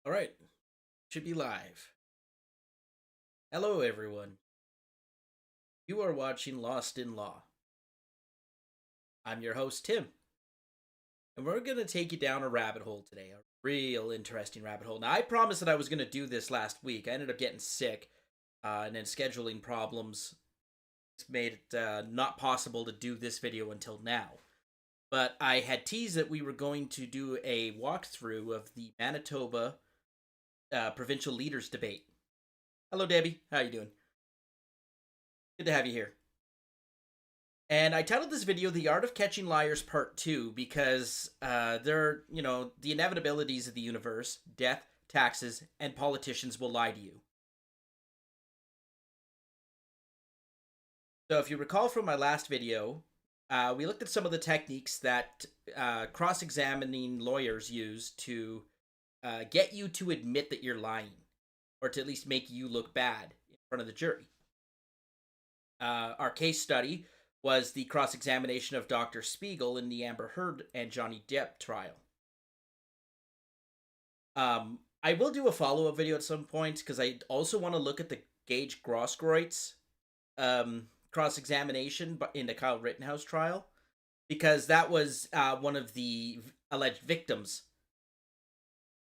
All right, should be live. Hello, everyone. You are watching Lost in Law. I'm your host, Tim, and we're going to take you down a rabbit hole today, a real interesting rabbit hole. Now, I promised that I was going to do this last week. I ended up getting sick, and then scheduling problems made it not possible to do this video until now. But I had teased that we were going to do a walkthrough of the Manitoba provincial leaders debate. Hello, Debbie. How you doing? Good to have you here. And I titled this video "The Art of Catching Liars Part 2" because the inevitabilities of the universe, death, taxes, and politicians will lie to you. So if you recall from my last video, we looked at some of the techniques that cross-examining lawyers use to get you to admit that you're lying, or to at least make you look bad in front of the jury. Our case study was the cross-examination of Dr. Spiegel in the Amber Heard and Johnny Depp trial. I will do a follow-up video at some point because I also want to look at the Gage Grosskreutz cross-examination in the Kyle Rittenhouse trial, because that was one of the alleged victims.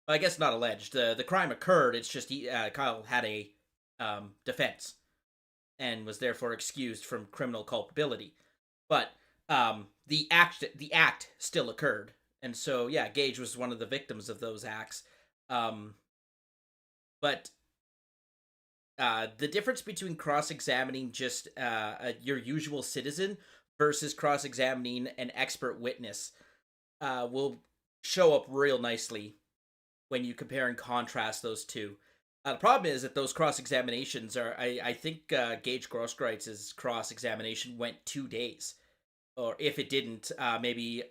Well, I guess not alleged. The crime occurred. It's just Kyle had a defense and was therefore excused from criminal culpability. But the act still occurred, and so yeah, Gage was one of the victims of those acts. But the difference between cross-examining just your usual citizen versus cross-examining an expert witness will show up real nicely when you compare and contrast those two. The problem is that those cross-examinations are, I think Gage Grosskreitz's cross-examination went 2 days. Or if it didn't, maybe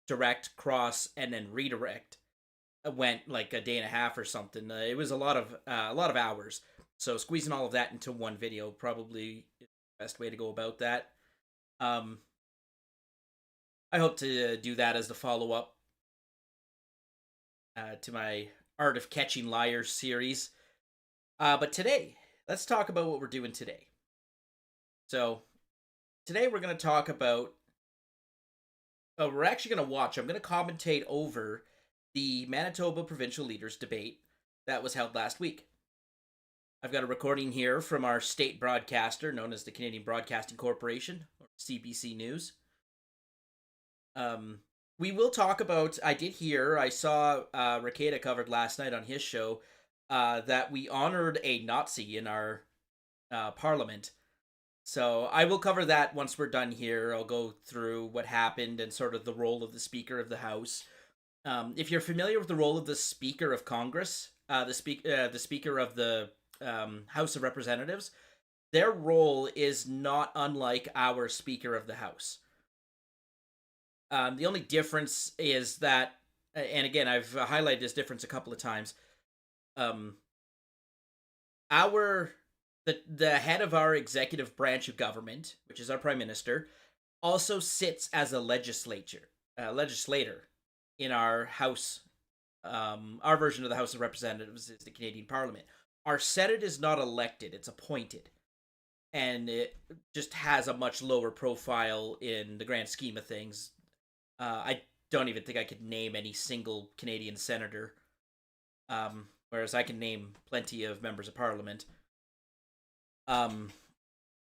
direct, cross, and then redirect went like a day and a half or something. It was a lot of hours. So squeezing all of that into one video probably is the best way to go about that. I hope to do that as the follow-up to my Art of Catching Liars series. But today, let's talk about what we're doing today. So, today we're going to talk about... we're actually going to watch, I'm going to commentate over the Manitoba Provincial Leaders debate that was held last week. I've got a recording here from our state broadcaster, known as the Canadian Broadcasting Corporation, or CBC News. We will talk about... I saw Rakeda covered last night on his show that we honored a Nazi in our parliament. So I will cover that once we're done here. I'll go through what happened and sort of the role of the Speaker of the House. If you're familiar with the role of the Speaker of Congress, the Speaker of the House of Representatives, their role is not unlike our Speaker of the House. The only difference is that, and again, I've highlighted this difference a couple of times. The head of our executive branch of government, which is our Prime Minister, also sits as a legislator in our House. Our version of the House of Representatives is the Canadian Parliament. Our Senate is not elected; it's appointed, and it just has a much lower profile in the grand scheme of things. I don't even think I could name any single Canadian senator, whereas I can name plenty of members of Parliament.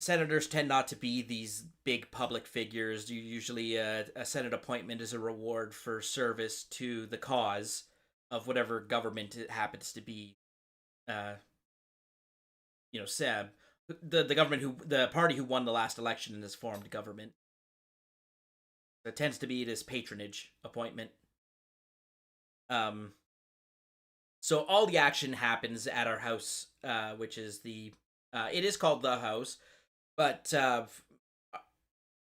Senators tend not to be these big public figures. Usually a Senate appointment is a reward for service to the cause of whatever government it happens to be. Seb, the party who won the last election in this formed government. It tends to be this patronage appointment. So all the action happens at our house, which is it is called the House, but to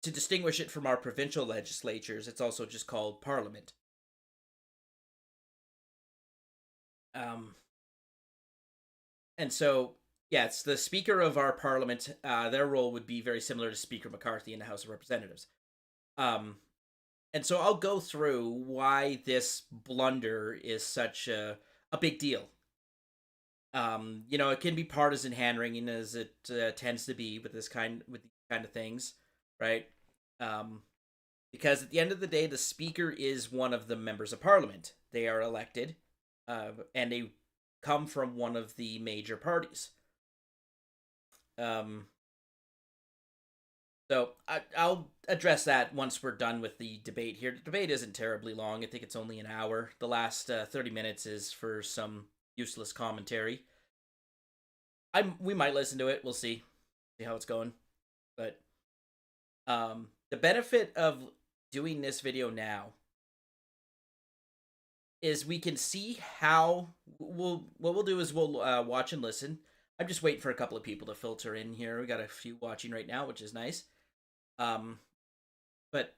distinguish it from our provincial legislatures, it's also just called Parliament. And so, yeah, it's the Speaker of our Parliament. Their role would be very similar to Speaker McCarthy in the House of Representatives. And so I'll go through why this blunder is such a a big deal. It can be partisan hand wringing as it tends to be with these kind of things, right? Um, because at the end of the day, the speaker is one of the members of parliament. They are elected, and they come from one of the major parties. Um, I'll address that once we're done with the debate here. The debate isn't terribly long. I think it's only an hour. The last 30 minutes is for some useless commentary. We might listen to it. We'll see how it's going. But the benefit of doing this video now is we can see how what we'll do is we'll watch and listen. I'm just waiting for a couple of people to filter in here. We got a few watching right now, which is nice. But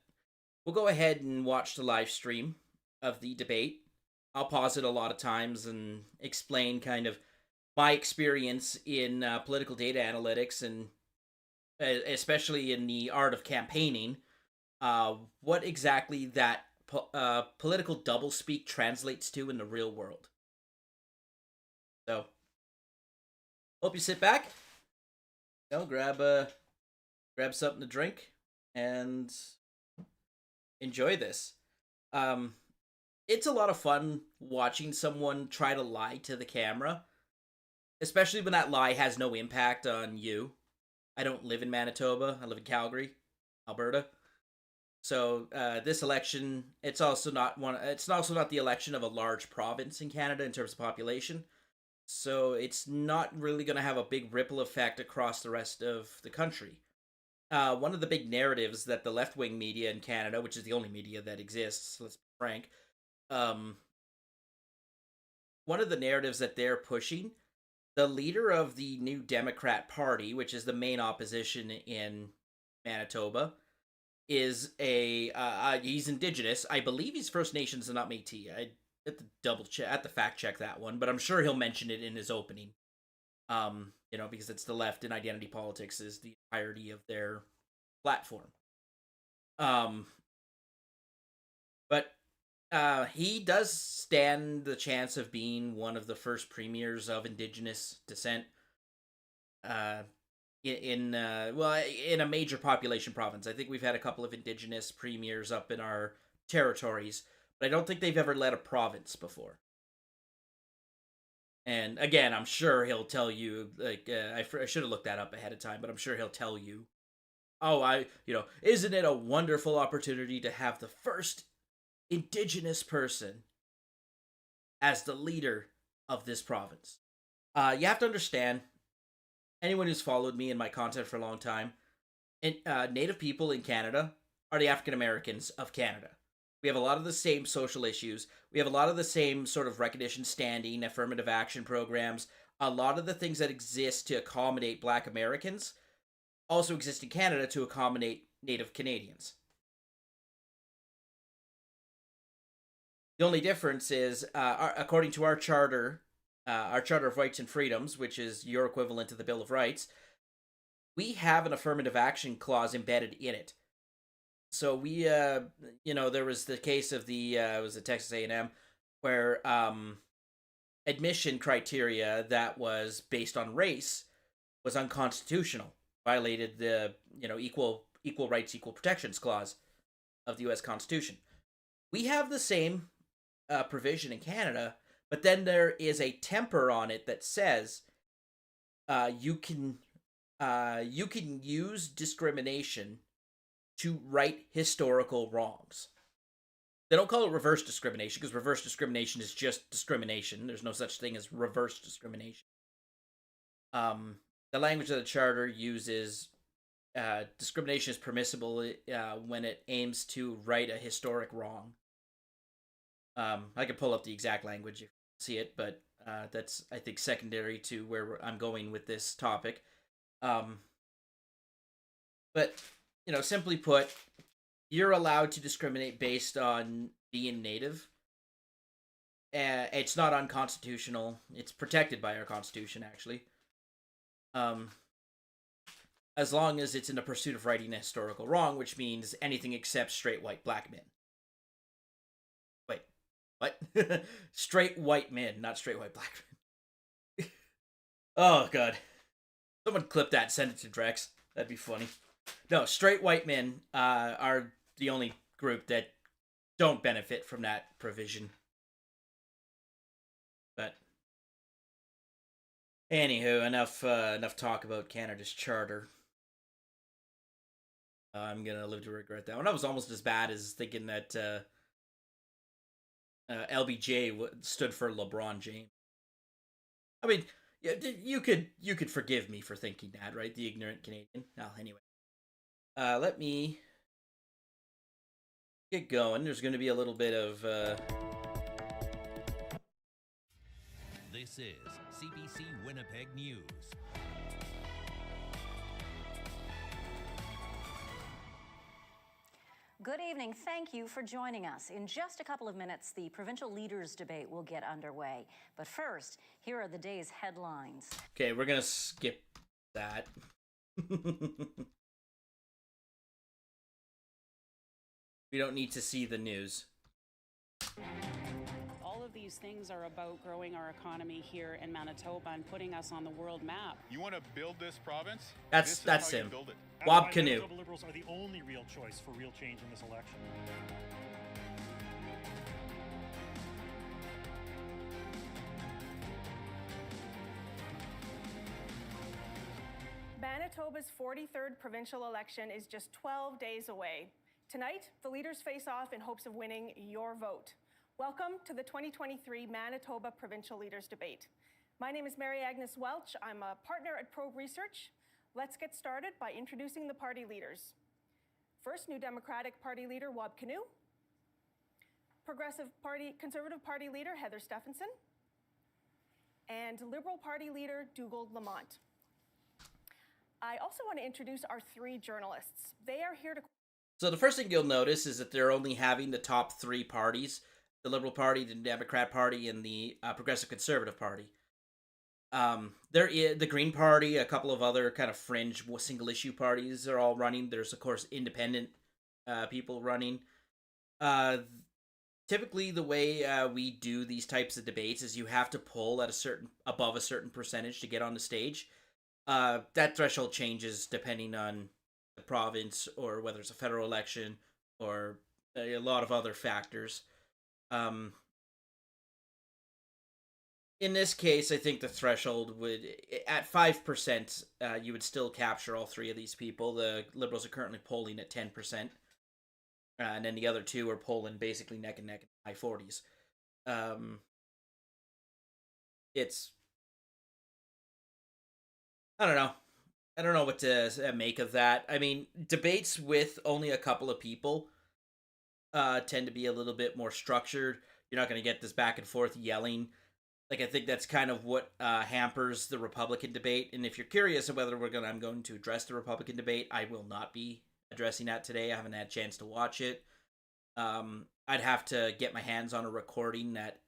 we'll go ahead and watch the live stream of the debate. I'll pause it a lot of times and explain kind of my experience in political data analytics and especially in the art of campaigning, what exactly that political doublespeak translates to in the real world. So, hope you sit back, grab something to drink, and enjoy this. It's a lot of fun watching someone try to lie to the camera, especially when that lie has no impact on you. I don't live in Manitoba. I live in Calgary, Alberta. So this election, it's also not the election of a large province in Canada in terms of population. So it's not really going to have a big ripple effect across the rest of the country. One of the big narratives that the left-wing media in Canada, which is the only media that exists, let's be frank, one of the narratives that they're pushing, the leader of the New Democrat Party, which is the main opposition in Manitoba, is he's Indigenous. I believe he's First Nations and not Métis. I have to fact check that one, but I'm sure he'll mention it in his opening. Because it's the left and identity politics is the entirety of their platform. But he does stand the chance of being one of the first premiers of Indigenous descent in a major population province. I think we've had a couple of Indigenous premiers up in our territories, but I don't think they've ever led a province before. And again, I'm sure he'll tell you, I should have looked that up ahead of time, but I'm sure he'll tell you, isn't it a wonderful opportunity to have the first Indigenous person as the leader of this province? You have to understand, anyone who's followed me and my content for a long time, Native people in Canada are the African Americans of Canada. We have a lot of the same social issues. We have a lot of the same sort of recognition standing, affirmative action programs. A lot of the things that exist to accommodate Black Americans also exist in Canada to accommodate Native Canadians. The only difference is, according to our Charter of Rights and Freedoms, which is your equivalent to the Bill of Rights, we have an affirmative action clause embedded in it. So we, there was the case of it was the Texas A&M, where admission criteria that was based on race was unconstitutional, violated the, equal rights, equal protections clause of the U.S. Constitution. We have the same provision in Canada, but then there is a temper on it that says you can use discrimination to right historical wrongs. They don't call it reverse discrimination because reverse discrimination is just discrimination. There's no such thing as reverse discrimination. The language of the Charter uses discrimination is permissible when it aims to right a historic wrong. I could pull up the exact language if you see it, but that's, I think, secondary to where I'm going with this topic. But, simply put, you're allowed to discriminate based on being Native. It's not unconstitutional. It's protected by our Constitution, actually. As long as it's in the pursuit of righting a historical wrong, which means anything except straight white Black men. Wait, What? Straight white men, not straight white black men. Oh god. Someone clip that, send it to Drex. That'd be funny. No, straight white men are the only group that don't benefit from that provision. But anywho, enough talk about Canada's charter. I'm gonna live to regret that one. That was almost as bad as thinking that LBJ stood for LeBron James. I mean, you could forgive me for thinking that, right? The ignorant Canadian. Well, anyway, let me get going. There's going to be a little bit of. This is CBC Winnipeg News. Good evening. Thank you for joining us. In just a couple of minutes, the provincial leaders' debate will get underway. But first, here are the day's headlines. Okay, we're going to skip that. We don't need to see the news. All of these things are about growing our economy here in Manitoba and putting us on the world map. You want to build this province? That's him. Build it. Wob Canoe. Manitoba Liberals are the only real choice for real change in this election. Manitoba's 43rd provincial election is just 12 days away. Tonight, the leaders face off in hopes of winning your vote. Welcome to the 2023 Manitoba Provincial Leaders Debate. My name is Mary Agnes Welch. I'm a partner at Probe Research. Let's get started by introducing the party leaders. First, New Democratic Party leader Wob Canoe, Conservative Party leader Heather Stephenson, and Liberal Party leader Dougald Lamont. I also want to introduce our three journalists. They are here to... So the first thing you'll notice is that they're only having the top three parties: the Liberal Party, the Democrat Party, and the Progressive Conservative Party. There is the Green Party, a couple of other kind of fringe single-issue parties are all running. There's, of course, independent people running. Typically, the way we do these types of debates is you have to poll at above a certain percentage to get on the stage. That threshold changes depending on the province or whether it's a federal election or a lot of other factors. In this case, I think the threshold would, at 5%, you would still capture all three of these people. The Liberals are currently polling at 10%, and then the other two are polling basically neck and neck in the high 40s. It's, I don't know. I don't know what to make of that. I mean, debates with only a couple of people tend to be a little bit more structured. You're not going to get this back and forth yelling. Like, I think that's kind of what hampers the Republican debate. And if you're curious of whether I'm going to address the Republican debate, I will not be addressing that today. I haven't had a chance to watch it. I'd have to get my hands on a recording that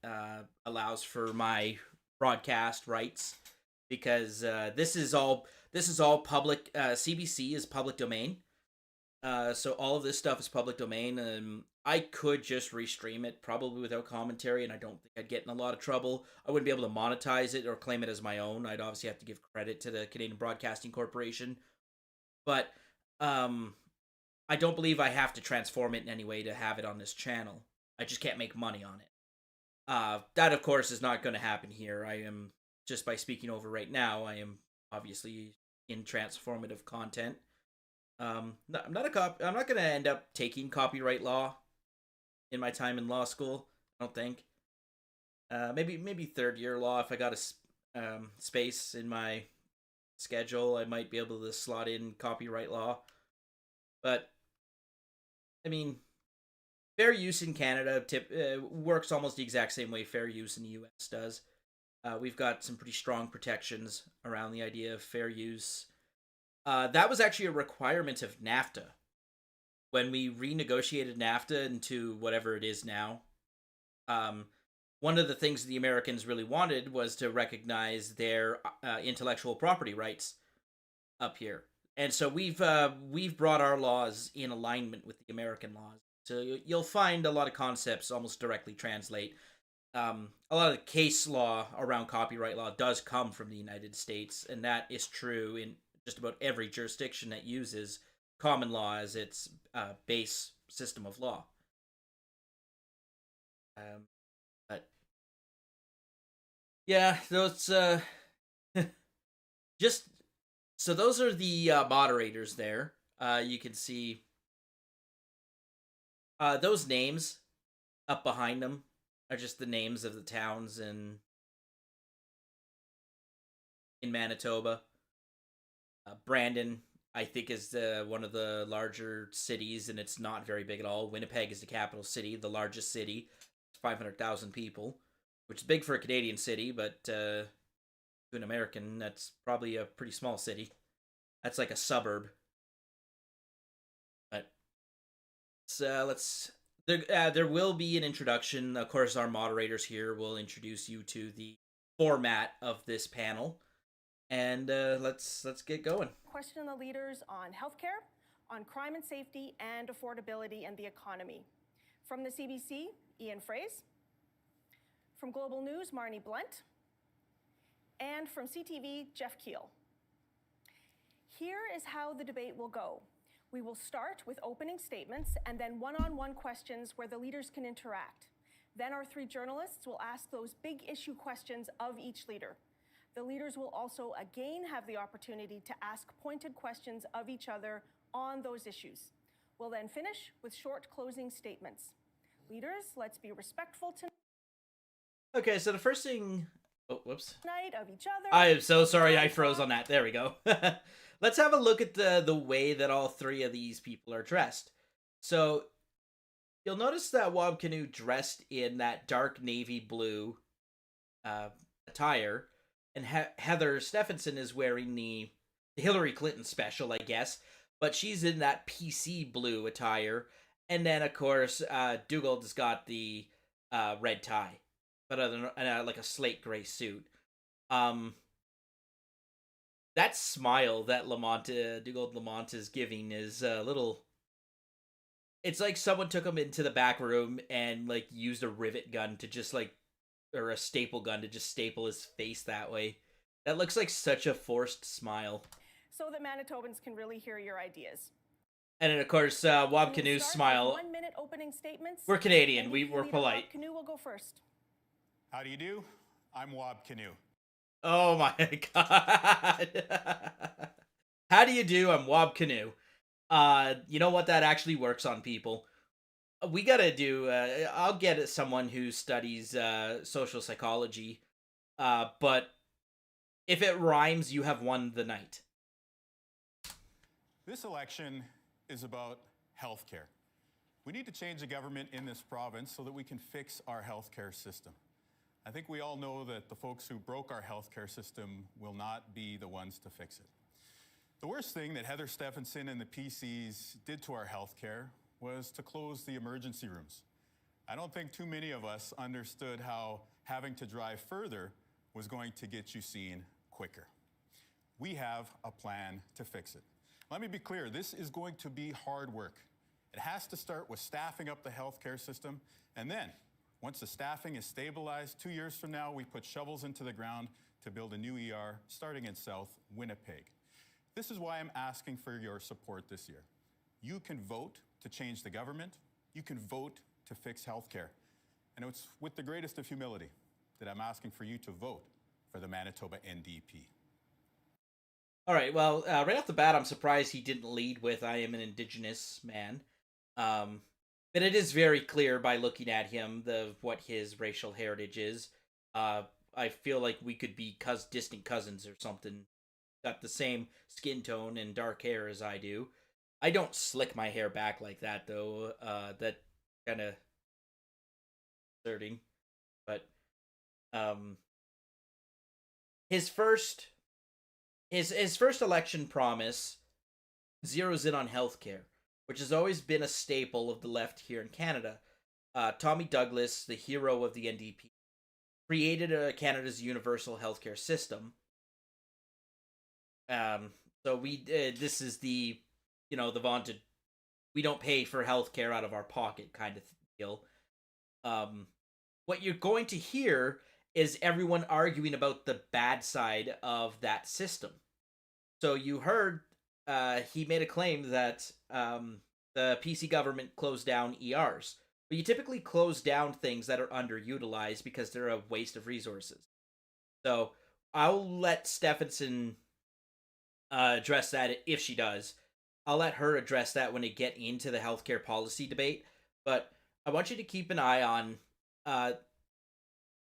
allows for my broadcast rights, because this is all public. CBC is public domain. So all of this stuff is public domain. I could just restream it, probably without commentary, and I don't think I'd get in a lot of trouble. I wouldn't be able to monetize it or claim it as my own. I'd obviously have to give credit to the Canadian Broadcasting Corporation. But I don't believe I have to transform it in any way to have it on this channel. I just can't make money on it. That, of course, is not going to happen here. I am, just by speaking over right now, I am obviously in transformative content. I'm not going to end up taking copyright law in my time in law school. I don't think. Maybe third year law, if I got a space in my schedule, I might be able to slot in copyright law. But I mean, fair use in Canada works almost the exact same way fair use in the US does. We've got some pretty strong protections around the idea of fair use. That was actually a requirement of NAFTA. When we renegotiated NAFTA into whatever it is now, one of the things the Americans really wanted was to recognize their intellectual property rights up here. And so we've brought our laws in alignment with the American laws. So you'll find a lot of concepts almost directly translate. A lot of the case law around copyright law does come from the United States, and that is true in just about every jurisdiction that uses common law as its base system of law. But yeah, those just so those are the moderators there. You can see those names up behind them are just the names of the towns in Manitoba. Brandon, I think, is one of the larger cities, and it's not very big at all. Winnipeg is the capital city, the largest city. It's 500,000 people, which is big for a Canadian city, but to an American, that's probably a pretty small city. That's like a suburb. But let's. There will be an introduction. Of course, our moderators here will introduce you to the format of this panel. And let's get going. Question the leaders on healthcare, on crime and safety, and affordability and the economy. From the CBC, Ian Fraze. From Global News, Marnie Blunt. And from CTV, Jeff Keel. Here is how the debate will go. We will start with opening statements and then one-on-one questions where the leaders can interact. Then our three journalists will ask those big issue questions of each leader. The leaders will also again have the opportunity to ask pointed questions of each other on those issues. We'll then finish with short closing statements. Leaders, let's be respectful tonight. Okay, so the first thing... Oh, whoops. Of each other. I am so sorry I froze on that. There we go. Let's have a look at the way that all three of these people are dressed. So, you'll notice that Wab Kinew dressed in that dark navy blue attire, and Heather Stephenson is wearing the Hillary Clinton special, I guess, but she's in that PC blue attire. And then, of course, Dugald has got the red tie, but other than like a slate gray suit. That smile that Dugald Lamont is giving is a little... It's like someone took him into the back room and like used a rivet gun to just like, or a staple gun to just staple his face that way. That looks like such a forced smile. So that Manitobans can really hear your ideas. And then, of course, Wab Kinew's smile. 1 minute opening statements. We're Canadian. We're polite. Wab Kinew will go first. How do you do? I'm Wab Kinew. Oh my god. How do you do? I'm Wab Kinew. You know what? That actually works on people. We gotta do, I'll get someone who studies social psychology, but if it rhymes, you have won the night. This election is about healthcare. We need to change the government in this province so that we can fix our healthcare system. I think we all know that the folks who broke our healthcare system will not be the ones to fix it. The worst thing that Heather Stephenson and the PCs did to our healthcare was to close the emergency rooms. I don't think too many of us understood how having to drive further was going to get you seen quicker. We have a plan to fix it. Let me be clear, this is going to be hard work. It has to start with staffing up the healthcare system, and then, once the staffing is stabilized, 2 years from now, we put shovels into the ground to build a new ER starting in South Winnipeg. This is why I'm asking for your support this year. You can vote to change the government. You can vote to fix healthcare. And it's with the greatest of humility that I'm asking for you to vote for the Manitoba NDP. All right, well, right off the bat, I'm surprised he didn't lead with "I am an Indigenous man." But it is very clear by looking at him what his racial heritage is. I feel like we could be distant cousins or something. Got the same skin tone and dark hair as I do. I don't slick my hair back like that, though. That kind of concerning. But his first election promise zeroes in on healthcare, which has always been a staple of the left here in Canada. Tommy Douglas, the hero of the NDP, created Canada's universal healthcare system. So this is the vaunted we don't pay for healthcare out of our pocket kind of deal. What you're going to hear is everyone arguing about the bad side of that system. So you heard he made a claim that the PC government closed down ERs. But you typically close down things that are underutilized because they're a waste of resources. So I'll let Stephenson address that if she does. I'll let her address that when we get into the healthcare policy debate. But I want you to keep an eye on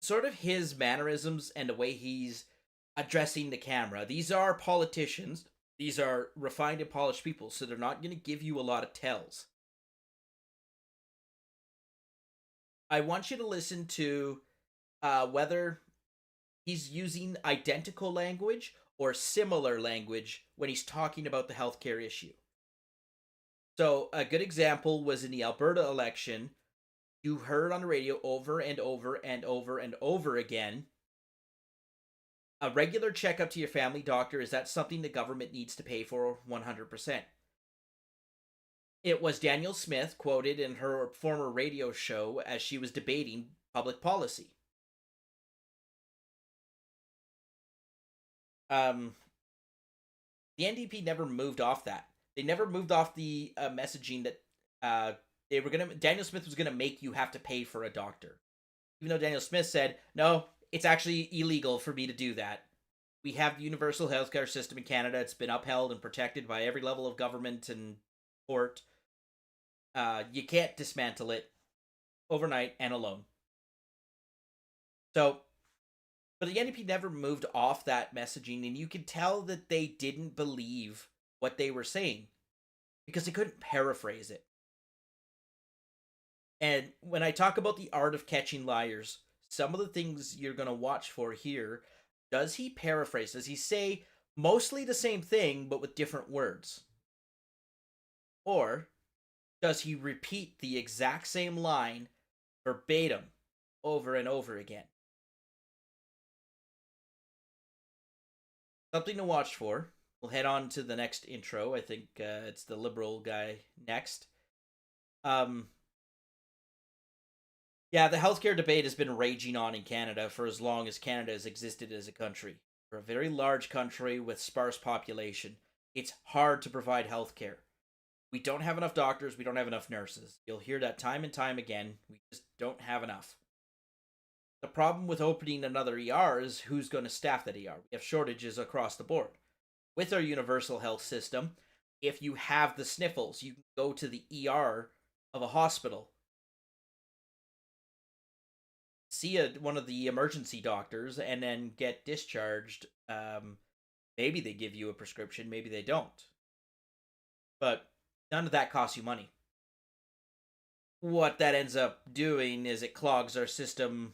sort of his mannerisms and the way he's addressing the camera. These are politicians. These are refined and polished people, so they're not going to give you a lot of tells. I want you to listen to whether he's using identical language or similar language when he's talking about the healthcare issue. So a good example was in the Alberta election. You heard on the radio over and over and over and over again, a regular checkup to your family doctor, is that something the government needs to pay for 100%? It was Danielle Smith quoted in her former radio show as she was debating public policy. The NDP never moved off that. They never moved off the messaging that Danielle Smith was gonna make you have to pay for a doctor, even though Danielle Smith said no, it's actually illegal for me to do that. We have the universal healthcare system in Canada. It's been upheld and protected by every level of government and court. You can't dismantle it overnight and alone. So, but the NDP never moved off that messaging, and you can tell that they didn't believe what they were saying because they couldn't paraphrase it. And when I talk about the art of catching liars, some of the things you're going to watch for here, does he paraphrase? Does he say mostly the same thing but with different words? Or does he repeat the exact same line verbatim over and over again? Something to watch for. We'll head on to the next intro. I think it's the Liberal guy next. Yeah, the healthcare debate has been raging on in Canada for as long as Canada has existed as a country. We're a very large country with sparse population. It's hard to provide healthcare. We don't have enough doctors. We don't have enough nurses. You'll hear that time and time again. We just don't have enough. The problem with opening another ER is who's going to staff that ER. We have shortages across the board. With our universal health system, if you have the sniffles, you can go to the ER of a hospital, see one of the emergency doctors, and then get discharged. Maybe they give you a prescription, maybe they don't. But none of that costs you money. What that ends up doing is it clogs our system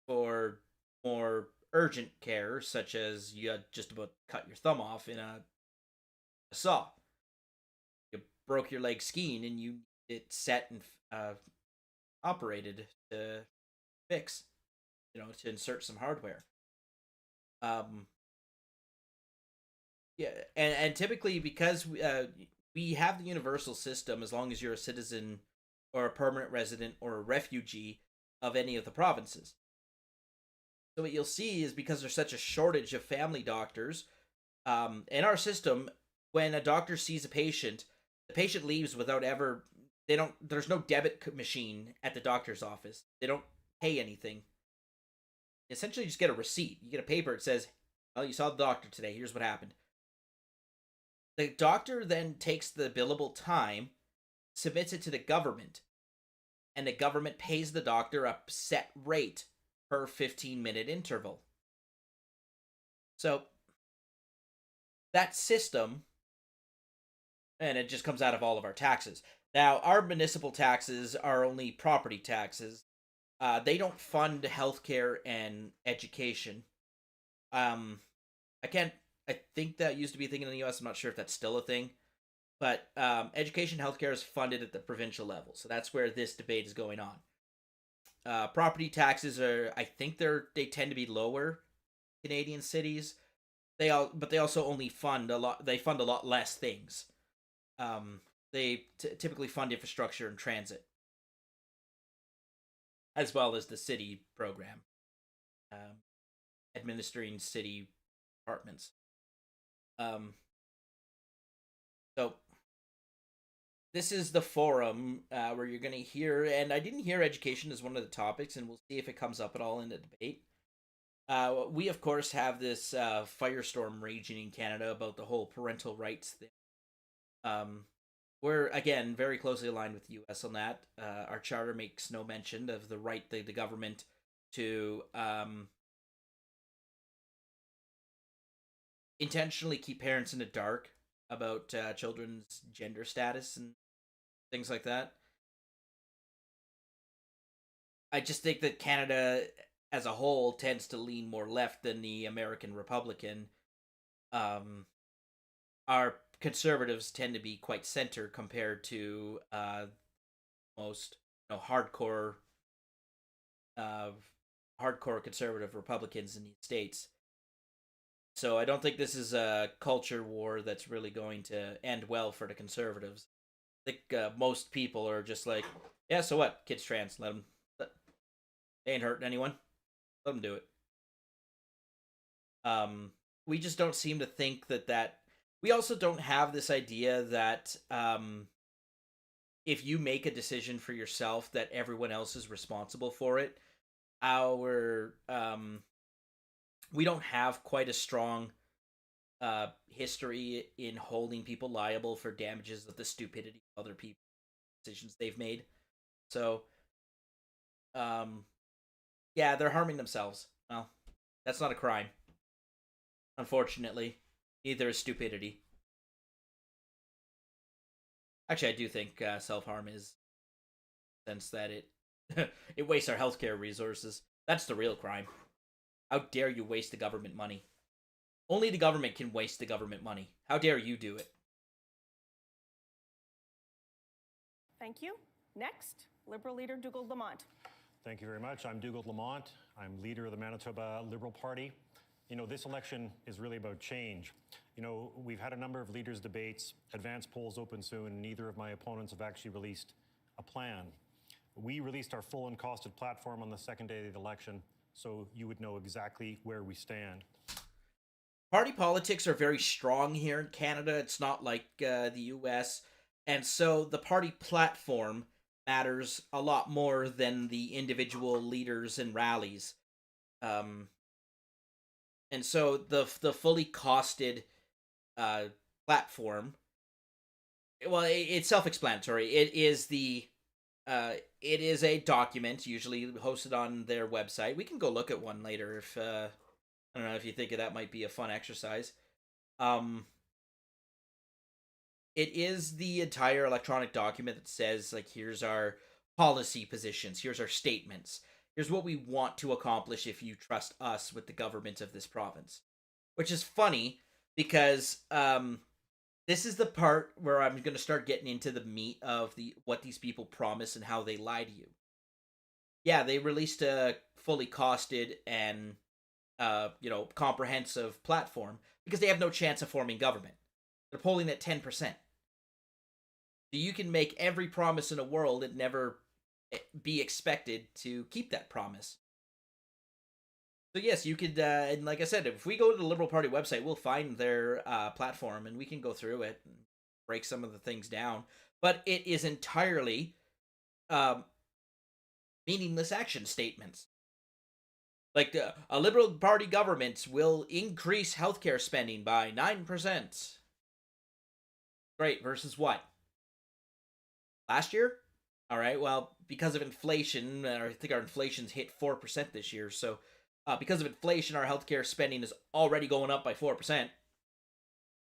for more urgent care, such as you just about cut your thumb off in a saw. You broke your leg skiing and you it set and operated to fix, to insert some hardware. Yeah, and typically because we have the universal system, as long as you're a citizen or a permanent resident or a refugee of any of the provinces. So what you'll see is because there's such a shortage of family doctors in our system, when a doctor sees a patient, the patient leaves without ever. There's no debit machine at the doctor's office. They don't pay anything. Essentially, you just get a receipt. You get a paper. It says, "Well, you saw the doctor today. Here's what happened." The doctor then takes the billable time, submits it to the government, and the government pays the doctor a set rate per 15-minute interval. So that system, and it just comes out of all of our taxes. Now, our municipal taxes are only property taxes. They don't fund healthcare and education. I think that used to be a thing in the U.S. I'm not sure if that's still a thing. But education healthcare is funded at the provincial level. So that's where this debate is going on. Property taxes I think they tend to be lower Canadian cities. But they also only fund a lot. They fund a lot less things. They typically fund infrastructure and transit, as well as the city program, um, administering city departments. So this is the forum where you're going to hear, and I didn't hear education as one of the topics, and we'll see if it comes up at all in the debate. We, of course, have this firestorm raging in Canada about the whole parental rights thing. We're, again, very closely aligned with the U.S. on that. Our charter makes no mention of the right of the government to intentionally keep parents in the dark about children's gender status and things like that. I just think that Canada as a whole tends to lean more left than the American Republican. Our conservatives tend to be quite center compared to most hardcore hardcore conservative Republicans in the States. So I don't think this is a culture war that's really going to end well for the conservatives. I think most people are just like, yeah, so what? Kids trans, let them. They ain't hurting anyone. Let them do it. We just don't seem to think that. We also don't have this idea that if you make a decision for yourself, that everyone else is responsible for it. We don't have quite a strong history in holding people liable for damages of the stupidity of other people decisions they've made. So, yeah, they're harming themselves. Well, that's not a crime. Unfortunately, neither is stupidity. Actually, I do think self-harm is, in the sense that it it wastes our healthcare resources. That's the real crime. How dare you waste the government money? Only the government can waste the government money. How dare you do it? Thank you. Next, Liberal leader Dougald Lamont. Thank you very much. I'm Dougald Lamont. I'm leader of the Manitoba Liberal Party. You know, this election is really about change. You know, we've had a number of leaders' debates, advanced polls open soon, and neither of my opponents have actually released a plan. We released our full and costed platform on the second day of the election, so you would know exactly where we stand. Party politics are very strong here in Canada. It's not like the US. And so the party platform matters a lot more than the individual leaders and rallies. And so the fully costed platform, well, it's self-explanatory. It is a document usually hosted on their website. We can go look at one later if I don't know if you think that might be a fun exercise. It is the entire electronic document that says, like, here's our policy positions, here's our statements, here's what we want to accomplish if you trust us with the government of this province. Which is funny because this is the part where I'm going to start getting into the meat of what these people promise and how they lie to you. Yeah, they released a fully costed and comprehensive platform because they have no chance of forming government. They're polling at 10%. So you can make every promise in the world and never be expected to keep that promise. So yes, you could, and like I said, if we go to the Liberal Party website, we'll find their platform and we can go through it and break some of the things down. But it is entirely meaningless action statements. Like, a Liberal Party government will increase healthcare spending by 9%. Great, versus what? Last year? Alright, well, because of inflation, I think our inflation's hit 4% this year, so because of inflation, our healthcare spending is already going up by 4%. And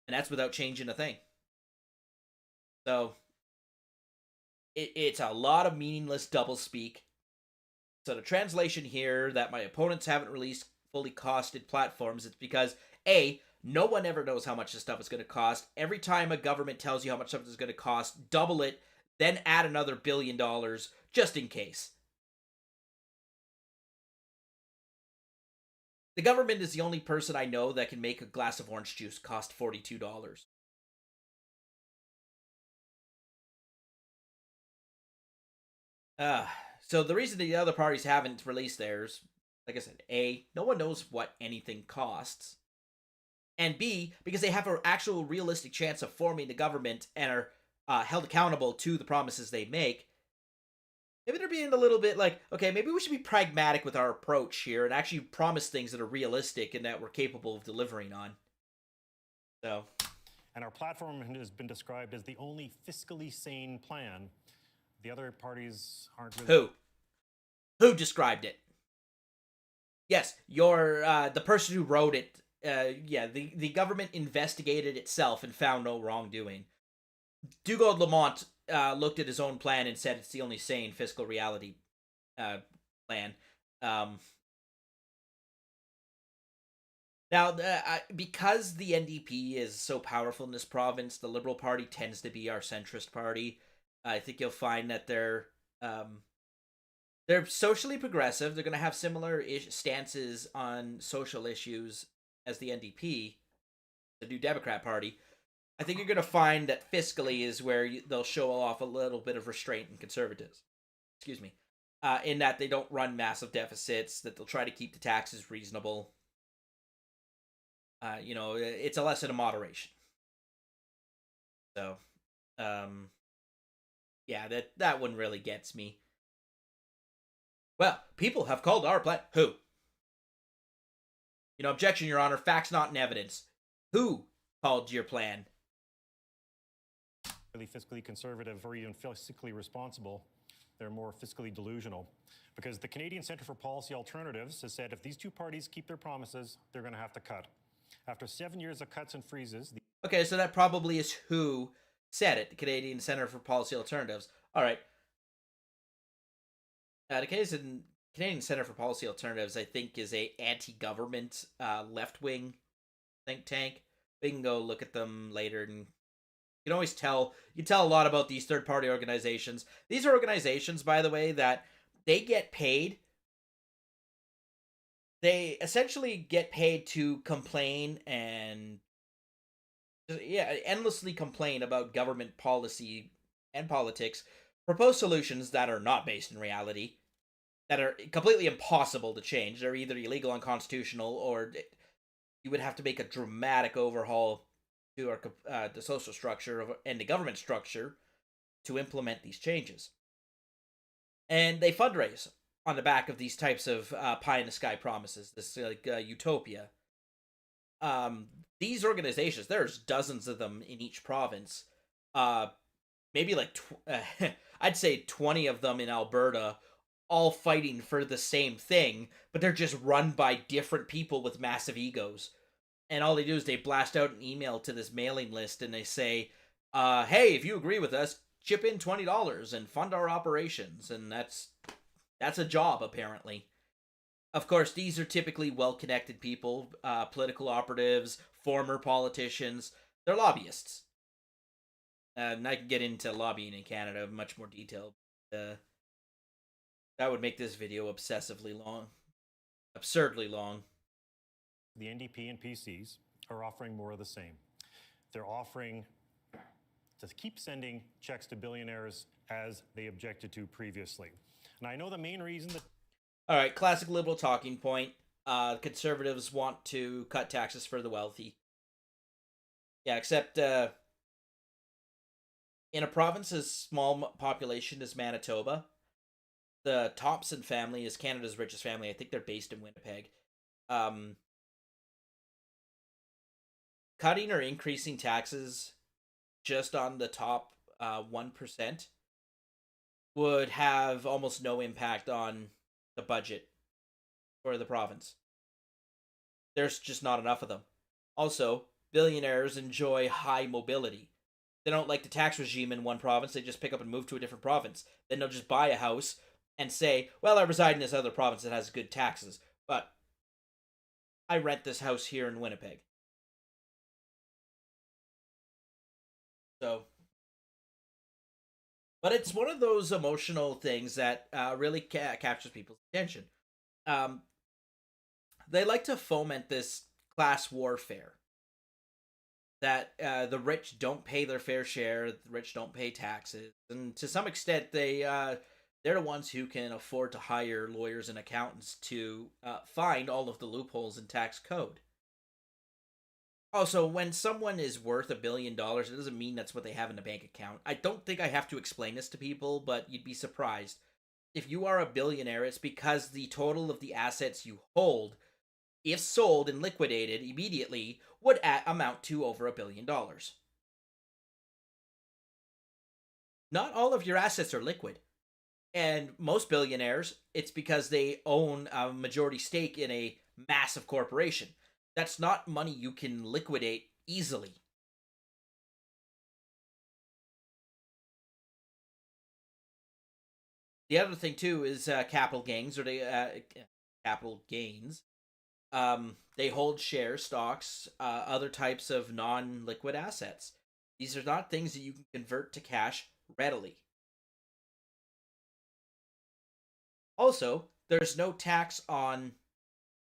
that's without changing a thing. So, it's a lot of meaningless doublespeak. So the translation here that my opponents haven't released fully costed platforms, it's because, A, no one ever knows how much this stuff is going to cost. Every time a government tells you how much something is going to cost, double it, then add another $1 billion, just in case. The government is the only person I know that can make a glass of orange juice cost $42. Uh, so the reason the other parties haven't released theirs, like I said, A, no one knows what anything costs. And B, because they have an actual realistic chance of forming the government and are held accountable to the promises they make. Maybe they're being a little bit like, okay, maybe we should be pragmatic with our approach here and actually promise things that are realistic and that we're capable of delivering on. So, And our platform has been described as the only fiscally sane plan. The other parties aren't really... Who described it? Yes, you're the person who wrote it. The government investigated itself and found no wrongdoing. Dugald Lamont looked at his own plan and said it's the only sane fiscal reality plan. Now, because the NDP is so powerful in this province, the Liberal Party tends to be our centrist party. I think you'll find that they're socially progressive. They're going to have similar stances on social issues as the NDP, the New Democrat Party. I think you're going to find that fiscally is where they'll show off a little bit of restraint and conservatism. Excuse me. In that they don't run massive deficits, that they'll try to keep the taxes reasonable. It's a lesson of moderation. So, yeah, that one really gets me. Well, people have called our plan. Who? Objection, Your Honor. Facts not in evidence. Who called your plan? Really fiscally conservative or even fiscally responsible. They're more fiscally delusional. Because the Canadian Centre for Policy Alternatives has said if these two parties keep their promises, they're going to have to cut. After 7 years of cuts and freezes... Okay, so that probably is who said it, the Canadian Centre for Policy Alternatives. All right. The Canadian Centre for Policy Alternatives, I think, is a anti-government left-wing think tank. We can go look at them later, and you can always tell. You can tell a lot about these third-party organizations. These are organizations, by the way, that they get paid. They essentially get paid to complain and endlessly complain about government policy and politics, propose solutions that are not based in reality, that are completely impossible to change. They're either illegal, unconstitutional, or you would have to make a dramatic overhaul to our the social structure and the government structure to implement these changes. And they fundraise on the back of these types of pie-in-the-sky promises, this utopia. These organizations, there's dozens of them in each province. Maybe I'd say 20 of them in Alberta, all fighting for the same thing, but they're just run by different people with massive egos. And all they do is they blast out an email to this mailing list and they say, hey, if you agree with us, chip in $20 and fund our operations. And that's a job, apparently. Of course, these are typically well-connected people, political operatives, former politicians. They're lobbyists. And I can get into lobbying in Canada in much more detail. That would make this video obsessively long. Absurdly long. The NDP and PCs are offering more of the same. They're offering to keep sending checks to billionaires as they objected to previously. And I know the main reason that... All right, classic liberal talking point. Conservatives want to cut taxes for the wealthy. Yeah, except in a province as small population as Manitoba, the Thompson family is Canada's richest family. I think they're based in Winnipeg. Cutting or increasing taxes just on the top 1% would have almost no impact on the budget for the province. There's just not enough of them. Also, billionaires enjoy high mobility. They don't like the tax regime in one province, they just pick up and move to a different province. Then they'll just buy a house and say, well, I reside in this other province that has good taxes, but I rent this house here in Winnipeg. So, but it's one of those emotional things that really captures people's attention. They like to foment this class warfare. That the rich don't pay their fair share, the rich don't pay taxes, and to some extent they they're the ones who can afford to hire lawyers and accountants to find all of the loopholes in tax code. Also, when someone is worth $1 billion, it doesn't mean that's what they have in a bank account. I don't think I have to explain this to people, but you'd be surprised. If you are a billionaire, it's because the total of the assets you hold, if sold and liquidated immediately, would amount to over $1 billion. Not all of your assets are liquid. And most billionaires, it's because they own a majority stake in a massive corporation. That's not money you can liquidate easily. The other thing too is capital gains, or capital gains. They hold shares, stocks, other types of non-liquid assets. These are not things that you can convert to cash readily. Also, there's no tax on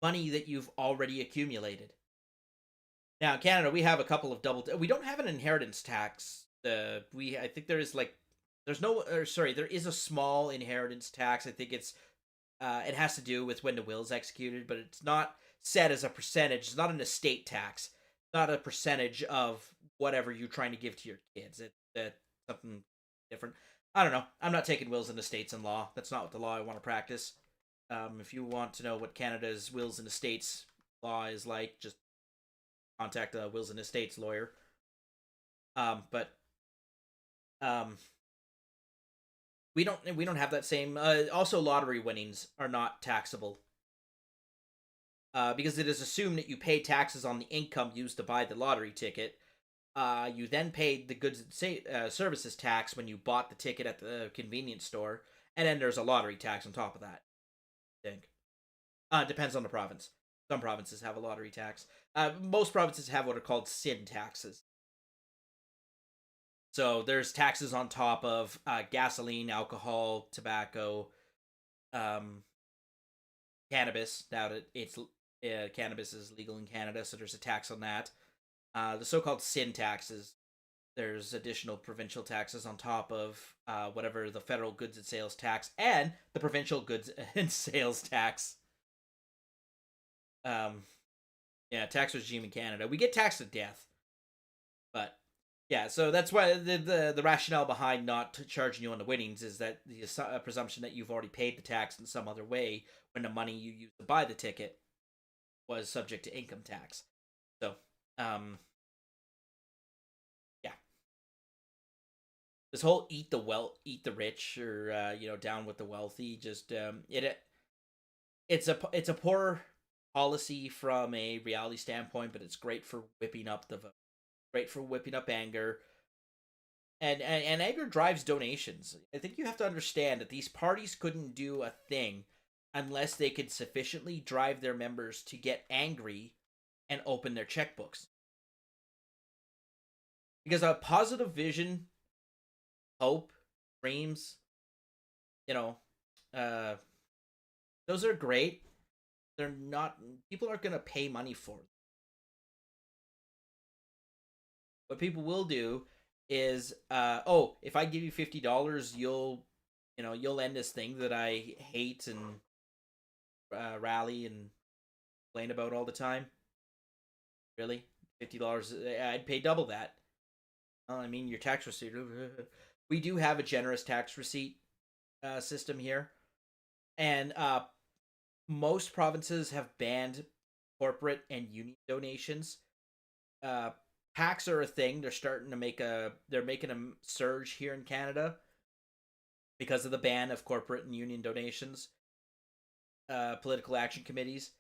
money that you've already accumulated. Now, in Canada, we have a couple of we don't have an inheritance tax. I think there is there is a small inheritance tax. I think it has to do with when the will is executed, but it's not set as a percentage. It's not an estate tax. It's not a percentage of whatever you're trying to give to your kids. It's something different. I don't know. I'm not taking wills and estates in law. That's not what the law I want to practice. If you want to know what Canada's wills and estates law is like, just contact a wills and estates lawyer. We don't have that same. Also, lottery winnings are not taxable because it is assumed that you pay taxes on the income used to buy the lottery ticket. You then paid the goods and services tax when you bought the ticket at the convenience store, and then there's a lottery tax on top of that. I think. Depends on the province. Some provinces have a lottery tax. Most provinces have what are called sin taxes. So there's taxes on top of gasoline, alcohol, tobacco, cannabis. Now that it's cannabis is legal in Canada, so there's a tax on that. The so-called sin taxes. There's additional provincial taxes on top of whatever the federal goods and sales tax and the provincial goods and sales tax. Tax regime in Canada. We get taxed to death. But yeah, so that's why the rationale behind not charging you on the winnings is that the presumption that you've already paid the tax in some other way when the money you used to buy the ticket was subject to income tax. So, this whole eat the rich, or down with the wealthy, just it's a poor policy from a reality standpoint, but it's great for whipping up the vote, great for whipping up anger, and anger drives donations. I think you have to understand that these parties couldn't do a thing unless they could sufficiently drive their members to get angry and open their checkbooks. Because a positive vision, hope, dreams, those are great. They're not, people aren't going to pay money for them. What people will do is, if I give you $50, you'll end this thing that I hate and rally and complain about all the time. Really? $50? I'd pay double that. Well, I mean, your tax receipt. We do have a generous tax receipt system here. And most provinces have banned corporate and union donations. PACs are a thing. They're making a surge here in Canada because of the ban of corporate and union donations. Political action committees.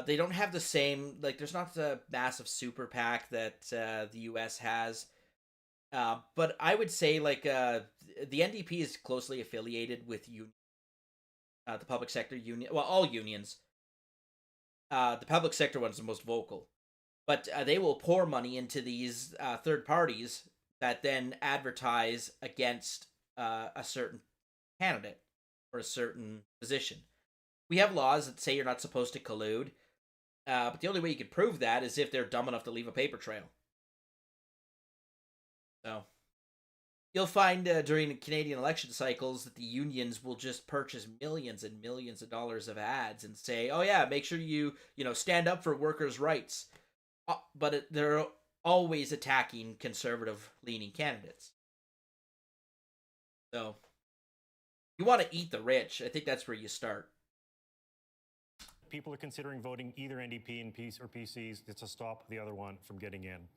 They don't have the same, there's not the massive super PAC that the US has. But I would say, the NDP is closely affiliated with the public sector union. Well, all unions. The public sector one's the most vocal. But they will pour money into these third parties that then advertise against a certain candidate or a certain position. We have laws that say you're not supposed to collude, but the only way you can prove that is if they're dumb enough to leave a paper trail. So, you'll find during Canadian election cycles that the unions will just purchase millions and millions of dollars of ads and say, "Oh yeah, make sure you stand up for workers' rights," but they're always attacking conservative-leaning candidates. So you want to eat the rich. I think that's where you start. People are considering voting either NDP and or PCs to stop the other one from getting in.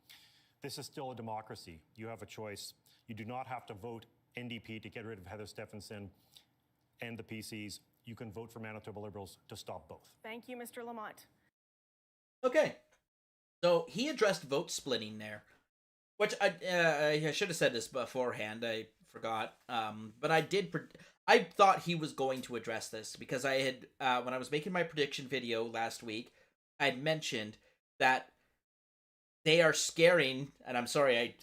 This is still a democracy. You have a choice. You do not have to vote NDP to get rid of Heather Stephenson and the PCs. You can vote for Manitoba Liberals to stop both. Thank you, Mr. Lamont. Okay. So he addressed vote splitting there, which I should have said this beforehand. I forgot. But I thought he was going to address this because I had, when I was making my prediction video last week, I had mentioned that they are scaring, and I'm sorry,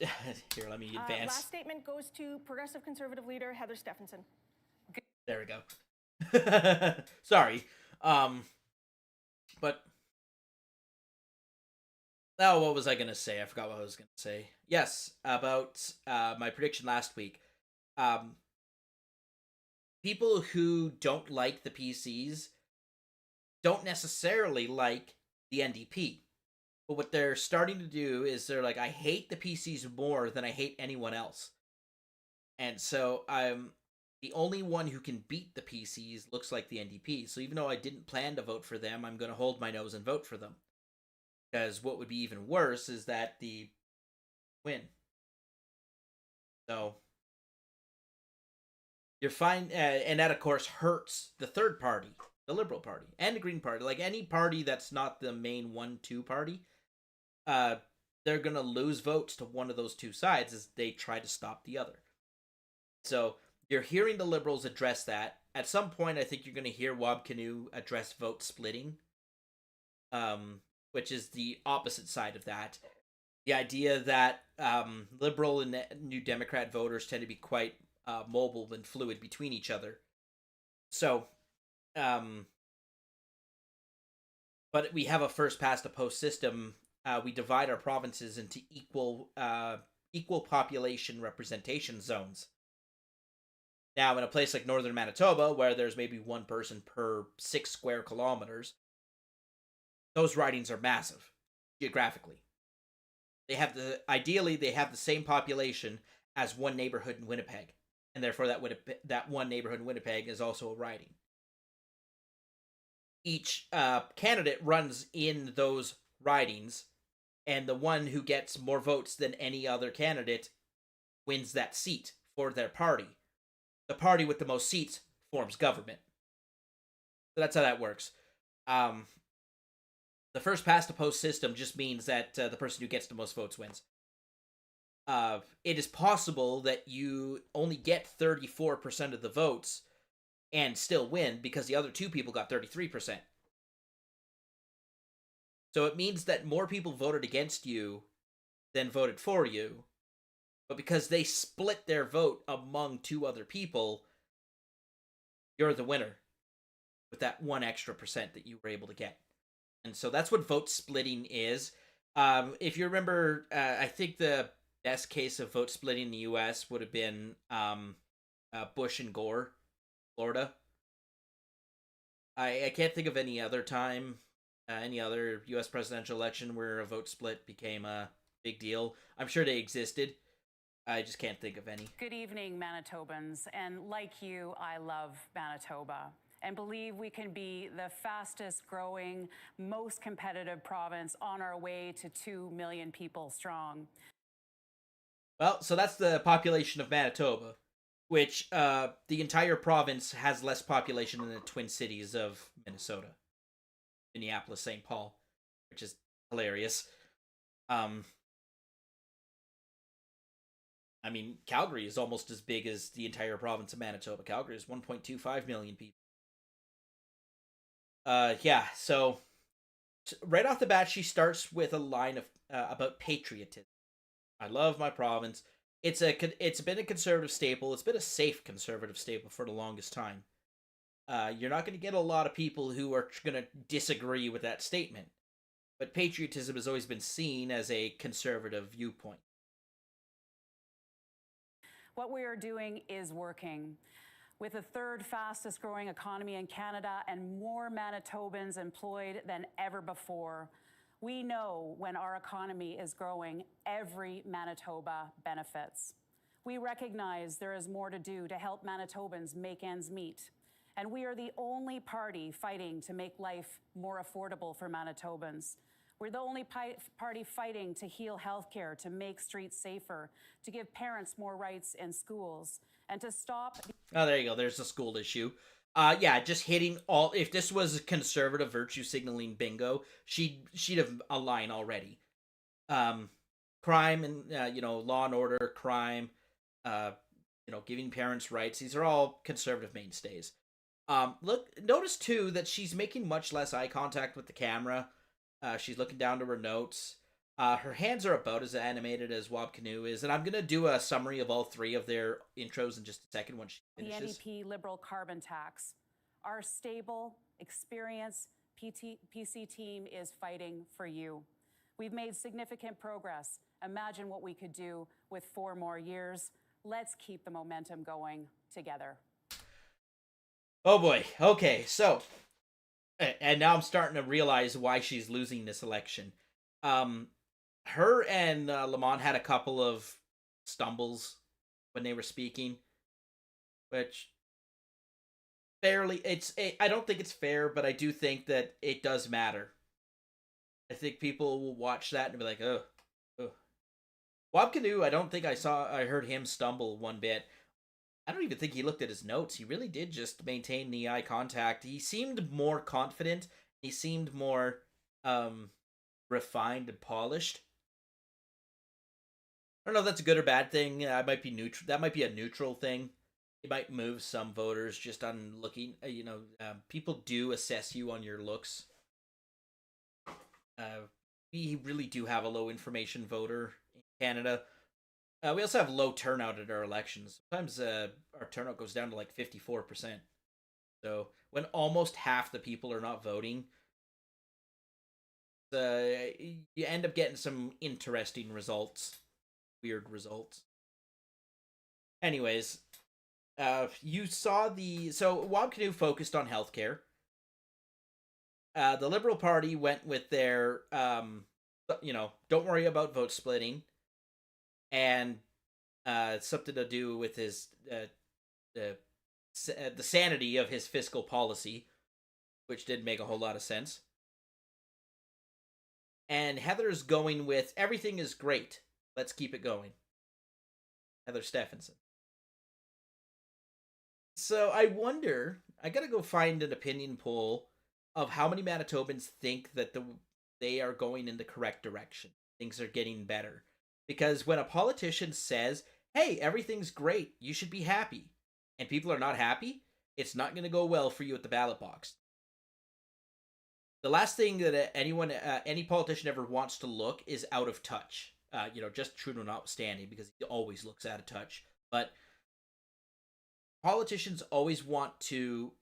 here, let me advance. Last statement goes to Progressive Conservative leader Heather Stephenson. There we go. Sorry. But, oh, what was I going to say? I forgot what I was going to say. Yes, about my prediction last week. People who don't like the PCs don't necessarily like the NDP. But what they're starting to do is they're like, I hate the PCs more than I hate anyone else. And so the only one who can beat the PCs looks like the NDP. So even though I didn't plan to vote for them, I'm going to hold my nose and vote for them. Because what would be even worse is that the win. So you're fine, and that of course hurts the third party, the Liberal Party, and the Green Party. Like any party that's not the main 1-2 party, they're gonna lose votes to one of those two sides as they try to stop the other. So you're hearing the Liberals address that. At some point, I think you're gonna hear Wab Kinew address vote splitting, which is the opposite side of that. The idea that Liberal and New Democrat voters tend to be quite mobile and fluid between each other. So, but we have a first past the post system. We divide our provinces into equal population representation zones. Now, in a place like northern Manitoba, where there's maybe one person per 6 square kilometers, those ridings are massive geographically. Ideally they have the same population as one neighborhood in Winnipeg, and therefore that one neighborhood in Winnipeg is also a riding. Each candidate runs in those ridings, and the one who gets more votes than any other candidate wins that seat for their party. The party with the most seats forms government. So that's how that works. The first past the post system just means that the person who gets the most votes wins. It is possible that you only get 34% of the votes and still win because the other two people got 33%. So it means that more people voted against you than voted for you, but because they split their vote among two other people, you're the winner with that 1 extra percent that you were able to get. And so that's what vote splitting is. If you remember, I think the best case of vote splitting in the U.S. would have been Bush and Gore, Florida. I can't think of any other time, any other U.S. presidential election where a vote split became a big deal. I'm sure they existed. I just can't think of any. Good evening, Manitobans. And like you, I love Manitoba and believe we can be the fastest growing, most competitive province on our way to 2 million people strong. Well, so that's the population of Manitoba, which the entire province has less population than the Twin Cities of Minnesota. Minneapolis, St. Paul, which is hilarious. I mean, Calgary is almost as big as the entire province of Manitoba. Calgary is 1.25 million people. Yeah, so right off the bat, she starts with a line of about patriotism. I love my province. It's been a conservative staple. It's been a safe conservative staple for the longest time. You're not going to get a lot of people who are going to disagree with that statement. But patriotism has always been seen as a conservative viewpoint. What we are doing is working. With the third fastest growing economy in Canada and more Manitobans employed than ever before, we know when our economy is growing, every Manitoba benefits. We recognize there is more to do to help Manitobans make ends meet. And we are the only party fighting to make life more affordable for Manitobans. We're the only party fighting to heal healthcare, to make streets safer, to give parents more rights in schools, and to stop. Oh, there you go. There's the school issue. Yeah, just hitting all. If this was conservative virtue signaling bingo, she'd have a line already. Crime and law and order, crime, giving parents rights. These are all conservative mainstays. Notice too that she's making much less eye contact with the camera. She's looking down to her notes. Her hands are about as animated as Wab Kinew is, and I'm going to do a summary of all three of their intros in just a second when she finishes. The NDP Liberal carbon tax. Our stable, experienced PC team is fighting for you. We've made significant progress. Imagine what we could do with 4 more years. Let's keep the momentum going together. Oh boy. Okay, so, and now I'm starting to realize why she's losing this election. Her and Lamont had a couple of stumbles when they were speaking, which I don't think it's fair, but I do think that it does matter. I think people will watch that and be like, oh. Wab Kinew, I don't think I heard him stumble one bit. I don't even think he looked at his notes. He really did just maintain the eye contact. He seemed more confident. He seemed more refined and polished. I don't know if that's a good or bad thing. It might be neutral. That might be a neutral thing. It might move some voters just on looking. People do assess you on your looks. We really do have a low information voter in Canada. We also have low turnout at our elections. Sometimes our turnout goes down to like 54%. So when almost half the people are not voting, you end up getting some interesting results. Weird results. Anyways, you saw so Wab Kinew focused on healthcare. The Liberal Party went with their, don't worry about vote splitting, and something to do with his the sanity of his fiscal policy, which didn't make a whole lot of sense. And Heather's going with everything is great. Let's keep it going. Heather Stephenson. So I wonder, I gotta go find an opinion poll of how many Manitobans think that they are going in the correct direction. Things are getting better. Because when a politician says, hey, everything's great, you should be happy, and people are not happy, it's not going to go well for you at the ballot box. The last thing that any politician ever wants to look is out of touch. Just Trudeau notwithstanding, because he always looks out of touch. But politicians always want to,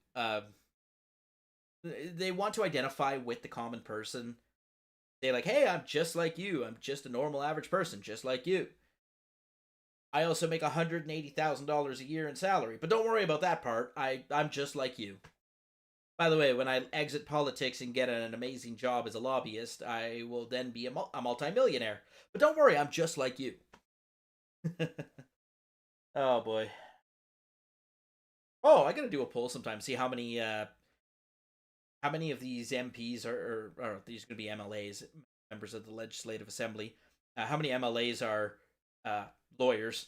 they want to identify with the common person. They're like, hey, I'm just like you. I'm just a normal average person, just like you. I also make $180,000 a year in salary, but don't worry about that part. I'm just like you. By the way, when I exit politics and get an amazing job as a lobbyist, I will then be a multimillionaire. But don't worry, I'm just like you. Oh boy. Oh, I gotta do a poll sometime. See how many of these MPs are these going to be MLAs, members of the Legislative Assembly. How many MLAs are lawyers?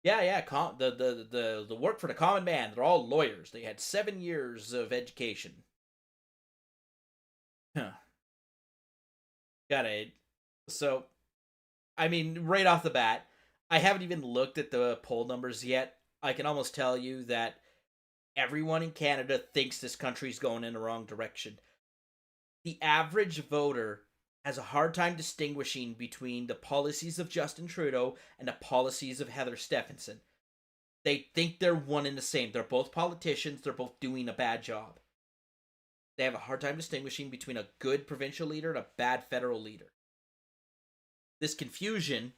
Yeah. The work for the common man. They're all lawyers. They had 7 years of education. Huh. Got it. So, I mean, right off the bat, I haven't even looked at the poll numbers yet. I can almost tell you that everyone in Canada thinks this country's going in the wrong direction. The average voter has a hard time distinguishing between the policies of Justin Trudeau and the policies of Heather Stephenson. They think they're one and the same. They're both politicians. They're both doing a bad job. They have a hard time distinguishing between a good provincial leader and a bad federal leader. This confusion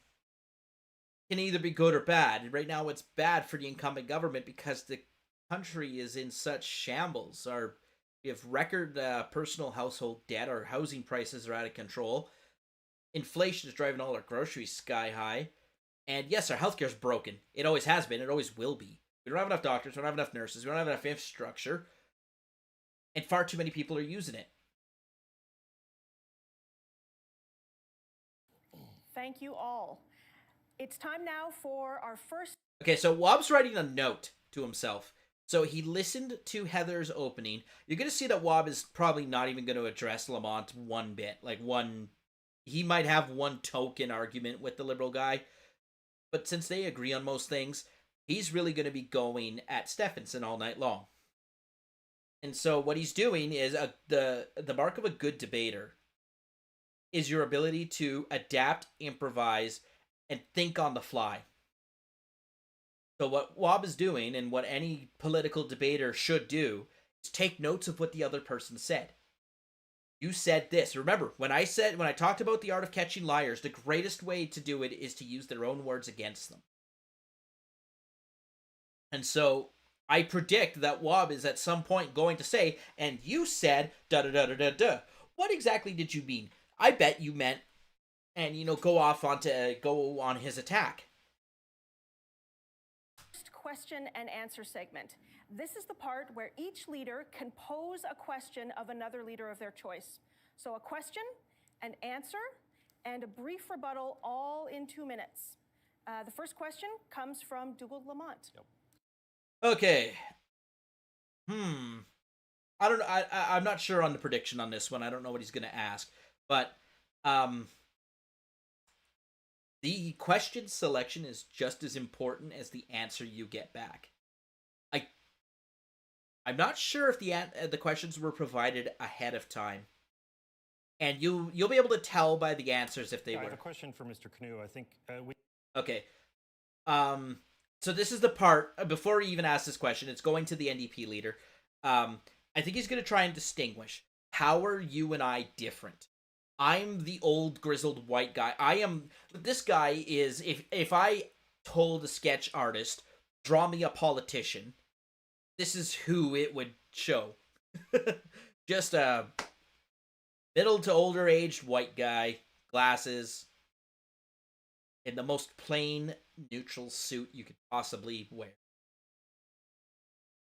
can either be good or bad. Right now, it's bad for the incumbent government because the country is in such shambles. We have record personal household debt. Our housing prices are out of control. Inflation is driving all our groceries sky high. And yes, our healthcare is broken. It always has been. It always will be. We don't have enough doctors. We don't have enough nurses. We don't have enough infrastructure. And far too many people are using it. Thank you all. It's time now for our first. Okay, so Wobb's writing a note to himself. So he listened to Heather's opening. You're going to see that Wobb is probably not even going to address Lamont one bit. He might have one token argument with the Liberal guy. But since they agree on most things, he's really going to be going at Stephenson all night long. And so what he's doing is the mark of a good debater is your ability to adapt, improvise, and think on the fly. So what Wobb is doing, and what any political debater should do, is take notes of what the other person said. You said this. Remember, when I talked about the art of catching liars, the greatest way to do it is to use their own words against them. And so I predict that Wobb is at some point going to say, and you said da-da-da-da-da-da. What exactly did you mean? I bet you meant, and go on his attack. Question and answer segment. This is the part where each leader can pose a question of another leader of their choice. So a question, an answer, and a brief rebuttal, all in 2 minutes. The first question comes from Dougald Lamont. Yep. Okay. I don't know. I'm not sure on the prediction on this one. I don't know what he's going to ask, but the question selection is just as important as the answer you get back. I'm not sure if the questions were provided ahead of time, and you'll be able to tell by the answers if they were. I have a question for Mr. Canoe. I think Okay. So this is the part before he even asks this question. It's going to the NDP leader. I think he's going to try and distinguish. How are you and I different? I'm the old grizzled white guy. This guy is, if I told a sketch artist, draw me a politician, this is who it would show. Just a middle to older aged white guy, glasses, in the most plain, neutral suit you could possibly wear.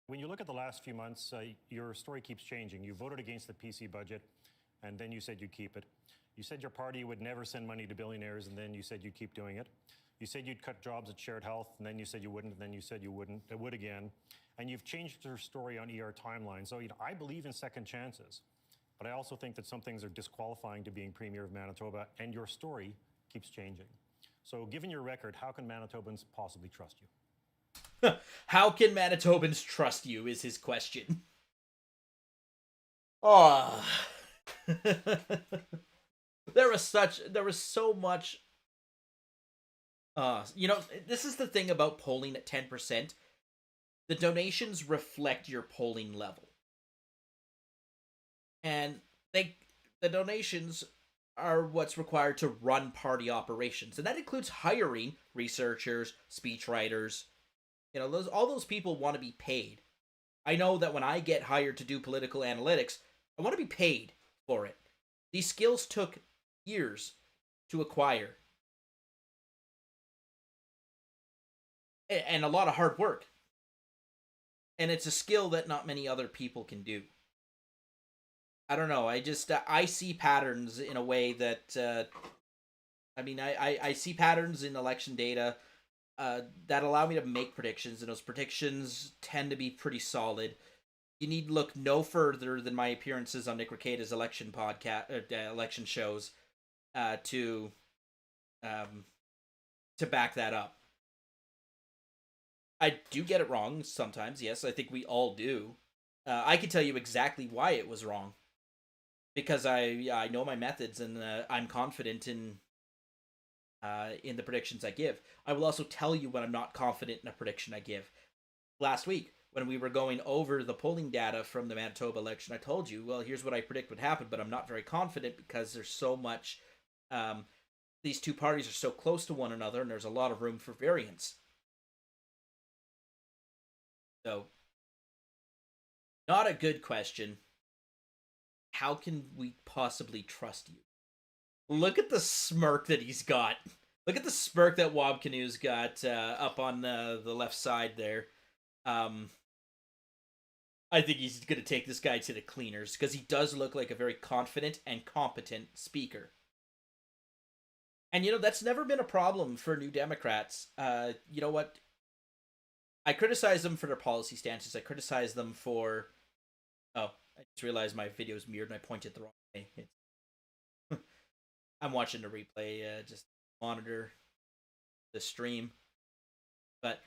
When you look at the last few months, your story keeps changing. You voted against the PC budget, and then you said you'd keep it. You said your party would never send money to billionaires, and then you said you'd keep doing it. You said you'd cut jobs at Shared Health, and then you said you wouldn't, and then you said you wouldn't, it would again. And you've changed your story on ER Timeline. So I believe in second chances, but I also think that some things are disqualifying to being Premier of Manitoba, and your story keeps changing. So given your record, how can Manitobans possibly trust you? How can Manitobans trust you is his question. Oh. There was so much. This is the thing about polling at 10%. The donations reflect your polling level. And the donations are what's required to run party operations. And that includes hiring researchers, speechwriters. All those people want to be paid. I know that when I get hired to do political analytics, I want to be paid for it. These skills took years to acquire. And a lot of hard work. And it's a skill that not many other people can do. I don't know. I see patterns in a way that, I see patterns in election data that allow me to make predictions, and those predictions tend to be pretty solid. You need look no further than my appearances on Nick Rekieta's election podcast, election shows, to back that up. I do get it wrong sometimes. Yes, I think we all do. I can tell you exactly why it was wrong, because I know my methods, and I'm confident in the predictions I give. I will also tell you when I'm not confident in a prediction I give. Last week, when we were going over the polling data from the Manitoba election, I told you, well, here's what I predict would happen, but I'm not very confident because there's so much these two parties are so close to one another, and there's a lot of room for variance. So, not a good question. How can we possibly trust you? Look at the smirk that he's got. Look at the smirk that Wob Canoe's got up on the left side there. I think he's going to take this guy to the cleaners because he does look like a very confident and competent speaker. And, that's never been a problem for New Democrats. You know what? I criticize them for their policy stances. I criticize them for... Oh, I just realized my video is mirrored and I pointed the wrong way. I'm watching the replay, just monitor the stream. But,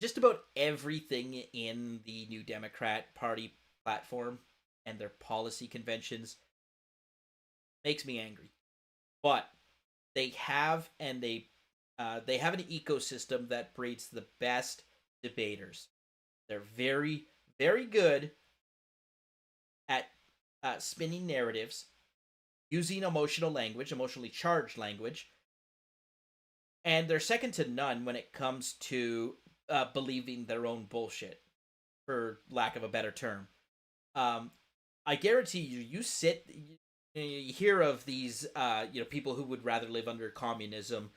just about everything in the New Democrat Party platform and their policy conventions makes me angry. But they have an ecosystem that breeds the best debaters. They're very, very good at spinning narratives, using emotionally charged language, and they're second to none when it comes to believing their own bullshit, for lack of a better term. I guarantee you hear of these, people who would rather live under communism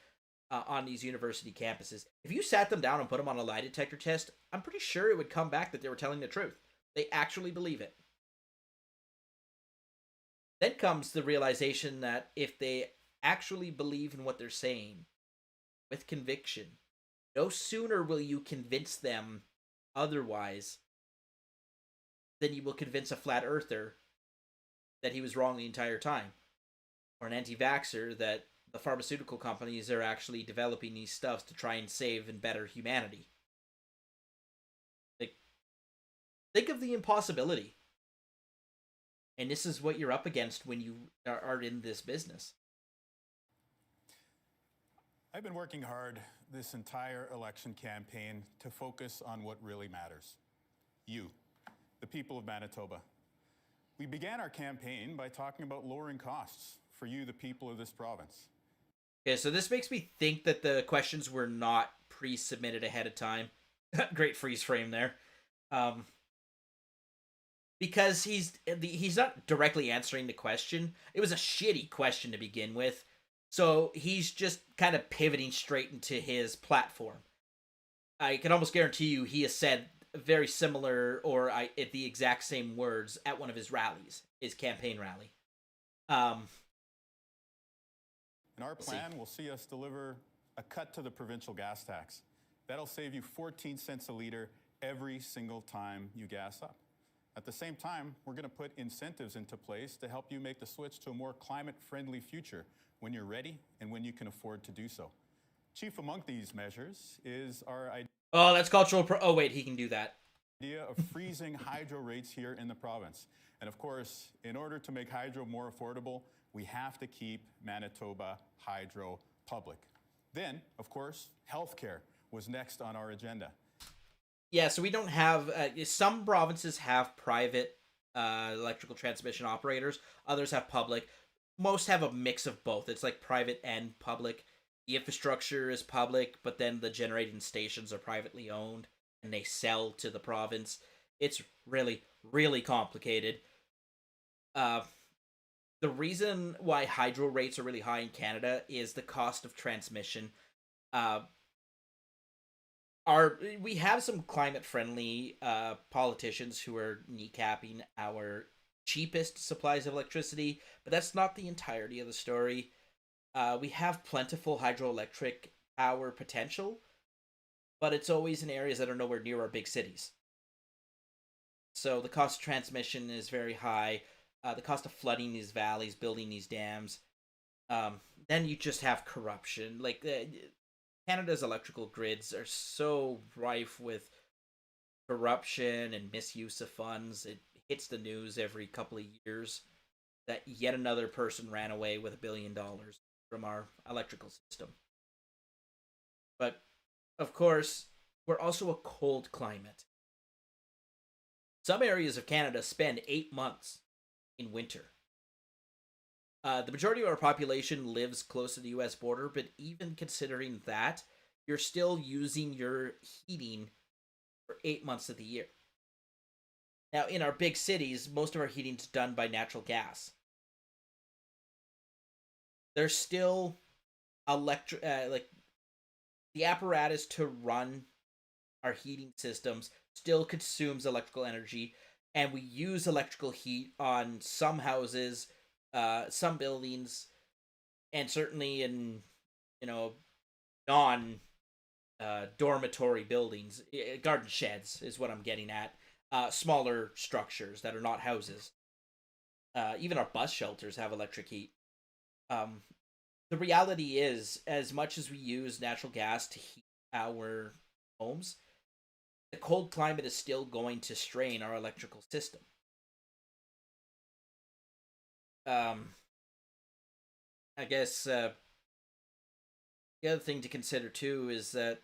on these university campuses. If you sat them down and put them on a lie detector test, I'm pretty sure it would come back that they were telling the truth. They actually believe it. Then comes the realization that if they actually believe in what they're saying with conviction, no sooner will you convince them otherwise than you will convince a flat earther that he was wrong the entire time, or an anti-vaxxer that the pharmaceutical companies are actually developing these stuffs to try and save and better humanity. Think of the impossibility. And this is what you're up against when you are in this business. I've been working hard this entire election campaign to focus on what really matters. You, the people of Manitoba. We began our campaign by talking about lowering costs for you, the people of this province. Okay, so this makes me think that the questions were not pre-submitted ahead of time. Great freeze frame there. Because he's not directly answering the question. It was a shitty question to begin with. So he's just kind of pivoting straight into his platform. I can almost guarantee you he has said very similar or the exact same words at one of his rallies, his campaign rally. And our plan will see us deliver a cut to the provincial gas tax. That'll save you 14 cents a liter every single time you gas up. At the same time, we're going to put incentives into place to help you make the switch to a more climate-friendly future when you're ready and when you can afford to do so. Chief among these measures is our idea... Oh, that's cultural... Oh, wait, he can do that. ...idea of freezing hydro rates here in the province. And of course, in order to make hydro more affordable, we have to keep Manitoba hydro public. Then, of course, healthcare was next on our agenda. Yeah, so we don't have... some provinces have private electrical transmission operators. Others have public. Most have a mix of both. It's like private and public. The infrastructure is public, but then the generating stations are privately owned, and they sell to the province. It's really, really complicated. The reason why hydro rates are really high in Canada is the cost of transmission. We have some climate-friendly politicians who are kneecapping our cheapest supplies of electricity, but that's not the entirety of the story. We have plentiful hydroelectric power potential, but it's always in areas that are nowhere near our big cities. So the cost of transmission is very high. The cost of flooding these valleys, building these dams. Then you just have corruption. Canada's electrical grids are so rife with corruption and misuse of funds. It hits the news every couple of years that yet another person ran away with $1 billion from our electrical system. But, of course, we're also a cold climate. Some areas of Canada spend 8 months in winter. The majority of our population lives close to the U.S. border, but even considering that, you're still using your heating for 8 months of the year. Now, in our big cities, most of our heating's done by natural gas. There's still like the apparatus to run our heating systems still consumes electrical energy, and we use electrical heat on some houses, some buildings, and certainly in non dormitory buildings, garden sheds is what I'm getting at. Smaller structures that are not houses. Even our bus shelters have electric heat. The reality is, as much as we use natural gas to heat our homes, the cold climate is still going to strain our electrical system. I guess the other thing to consider too is that,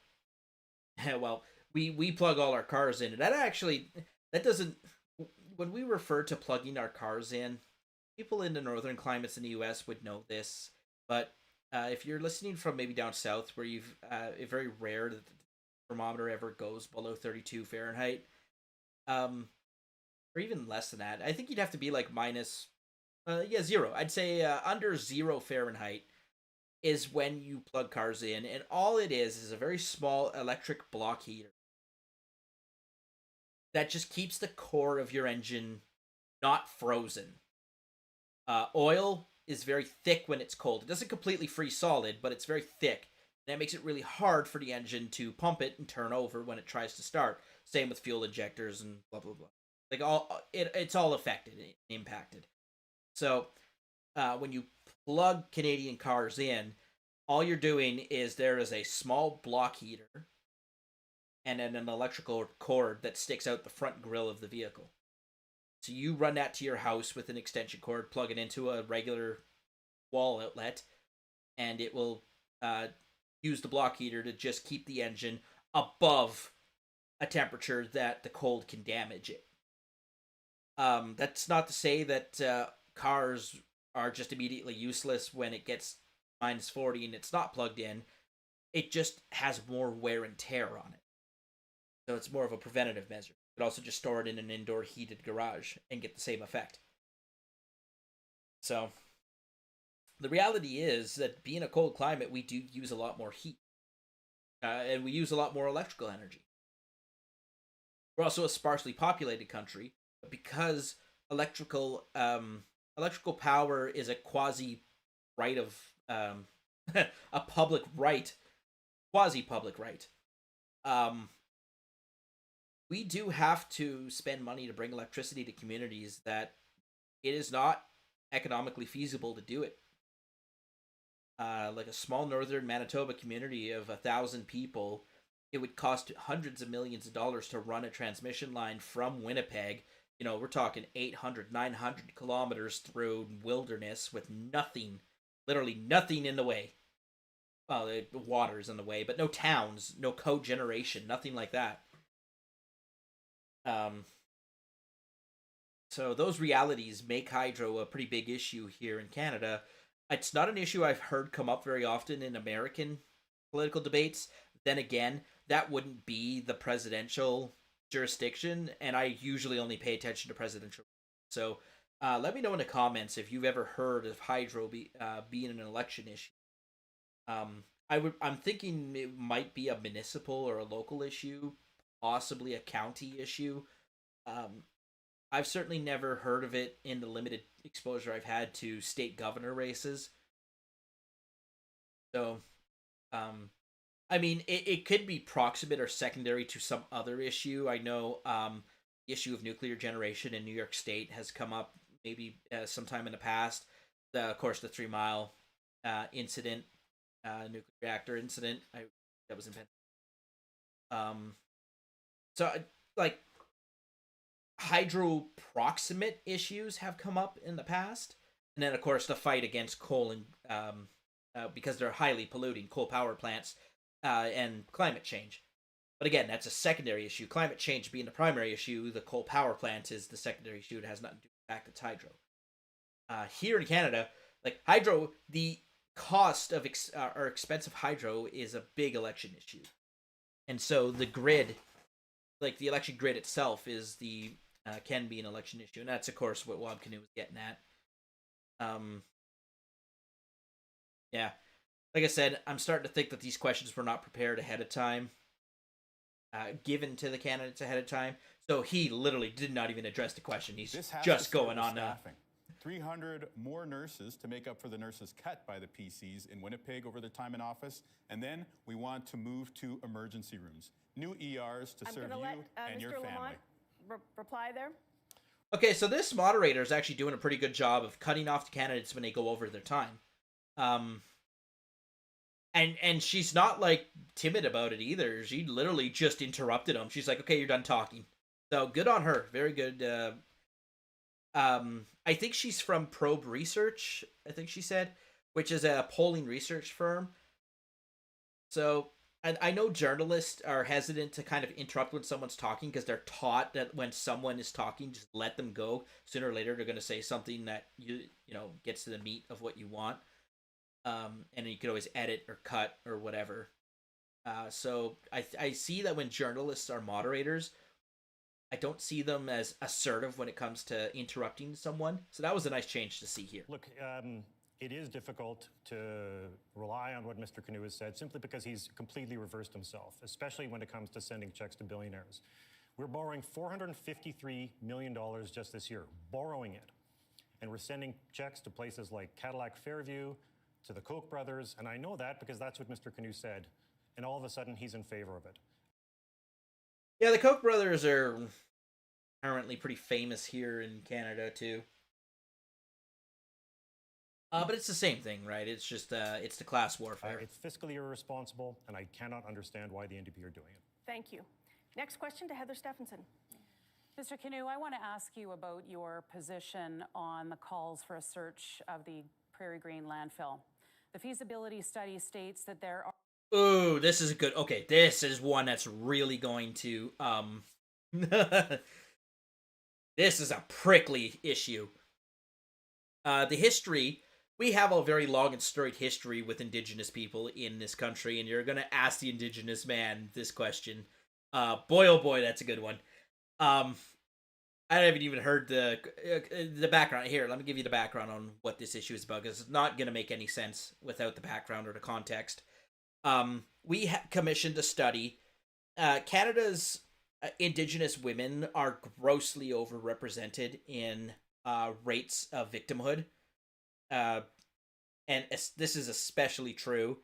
well, we plug all our cars in, and that doesn't. When we refer to plugging our cars in, people in the northern climates in the U.S. would know this, but if you're listening from maybe down south, where it's very rare that the thermometer ever goes below 32 Fahrenheit, or even less than that. I think you'd have to be like minus, 0. I'd say under 0 Fahrenheit is when you plug cars in, and all it is a very small electric block heater that just keeps the core of your engine not frozen. Oil is very thick when it's cold. It doesn't completely freeze solid, but it's very thick. And that makes it really hard for the engine to pump it and turn over when it tries to start. Same with fuel injectors and blah blah blah. Like it's all affected, impacted. So when you plug Canadian cars in, all you're doing is there is a small block heater and then an electrical cord that sticks out the front grille of the vehicle. So you run that to your house with an extension cord, plug it into a regular wall outlet, and it will use the block heater to just keep the engine above a temperature that the cold can damage it. That's not to say that cars are just immediately useless when it gets minus 40 and it's not plugged in. It just has more wear and tear on it. So it's more of a preventative measure. You could also just store it in an indoor heated garage and get the same effect. So the reality is that being a cold climate, we do use a lot more heat. And we use a lot more electrical energy. We're also a sparsely populated country, but because electrical power is a quasi right of a public right, quasi public right. We do have to spend money to bring electricity to communities that it is not economically feasible to do it. Like a small northern Manitoba community of 1,000 people, it would cost hundreds of millions of dollars to run a transmission line from Winnipeg. We're talking 800, 900 kilometers through wilderness with nothing, literally nothing in the way. Well, the water's in the way, but no towns, no cogeneration, nothing like that. So those realities make hydro a pretty big issue here in Canada. It's not an issue I've heard come up very often in American political debates. Then again, that wouldn't be the presidential jurisdiction, and I usually only pay attention to presidential. So let me know in the comments if you've ever heard of hydro being an election issue. I'm thinking it might be a municipal or a local issue, possibly a county issue. I've certainly never heard of it in the limited exposure I've had to state governor races. So, I mean, it could be proximate or secondary to some other issue. I know the issue of nuclear generation in New York State has come up maybe sometime in the past. Of course, the 3 Mile incident, nuclear reactor incident, that was invented. So, like, hydro proximate issues have come up in the past. And then, of course, the fight against coal and because they're highly polluting, coal power plants and climate change. But again, that's a secondary issue. Climate change being the primary issue, the coal power plant is the secondary issue. It has nothing to do with the fact it's hydro. Here in Canada, like hydro, the cost of or expensive hydro is a big election issue, and so the grid, like the election grid itself, is the can be an election issue, and that's of course what Wob Canoe was getting at. Yeah, like I said, I'm starting to think that these questions were not prepared ahead of time, given to the candidates ahead of time. So he literally did not even address the question. He's just going on. 300 more nurses to make up for the nurses cut by the PCs in Winnipeg over their time in office. And then we want to move to emergency rooms, new ERs to serve you and your family. Lamont reply there. Okay, so this moderator is actually doing a pretty good job of cutting off the candidates when they go over their time. And she's not like timid about it either. She literally just interrupted him. She's like, "Okay, you're done talking." So good on her. Very good. I think she's from Probe Research, I think she said, which is a polling research firm. So, and I know journalists are hesitant to kind of interrupt when someone's talking because they're taught that when someone is talking, just let them go. Sooner or later, they're going to say something that you know gets to the meat of what you want. And you could always edit or cut or whatever. So I see that when journalists are moderators, I don't see them as assertive when it comes to interrupting someone. So that was a nice change to see here. Look, it is difficult to rely on what Mr. Canoe has said simply because he's completely reversed himself, especially when it comes to sending checks to billionaires. We're borrowing $453 million just this year, borrowing it. And we're sending checks to places like Cadillac Fairview, to the Koch brothers, and I know that because that's what Mr. Canoe said, and all of a sudden he's in favor of it. Yeah, the Koch brothers are currently pretty famous here in Canada too. But it's the same thing, right? It's just it's the class warfare. It's fiscally irresponsible, and I cannot understand why the NDP are doing it. Thank you. Next question to Heather Stephenson. Mr. Canoe, I want to ask you about your position on the calls for a search of the Prairie Green landfill. The feasibility study states that there are... Ooh, this is a good... Okay, this is one that's really going to... This is a prickly issue. The history... We have a very long and storied history with Indigenous people in this country, and you're going to ask the Indigenous man this question. Boy, oh boy, that's a good one. I haven't even heard the background. Here, let me give you the background on what this issue is about, because it's not going to make any sense without the background or the context. We commissioned a study. Canada's Indigenous women are grossly overrepresented in rates of victimhood. And this is especially true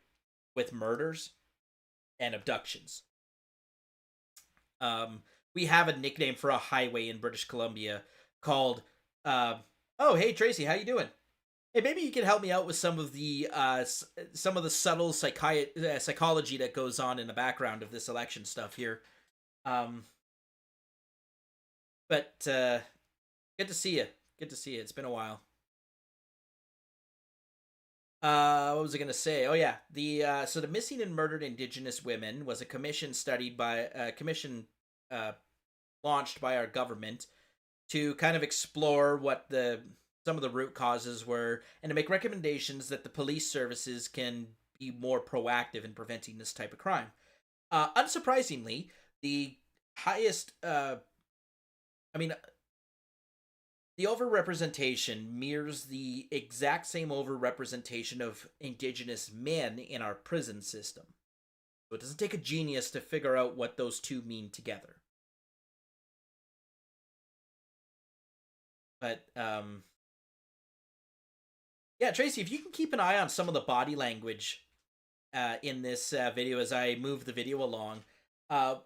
with murders and abductions. We have a nickname for a highway in British Columbia called, oh, hey, Tracy, how you doing? Hey, maybe you can help me out with some of the subtle psychology that goes on in the background of this election stuff here. But good to see you. Good to see you. It's been a while. What was I gonna say? Oh yeah, so the missing and murdered Indigenous women was a commission studied by launched by our government to kind of explore what some of the root causes were and to make recommendations that the police services can be more proactive in preventing this type of crime. Unsurprisingly, the highest, the overrepresentation mirrors the exact same overrepresentation of Indigenous men in our prison system. So it doesn't take a genius to figure out what those two mean together. But, yeah, Tracy, if you can keep an eye on some of the body language in this video as I move the video along, I'll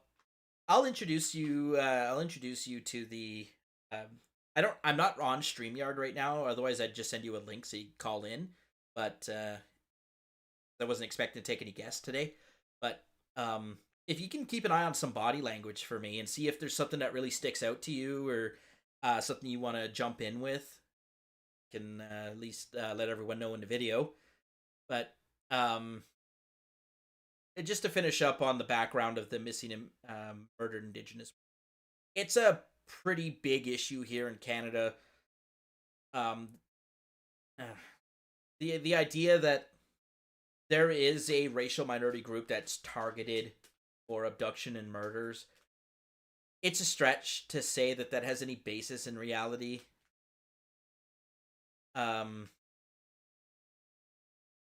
introduce you to the... I'm not on StreamYard right now, otherwise I'd just send you a link so you can call in, but I wasn't expecting to take any guests today. But if you can keep an eye on some body language for me and see if there's something that really sticks out to you or something you want to jump in with, can at least let everyone know in the video. But just to finish up on the background of the missing and murdered Indigenous, it's a pretty big issue here in Canada. the idea that there is a racial minority group that's targeted for abduction and murders, it's a stretch to say that that has any basis in reality. Um,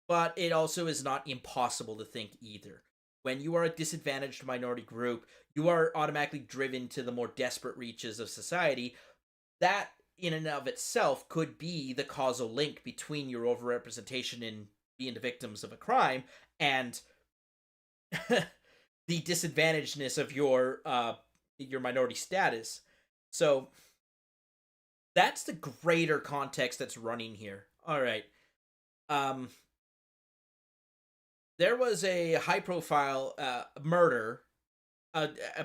but it also is not impossible to think either. When you are a disadvantaged minority group, you are automatically driven to the more desperate reaches of society. That, in and of itself, could be the causal link between your overrepresentation in being the victims of a crime and the disadvantagedness of your minority status. So that's the greater context that's running here. All right. Um, there was a high-profile murder,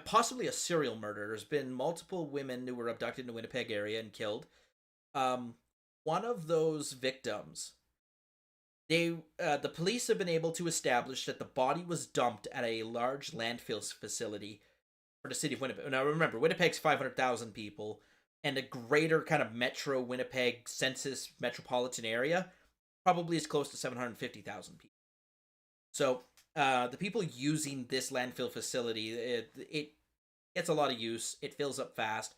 possibly a serial murder. There's been multiple women who were abducted in the Winnipeg area and killed. Um, one of those victims, the police have been able to establish that the body was dumped at a large landfill facility for the city of Winnipeg. Now remember, Winnipeg's 500,000 people, and the greater kind of metro Winnipeg census metropolitan area probably is close to 750,000 people. So the people using this landfill facility, it gets a lot of use. It fills up fast.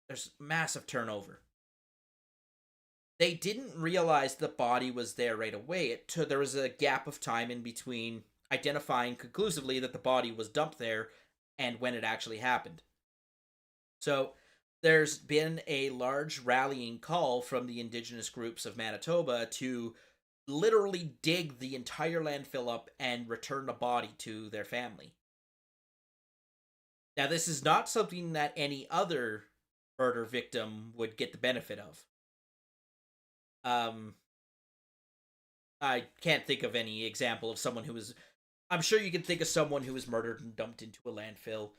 There's massive turnover. They didn't realize the body was there right away. There was a gap of time in between identifying conclusively that the body was dumped there and when it actually happened. So there's been a large rallying call from the indigenous groups of Manitoba to literally dig the entire landfill up and return the body to their family. Now, this is not something that any other murder victim would get the benefit of. I can't think of any example of someone who was... I'm sure you can think of someone who was murdered and dumped into a landfill.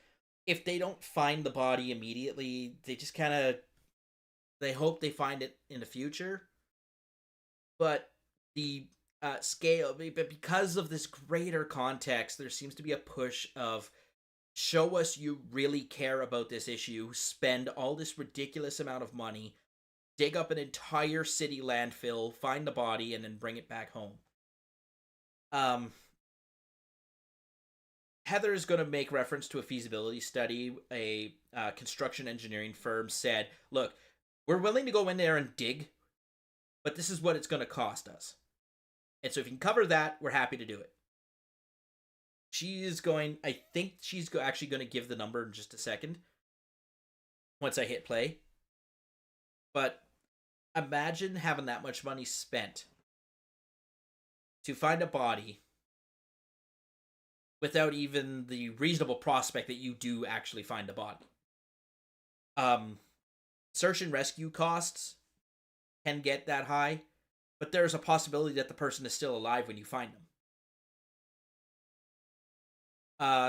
If they don't find the body immediately, they just kind of... They hope they find it in the future. But the scale... But because of this greater context, there seems to be a push of... Show us you really care about this issue. Spend all this ridiculous amount of money. Dig up an entire city landfill. Find the body and then bring it back home. Heather is going to make reference to a feasibility study. A construction engineering firm said, look, we're willing to go in there and dig, but this is what it's going to cost us. And so if you can cover that, we're happy to do it. I think she's actually going to give the number in just a second. Once I hit play. But imagine having that much money spent to find a body without even the reasonable prospect that you do actually find a body. Search and rescue costs can get that high, but there's a possibility that the person is still alive when you find them.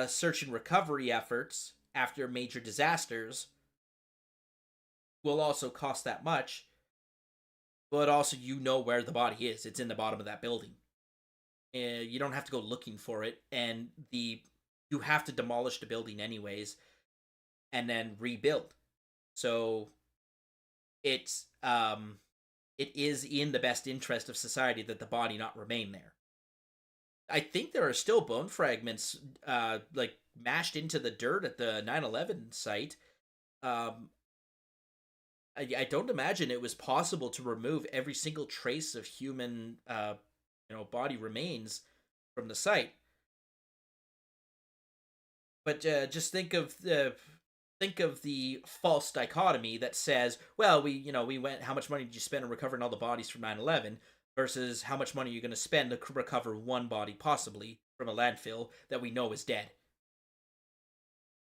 Search and recovery efforts after major disasters will also cost that much, but also you know where the body is. It's in the bottom of that building. You don't have to go looking for it, and you have to demolish the building anyways, and then rebuild. So it is in the best interest of society that the body not remain there. I think there are still bone fragments like mashed into the dirt at the 9/11 site. I don't imagine it was possible to remove every single trace of human body remains from the site. But just think of the false dichotomy that says, well, we went, how much money did you spend on recovering all the bodies from 9/11 versus how much money you're going to spend to recover one body possibly from a landfill that we know is dead.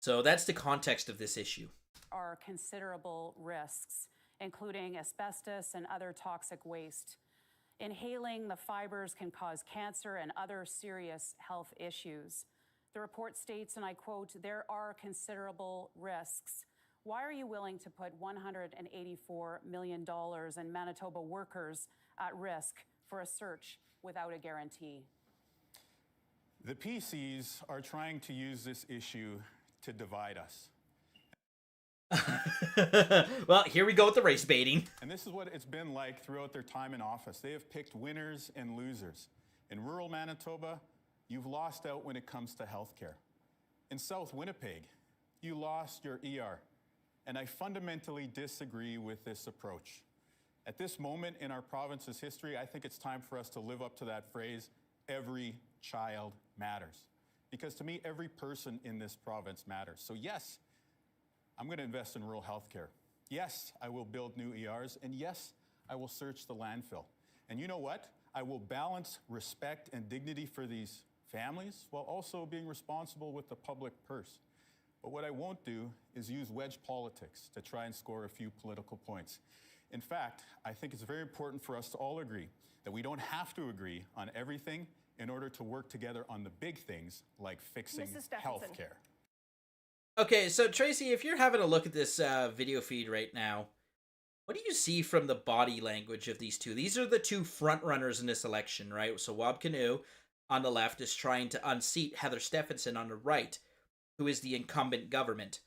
So that's the context of this issue. Are considerable risks, including asbestos and other toxic waste. Inhaling the fibers can cause cancer and other serious health issues. The report states, and I quote, there are considerable risks. Why are you willing to put $184 million and Manitoba workers at risk for a search without a guarantee? The PCs are trying to use this issue to divide us. Well, here we go with the race baiting. And this is what it's been like throughout their time in office. They have picked winners and losers. In rural Manitoba, you've lost out when it comes to healthcare. In South Winnipeg, you lost your ER. And I fundamentally disagree with this approach. At this moment in our province's history, I think it's time for us to live up to that phrase, every child matters. Because to me, every person in this province matters. So yes, I'm going to invest in rural healthcare. Yes, I will build new ERs, and yes, I will search the landfill. And you know what? I will balance respect and dignity for these families while also being responsible with the public purse. But what I won't do is use wedge politics to try and score a few political points. In fact, I think it's very important for us to all agree that we don't have to agree on everything in order to work together on the big things like fixing healthcare. Okay, so Tracy, if you're having a look at this video feed right now, what do you see from the body language of these two? These are the two front runners in this election, right? So Wab Kinew on the left is trying to unseat Heather Stephenson on the right, who is the incumbent government.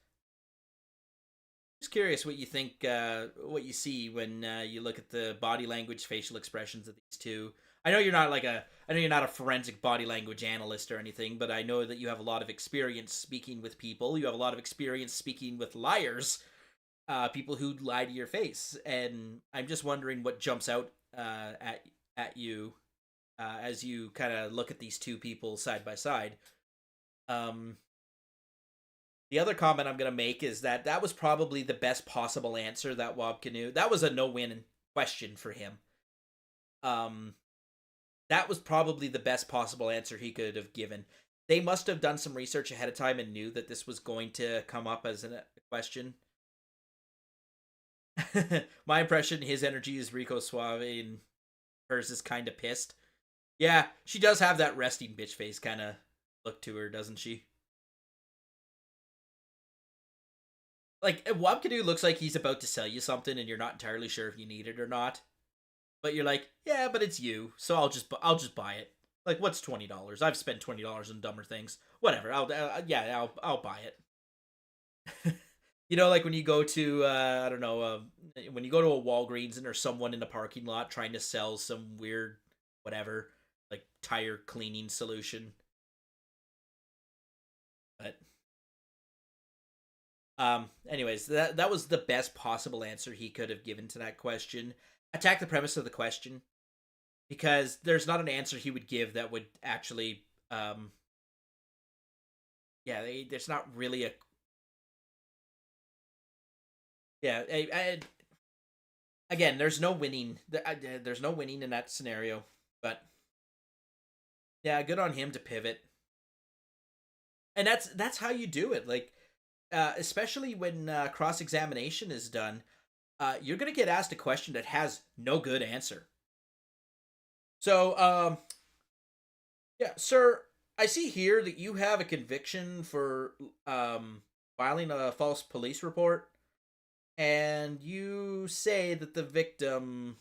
Just curious what you think, what you see when you look at the body language, facial expressions of these two. I know you're not a forensic body language analyst or anything, but I know that you have a lot of experience speaking with people. You have a lot of experience speaking with liars, people who lie to your face, and I'm just wondering what jumps out at you as you kind of look at these two people side by side. The other comment I'm going to make is that was probably the best possible answer that Wab Kinew. That was a no-win question for him. That was probably the best possible answer he could have given. They must have done some research ahead of time and knew that this was going to come up as a question. My impression, his energy is Rico Suave and hers is kind of pissed. Yeah, she does have that resting bitch face kind of look to her, doesn't she? Like, Wab Kinew looks like he's about to sell you something and you're not entirely sure if you need it or not. But you're like, yeah, but it's you, so I'll just buy it. Like, what's $20? I've spent $20 on dumber things. Whatever. I'll buy it. You know, like when you go to I don't know, when you go to a Walgreens and there's someone in the parking lot trying to sell some weird whatever, like tire cleaning solution. But anyways, that was the best possible answer he could have given to that question. Attack the premise of the question, because there's not an answer he would give that would actually there's not really a again, there's no winning. There's no winning in that scenario, but yeah, good on him to pivot. And that's how you do it. Like, especially when cross-examination is done, you're going to get asked a question that has no good answer. So, yeah, sir, I see here that you have a conviction for filing a false police report, and you say that the victim,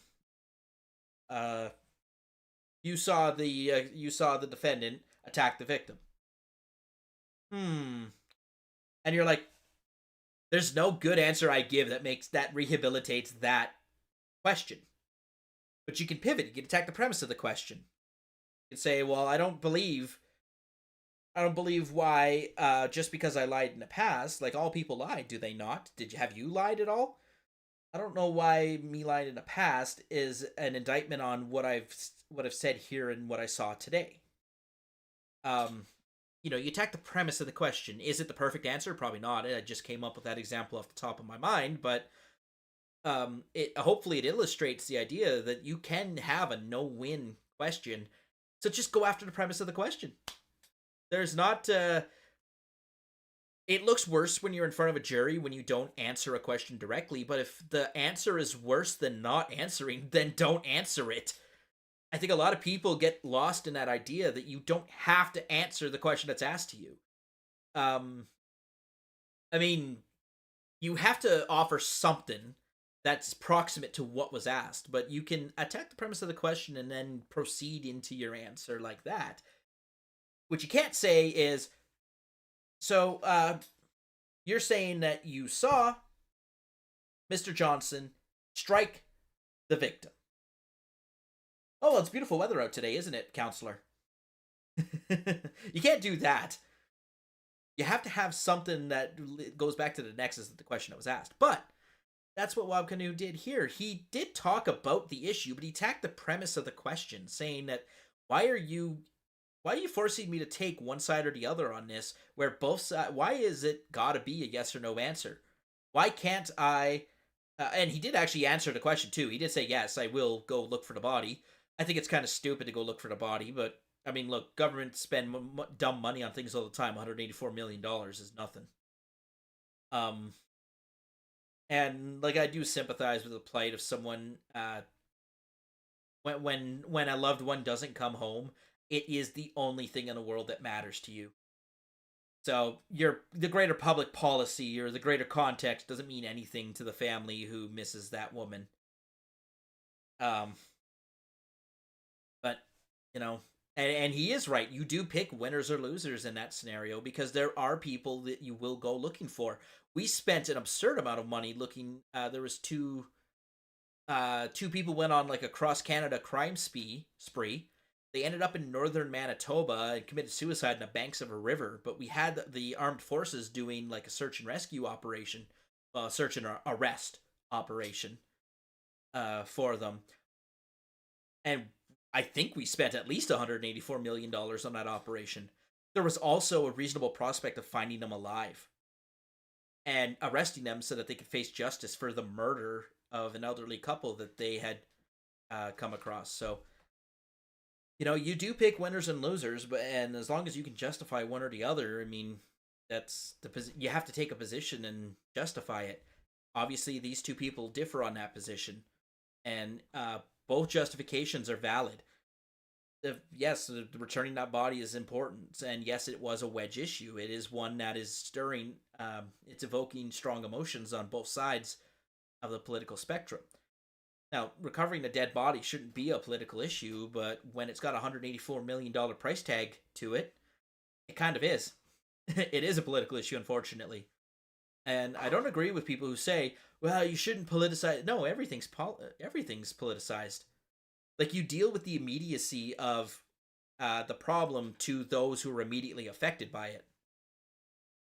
you saw the defendant attack the victim. And you're like, there's no good answer I give that rehabilitates that question. But you can pivot. You can attack the premise of the question. You can say, well, I don't believe why, just because I lied in the past, like all people lie, do they not? Have you lied at all? I don't know why me lying in the past is an indictment on what I've said here and what I saw today. You attack the premise of the question. Is it the perfect answer? Probably not. I just came up with that example off the top of my mind, but hopefully it illustrates the idea that you can have a no-win question. So just go after the premise of the question. There's not... it looks worse when you're in front of a jury when you don't answer a question directly, but if the answer is worse than not answering, then don't answer it. I think a lot of people get lost in that idea that you don't have to answer the question that's asked to you. I mean, you have to offer something that's proximate to what was asked, but you can attack the premise of the question and then proceed into your answer like that. What you can't say is, so, you're saying that you saw Mr. Johnson, strike the victim. Oh, well, it's beautiful weather out today, isn't it, counselor? You can't do that. You have to have something that goes back to the nexus of the question that was asked. But that's what Wabkanu did here. He did talk about the issue, but he attacked the premise of the question, saying that why are you forcing me to take one side or the other on this? Where both sides, why is it gotta be a yes or no answer? Why can't I? And he did actually answer the question too. He did say yes, I will go look for the body. I think it's kind of stupid to go look for the body, but I mean, look, governments spend dumb money on things all the time. $184 million is nothing. And like I do sympathize with the plight of someone. When a loved one doesn't come home, it is the only thing in the world that matters to you. So the greater public policy or the greater context doesn't mean anything to the family who misses that woman. But and he is right. You do pick winners or losers in that scenario because there are people that you will go looking for. We spent an absurd amount of money looking. There was two people went on like a cross Canada crime spree. They ended up in northern Manitoba and committed suicide in the banks of a river. But we had the armed forces doing like a search and rescue operation, search and arrest operation, for them. And I think we spent at least $184 million on that operation. There was also a reasonable prospect of finding them alive and arresting them so that they could face justice for the murder of an elderly couple that they had come across. So, you do pick winners and losers, and as long as you can justify one or the other, I mean, that's you have to take a position and justify it. Obviously, these two people differ on that position, and both justifications are valid. Yes, the returning that body is important, and yes, it was a wedge issue. It is one that is stirring. It's evoking strong emotions on both sides of the political spectrum. Now, recovering a dead body shouldn't be a political issue, but when it's got a $184 million price tag to it, it kind of is. It is a political issue, unfortunately. And I don't agree with people who say, well, you shouldn't politicize. No, everything's politicized. Like, you deal with the immediacy of the problem to those who are immediately affected by it.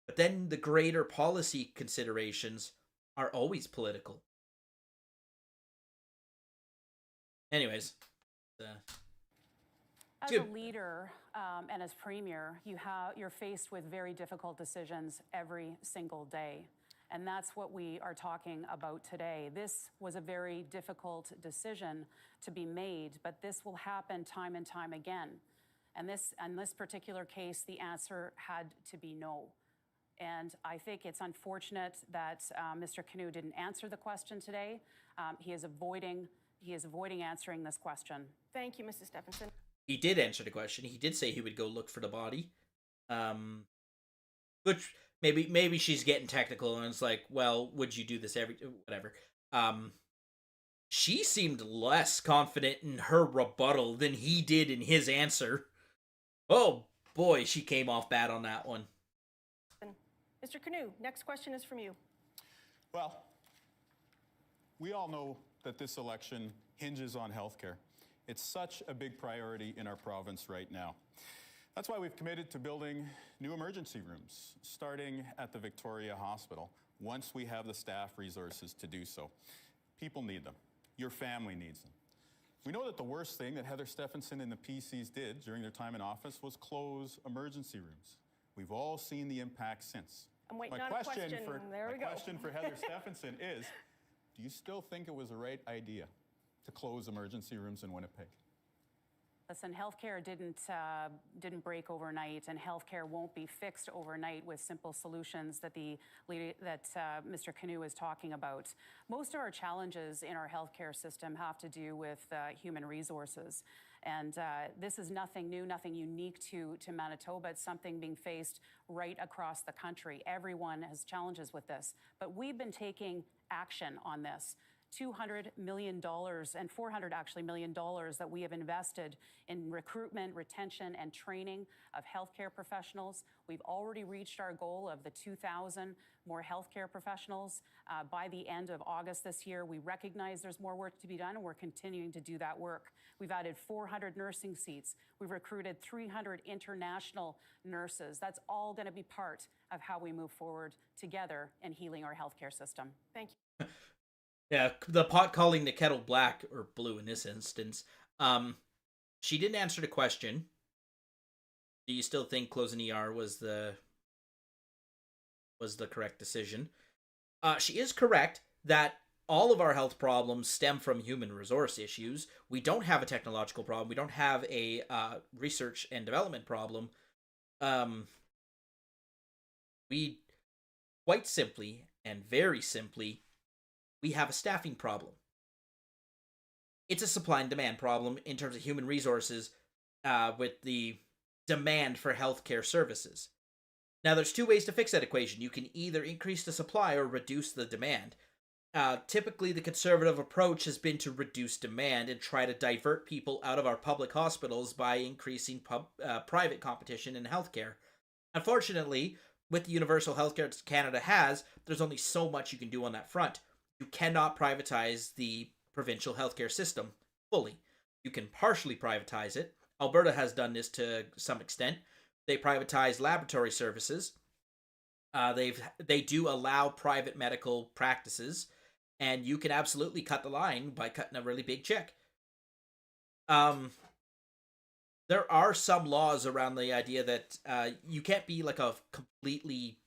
But then the greater policy considerations are always political. Anyways. As a leader and as premier, you're faced with very difficult decisions every single day. And that's what we are talking about today. This was a very difficult decision to be made, but this will happen time and time again. And in this particular case, the answer had to be no. And I think it's unfortunate that Mr. Canoe didn't answer the question today. He is avoiding answering this question. Thank you, Mrs. Stephenson. He did answer the question. He did say he would go look for the body. Which maybe she's getting technical and it's like, well, would you do this whatever. She seemed less confident in her rebuttal than he did in his answer. Oh boy, she came off bad on that one. Mr. Canoe, next question is from you. Well, we all know that this election hinges on healthcare. It's such a big priority in our province right now. That's why we've committed to building new emergency rooms, starting at the Victoria Hospital, once we have the staff resources to do so. People need them. Your family needs them. We know that the worst thing that Heather Stephenson and the PCs did during their time in office was close emergency rooms. We've all seen the impact since. I'm waiting on a question. There we go. My question for Heather Stephenson is, do you still think it was the right idea to close emergency rooms in Winnipeg? Listen, healthcare didn't break overnight, and healthcare won't be fixed overnight with simple solutions that Mr. Canoe is talking about. Most of our challenges in our healthcare system have to do with human resources. And this is nothing new, nothing unique to Manitoba. It's something being faced right across the country. Everyone has challenges with this. But we've been taking action on this. $200 million and $400 million that we have invested in recruitment, retention, and training of healthcare professionals. We've already reached our goal of the 2,000 more healthcare professionals by the end of August this year. We recognize there's more work to be done, and we're continuing to do that work. We've added 400 nursing seats. We've recruited 300 international nurses. That's all going to be part of how we move forward together in healing our healthcare system. Thank you. Yeah, the pot calling the kettle black, or blue in this instance. She didn't answer the question. Do you still think closing ER was the correct decision? She is correct that all of our health problems stem from human resource issues. We don't have a technological problem. We don't have a research and development problem. We quite simply and very simply, we have a staffing problem. It's a supply and demand problem in terms of human resources with the demand for healthcare services. Now, there's two ways to fix that equation. You can either increase the supply or reduce the demand. Typically, the conservative approach has been to reduce demand and try to divert people out of our public hospitals by increasing private competition in healthcare. Unfortunately, with the universal healthcare Canada has, there's only so much you can do on that front. You cannot privatize the provincial healthcare system fully. You can partially privatize it. Alberta has done this to some extent. They privatize laboratory services. They do allow private medical practices, and you can absolutely cut the line by cutting a really big check. There are some laws around the idea that you can't be like a completely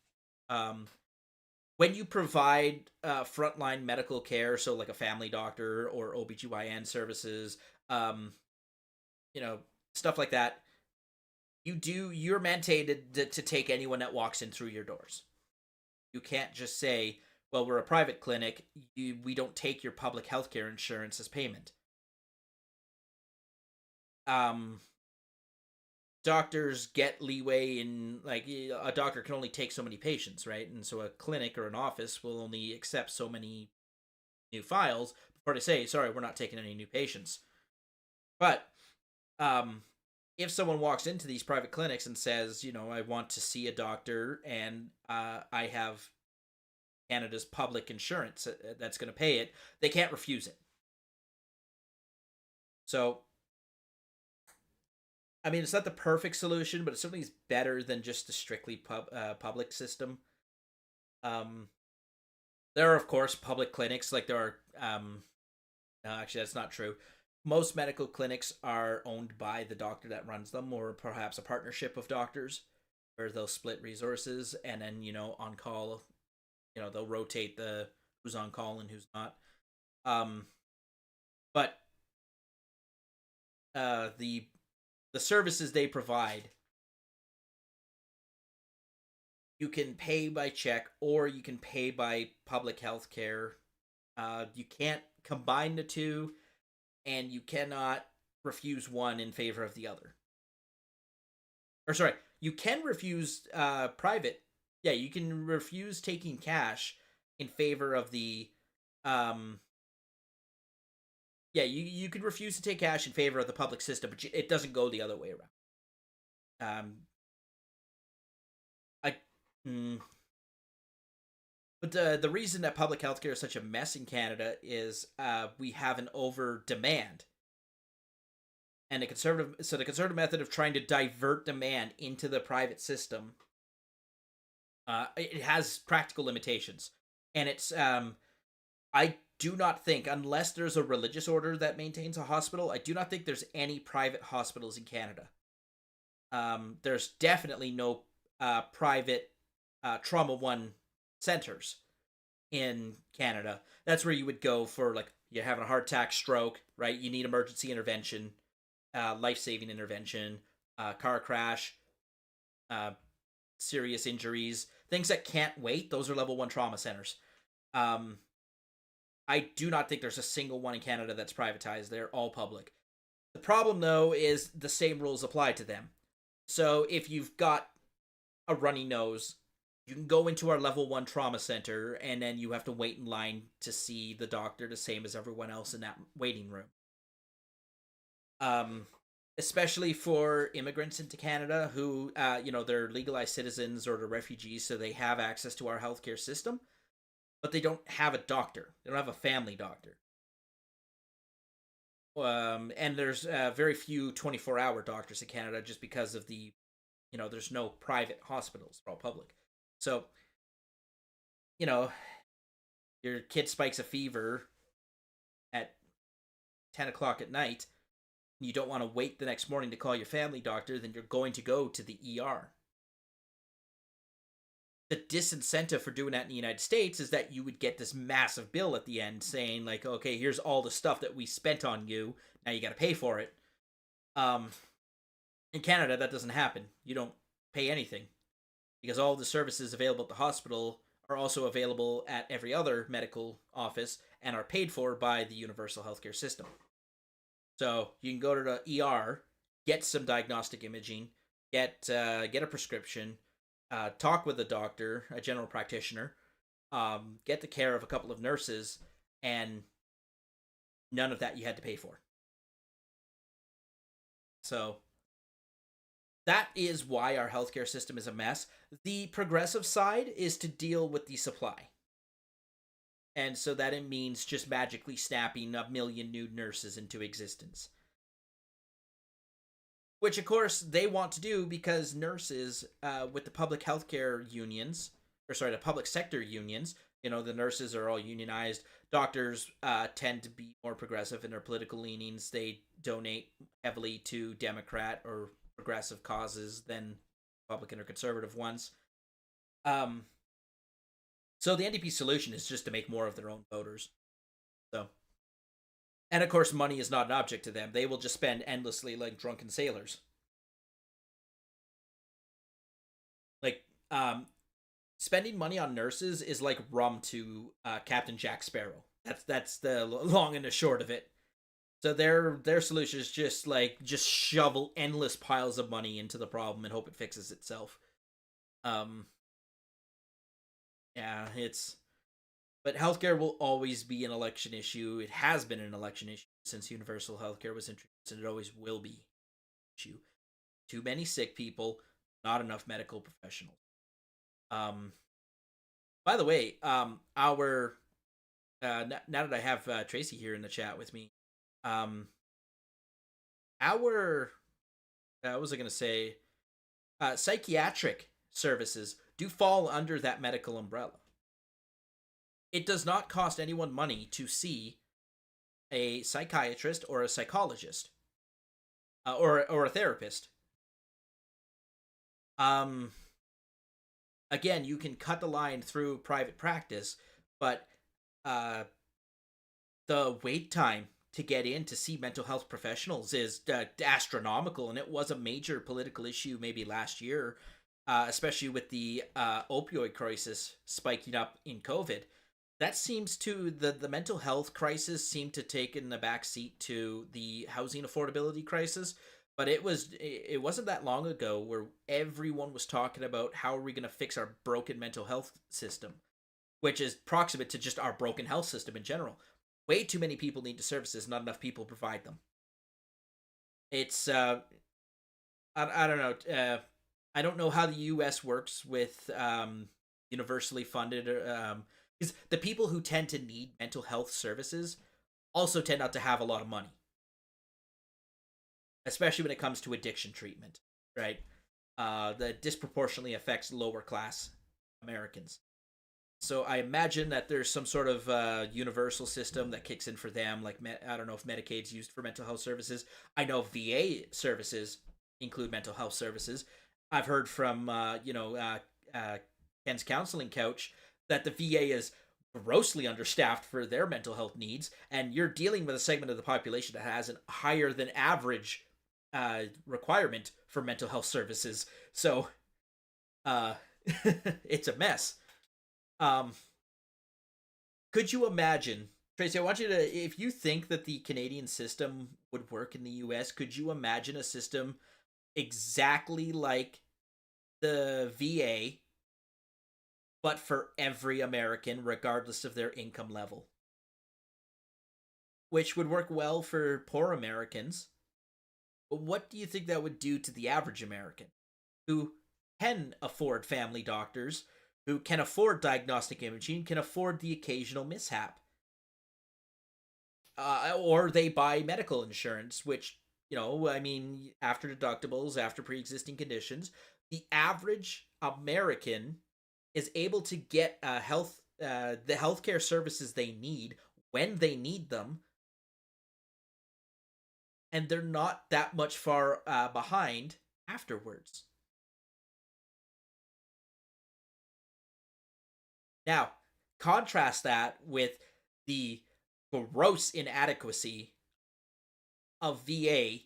when you provide frontline medical care, so like a family doctor or OBGYN services, stuff like that, you're mandated to take anyone that walks in through your doors. You can't just say, well, we're a private clinic, we don't take your public healthcare insurance as payment. Doctors get leeway in, like, a doctor can only take so many patients, right? And so a clinic or an office will only accept so many new files before they say, sorry, we're not taking any new patients. But if someone walks into these private clinics and says, I want to see a doctor and I have Canada's public insurance that's going to pay it, they can't refuse it. So, I mean, it's not the perfect solution, but it certainly is better than just the strictly public system. There are, of course, public clinics, like there are... no, actually, that's not true. Most medical clinics are owned by the doctor that runs them, or perhaps a partnership of doctors, where they'll split resources, and then, on call, they'll rotate who's on call and who's not. But the services they provide, you can pay by check or you can pay by public health care. You can't combine the two, and you cannot refuse one in favor of the other. Or sorry, you can refuse private. Yeah, you can refuse taking cash in favor of the you could refuse to take cash in favor of the public system, but it doesn't go the other way around. But the reason that public healthcare is such a mess in Canada is we have an over demand, and the conservative method of trying to divert demand into the private system, it has practical limitations, and it's I do not think, unless there's a religious order that maintains a hospital, I do not think there's any private hospitals in Canada. There's definitely no private trauma one centers in Canada. That's where you would go for, like, you're having a heart attack, stroke, right? You need emergency intervention, life-saving intervention, car crash, serious injuries, things that can't wait. Those are level 1 trauma centers. I do not think there's a single one in Canada that's privatized. They're all public. The problem, though, is the same rules apply to them. So if you've got a runny nose, you can go into our level 1 trauma center, and then you have to wait in line to see the doctor, the same as everyone else in that waiting room. Especially for immigrants into Canada who, they're legalized citizens or they're refugees, so they have access to our healthcare system, but they don't have a doctor. They don't have a family doctor. And there's very few 24-hour doctors in Canada just because of the, there's no private hospitals. They're all public. So, your kid spikes a fever at 10 o'clock at night, and you don't want to wait the next morning to call your family doctor, then you're going to go to the ER. The disincentive for doing that in the United States is that you would get this massive bill at the end saying, like, okay, here's all the stuff that we spent on you. Now you got to pay for it. In Canada, that doesn't happen. You don't pay anything because all the services available at the hospital are also available at every other medical office and are paid for by the universal healthcare system. So you can go to the ER, get some diagnostic imaging, get a prescription, talk with a doctor, a general practitioner, get the care of a couple of nurses, and none of that you had to pay for. So that is why our healthcare system is a mess. The progressive side is to deal with the supply. And so that it means just magically snapping 1 million new nurses into existence. Which, of course, they want to do because nurses, with the public healthcare unions, the public sector unions, the nurses are all unionized. Doctors tend to be more progressive in their political leanings. They donate heavily to Democrat or progressive causes than Republican or conservative ones. So the NDP solution is just to make more of their own voters. So, and of course, money is not an object to them. They will just spend endlessly like drunken sailors. Like, spending money on nurses is like rum to Captain Jack Sparrow. That's the long and the short of it. So their solution is just shovel endless piles of money into the problem and hope it fixes itself. Yeah, but healthcare will always be an election issue. It has been an election issue since universal healthcare was introduced, and it always will be an issue. Too many sick people, not enough medical professionals. By the way, now that I have Tracy here in the chat with me, what was I going to say? Psychiatric services do fall under that medical umbrella. It does not cost anyone money to see a psychiatrist or a psychologist, or a therapist. Again, you can cut the line through private practice, but the wait time to get in to see mental health professionals is astronomical, and it was a major political issue maybe last year, especially with the opioid crisis spiking up in COVID. That seems to the mental health crisis seemed to take in the backseat to the housing affordability crisis. But it wasn't that long ago where everyone was talking about how are we going to fix our broken mental health system, which is proximate to just our broken health system in general. Way too many people need the services, not enough people provide them. It's I don't know. I don't know how the U.S. works with universally funded, because the people who tend to need mental health services also tend not to have a lot of money, especially when it comes to addiction treatment, right? That disproportionately affects lower class Americans. So I imagine that there's some sort of universal system that kicks in for them. Like, I don't know if Medicaid's used for mental health services. I know VA services include mental health services. I've heard from, Ken's counseling couch that the VA is grossly understaffed for their mental health needs, and you're dealing with a segment of the population that has a higher than average requirement for mental health services. So it's a mess. Could you imagine, Tracy, I want you to, if you think that the Canadian system would work in the US, could you imagine a system exactly like the VA but for every American, regardless of their income level, which would work well for poor Americans. But what do you think that would do to the average American who can afford family doctors, who can afford diagnostic imaging, can afford the occasional mishap? Or they buy medical insurance, which, I mean, after deductibles, after pre-existing conditions, the average American is able to get the healthcare services they need when they need them, and they're not that much far behind afterwards. Now, contrast that with the gross inadequacy of VA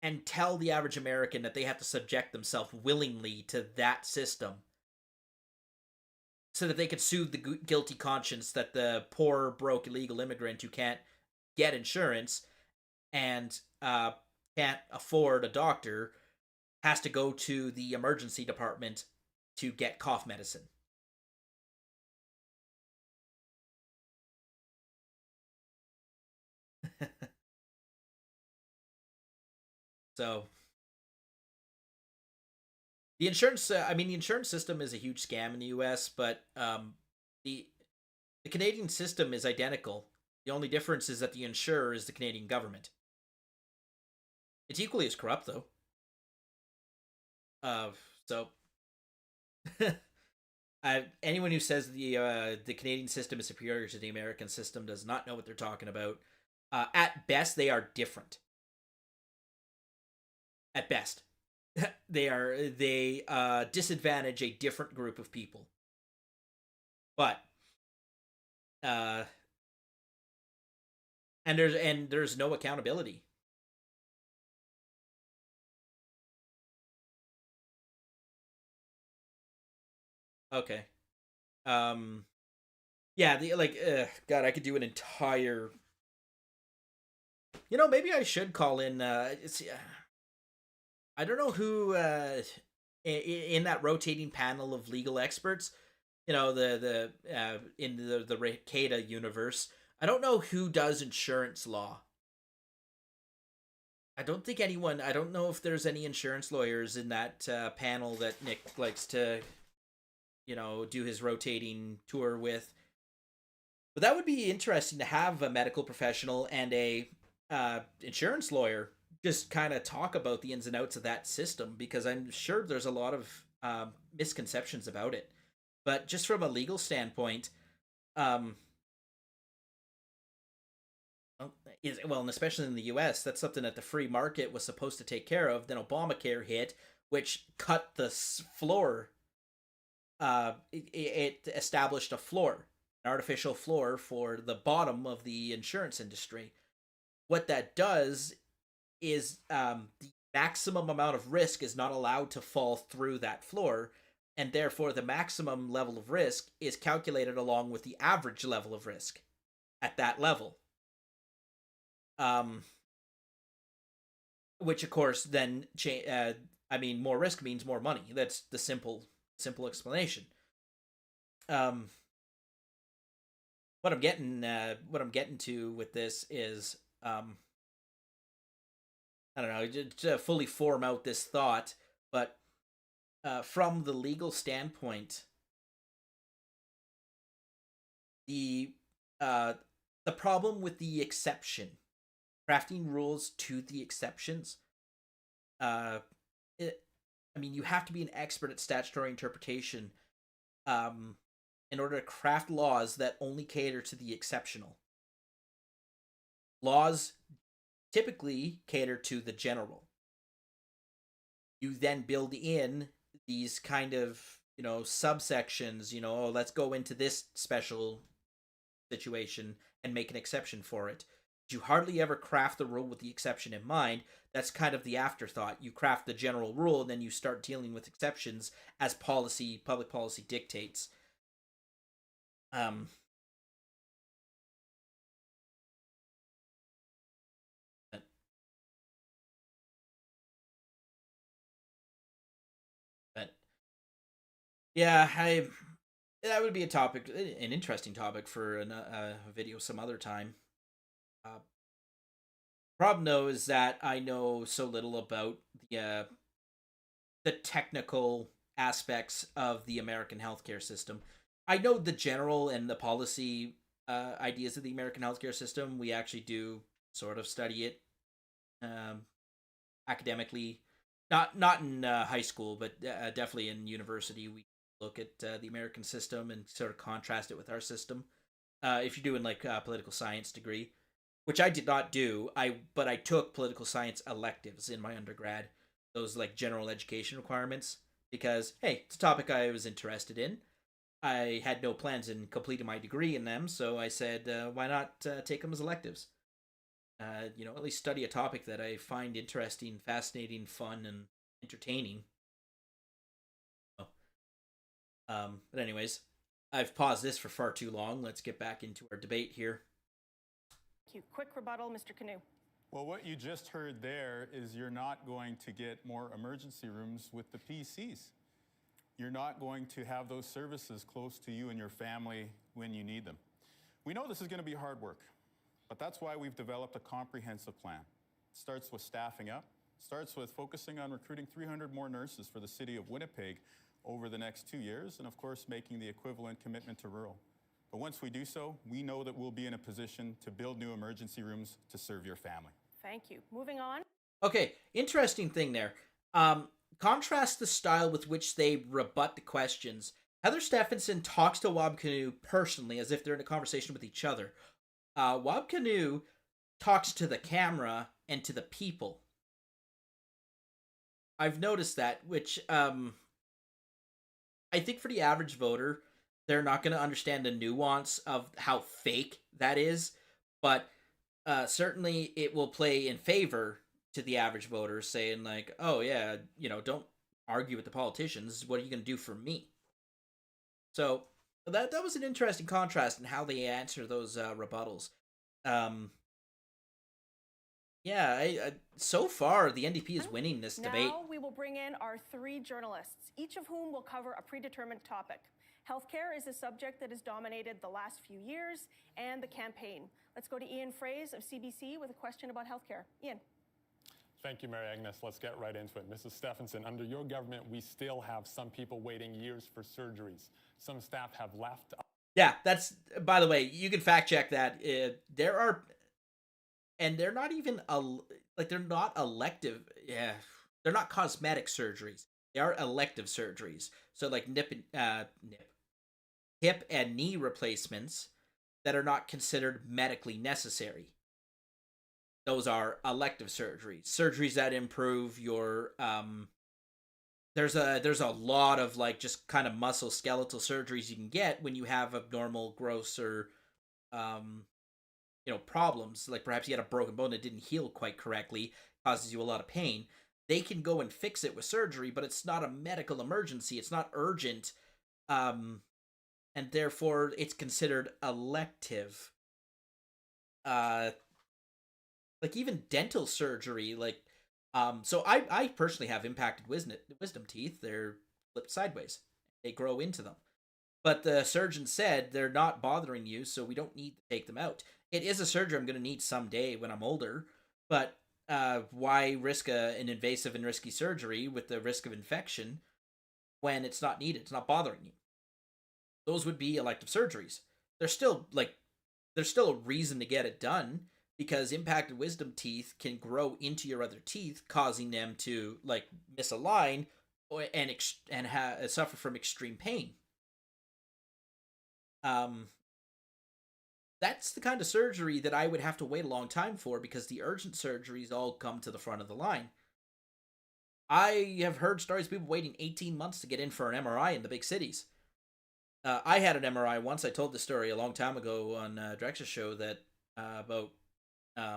and tell the average American that they have to subject themselves willingly to that system so that they could soothe the guilty conscience that the poor, broke, illegal immigrant who can't get insurance and can't afford a doctor has to go to the emergency department to get cough medicine. So the insurance, the insurance system is a huge scam in the U.S., but the the Canadian system is identical. The only difference is that the insurer is the Canadian government. It's equally as corrupt, though. So anyone who says the Canadian system is superior to the American system does not know what they're talking about. At best, they are different. At best, they disadvantage a different group of people. But and there's no accountability. Okay. Yeah, God, I could do an entire. Maybe I should call in. I don't know who in that rotating panel of legal experts. The in the Rekieta universe. I don't know who does insurance law. I don't think anyone. I don't know if there's any insurance lawyers in that panel that Nick likes to, do his rotating tour with. But that would be interesting to have a medical professional and a insurance lawyer just kind of talk about the ins and outs of that system, because I'm sure there's a lot of misconceptions about it. But just from a legal standpoint, and especially in the U.S., that's something that the free market was supposed to take care of. Then Obamacare hit, which cut the floor. It established a floor, an artificial floor for the bottom of the insurance industry. What that does is the maximum amount of risk is not allowed to fall through that floor, and therefore the maximum level of risk is calculated along with the average level of risk at that level. Which of course then more risk means more money. That's the simple explanation. What I'm getting to with this is I don't know, to fully form out this thought, but from the legal standpoint, the problem with the exception, crafting rules to the exceptions, you have to be an expert at statutory interpretation in order to craft laws that only cater to the exceptional. Laws typically cater to the general. You then build in these kind of, subsections, let's go into this special situation and make an exception for it. You hardly ever craft the rule with the exception in mind. That's kind of the afterthought. You craft the general rule, and then you start dealing with exceptions as public policy dictates. But yeah, that would be a topic, an interesting topic for a video some other time. Uh, Problem though is that I know so little about the technical aspects of the American healthcare system. I know the general and the policy ideas of the American healthcare system. We actually do sort of study it um, academically, not in high school, but definitely in university. We look at the American system and sort of contrast it with our system. If you're doing like a political science degree, which I did not do, but I took political science electives in my undergrad, those like general education requirements, because hey, it's a topic I was interested in. I had no plans in completing my degree in them, so I said, why not take them as electives? At least study a topic that I find interesting, fascinating, fun, and entertaining. Oh. But anyways, I've paused this for far too long. Let's get back into our debate here. Thank you. Quick rebuttal, Mr. Canoe. Well, what you just heard there is you're not going to get more emergency rooms with the PCs. You're not going to have those services close to you and your family when you need them. We know this is going to be hard work, but that's why we've developed a comprehensive plan. It starts with staffing up, starts with focusing on recruiting 300 more nurses for the city of Winnipeg over the next 2 years, and of course, making the equivalent commitment to rural. But once we do so, we know that we'll be in a position to build new emergency rooms to serve your family. Thank you. Moving on. Okay, interesting thing there. Contrast the style with which they rebut the questions. Heather Stephenson talks to Wab Kinew personally as if they're in a conversation with each other. Wab Kinew talks to the camera and to the people. I've noticed that, which I think for the average voter, they're not going to understand the nuance of how fake that is, but certainly it will play in favor to the average voter, saying like, oh yeah, don't argue with the politicians. What are you going to do for me? So that was an interesting contrast in how they answer those rebuttals. So far the NDP is winning this debate. Now we will bring in our 3 journalists, each of whom will cover a predetermined topic. Healthcare is a subject that has dominated the last few years and the campaign. Let's go to Ian Fraze of CBC with a question about healthcare. Ian. Thank you, Mary Agnes. Let's get right into it. Mrs. Stephenson, under your government, we still have some people waiting years for surgeries. Some staff have left. Yeah, that's, by the way, you can fact check that. There are, and they're not even, they're not elective. Yeah, they're not cosmetic surgeries. They are elective surgeries. So like hip and knee replacements that are not considered medically necessary. Those are elective surgeries that improve your there's a lot of like just kind of muscle skeletal surgeries you can get when you have abnormal growths or problems, like perhaps you had a broken bone that didn't heal quite correctly, causes you a lot of pain. They can go and fix it with surgery, but it's not a medical emergency, it's not urgent, and therefore it's considered elective. Like even dental surgery, like so I personally have impacted wisdom teeth. They're flipped sideways, they grow into them, but the surgeon said they're not bothering you, so we don't need to take them out. It is a surgery I'm going to need someday when I'm older, but why risk an invasive and risky surgery with the risk of infection when it's not needed, it's not bothering you? Those would be elective surgeries. There's still a reason to get it done, because impacted wisdom teeth can grow into your other teeth, causing them to like misalign and suffer from extreme pain. That's the kind of surgery that I would have to wait a long time for, because the urgent surgeries all come to the front of the line. I have heard stories of people waiting 18 months to get in for an MRI in the big cities. I had an MRI once. I told the story a long time ago on Drex's show that about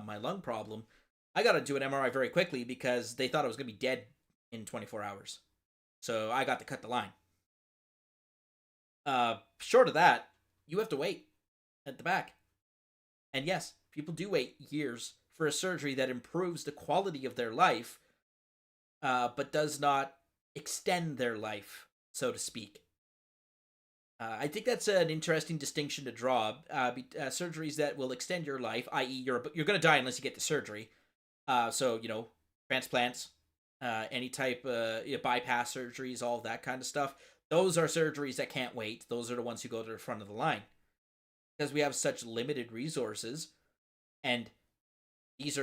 my lung problem. I got into an MRI very quickly because they thought I was going to be dead in 24 hours. So I got to cut the line. Short of that, you have to wait at the back. And yes, people do wait years for a surgery that improves the quality of their life, but does not extend their life, so to speak. I think that's an interesting distinction to draw. Surgeries that will extend your life, i.e., you're going to die unless you get the surgery. So transplants, any type bypass surgeries, all of that kind of stuff. Those are surgeries that can't wait. Those are the ones who go to the front of the line because we have such limited resources, and these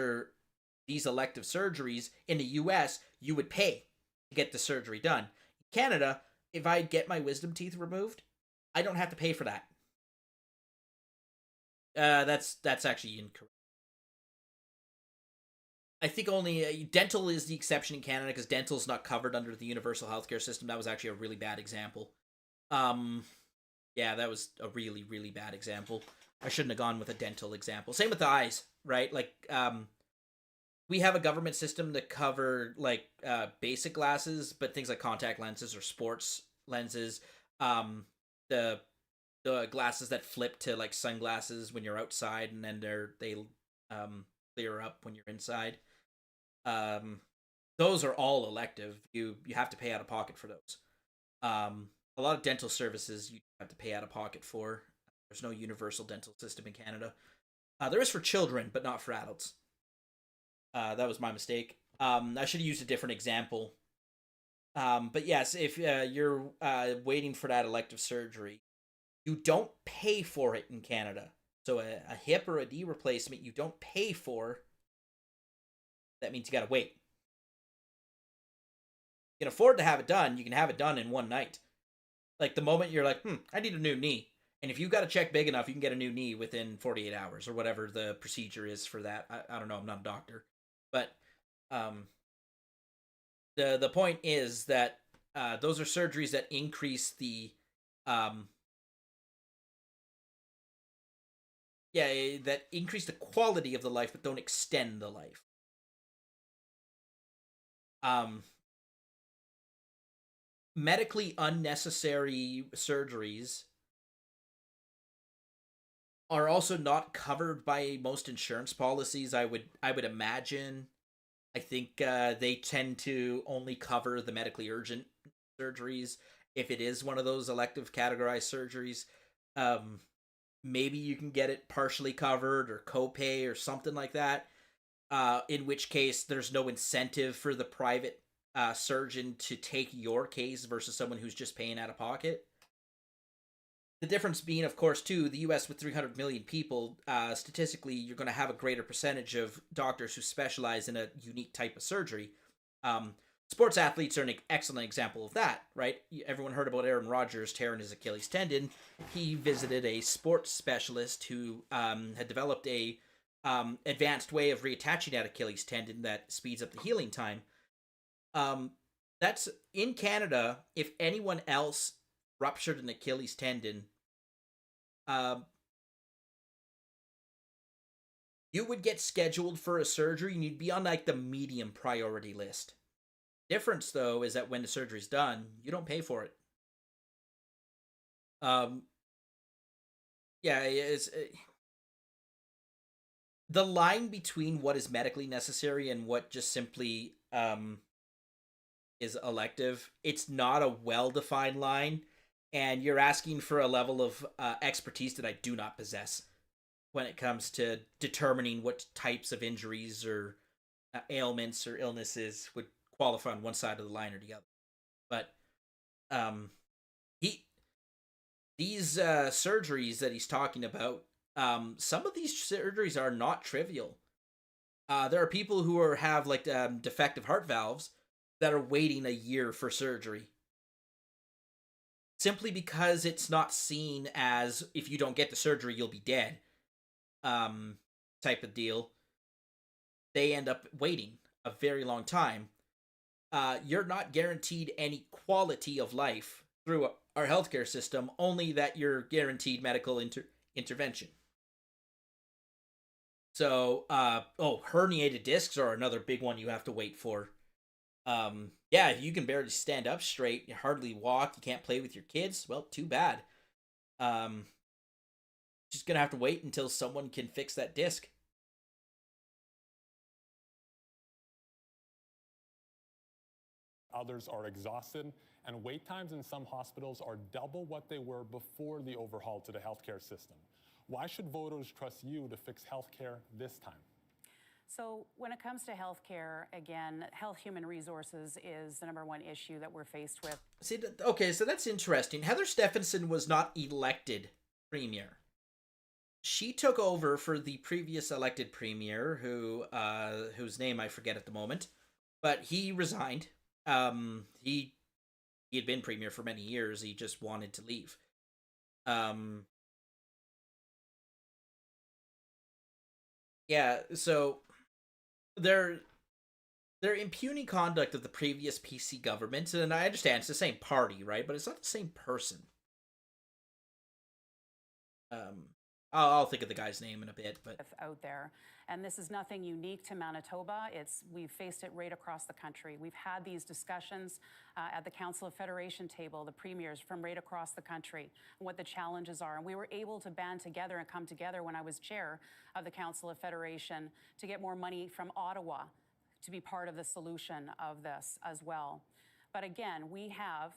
elective surgeries in the U.S. you would pay to get the surgery done. In Canada, if I get my wisdom teeth removed, I don't have to pay for that. That's actually incorrect. I think only dental is the exception in Canada because dental is not covered under the universal healthcare system. That was actually a really bad example. Yeah, that was a really, really bad example. I shouldn't have gone with a dental example. Same with the eyes, right? Like, we have a government system to cover like basic glasses, but things like contact lenses or sports lenses, the glasses that flip to like sunglasses when you're outside, and then they clear up when you're inside. Those are all elective. You have to pay out of pocket for those. A lot of dental services you have to pay out of pocket for. There's no universal dental system in Canada. There is for children, but not for adults. That was my mistake. I should have used a different example. But yes, if you're waiting for that elective surgery, you don't pay for it in Canada. So a hip or a knee replacement, you don't pay for. That means you gotta wait. You can afford to have it done. You can have it done in one night. Like the moment you're like, I need a new knee. And if you've got a check big enough, you can get a new knee within 48 hours or whatever the procedure is for that. I don't know. I'm not a doctor. But the point is that those are surgeries that increase the that increase the quality of the life but don't extend the life. Medically unnecessary surgeries are also not covered by most insurance policies. I would imagine. I think they tend to only cover the medically urgent surgeries. If it is one of those elective categorized surgeries, maybe you can get it partially covered or copay or something like that. In which case, there's no incentive for the private surgeon to take your case versus someone who's just paying out of pocket. The difference being, of course, too, the U.S. with 300 million people, statistically, you're going to have a greater percentage of doctors who specialize in a unique type of surgery. Sports athletes are an excellent example of that, right? Everyone heard about Aaron Rodgers tearing his Achilles tendon. He visited a sports specialist who had developed a advanced way of reattaching that Achilles tendon that speeds up the healing time. That's in Canada. If anyone else ruptured an Achilles tendon, you would get scheduled for a surgery and you'd be on like the medium priority list. Difference though is that when the surgery's done, you don't pay for it. It's the line between what is medically necessary and what just simply is elective. It's not a well-defined line. And you're asking for a level of expertise that I do not possess when it comes to determining what types of injuries or ailments or illnesses would qualify on one side of the line or the other. But these surgeries that he's talking about, some of these surgeries are not trivial. There are people who have like defective heart valves that are waiting a year for surgery. Simply because it's not seen as, if you don't get the surgery, you'll be dead, type of deal. They end up waiting a very long time. You're not guaranteed any quality of life through our healthcare system, only that you're guaranteed medical intervention. So, herniated discs are another big one you have to wait for. If you can barely stand up straight, you hardly walk, you can't play with your kids, well, too bad. Just gonna have to wait until someone can fix that disc. Others are exhausted and wait times in some hospitals are double what they were before the overhaul to the healthcare system. Why should voters trust you to fix healthcare this time? So when it comes to healthcare, again, health human resources is the number one issue that we're faced with. See, okay, so that's interesting. Heather Stephenson was not elected premier. She took over for the previous elected premier, whose name I forget at the moment, but he resigned. He had been premier for many years. He just wanted to leave. Yeah, so they're impugning conduct of the previous PC government, and I understand it's the same party, right? But it's not the same person. I'll think of the guy's name in a bit, but out there, and this is nothing unique to Manitoba. We've faced it right across the country. We've had these discussions at the Council of Federation table, the premiers from right across the country, and what the challenges are. And we were able to band together and come together when I was chair of the Council of Federation to get more money from Ottawa to be part of the solution of this as well. But again, we have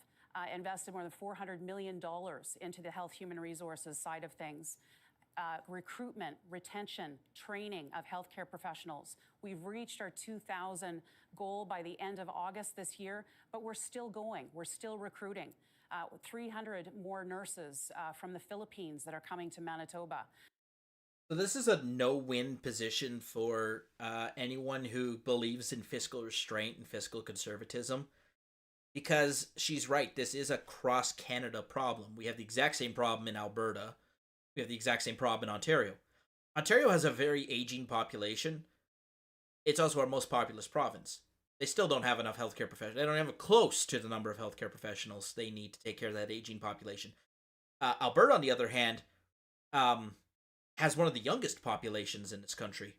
invested more than $400 million into the health human resources side of things. Recruitment, retention, training of healthcare professionals. We've reached our 2,000 goal by the end of August this year, but we're still going. We're still recruiting. 300 more nurses from the Philippines that are coming to Manitoba. So this is a no-win position for anyone who believes in fiscal restraint and fiscal conservatism, because she's right. This is a cross-Canada problem. We have the exact same problem in Alberta. We have the exact same problem in Ontario. Ontario has a very aging population. It's also our most populous province. They still don't have enough healthcare professionals. They don't have close to the number of healthcare professionals they need to take care of that aging population. Alberta, on the other hand, has one of the youngest populations in this country.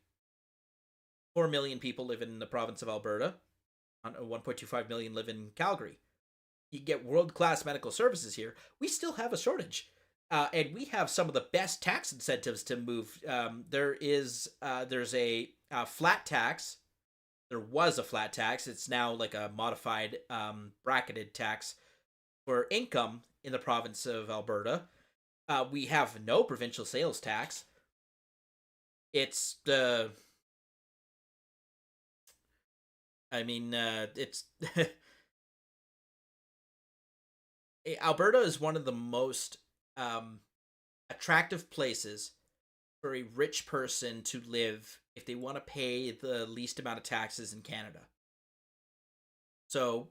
4 million people live in the province of Alberta. 1.25 million live in Calgary. You get world-class medical services here. We still have a shortage. And we have some of the best tax incentives to move. There's a flat tax. There was a flat tax. It's now like a modified bracketed tax for income in the province of Alberta. We have no provincial sales tax. It's the... it's... Alberta is one of the most attractive places for a rich person to live if they want to pay the least amount of taxes in Canada. So,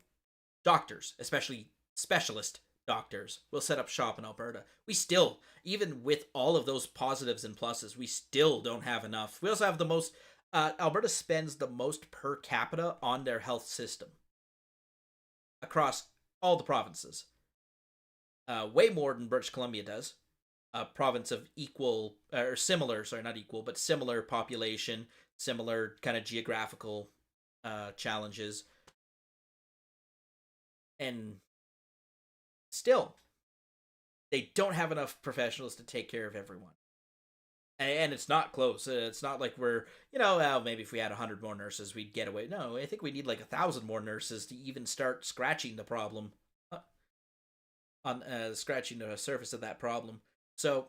doctors, especially specialist doctors, will set up shop in Alberta. We still, even with all of those positives and pluses, we still don't have enough. We also have the most, Alberta spends the most per capita on their health system across all the provinces. Way more than British Columbia does. A province of equal, or similar, sorry, not equal, but similar population, similar kind of geographical challenges. And still, they don't have enough professionals to take care of everyone. And it's not close. It's not like we're, maybe if we had 100 more nurses, we'd get away. No, I think we need like 1,000 more nurses to even start scratching the problem. Scratching the surface of that problem. So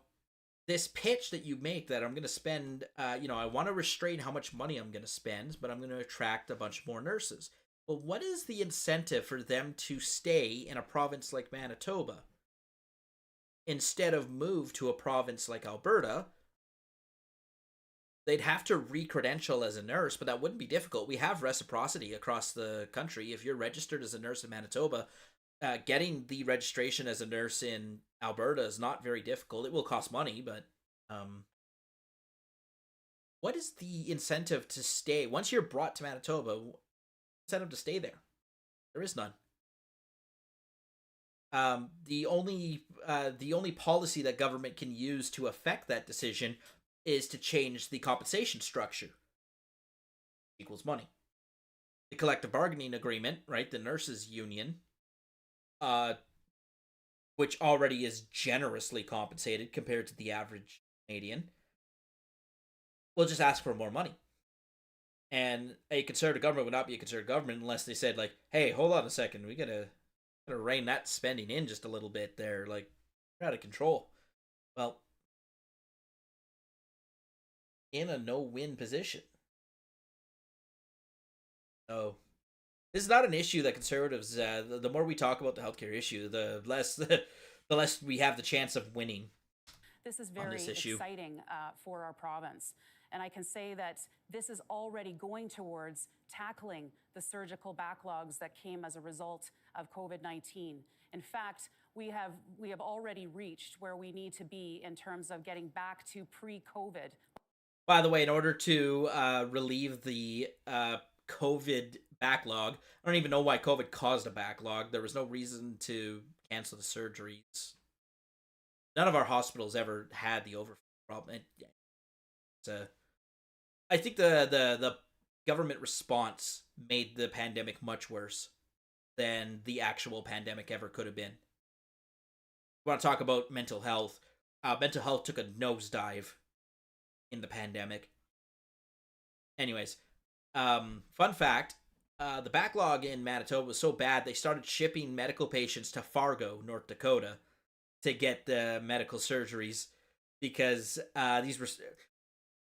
this pitch that you make that I'm going to spend, I want to restrain how much money I'm going to spend, but I'm going to attract a bunch more nurses. Well, what is the incentive for them to stay in a province like Manitoba instead of move to a province like Alberta? They'd have to re-credential as a nurse, but that wouldn't be difficult. We have reciprocity across the country. If you're registered as a nurse in Manitoba, getting the registration as a nurse in Alberta is not very difficult. It will cost money, but what is the incentive to stay? Once you're brought to Manitoba, incentive to stay there? There is none. The only policy that government can use to affect that decision is to change the compensation structure. Equals money. The collective bargaining agreement, right? The nurses' union, which already is generously compensated compared to the average Canadian, will just ask for more money. And a conservative government would not be a conservative government unless they said, like, hey, hold on a second, we gotta Gotta rein that spending in just a little bit there. Like, you're out of control. Well, in a no-win position. So, this is not an issue that conservatives. The more we talk about the healthcare issue, the less the less we have the chance of winning. This is very exciting for our province. And I can say that this is already going towards tackling the surgical backlogs that came as a result of COVID-19. In fact, we have already reached where we need to be in terms of getting back to pre-COVID. By the way, in order to relieve the COVID backlog, I don't even know why COVID caused a backlog. There was no reason to cancel the surgeries. None of our hospitals ever had the overflow problem. I think the government response made the pandemic much worse than the actual pandemic ever could have been. We want to talk about mental health. Mental health took a nosedive in the pandemic. Anyways, fun fact, the backlog in Manitoba was so bad they started shipping medical patients to Fargo, North Dakota to get the medical surgeries because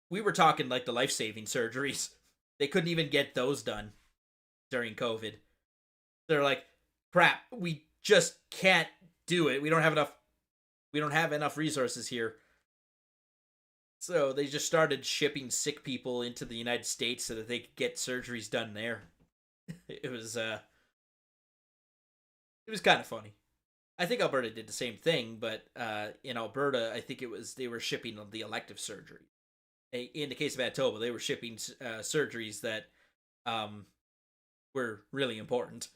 we were talking like the life-saving surgeries. They couldn't even get those done during COVID. They're like, crap, we just can't do it. We don't have enough resources here. So they just started shipping sick people into the United States so that they could get surgeries done there. It was kind of funny. I think Alberta did the same thing, but in Alberta, I think they were shipping the elective surgery. In the case of Manitoba, they were shipping surgeries that were really important,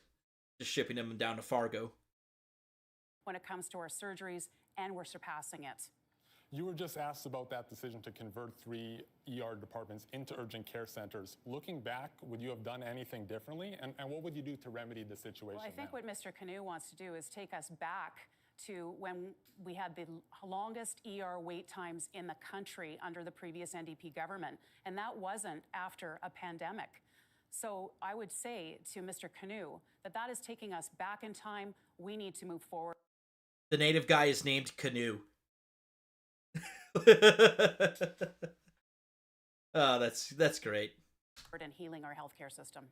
just shipping them down to Fargo. When it comes to our surgeries, and we're surpassing it. You were just asked about that decision to convert 3 ER departments into urgent care centers. Looking back, would you have done anything differently? And what would you do to remedy the situation? Well, I think what Mr. Canoe wants to do is take us back to when we had the longest ER wait times in the country under the previous NDP government. And that wasn't after a pandemic. So I would say to Mr. Canoe that is taking us back in time. We need to move forward. The native guy is named Canoe. Oh, that's great. And healing our healthcare system.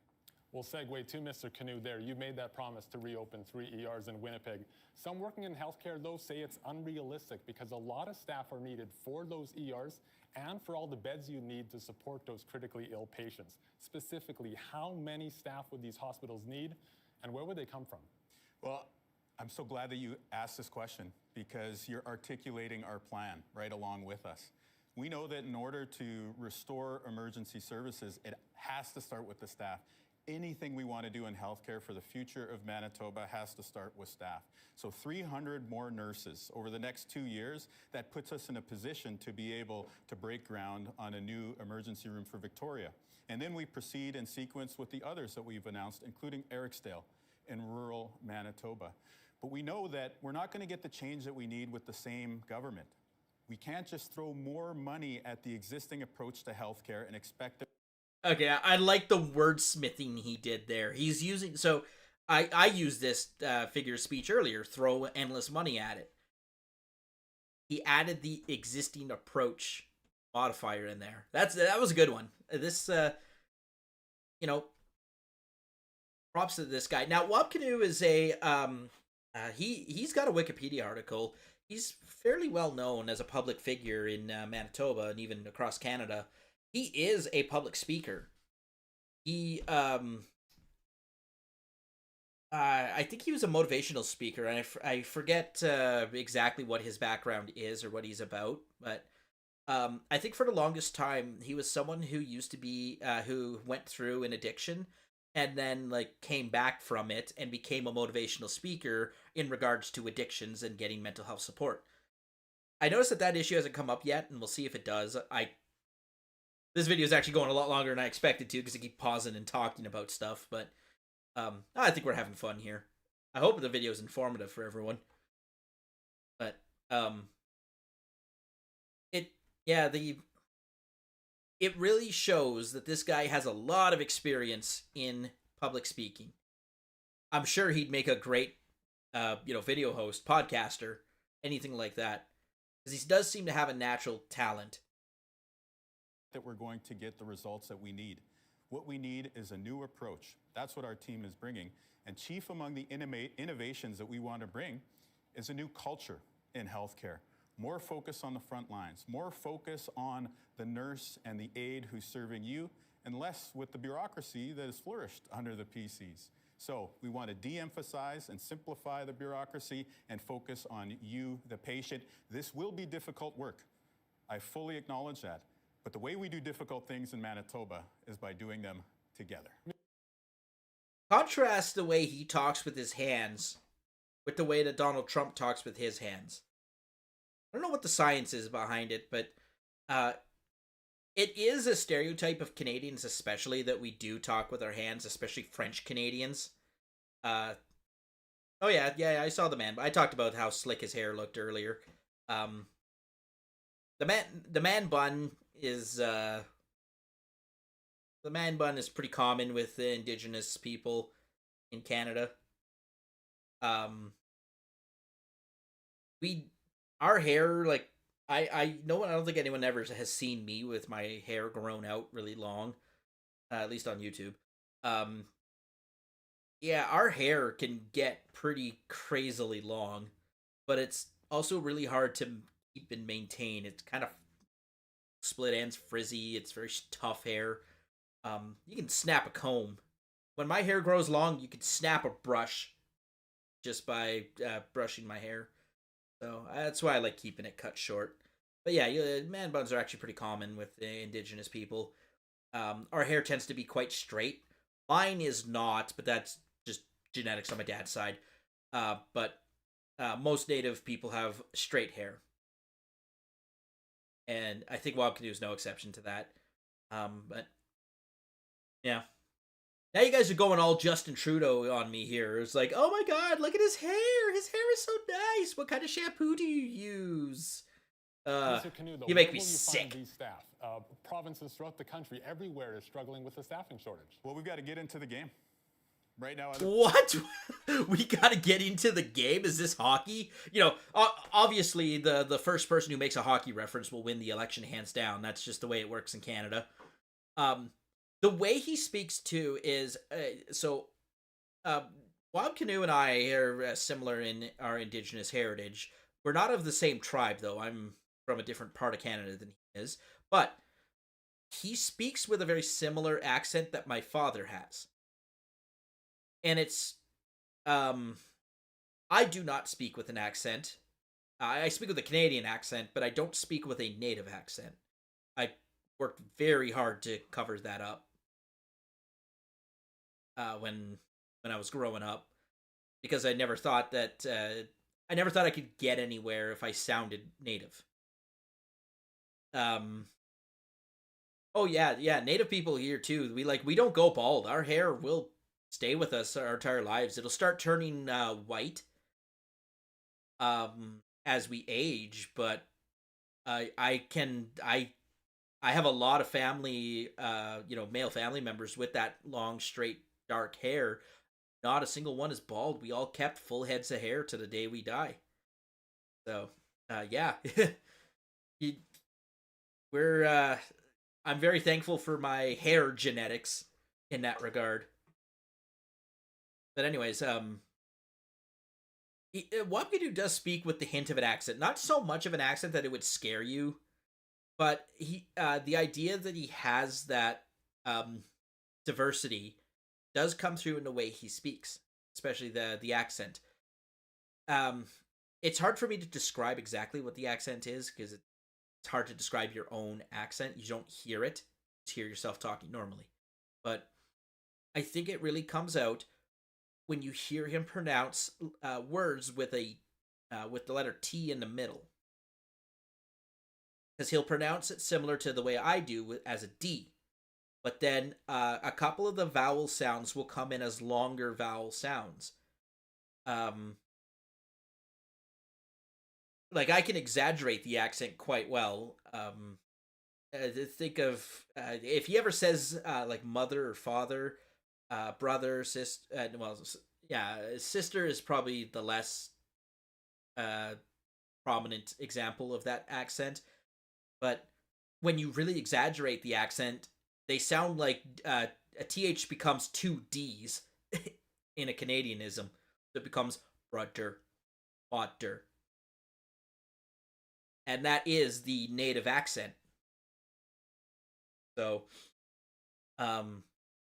We'll segue to Mr. Canoe there. You made that promise to reopen 3 ERs in Winnipeg. Some working in healthcare, though, say it's unrealistic because a lot of staff are needed for those ERs and for all the beds you need to support those critically ill patients. Specifically, how many staff would these hospitals need and where would they come from? Well, I'm so glad that you asked this question because you're articulating our plan right along with us. We know that in order to restore emergency services, it has to start with the staff. Anything we want to do in healthcare for the future of Manitoba has to start with staff. So 300 more nurses over the next 2 years, that puts us in a position to be able to break ground on a new emergency room for Victoria. And then we proceed in sequence with the others that we've announced, including Ericsdale in rural Manitoba. But we know that we're not going to get the change that we need with the same government. We can't just throw more money at the existing approach to healthcare and expect it. Okay, I like the wordsmithing he did there. He's using, so I used this figure of speech earlier, throw endless money at it. He added the existing approach modifier in there. That was a good one. This, props to this guy. Now, Wab Canoe is he's got a Wikipedia article. He's fairly well known as a public figure in Manitoba and even across Canada. He is a public speaker. He, I think he was a motivational speaker, and I forget exactly what his background is or what he's about, but I think for the longest time, he was someone who used to be, who went through an addiction and then came back from it and became a motivational speaker in regards to addictions and getting mental health support. I noticed that issue hasn't come up yet, and we'll see if it does. This video is actually going a lot longer than I expected to because I keep pausing and talking about stuff, but I think we're having fun here. I hope the video is informative for everyone. But it really shows that this guy has a lot of experience in public speaking. I'm sure he'd make a great video host, podcaster, anything like that. Because he does seem to have a natural talent. That we're going to get the results that we need. What we need is a new approach. That's what our team is bringing. And chief among the innovations that we want to bring is a new culture in healthcare. More focus on the front lines, more focus on the nurse and the aide who's serving you, and less with the bureaucracy that has flourished under the PCs. So we want to de-emphasize and simplify the bureaucracy and focus on you, the patient. This will be difficult work. I fully acknowledge that. But the way we do difficult things in Manitoba is by doing them together. Contrast the way he talks with his hands with the way that Donald Trump talks with his hands. I don't know what the science is behind it, but it is a stereotype of Canadians, especially, that we do talk with our hands, especially French Canadians. Oh yeah, I saw the man. I talked about how slick his hair looked earlier. The man bun is pretty common with the Indigenous people in Canada. Our hair, like, I don't think anyone ever has seen me with my hair grown out really long, at least on YouTube. Yeah, our hair can get pretty crazily long, but it's also really hard to keep and maintain. It's kind of split ends, frizzy. It's very tough hair. You can snap a comb. When my hair grows long, you can snap a brush just by brushing my hair. So that's why I like keeping it cut short. But yeah, man buns are actually pretty common with the Indigenous people. Our hair tends to be quite straight. Mine is not, but that's just genetics on my dad's side. But most Native people have straight hair. And I think Wabkanu is no exception to that. But yeah. Now you guys are going all Justin Trudeau on me here. It's like, oh my god, look at his hair. His hair is so nice. What kind of shampoo do you use? Mr. Canoe, though, you make where me will you sick. find these staff? Provinces throughout the country, everywhere is struggling with the staffing shortage. Well, we've got to get into the game. Right now, What? We gotta get into the game? Is this hockey? Obviously, the first person who makes a hockey reference will win the election, hands down. That's just the way it works in Canada. The way he speaks too is Bob Canoe and I are similar in our Indigenous heritage. We're not of the same tribe, though. I'm from a different part of Canada than he is, but he speaks with a very similar accent that my father has. And it's, I do not speak with an accent. I speak with a Canadian accent, but I don't speak with a native accent. I worked very hard to cover that up when I was growing up, because I never thought I could get anywhere if I sounded native. Oh yeah, native people here too. We don't go bald. Our hair will stay with us our entire lives. It'll start turning white as we age, but I have a lot of family, male family members with that long, straight, dark hair. Not a single one is bald. We all kept full heads of hair to the day we die. So, yeah. I'm very thankful for my hair genetics in that regard. But anyways, Wapkidu does speak with the hint of an accent. Not so much of an accent that it would scare you, but the idea that he has that diversity does come through in the way he speaks, especially the accent. It's hard for me to describe exactly what the accent is, because it's hard to describe your own accent. You don't hear it. You just hear yourself talking normally. But I think it really comes out when you hear him pronounce words with the letter T in the middle. Because he'll pronounce it similar to the way I do as a D. But then a couple of the vowel sounds will come in as longer vowel sounds. Like, I can exaggerate the accent quite well. Think of if he ever says like mother or father, brother, sister. yeah, sister is probably the less uh, prominent example of that accent. But when you really exaggerate the accent, they sound like a th becomes two d's in a Canadianism. It becomes brudder, otter, and that is the native accent. So, um,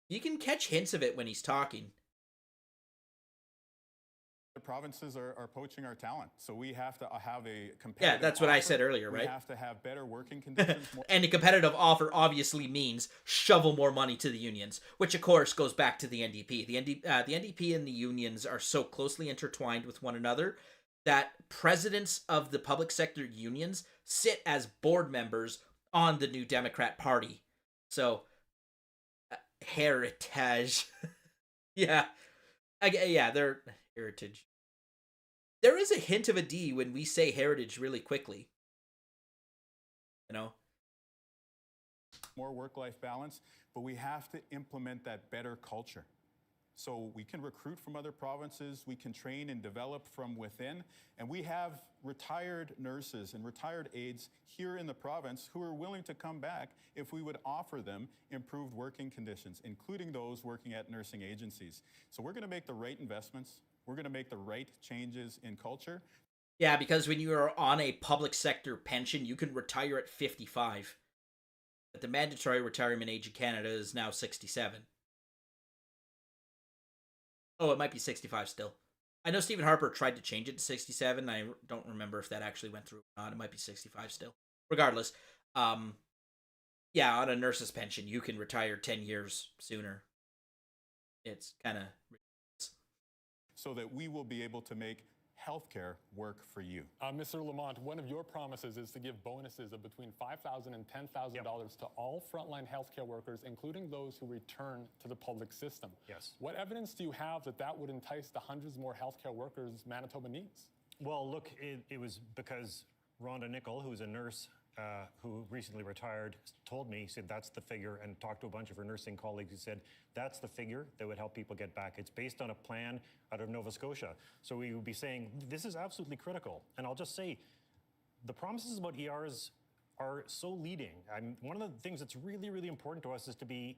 you can catch hints of it when he's talking. The provinces are poaching our talent, so we have to have a competitive. Yeah, that's what I offer. said earlier, right? We have to have better working conditions. And a competitive offer obviously means shovel more money to the unions, which of course goes back to the NDP. The NDP and the unions are so closely intertwined with one another that presidents of the public sector unions sit as board members on the New Democrat Party. So, heritage. Yeah. Yeah, they're heritage. There is a hint of a D when we say heritage really quickly. You know? More work-life balance, but we have to implement that better culture. So we can recruit from other provinces, we can train and develop from within, and we have retired nurses and retired aides here in the province who are willing to come back if we would offer them improved working conditions, including those working at nursing agencies. So we're going to make the right investments, we're going to make the right changes in culture. Yeah, because when you are on a public sector pension, you can retire at 55. But the mandatory retirement age in Canada is now 67. Oh, it might be 65 still. I know Stephen Harper tried to change it to 67. I don't remember if that actually went through or not. It might be 65 still. Regardless, yeah, on a nurse's pension, you can retire 10 years sooner. It's kind of ridiculous. So that we will be able to make healthcare work for you. Mr. Lamont, one of your promises is to give bonuses of between $5,000 and $10,000 to all frontline healthcare workers, including those who return to the public system. Yes. What evidence do you have that that would entice the hundreds more healthcare workers Manitoba needs? Well, look, it was because Rhonda Nicol, who's a nurse who recently retired, told me, he said, that's the figure, and talked to a bunch of her nursing colleagues who said, that's the figure that would help people get back. It's based on a plan out of Nova Scotia. So we would be saying, this is absolutely critical. And I'll just say, the promises about ERs are so leading. One of the things that's really, really important to us is to be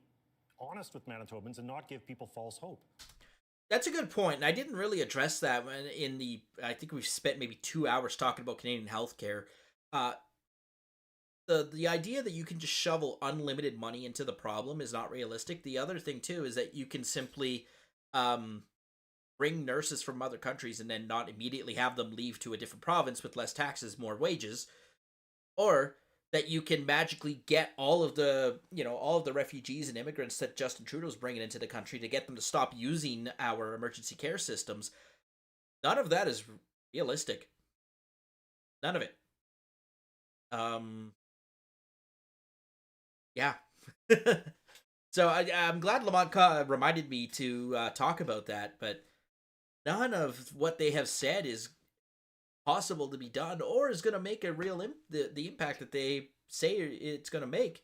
honest with Manitobans and not give people false hope. That's a good point, and I didn't really address that in the. I think we've spent maybe 2 hours talking about Canadian healthcare. The idea that you can just shovel unlimited money into the problem is not realistic. The other thing too is that you can simply bring nurses from other countries and then not immediately have them leave to a different province with less taxes, more wages, or that you can magically get all of the refugees and immigrants that Justin Trudeau's bringing into the country to get them to stop using our emergency care systems. None of that is realistic. None of it. Yeah. So I'm glad Lamont reminded me to talk about that, but none of what they have said is possible to be done or is going to make a real the impact that they say it's going to make.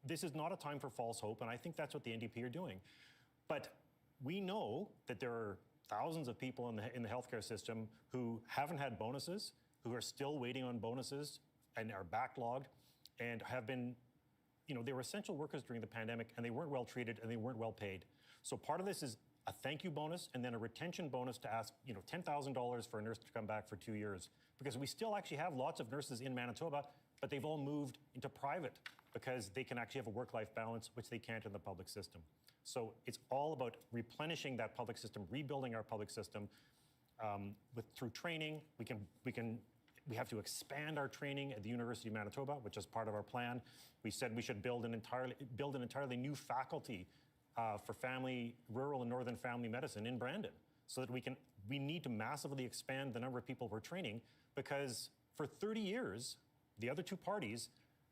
This is not a time for false hope, and I think that's what the NDP are doing. But we know that there are thousands of people in the healthcare system who haven't had bonuses, who are still waiting on bonuses and are backlogged and have been, they were essential workers during the pandemic and they weren't well treated and they weren't well paid. So part of this is a thank you bonus and then a retention bonus to ask, $10,000 for a nurse to come back for 2 years. Because we still actually have lots of nurses in Manitoba, but they've all moved into private because they can actually have a work-life balance, which they can't in the public system. So it's all about replenishing that public system, rebuilding our public system through training. We have to expand our training at the University of Manitoba, which is part of our plan. We said we should build an entirely new faculty for rural and northern family medicine in Brandon, so that we need to massively expand the number of people we're training, because for 30 years, the other two parties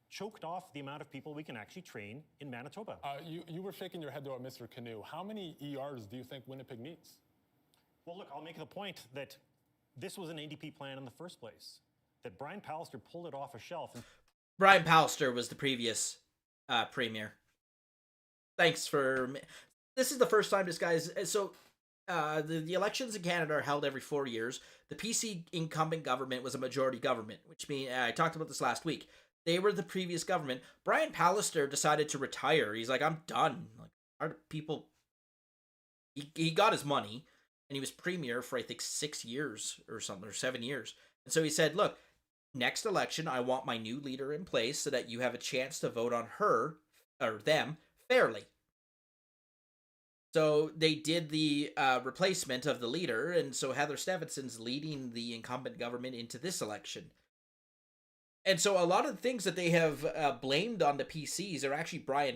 choked off the amount of people we can actually train in Manitoba. You were shaking your head though at Mr. Canoe. How many ERs do you think Winnipeg needs? Well, look, I'll make the point that this was an NDP plan in the first place, that Brian Pallister pulled it off a shelf. Brian Pallister was the previous premier. Thanks for this is the first time this guy's so. The elections in Canada are held every 4 years. The PC incumbent government was a majority government, which means I talked about this last week. They were the previous government. Brian Pallister decided to retire. He's like, I'm done. Like, are people? He got his money, and he was premier for I think 6 years or something, or 7 years. And so he said, look, next election, I want my new leader in place so that you have a chance to vote on her or them fairly. So they did the replacement of the leader, and so Heather Stevenson's leading the incumbent government into this election. And so a lot of the things that they have blamed on the PCs are actually Brian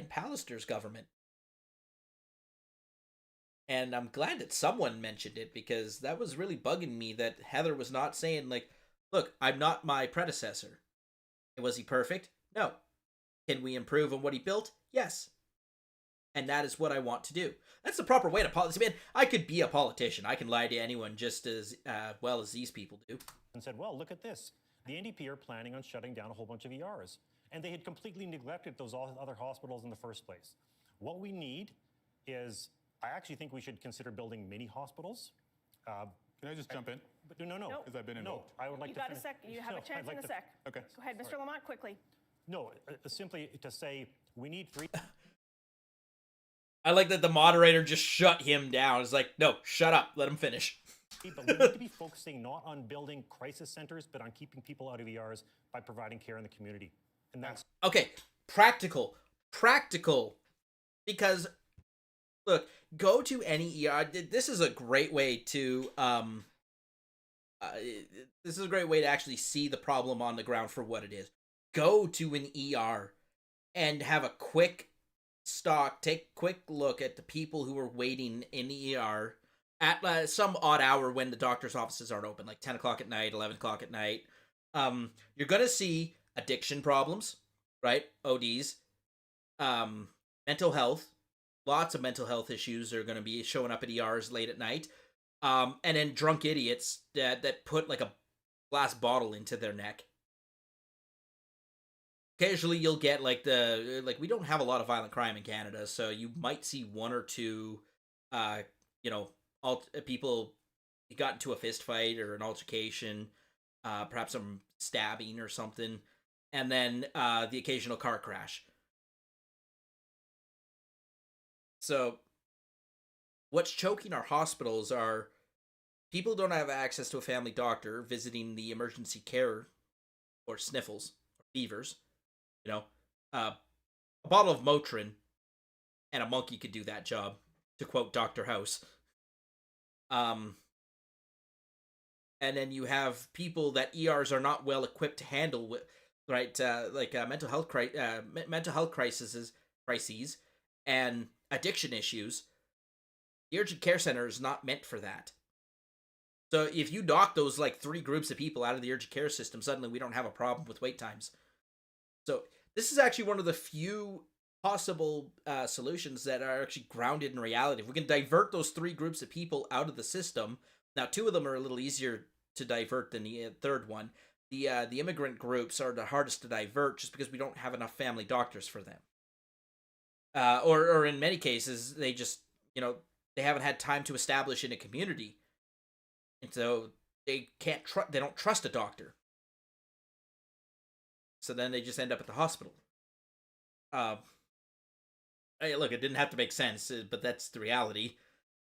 Pallister's government. And I'm glad that someone mentioned it, because that was really bugging me that Heather was not saying, like, look, I'm not my predecessor. Was he perfect? No. Can we improve on what he built? Yes. And that is what I want to do. That's the proper way to politics. Man, I could be a politician. I can lie to anyone just as well as these people do. And said, well, look at this. The NDP are planning on shutting down a whole bunch of ERs. And they had completely neglected those other hospitals in the first place. What we need is, I actually think we should consider building mini hospitals. Can I just jump in? But no. Because I've been invoked. I would like You to got a finish. sec. You have a chance in a sec. Okay. Go ahead, Mr. Lamont, quickly. No, simply to say we need 3. I like that the moderator just shut him down. It's like, no, shut up. Let him finish. But we need to be focusing not on building crisis centers, but on keeping people out of ERs by providing care in the community. And that's Okay, practical. Because, look, go to any ER. This is a great way to, this is a great way to actually see the problem on the ground for what it is. Go to an ER and have a quick take quick look at the people who are waiting in the ER at some odd hour when the doctor's offices aren't open, like 10 o'clock at night, 11 o'clock at night. You're going to see addiction problems, right? ODs, mental health. Lots of mental health issues are going to be showing up at ERs late at night. And then drunk idiots that put like a glass bottle into their neck. Occasionally you'll get we don't have a lot of violent crime in Canada, so you might see one or two, people got into a fist fight or an altercation, perhaps some stabbing or something, and then the occasional car crash. So what's choking our hospitals are people don't have access to a family doctor visiting the emergency care or sniffles or fevers. A bottle of Motrin and a monkey could do that job, to quote Dr. House. And then you have people that ERs are not well equipped to handle with, right? Mental health crises and addiction issues. The urgent care center is not meant for that. So if you knock those 3 groups of people out of the urgent care system, suddenly we don't have a problem with wait times. So this is actually one of the few possible solutions that are actually grounded in reality. If we can divert those 3 groups of people out of the system, now 2 of them are a little easier to divert than the third one. The immigrant groups are the hardest to divert just because we don't have enough family doctors for them. Or in many cases, they just, they haven't had time to establish in a community. And so they don't trust a doctor. So then they just end up at the hospital. Hey, look, it didn't have to make sense, but that's the reality.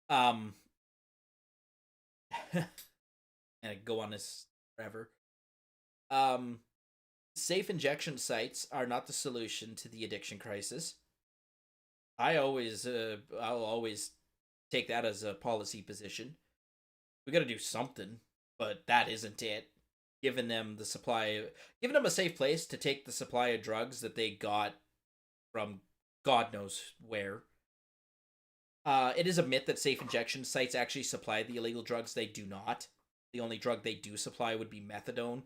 And I could go on this forever. Safe injection sites are not the solution to the addiction crisis. I'll always take that as a policy position. We got to do something, but that isn't it. Giving them a safe place to take the supply of drugs that they got from God knows where. It is a myth that safe injection sites actually supply the illegal drugs. They do not. The only drug they do supply would be methadone,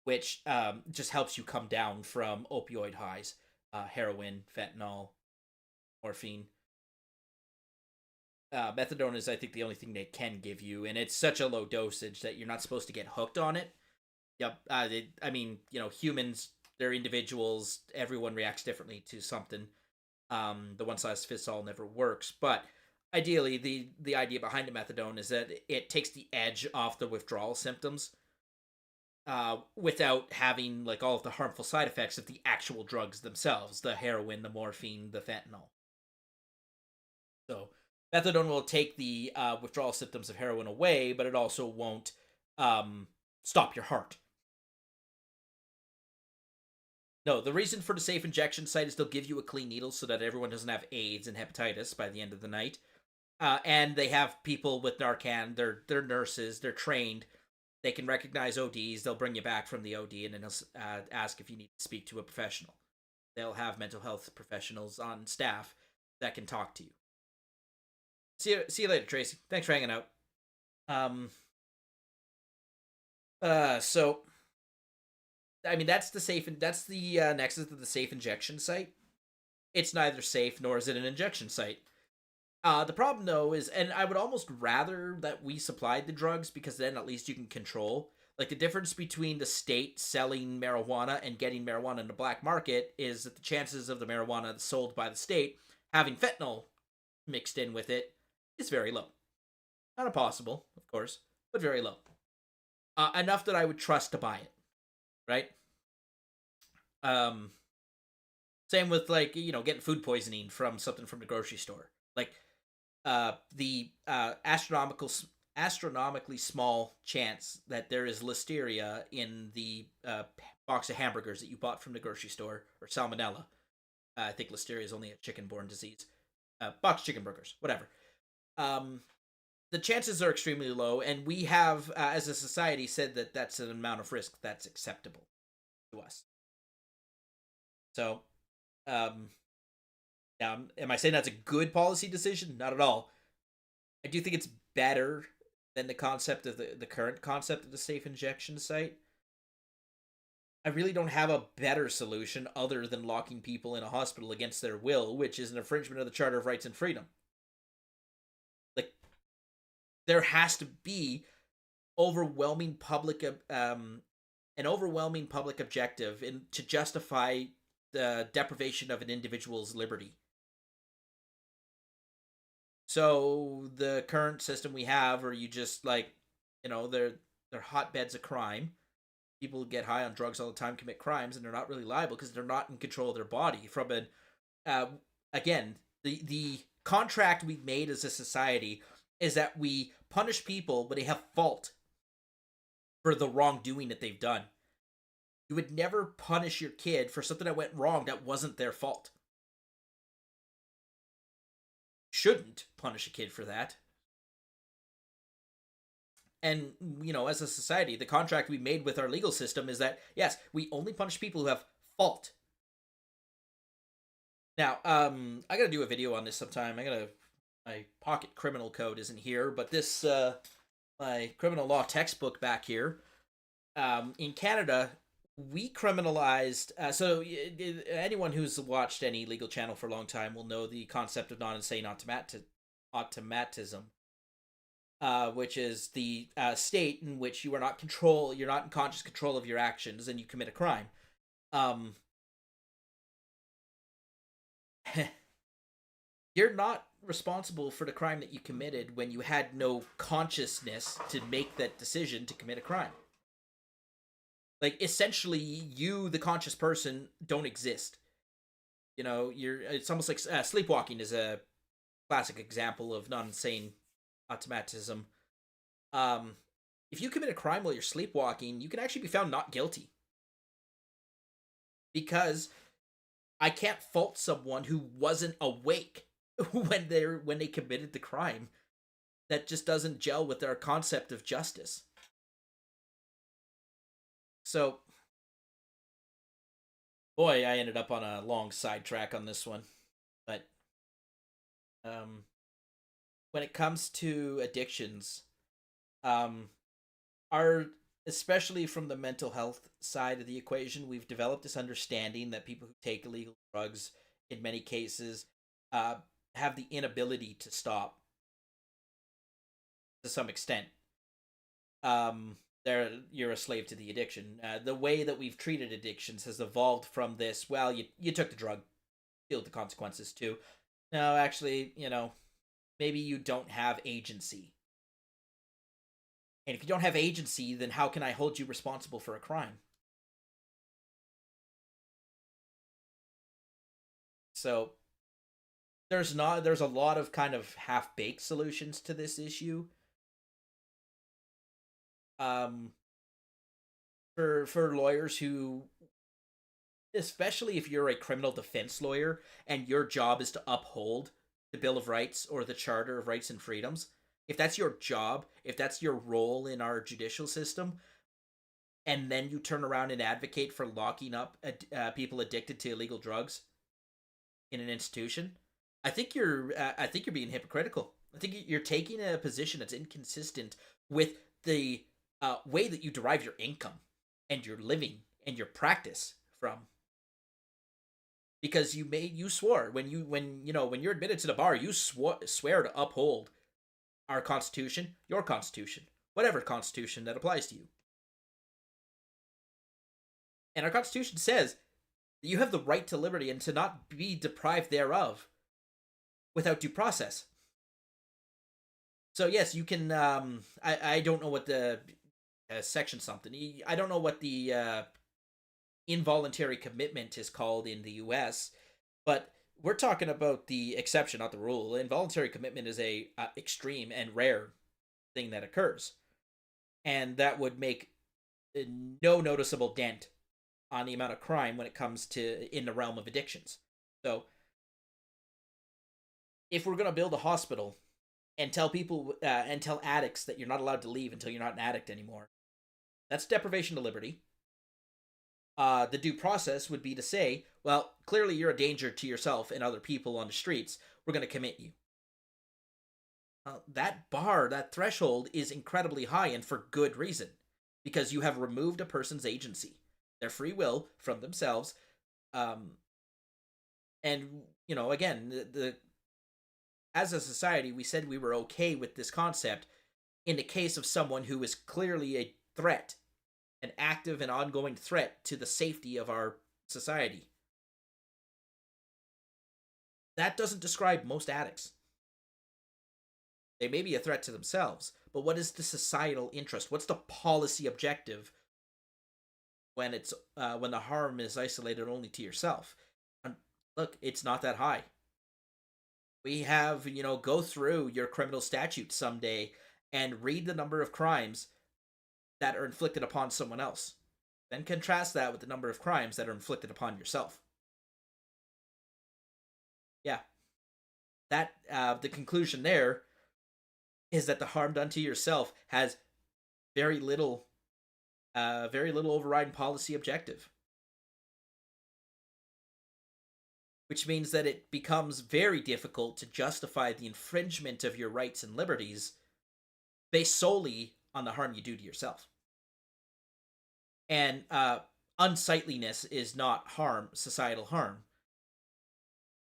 which just helps you come down from opioid highs. Heroin, fentanyl, morphine. Methadone is, I think, the only thing they can give you, and it's such a low dosage that you're not supposed to get hooked on it. Yep. Humans, they're individuals. Everyone reacts differently to something. The one size fits all never works, but ideally, the idea behind the methadone is that it takes the edge off the withdrawal symptoms, without having like all of the harmful side effects of the actual drugs themselves, the heroin, the morphine, the fentanyl. So methadone will take the withdrawal symptoms of heroin away, but it also won't stop your heart. No, the reason for the safe injection site is they'll give you a clean needle so that everyone doesn't have AIDS and hepatitis by the end of the night. And they have people with Narcan. They're nurses. They're trained. They can recognize ODs. They'll bring you back from the OD and then they'll ask if you need to speak to a professional. They'll have mental health professionals on staff that can talk to you. See you later, Tracy. Thanks for hanging out. So I mean, that's the nexus of the safe injection site. It's neither safe nor is it an injection site. The problem though is, and I would almost rather that we supplied the drugs, because then at least you can control. Like, the difference between the state selling marijuana and getting marijuana in the black market is that the chances of the marijuana sold by the state having fentanyl mixed in with it is very low. Not impossible, of course, but very low. Enough that I would trust to buy it. Right? Same with, like, getting food poisoning from something from the grocery store. Like, the astronomically small chance that there is listeria in the box of hamburgers that you bought from the grocery store, or salmonella. I think listeria is only a chicken-borne disease. Box chicken burgers, whatever. The chances are extremely low, and we have, as a society, said that that's an amount of risk that's acceptable to us. So, now, am I saying that's a good policy decision? Not at all. I do think it's better than the concept of the current concept of the safe injection site. I really don't have a better solution other than locking people in a hospital against their will, which is an infringement of the Charter of Rights and Freedom. Like, there has to be an overwhelming public objective to justify the deprivation of an individual's liberty. So the current system we have, or you just, like, they're hotbeds of crime. People get high on drugs all the time, commit crimes, and they're not really liable because they're not in control of their body. From again, the contract we've made as a society is that we punish people when they have fault for the wrongdoing that they've done. You would never punish your kid for something that went wrong that wasn't their fault. Shouldn't punish a kid for that. And, as a society, the contract we made with our legal system is that, yes, we only punish people who have fault. Now, I gotta do a video on this sometime. My pocket criminal code isn't here, but this, my criminal law textbook back here, in Canada, we criminalized, so anyone who's watched any legal channel for a long time will know the concept of non-insane automatism, which is the state in which you're not in conscious control of your actions and you commit a crime. You're not responsible for the crime that you committed when you had no consciousness to make that decision to commit a crime. Like, essentially, you, the conscious person, don't exist. It's almost like sleepwalking is a classic example of non-insane automatism. If you commit a crime while you're sleepwalking, you can actually be found not guilty. Because I can't fault someone who wasn't awake when they committed the crime. That just doesn't gel with our concept of justice. So, boy, I ended up on a long sidetrack on this one. But when it comes to addictions, especially from the mental health side of the equation, we've developed this understanding that people who take illegal drugs, in many cases, have the inability to stop to some extent. You're a slave to the addiction. The way that we've treated addictions has evolved from this, well, you took the drug. deal with the consequences too. No, actually, maybe you don't have agency. And if you don't have agency, then how can I hold you responsible for a crime? So there's a lot of kind of half-baked solutions to this issue. For lawyers who, especially if you're a criminal defense lawyer and your job is to uphold the Bill of Rights or the Charter of Rights and Freedoms, if that's your job, if that's your role in our judicial system, and then you turn around and advocate for locking up people addicted to illegal drugs in an institution, I think you're being hypocritical. I think you're taking a position that's inconsistent with the way that you derive your income and your living and your practice from. Because you swore when you're admitted to the bar, you swear to uphold our Constitution, your Constitution, whatever Constitution that applies to you. And our Constitution says that you have the right to liberty and to not be deprived thereof without due process. So yes, you can. I don't know what the section something. I don't know what the involuntary commitment is called in the U.S., but we're talking about the exception, not the rule. Involuntary commitment is a extreme and rare thing that occurs, and that would make no noticeable dent on the amount of crime when it comes to in the realm of addictions. So if we're going to build a hospital and tell people and tell addicts that you're not allowed to leave until you're not an addict anymore, that's deprivation of liberty. The due process would be to say, well, clearly you're a danger to yourself and other people on the streets. We're going to commit you. That threshold is incredibly high, and for good reason, because you have removed a person's agency, their free will from themselves. And, again, as a society, we said we were okay with this concept in the case of someone who is clearly a threat, an active and ongoing threat to the safety of our society. That doesn't describe most addicts. They may be a threat to themselves, but what is the societal interest? What's the policy objective when the harm is isolated only to yourself? And look, it's not that high. We have, go through your criminal statute someday and read the number of crimes that are inflicted upon someone else. Then contrast that with the number of crimes that are inflicted upon yourself. Yeah. That, the conclusion there is that the harm done to yourself has very little overriding policy objective. Which means that it becomes very difficult to justify the infringement of your rights and liberties based solely on the harm you do to yourself. And unsightliness is not societal harm.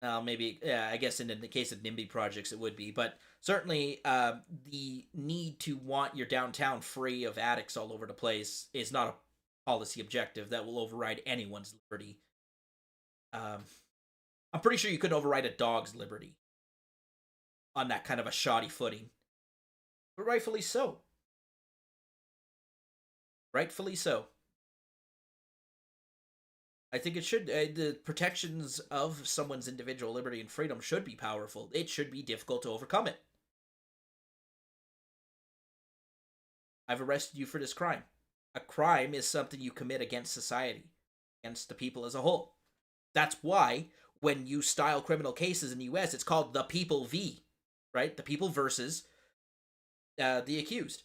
Maybe, I guess in the case of NIMBY projects it would be, but certainly the need to want your downtown free of addicts all over the place is not a policy objective that will override anyone's liberty. I'm pretty sure you couldn't override a dog's liberty on that kind of a shoddy footing. But rightfully so. Rightfully so. I think it should, the protections of someone's individual liberty and freedom should be powerful. It should be difficult to overcome it. I've arrested you for this crime. A crime is something you commit against society, against the people as a whole. That's why when you style criminal cases in the US, it's called the people v, right? The people versus the accused.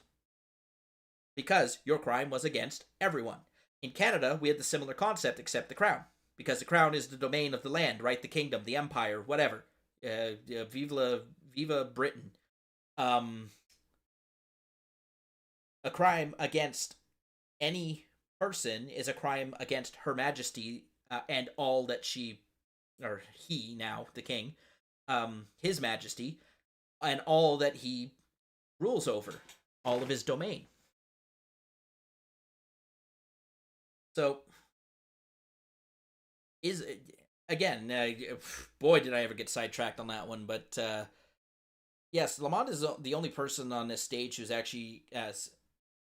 Because your crime was against everyone. In Canada, we had the similar concept except the crown. Because the crown is the domain of the land, right? The kingdom, the empire, whatever. Viva Britain. A crime against any person is a crime against Her Majesty and all that she, or he now, the king, His Majesty, and all that he rules over, all of his domain. So, again, boy, did I ever get sidetracked on that one. But yes, Lamont is the only person on this stage who's actually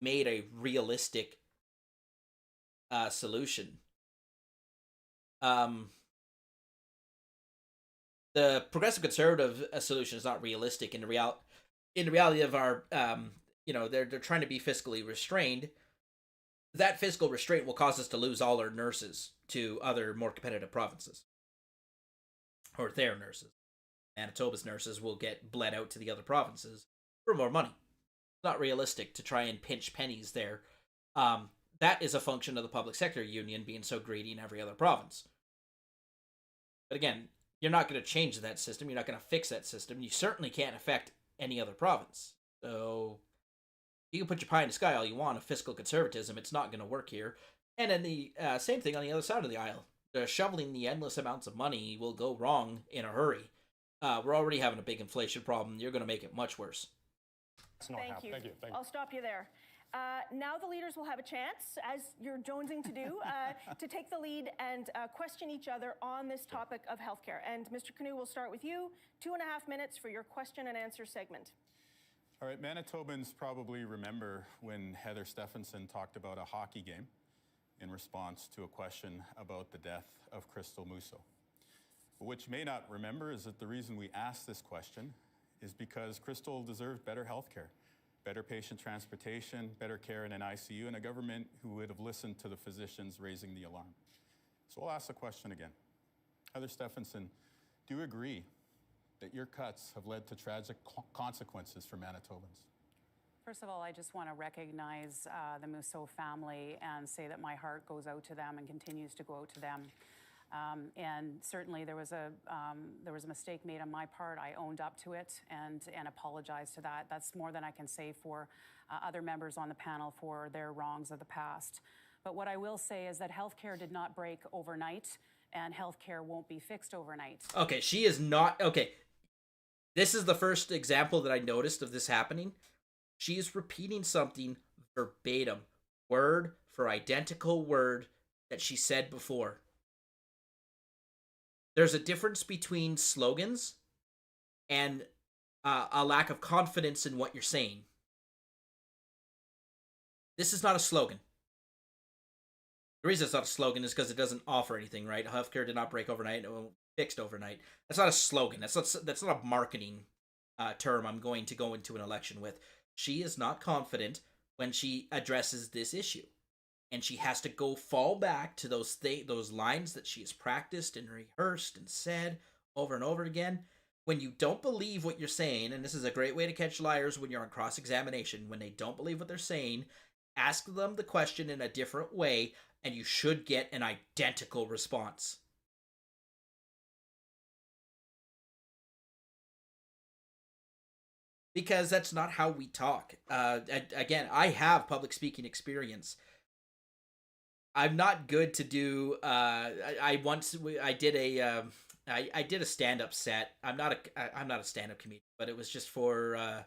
made a realistic solution. The progressive conservative solution is not realistic in the reality of our they're trying to be fiscally restrained. That fiscal restraint will cause us to lose all our nurses to other more competitive provinces, or their nurses. Manitoba's nurses will get bled out to the other provinces for more money. It's not realistic to try and pinch pennies there. That is a function of the public sector union being so greedy in every other province. But again, you're not going to change that system. You're not going to fix that system. You certainly can't affect any other province. So you can put your pie in the sky all you want of fiscal conservatism. It's not going to work here. And then the same thing on the other side of the aisle. Shoveling the endless amounts of money will go wrong in a hurry. We're already having a big inflation problem. You're going to make it much worse. Thank you. I'll stop you there. Now the leaders will have a chance, as you're jonesing to do, to take the lead and question each other on this topic of healthcare. And Mr. Canoe, we'll start with you. 2.5 minutes for your question and answer segment. All right, Manitobans probably remember when Heather Stephenson talked about a hockey game in response to a question about the death of Crystal Musso. But what you may not remember is that the reason we asked this question is because Crystal deserved better health care, better patient transportation, better care in an ICU, and a government who would have listened to the physicians raising the alarm. So I'll ask the question again. Heather Stephenson, do you agree that your cuts have led to tragic consequences for Manitobans? First of all, I just want to recognize the Musso family and say that my heart goes out to them and continues to go out to them. And certainly there was a mistake made on my part. I owned up to it and apologized to that. That's more than I can say for other members on the panel for their wrongs of the past. But what I will say is that healthcare did not break overnight, and healthcare won't be fixed overnight. Okay, she is not... Okay, this is the first example that I noticed of this happening. She is repeating something verbatim, word for identical word that she said before. There's a difference between slogans and a lack of confidence in what you're saying. This is not a slogan. The reason it's not a slogan is because it doesn't offer anything, right? Healthcare did not break overnight; it won't be fixed overnight. That's not a slogan. That's not a marketing term I'm going to go into an election with. She is not confident when she addresses this issue, and she has to fall back to those lines that she has practiced and rehearsed and said over and over again. When you don't believe what you're saying, and this is a great way to catch liars when you're on cross-examination, when they don't believe what they're saying, ask them the question in a different way, and you should get an identical response. Because that's not how we talk. Again, I have public speaking experience. I'm not good to do. I did a stand-up set. I'm not a stand-up comedian, but it was just for.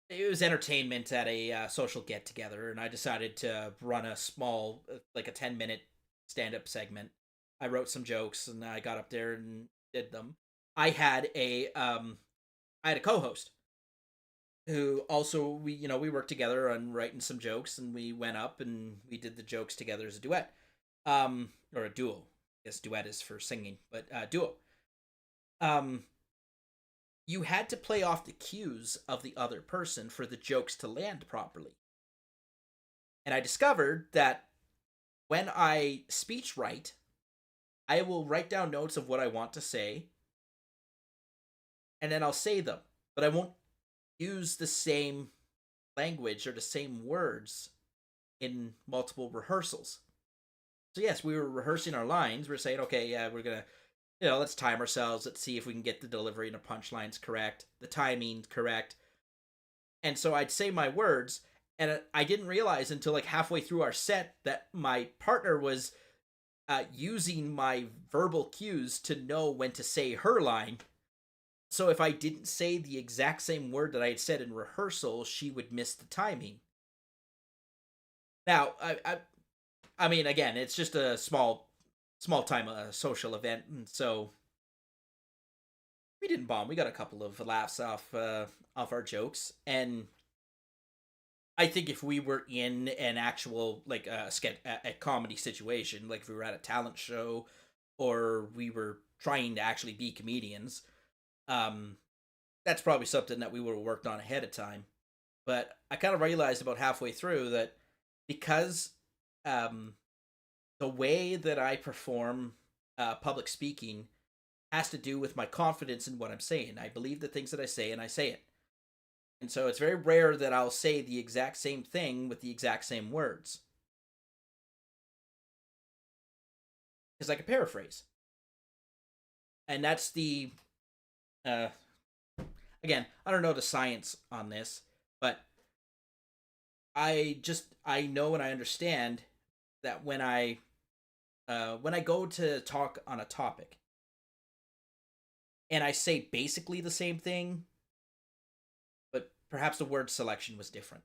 It was entertainment at a social get-together, and I decided to run a small, like a 10-minute stand-up segment. I wrote some jokes, and I got up there and did them. I had a co-host who also we worked together on writing some jokes, and we went up and we did the jokes together as a duet, or a duo. I guess duet is for singing, but duo. You had to play off the cues of the other person for the jokes to land properly. And I discovered that when I speech write, I will write down notes of what I want to say, and then I'll say them, but I won't use the same language or the same words in multiple rehearsals. So yes, we were rehearsing our lines. We're saying, okay, yeah, we're going to, let's time ourselves. Let's see if we can get the delivery and the punchlines correct, the timing correct. And so I'd say my words, and I didn't realize until like halfway through our set that my partner was using my verbal cues to know when to say her line. So if I didn't say the exact same word that I had said in rehearsal, she would miss the timing. Now, I mean, again, it's just a small small time social event, and so we didn't bomb. We got a couple of laughs off our jokes, and I think if we were in an actual like a comedy situation, like if we were at a talent show or we were trying to actually be comedians, um, that's probably something that we would have worked on ahead of time. But I kind of realized about halfway through that because um, the way that I perform public speaking has to do with my confidence in what I'm saying. I believe the things that I say, and I say it. And so it's very rare that I'll say the exact same thing with the exact same words. Because I can paraphrase. And that's the uh again, I don't know the science on this, but I know and I understand that when I go to talk on a topic and I say basically the same thing, but perhaps the word selection was different.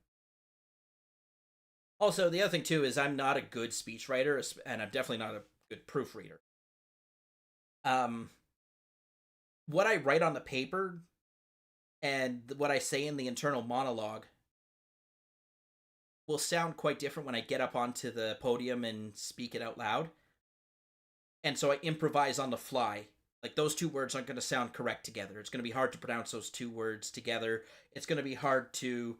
Also, the other thing too is I'm not a good speechwriter, and I'm definitely not a good proofreader. What I write on the paper and what I say in the internal monologue will sound quite different when I get up onto the podium and speak it out loud. And so I improvise on the fly. Like those two words aren't going to sound correct together. It's going to be hard to pronounce those two words together. It's going to be hard to,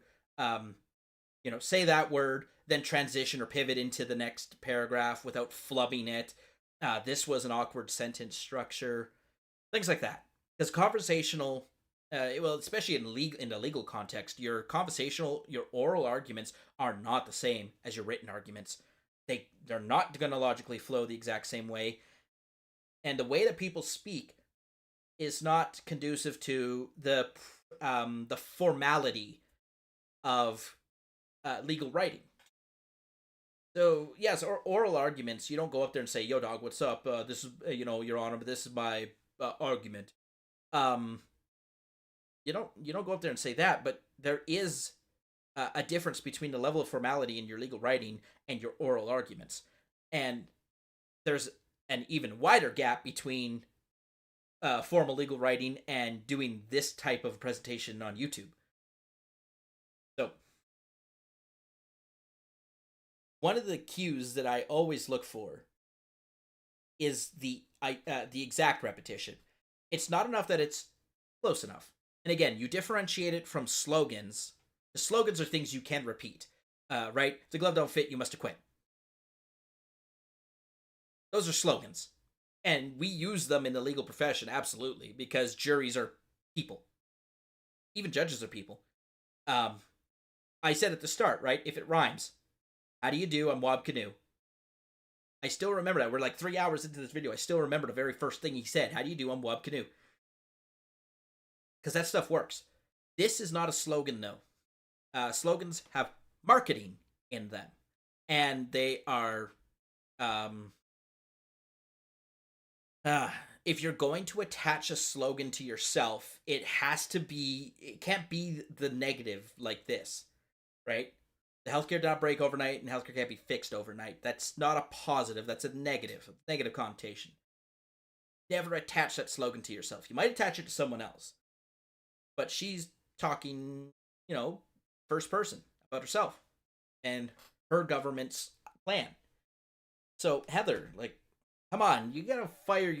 say that word, then transition or pivot into the next paragraph without flubbing it. This was an awkward sentence structure, things like that. Because conversational, especially in the legal context, your oral arguments are not the same as your written arguments. They're not going to logically flow the exact same way, and the way that people speak is not conducive to the formality of legal writing. So yes, oral arguments. You don't go up there and say, "Yo, dog, what's up? This is Your Honor, but this is my argument." You don't go up there and say that, but there is a difference between the level of formality in your legal writing and your oral arguments, and there's an even wider gap between formal legal writing and doing this type of presentation on YouTube. So, one of the cues that I always look for is the exact repetition. It's not enough that it's close enough. And again, you differentiate it from slogans. The slogans are things you can repeat, right? If the glove don't fit, you must acquit. Those are slogans. And we use them in the legal profession, absolutely, because juries are people. Even judges are people. I said at the start, right? If it rhymes, how do you do? I'm Wab Canoe. I still remember that. We're like 3 hours into this video. I still remember the very first thing he said. How do you do? I'm Wab Canoe. Because that stuff works. This is not a slogan, though. Slogans have marketing in them. And they are... if you're going to attach a slogan to yourself, it can't be the negative like this, right? The healthcare did not break overnight and healthcare can't be fixed overnight. That's not a positive, that's a negative connotation. Never attach that slogan to yourself. You might attach it to someone else, but she's talking, first person about herself and her government's plan. So Heather, come on, you gotta fire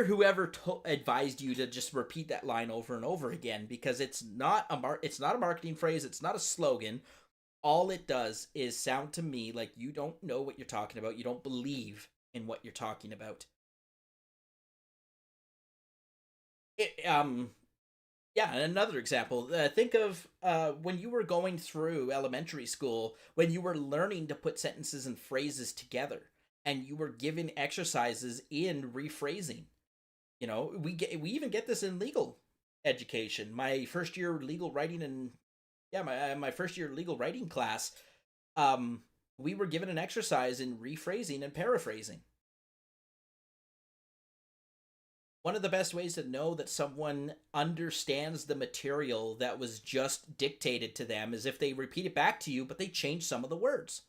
whoever advised you to just repeat that line over and over again, because it's not a marketing phrase, it's not a slogan. All it does is sound to me like you don't know what you're talking about. You don't believe in what you're talking about. Yeah, and another example. Think of when you were going through elementary school, when you were learning to put sentences and phrases together, and you were given exercises in rephrasing. We even get this in legal education. My first year legal writing my first year legal writing class, we were given an exercise in rephrasing and paraphrasing. One of the best ways to know that someone understands the material that was just dictated to them is if they repeat it back to you, but they change some of the words.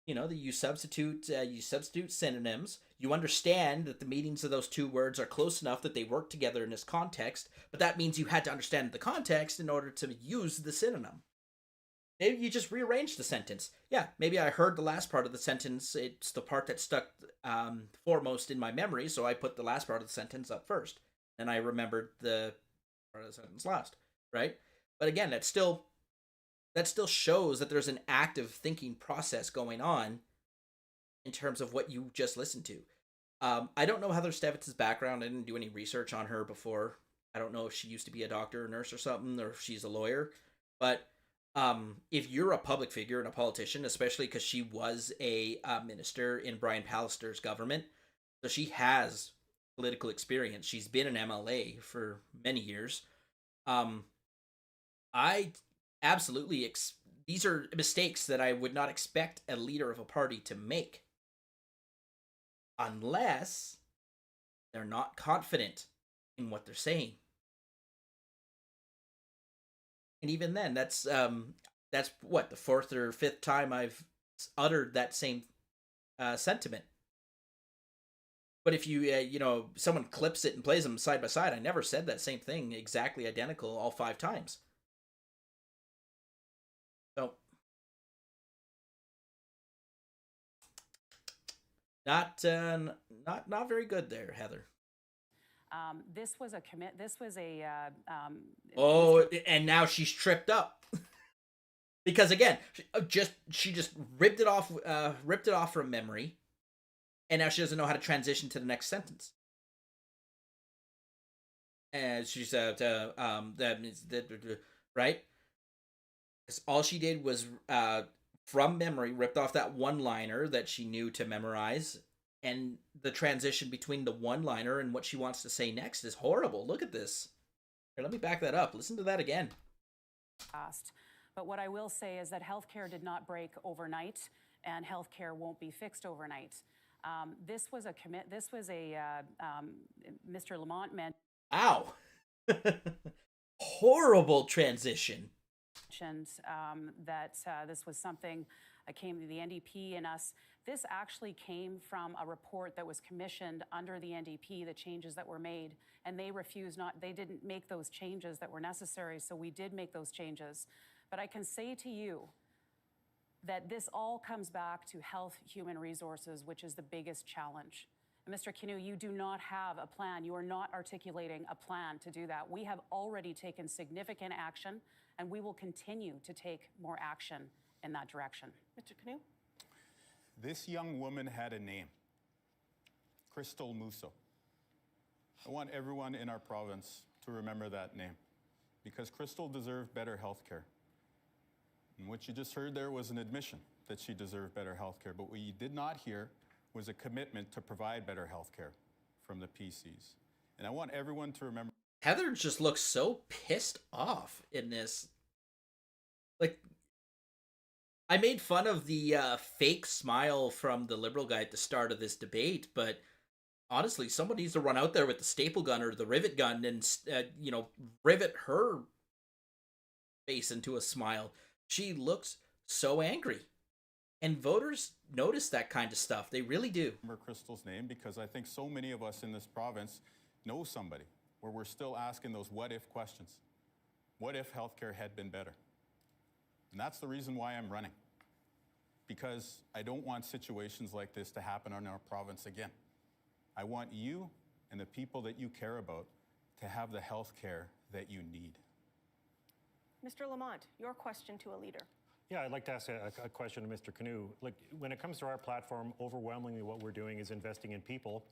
you substitute synonyms. You understand that the meanings of those two words are close enough that they work together in this context, but that means you had to understand the context in order to use the synonym. Maybe you just rearranged the sentence. Yeah, maybe I heard the last part of the sentence. It's the part that stuck foremost in my memory, so I put the last part of the sentence up first, and I remembered the part of the sentence last, right? But again, that still shows that there's an active thinking process going on in terms of what you just listened to. I don't know Heather Stevitz's background. I didn't do any research on her before. I don't know if she used to be a doctor or nurse or something, or if she's a lawyer. But if you're a public figure and a politician, especially because she was a minister in Brian Pallister's government, so she has political experience. She's been an MLA for many years. I absolutely these are mistakes that I would not expect a leader of a party to make unless they're not confident in what they're saying. And even then, that's what, the fourth or fifth time I've uttered that same sentiment. But if you someone clips it and plays them side by side, I never said that same thing exactly identical all 5 times. So, not very good there, Heather. This was a commit. This was a. And now she's tripped up because again, she just ripped it off from memory, and now she doesn't know how to transition to the next sentence. And she said, "That means that right." All she did was, from memory, ripped off that one-liner that she knew to memorize, and the transition between the one-liner and what she wants to say next is horrible. Look at this. Here, let me back that up. Listen to that again. But what I will say is that healthcare did not break overnight, and healthcare won't be fixed overnight. This was a Mr. Lamont meant. Ow. Horrible transition. That this was something that came to the NDP and us. This actually came from a report that was commissioned under the NDP, the changes that were made, and they didn't make those changes that were necessary, so we did make those changes. But I can say to you that this all comes back to health, human resources, which is the biggest challenge. And Mr. Canoe, you do not have a plan. You are not articulating a plan to do that. We have already taken significant action, and we will continue to take more action in that direction. Mr. Canoe? This young woman had a name, Crystal Musso. I want everyone in our province to remember that name, because Crystal deserved better health care. And what you just heard there was an admission that she deserved better health care, but what you did not hear was a commitment to provide better health care from the PCs. And I want everyone to remember. Heather just looks so pissed off in this. Like, I made fun of the fake smile from the Liberal guy at the start of this debate, but honestly, someone needs to run out there with the staple gun or the rivet gun and, rivet her face into a smile. She looks so angry. And voters notice that kind of stuff. They really do. Remember Crystal's name, because I think so many of us in this province know somebody where we're still asking those what-if questions. What if healthcare had been better? And that's the reason why I'm running. Because I don't want situations like this to happen in our province again. I want you and the people that you care about to have the health care that you need. Mr. Lamont, your question to a leader. Yeah, I'd like to ask a question to Mr. Canoe. Look, when it comes to our platform, overwhelmingly what we're doing is investing in people,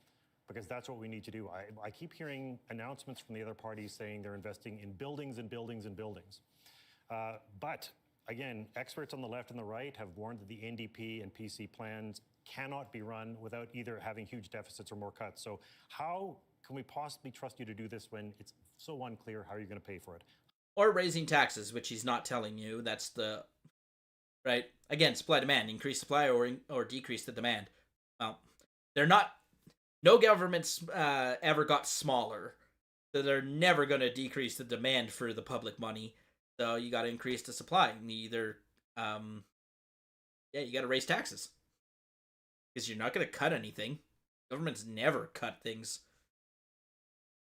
because that's what we need to do. I keep hearing announcements from the other parties saying they're investing in buildings and buildings and buildings. But again, experts on the left and the right have warned that the NDP and PC plans cannot be run without either having huge deficits or more cuts. So how can we possibly trust you to do this when it's so unclear how you're going to pay for it? Or raising taxes, which he's not telling you. That's the... Right? Again, supply-demand. Increase supply or decrease the demand. Well, they're not... No government's ever got smaller. So they're never going to decrease the demand for the public money. So you got to increase the supply. You either... you got to raise taxes. because you're not going to cut anything. Governments never cut things.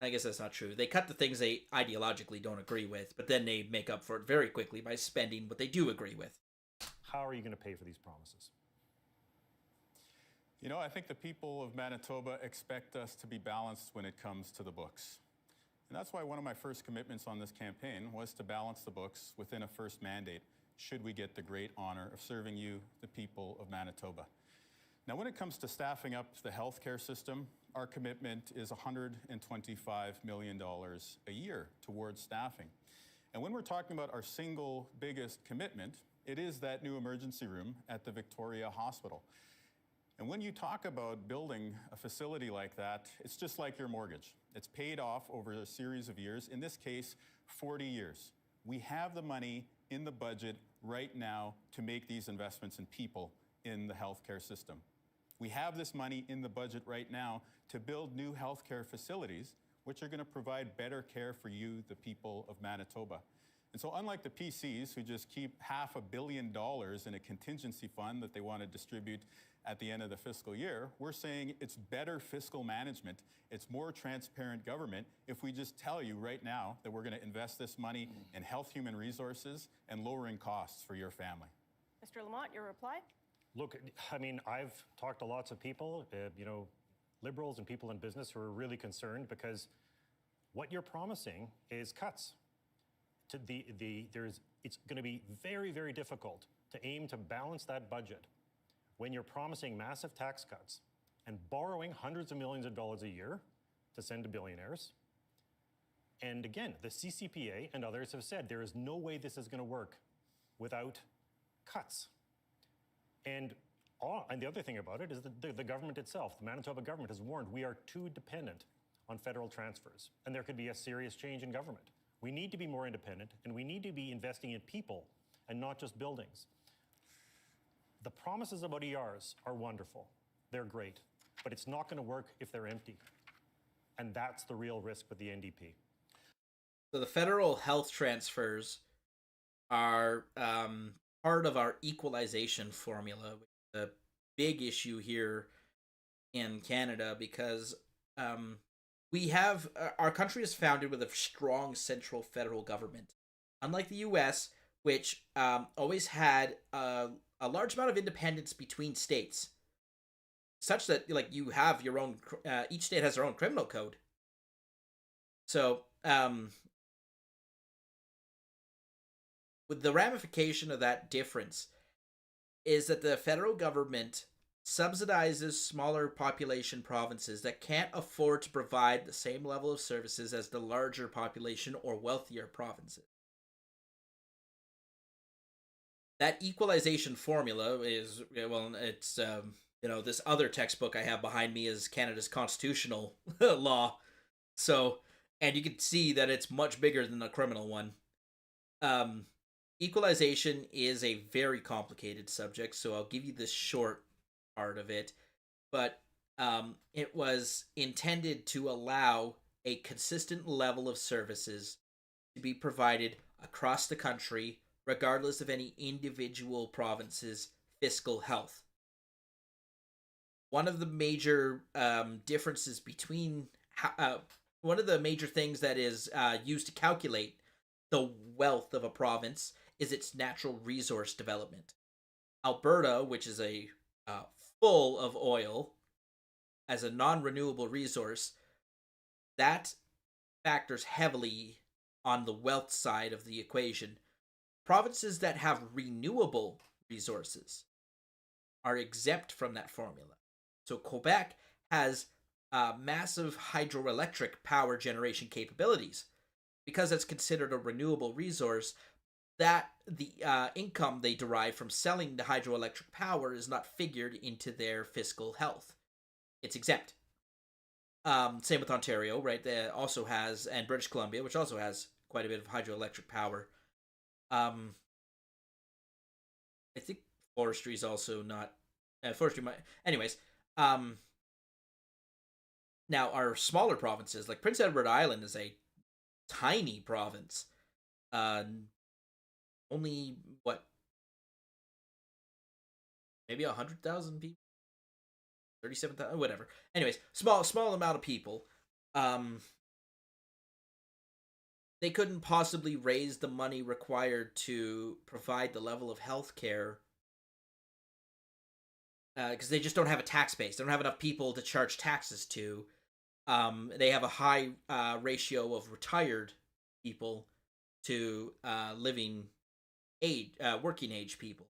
I guess that's not true. They cut the things they ideologically don't agree with, but then they make up for it very quickly by spending what they do agree with. How are you going to pay for these promises? You know, I think the people of Manitoba expect us to be balanced when it comes to the books. And that's why one of my first commitments on this campaign was to balance the books within a first mandate, should we get the great honor of serving you, the people of Manitoba. Now, when it comes to staffing up the healthcare system, our commitment is $125 million a year towards staffing. And when we're talking about our single biggest commitment, it is that new emergency room at the Victoria Hospital. And when you talk about building a facility like that, it's just like your mortgage. It's paid off over a series of years, in this case, 40 years. We have the money in the budget right now to make these investments in people in the healthcare system. We have this money in the budget right now to build new healthcare facilities, which are going to provide better care for you, the people of Manitoba. And so unlike the PCs, who just keep $500 million in a contingency fund that they want to distribute at the end of the fiscal year, we're saying it's better fiscal management, it's more transparent government if we just tell you right now that we're going to invest this money in health human resources and lowering costs for your family. Mr. Lamont, your reply? Look, I mean, I've talked to lots of people, liberals and people in business who are really concerned because what you're promising is cuts. It's going to be very, very difficult to aim to balance that budget when you're promising massive tax cuts and borrowing hundreds of millions of dollars a year to send to billionaires. And again, the CCPA and others have said there is no way this is going to work without cuts. And the other thing about it is that the government itself, the Manitoba government, has warned we are too dependent on federal transfers, and there could be a serious change in government. We need to be more independent, and we need to be investing in people and not just buildings. The promises about ERs are wonderful. They're great, but it's not going to work if they're empty. And that's the real risk with the NDP. So the federal health transfers are part of our equalization formula, which is a big issue here in Canada because we have our country is founded with a strong central federal government, unlike the U.S., which always had a large amount of independence between states, such that like you have your own. Each state has their own criminal code. So with the ramification of that difference is that the federal government subsidizes smaller population provinces that can't afford to provide the same level of services as the larger population or wealthier provinces. That equalization formula is, well, it's, this other textbook I have behind me is Canada's constitutional law. So, and you can see that it's much bigger than the criminal one. Equalization is a very complicated subject, so I'll give you the short part of it. But it was intended to allow a consistent level of services to be provided across the country, regardless of any individual province's fiscal health. One of the major differences between one of the major things that is used to calculate the wealth of a province is its natural resource development. Alberta, which is a full of oil as a non-renewable resource, that factors heavily on the wealth side of the equation. Provinces that have renewable resources are exempt from that formula. So Quebec has massive hydroelectric power generation capabilities. Because it's considered a renewable resource, that the income they derive from selling the hydroelectric power is not figured into their fiscal health. It's exempt. Same with Ontario, right? That also has, and British Columbia, which also has quite a bit of hydroelectric power. I think forestry is also not forestry. Anyways, now our smaller provinces, like Prince Edward Island, is a tiny province. Only maybe 100,000 people. 37,000, whatever. Anyways, small amount of people. They couldn't possibly raise the money required to provide the level of health care because they just don't have a tax base. They don't have enough people to charge taxes to. They have a high ratio of retired people to living age, working age people.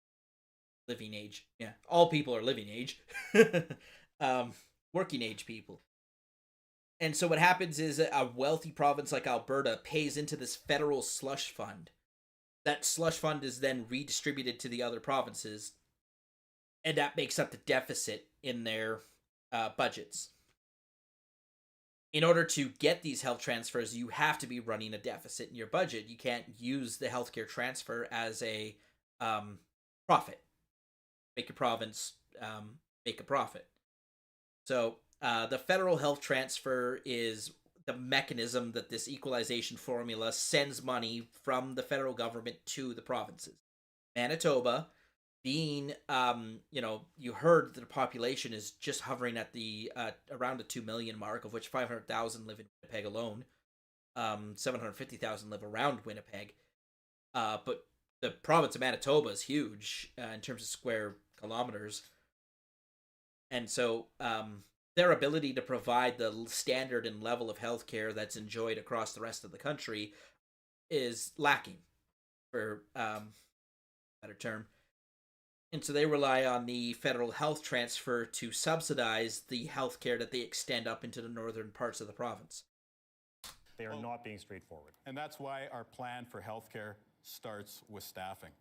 Living age, yeah. All people are living age. Working age people. And so what happens is a wealthy province like Alberta pays into this federal slush fund. That slush fund is then redistributed to the other provinces, and that makes up the deficit in their budgets. In order to get these health transfers, you have to be running a deficit in your budget. You can't use the healthcare transfer as a profit. Make your province make a profit. So the federal health transfer is the mechanism that this equalization formula sends money from the federal government to the provinces. Manitoba, being, you heard that the population is just hovering at the around the 2 million mark, of which 500,000 live in Winnipeg alone. 750,000 live around Winnipeg. But the province of Manitoba is huge in terms of square kilometers. And so their ability to provide the standard and level of healthcare that's enjoyed across the rest of the country is lacking, for better term. And so they rely on the federal health transfer to subsidize the healthcare that they extend up into the northern parts of the province. They are not being straightforward. And that's why our plan for healthcare starts with staffing.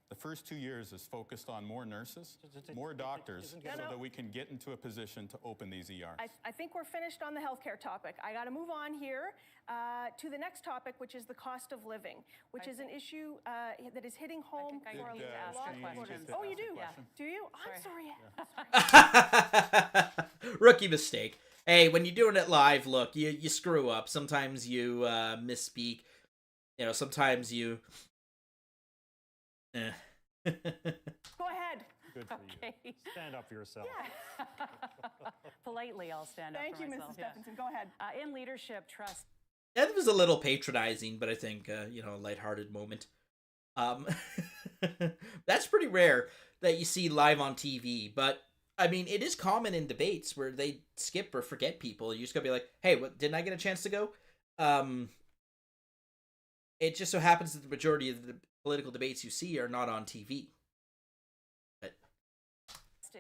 The first 2 years is focused on more nurses, more doctors, so that we can get into a position to open these ERs. I think we're finished on the healthcare topic. I got to move on here to the next topic, which is the cost of living, which is an issue that is hitting home for a lot of voters. Oh, you do? Yeah. Do you? I'm sorry. Rookie mistake. Hey, when you're doing it live, look, you screw up. Sometimes you misspeak. Sometimes you... Go ahead. Good for you. Stand up for yourself. Yeah. Politely, I'll stand Thank up for you, myself. Mrs. Stephenson. Go ahead. In leadership, trust. That was a little patronizing, but I think, a lighthearted moment. That's pretty rare that you see live on TV, but, I mean, it is common in debates where they skip or forget people. You just gotta be like, hey, didn't I get a chance to go? It just so happens that the majority of the political debates you see are not on TV.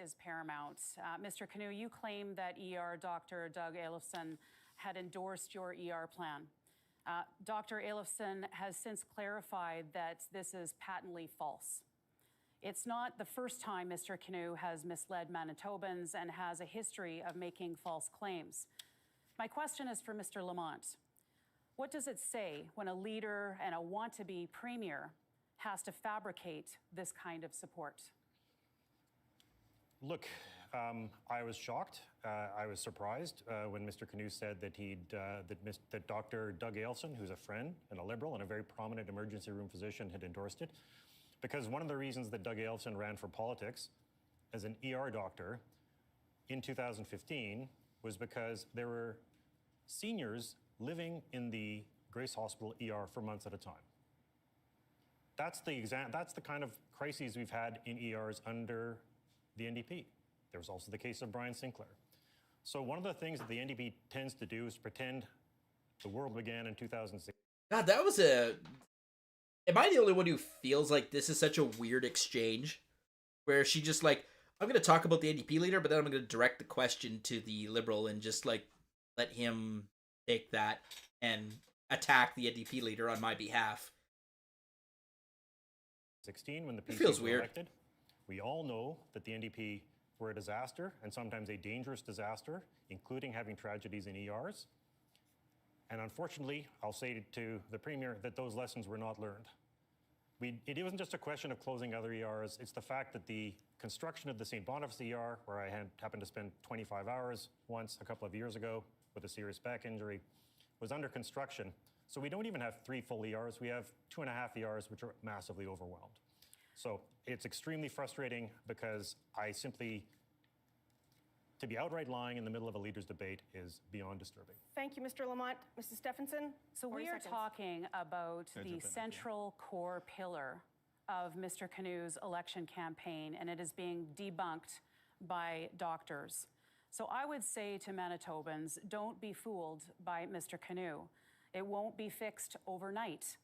Is paramount. Mr. Canoe, you claim that ER Dr. Doug Elifson had endorsed your ER plan. Dr. Elifson has since clarified that this is patently false. It's not the first time Mr. Canoe has misled Manitobans and has a history of making false claims. My question is for Mr. Lamont. What does it say when a leader and a want-to-be premier has to fabricate this kind of support? Look, I was shocked. I was surprised when Mr. Canoe said that that Dr. Doug Elifson, who's a friend and a Liberal and a very prominent emergency room physician, had endorsed it. Because one of the reasons that Doug Elifson ran for politics as an ER doctor in 2015 was because there were seniors living in the Grace Hospital ER for months at a time. That's the kind of crises we've had in ERs under the NDP. There was also the case of Brian Sinclair. So one of the things that the NDP tends to do is pretend the world began in 2006. God, that was am I the only one who feels like this is such a weird exchange? Where she just like, I'm going to talk about the NDP leader, but then I'm going to direct the question to the Liberal and just like let him take that and attack the NDP leader on my behalf. 16, when the PC feels were weird. elected. We all know that the NDP were a disaster, and sometimes a dangerous disaster, including having tragedies in ERs. And unfortunately, I'll say to the Premier that those lessons were not learned. It wasn't just a question of closing other ERs, it's the fact that the construction of the St. Boniface ER, where I happened to spend 25 hours once a couple of years ago with a serious back injury, was under construction. So we don't even have 3 full ERs, we have 2.5 ERs, which are massively overwhelmed. So it's extremely frustrating because I simply to be outright lying in the middle of a leaders' debate is beyond disturbing. Thank you, Mr. Lamont. Mrs. Stephenson? So 40 we are seconds. talking about Can I the jump in? central core pillar of Mr. Canu's election campaign, and it is being debunked by doctors. So I would say to Manitobans, don't be fooled by Mr. Canu. It won't be fixed overnight.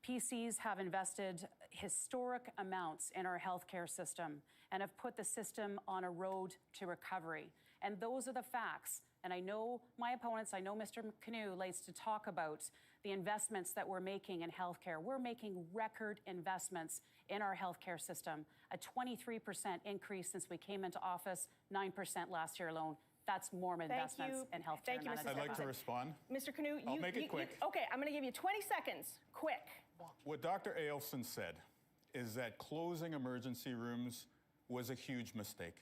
PCs have invested historic amounts in our healthcare system and have put the system on a road to recovery. And those are the facts. And I know my opponents, I know Mr. Canu likes to talk about the investments that we're making in healthcare. We're making record investments in our healthcare system. A 23% increase since we came into office, 9% last year alone. That's more investments in healthcare. Thank you, Mrs. I'd like to Stephenson. respond. Mr. Canu, I'll make it quick. Okay, I'm going to give you 20 seconds. Quick. What Dr. Ailson said is that closing emergency rooms was a huge mistake.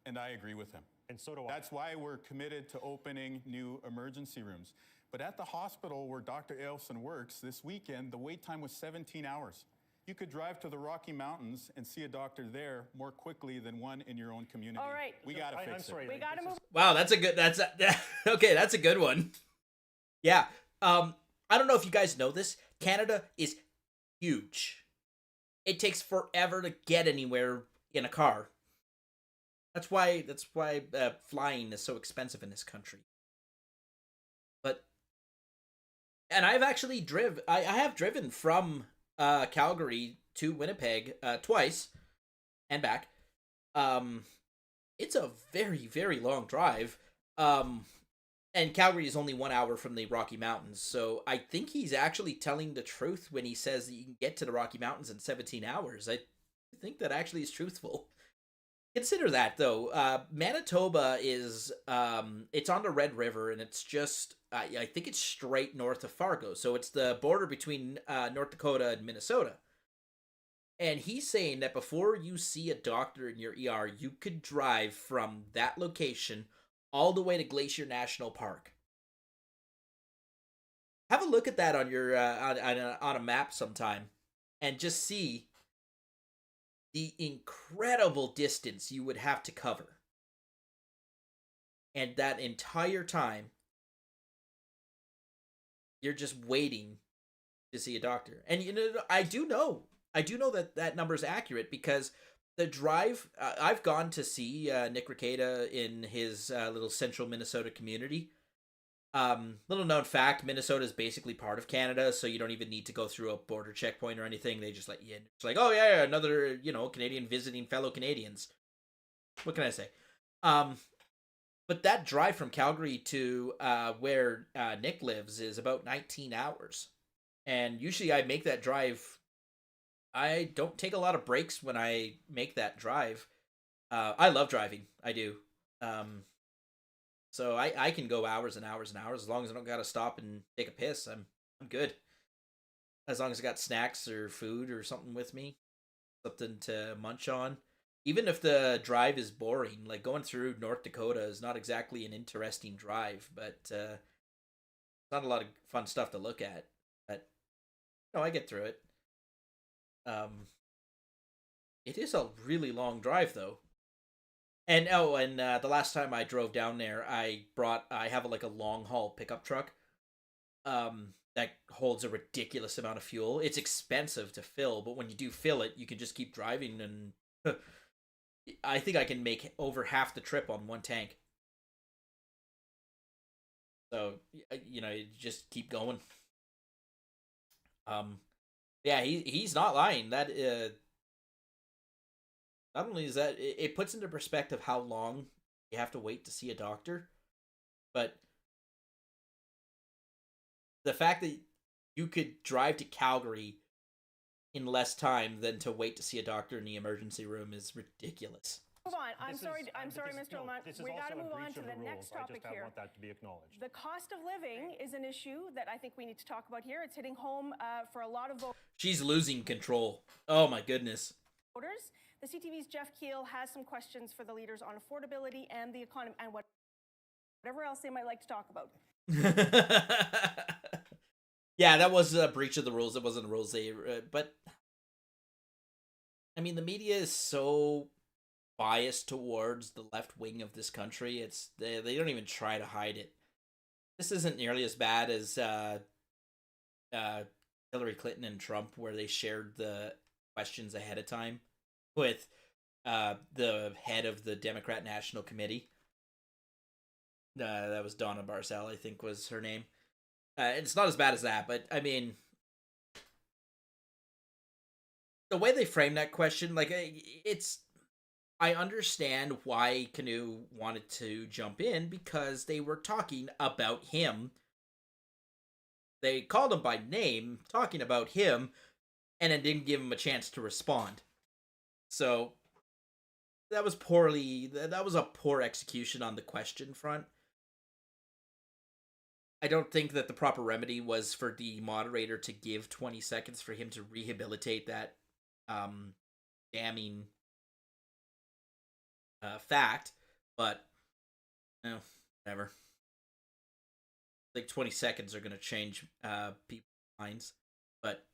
And I agree with him. And so do I. That's why we're committed to opening new emergency rooms. But at the hospital where Dr. Ailson works this weekend, the wait time was 17 hours. You could drive to the Rocky Mountains and see a doctor there more quickly than one in your own community. All right. We got to I'm fix sorry. it. We got to move. Wow, that's a good. Okay. That's a good one. Yeah. I don't know if you guys know this. Canada is huge. It takes forever to get anywhere in a car. That's why flying is so expensive in this country. And I've actually I have driven from Calgary to Winnipeg twice and back. It's a very, very long drive. And Calgary is only 1 hour from the Rocky Mountains, so I think he's actually telling the truth when he says that you can get to the Rocky Mountains in 17 hours. I think that actually is truthful. Consider that, though. Manitoba is, it's on the Red River, and it's just, I think it's straight north of Fargo, so it's the border between North Dakota and Minnesota. And he's saying that before you see a doctor in your ER, you could drive from that location all the way to Glacier National Park. Have a look at that on your on a map sometime, and just see the incredible distance you would have to cover. And that entire time, you're just waiting to see a doctor. And you know, I do know that number is accurate, because the drive, I've gone to see Nick Rekieta in his little central Minnesota community. Little known fact, Minnesota is basically part of Canada, so you don't even need to go through a border checkpoint or anything. They just let you in. It's like, oh yeah, another, Canadian visiting fellow Canadians. What can I say? But that drive from Calgary to where Nick lives is about 19 hours. And usually I make that drive. I don't take a lot of breaks when I make that drive. I love driving. I do. So I can go hours and hours and hours as long as I don't gotta stop and take a piss. I'm good. As long as I got snacks or food or something with me, something to munch on. Even if the drive is boring, like going through North Dakota is not exactly an interesting drive, but it's not a lot of fun stuff to look at. But I get through it. It is a really long drive though. And the last time I drove down there, I have a long haul pickup truck that holds a ridiculous amount of fuel. It's expensive to fill, but when you do fill it, you can just keep driving, and I think I can make over half the trip on one tank. So, you just keep going. Yeah, he's not lying. That not only is that, it puts into perspective how long you have to wait to see a doctor, but the fact that you could drive to Calgary in less time than to wait to see a doctor in the emergency room is ridiculous. Move on. I'm sorry, Mr. Lamont. This is We got to also a move on breach to of the rules. next topic I here. want that to be acknowledged. The cost of living is an issue that I think we need to talk about here. It's hitting home for a lot of She's losing control. Oh my goodness. voters. The CTV's Jeff Keel has some questions for the leaders on affordability and the economy and whatever else they might like to talk about. Yeah, that was a breach of the rules. It wasn't rules but I mean, the media is so biased towards the left wing of this country. They don't even try to hide it. This isn't nearly as bad as Hillary Clinton and Trump, where they shared the questions ahead of time with the head of the Democrat National Committee. That was Donna Barcel, I think was her name. It's not as bad as that, but I mean, the way they frame that question, like, I understand why Canoe wanted to jump in, because they were talking about him. They called him by name, talking about him, and then didn't give him a chance to respond. So that was a poor execution on the question front. I don't think that the proper remedy was for the moderator to give 20 seconds for him to rehabilitate that damning fact, but whatever. I think 20 seconds are going to change people's minds, but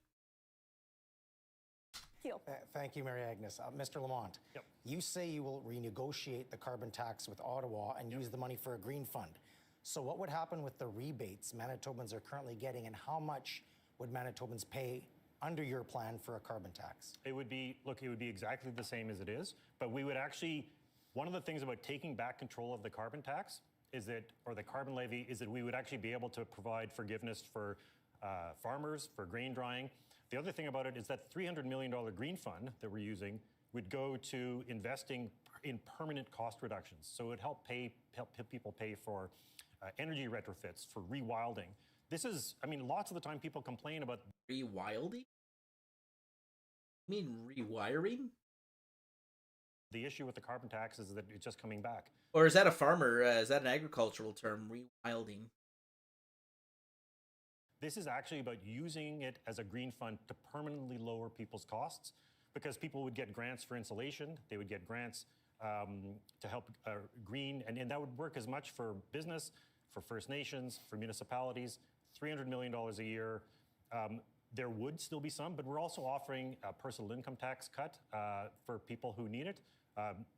Thank you, Mary Agnes. Mr. Lamont, Yep. you say you will renegotiate the carbon tax with Ottawa and use the money for a green fund. So what would happen with the rebates Manitobans are currently getting, and how much would Manitobans pay under your plan for a carbon tax? It would be exactly the same as it is, but we would actually, one of the things about taking back control of the carbon tax or the carbon levy, is that we would actually be able to provide forgiveness for farmers, for grain drying. The other thing about it is that $300 million green fund that we're using would go to investing in permanent cost reductions. So it would help people pay for energy retrofits, for rewilding. This is, I mean, lots of the time people complain about rewilding? You mean rewiring? the issue with the carbon tax is that it's just coming back. Or is that is that an agricultural term, rewilding? This is actually about using it as a green fund to permanently lower people's costs, because people would get grants for insulation, they would get grants to help green, and that would work as much for business, for First Nations, for municipalities, $300 million a year. There would still be some, but we're also offering a personal income tax cut for people who need it,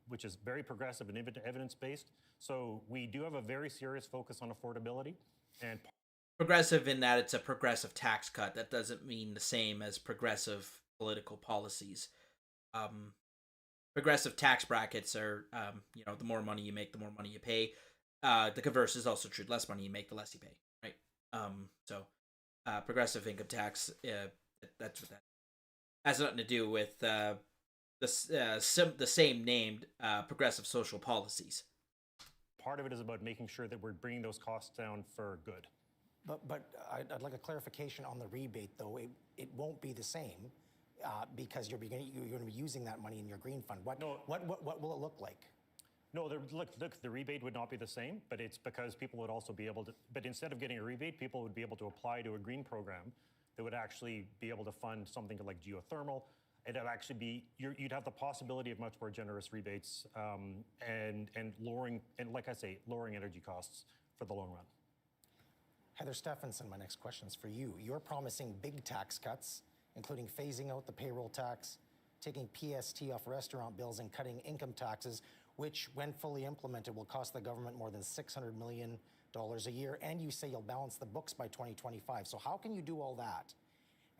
which is very progressive and evidence-based. So we do have a very serious focus on affordability. And Progressive in that it's a progressive tax cut. That doesn't mean the same as progressive political policies. Progressive tax brackets are, the more money you make, the more money you pay. The converse is also true. The less money you make, the less you pay, right? So progressive income tax, that's what that has nothing to do with the same named progressive social policies. part of it is about making sure that we're bringing those costs down for good. But I'd like a clarification on the rebate, though. It won't be the same because you're going to be using that money in your green fund. What will it look like? No, look, the rebate would not be the same, but it's because people would also be able to, but instead of getting a rebate, people would be able to apply to a green program that would actually be able to fund something like geothermal. It'd actually be, you'd have the possibility of much more generous rebates and lowering, and like I say, lowering energy costs for the long run. Heather Stephenson, my next question is for you. You're promising big tax cuts, including phasing out the payroll tax, taking PST off restaurant bills, and cutting income taxes, which, when fully implemented, will cost the government more than $600 million a year. And you say you'll balance the books by 2025. So how can you do all that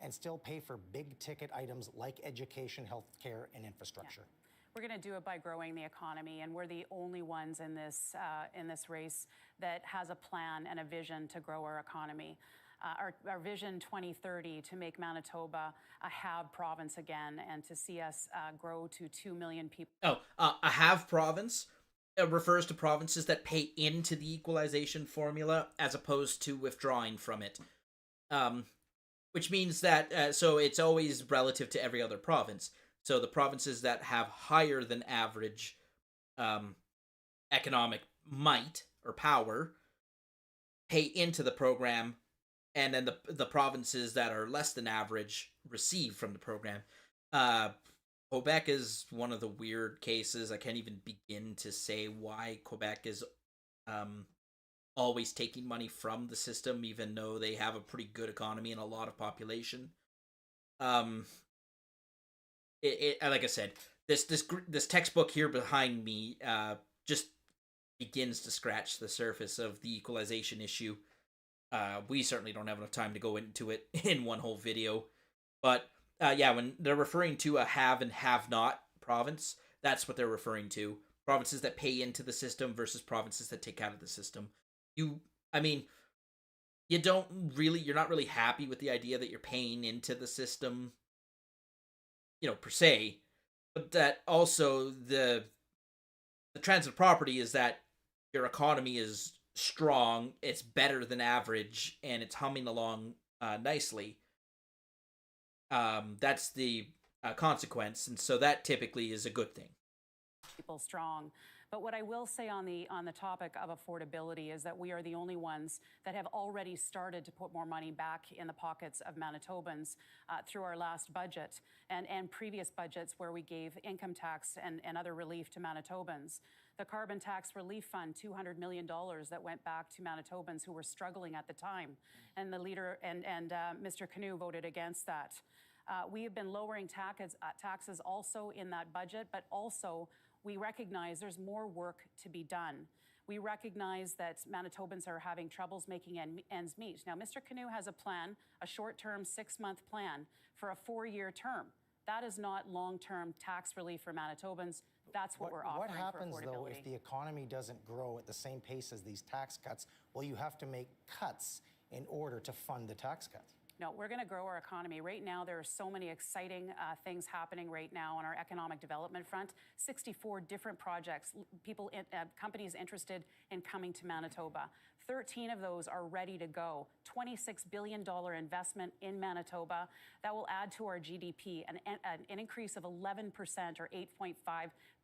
and still pay for big ticket items like education, healthcare, and infrastructure? Yeah. We're going to do it by growing the economy, and we're the only ones in this race that has a plan and a vision to grow our economy. Our vision 2030 to make Manitoba a have province again, and to see us grow to 2 million people. A have province refers to provinces that pay into the equalization formula as opposed to withdrawing from it. Which means that, so it's always relative to every other province. So the provinces that have higher than average economic might or power pay into the program, and then the provinces that are less than average receive from the program. Quebec is one of the weird cases. I can't even begin to say why Quebec is always taking money from the system, even though they have a pretty good economy and a lot of population. Like I said, this textbook here behind me just begins to scratch the surface of the equalization issue. We certainly don't have enough time to go into it in one whole video, but yeah, when they're referring to a have and have not province, that's what they're referring to. Provinces that pay into the system versus provinces that take out of the system. I mean, you're not really happy with the idea that you're paying into the system, per se, but that also the transit property is that your economy is strong, it's better than average, and it's humming along nicely. That's the consequence, and so that typically is a good thing. People strong. But what I will say on the topic of affordability is that we are the only ones that have already started to put more money back in the pockets of Manitobans through our last budget and previous budgets where we gave income tax and other relief to Manitobans. The Carbon Tax Relief Fund, $200 million that went back to Manitobans who were struggling at the time. And the leader and Mr. Canoe voted against that. We have been lowering taxes also in that budget, but also we recognize there's more work to be done. We recognize that Manitobans are having troubles making ends meet. Now, Mr. Canoe has a plan, a short-term 6-month plan for a 4-year term. That is not long-term tax relief for Manitobans. That's what we're offering. What happens, for though, if the economy doesn't grow at the same pace as these tax cuts? Well, you have to make cuts in order to fund the tax cuts. No, we're going to grow our economy. Right now, there are so many exciting things happening right now on our economic development front. 64 different projects, companies interested in coming to Manitoba. 13 of those are ready to go. $26 billion investment in Manitoba that will add to our GDP, an increase of 11% or $8.5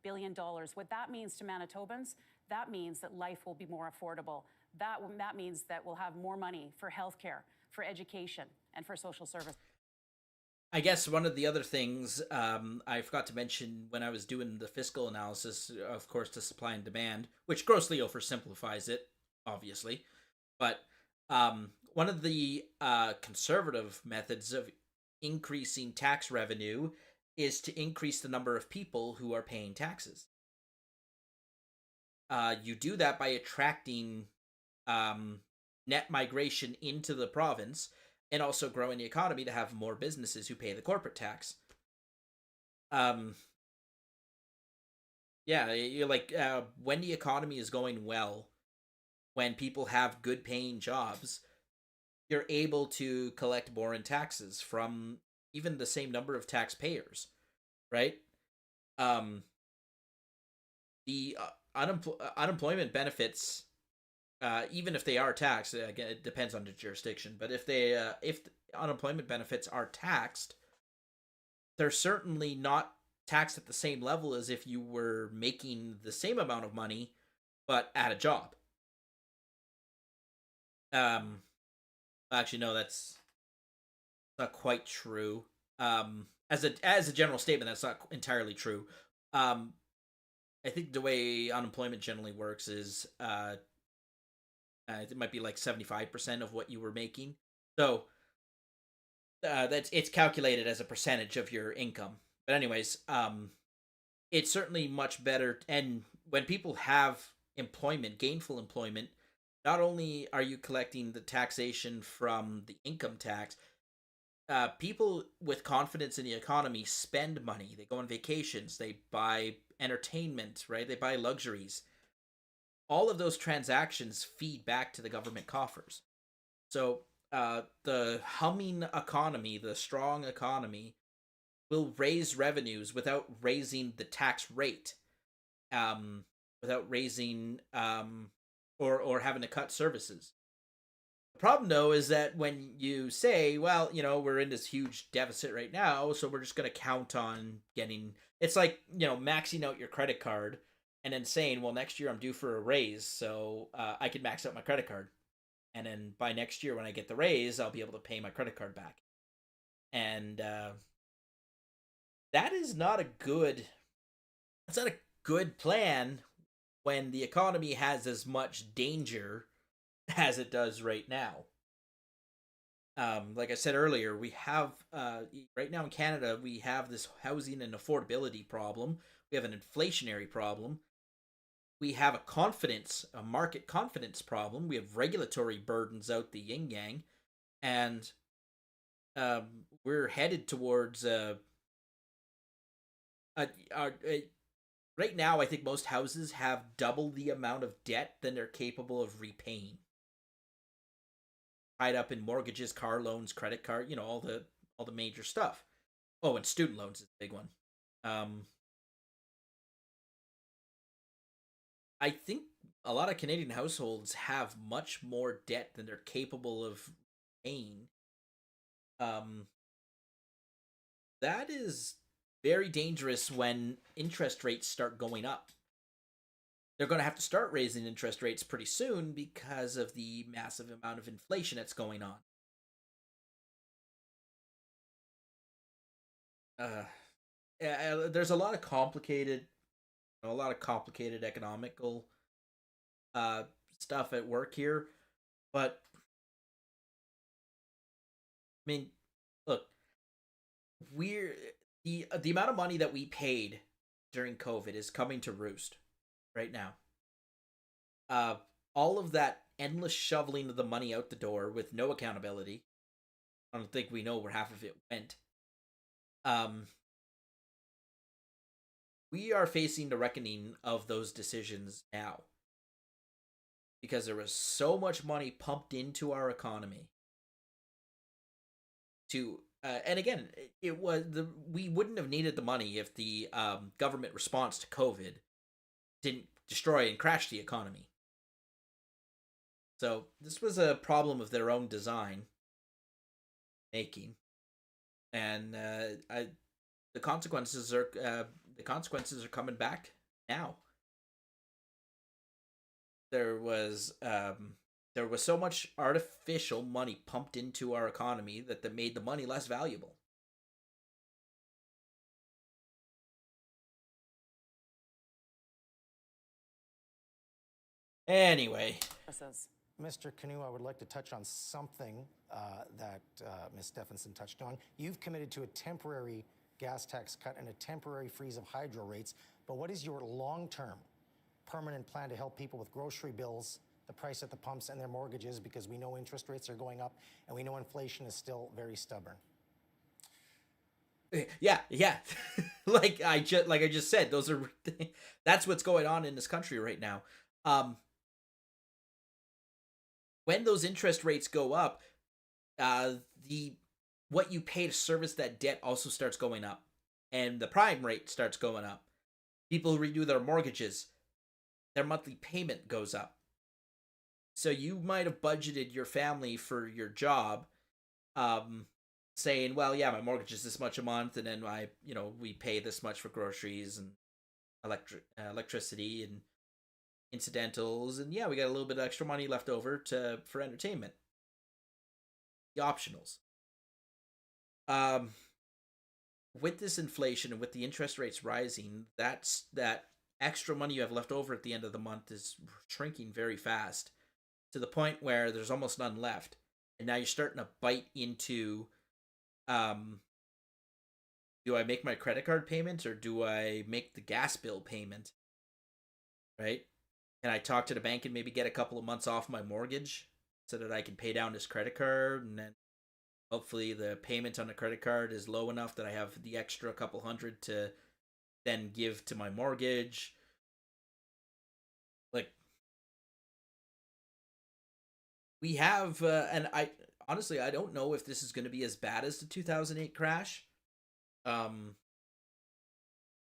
billion. What that means to Manitobans, that means that life will be more affordable. That means that we'll have more money for healthcare, for education, and for social service. I guess one of the other things I forgot to mention when I was doing the fiscal analysis, of course, to supply and demand, which grossly oversimplifies it, obviously, but one of the conservative methods of increasing tax revenue is to increase the number of people who are paying taxes. You do that by attracting net migration into the province and also growing the economy to have more businesses who pay the corporate tax. Yeah, you're like, when the economy is going well, when people have good paying jobs, you're able to collect more in taxes from even the same number of taxpayers, right? The unemployment benefits, even if they are taxed, again, it depends on the jurisdiction, but if the unemployment benefits are taxed, they're certainly not taxed at the same level as if you were making the same amount of money, but at a job. Actually, no, that's not quite true. As a general statement, that's not entirely true. I think the way unemployment generally works is it might be like 75% of what you were making. So it's calculated as a percentage of your income. But anyways, it's certainly much better. And when people have employment, gainful employment, not only are you collecting the taxation from the income tax, people with confidence in the economy spend money. They go on vacations. They buy entertainment, right? They buy luxuries. All of those transactions feed back to the government coffers. So the humming economy, the strong economy, will raise revenues without raising the tax rate, without raising or having to cut services. The problem, though, is that when you say, well, we're in this huge deficit right now, so we're just going to count on getting... It's like, maxing out your credit card and then saying, well, next year I'm due for a raise, so I can max out my credit card. And then by next year when I get the raise, I'll be able to pay my credit card back. And that is not a good... That's not a good plan when the economy has as much danger as it does right now. like I said earlier, we have right now in Canada, we have this housing and affordability problem. We have an inflationary problem. We have a market confidence problem. We have regulatory burdens out the yin yang, and we're headed towards right now. I think most houses have double the amount of debt than they're capable of repaying, tied up in mortgages, car loans, credit card, all the major stuff. Oh, and student loans is a big one. I think a lot of Canadian households have much more debt than they're capable of paying. Um, that is very dangerous when interest rates start going up. They're going to have to start raising interest rates pretty soon because of the massive amount of inflation that's going on. There's a lot of complicated economical stuff at work here, but I mean, look, we're the amount of money that we paid during COVID is coming to roost right now. All of that endless shoveling of the money out the door with no accountability. I don't think we know where half of it went. We are facing the reckoning of those decisions now because there was so much money pumped into our economy to and again, we wouldn't have needed the money if the government response to COVID didn't destroy and crash the economy. So this was a problem of their own design making, and the consequences are coming back now. There was so much artificial money pumped into our economy that made the money less valuable. Anyway, Mr. Canoe, I would like to touch on something that Ms. Stephenson touched on. You've committed to a temporary gas tax cut and a temporary freeze of hydro rates, but what is your long-term permanent plan to help people with grocery bills, the price at the pumps, and their mortgages, because we know interest rates are going up and we know inflation is still very stubborn? Yeah. like I just said, that's what's going on in this country right now. When those interest rates go up, what you pay to service that debt also starts going up, and the prime rate starts going up. People who renew their mortgages, their monthly payment goes up. So you might have budgeted your family for your job, saying, well, yeah, my mortgage is this much a month, and then we pay this much for groceries and electricity and incidentals, and yeah, we got a little bit of extra money left over for entertainment, the optionals. With this inflation and with the interest rates rising, that extra money you have left over at the end of the month is shrinking very fast to the point where there's almost none left, and now you're starting to bite into do I make my credit card payment or do I make the gas bill payment, right? Can I talk to the bank and maybe get a couple of months off my mortgage so that I can pay down this credit card, and then hopefully the payment on the credit card is low enough that I have the extra couple hundred to then give to my mortgage. Like, we have, and I honestly, I don't know if this is going to be as bad as the 2008 crash.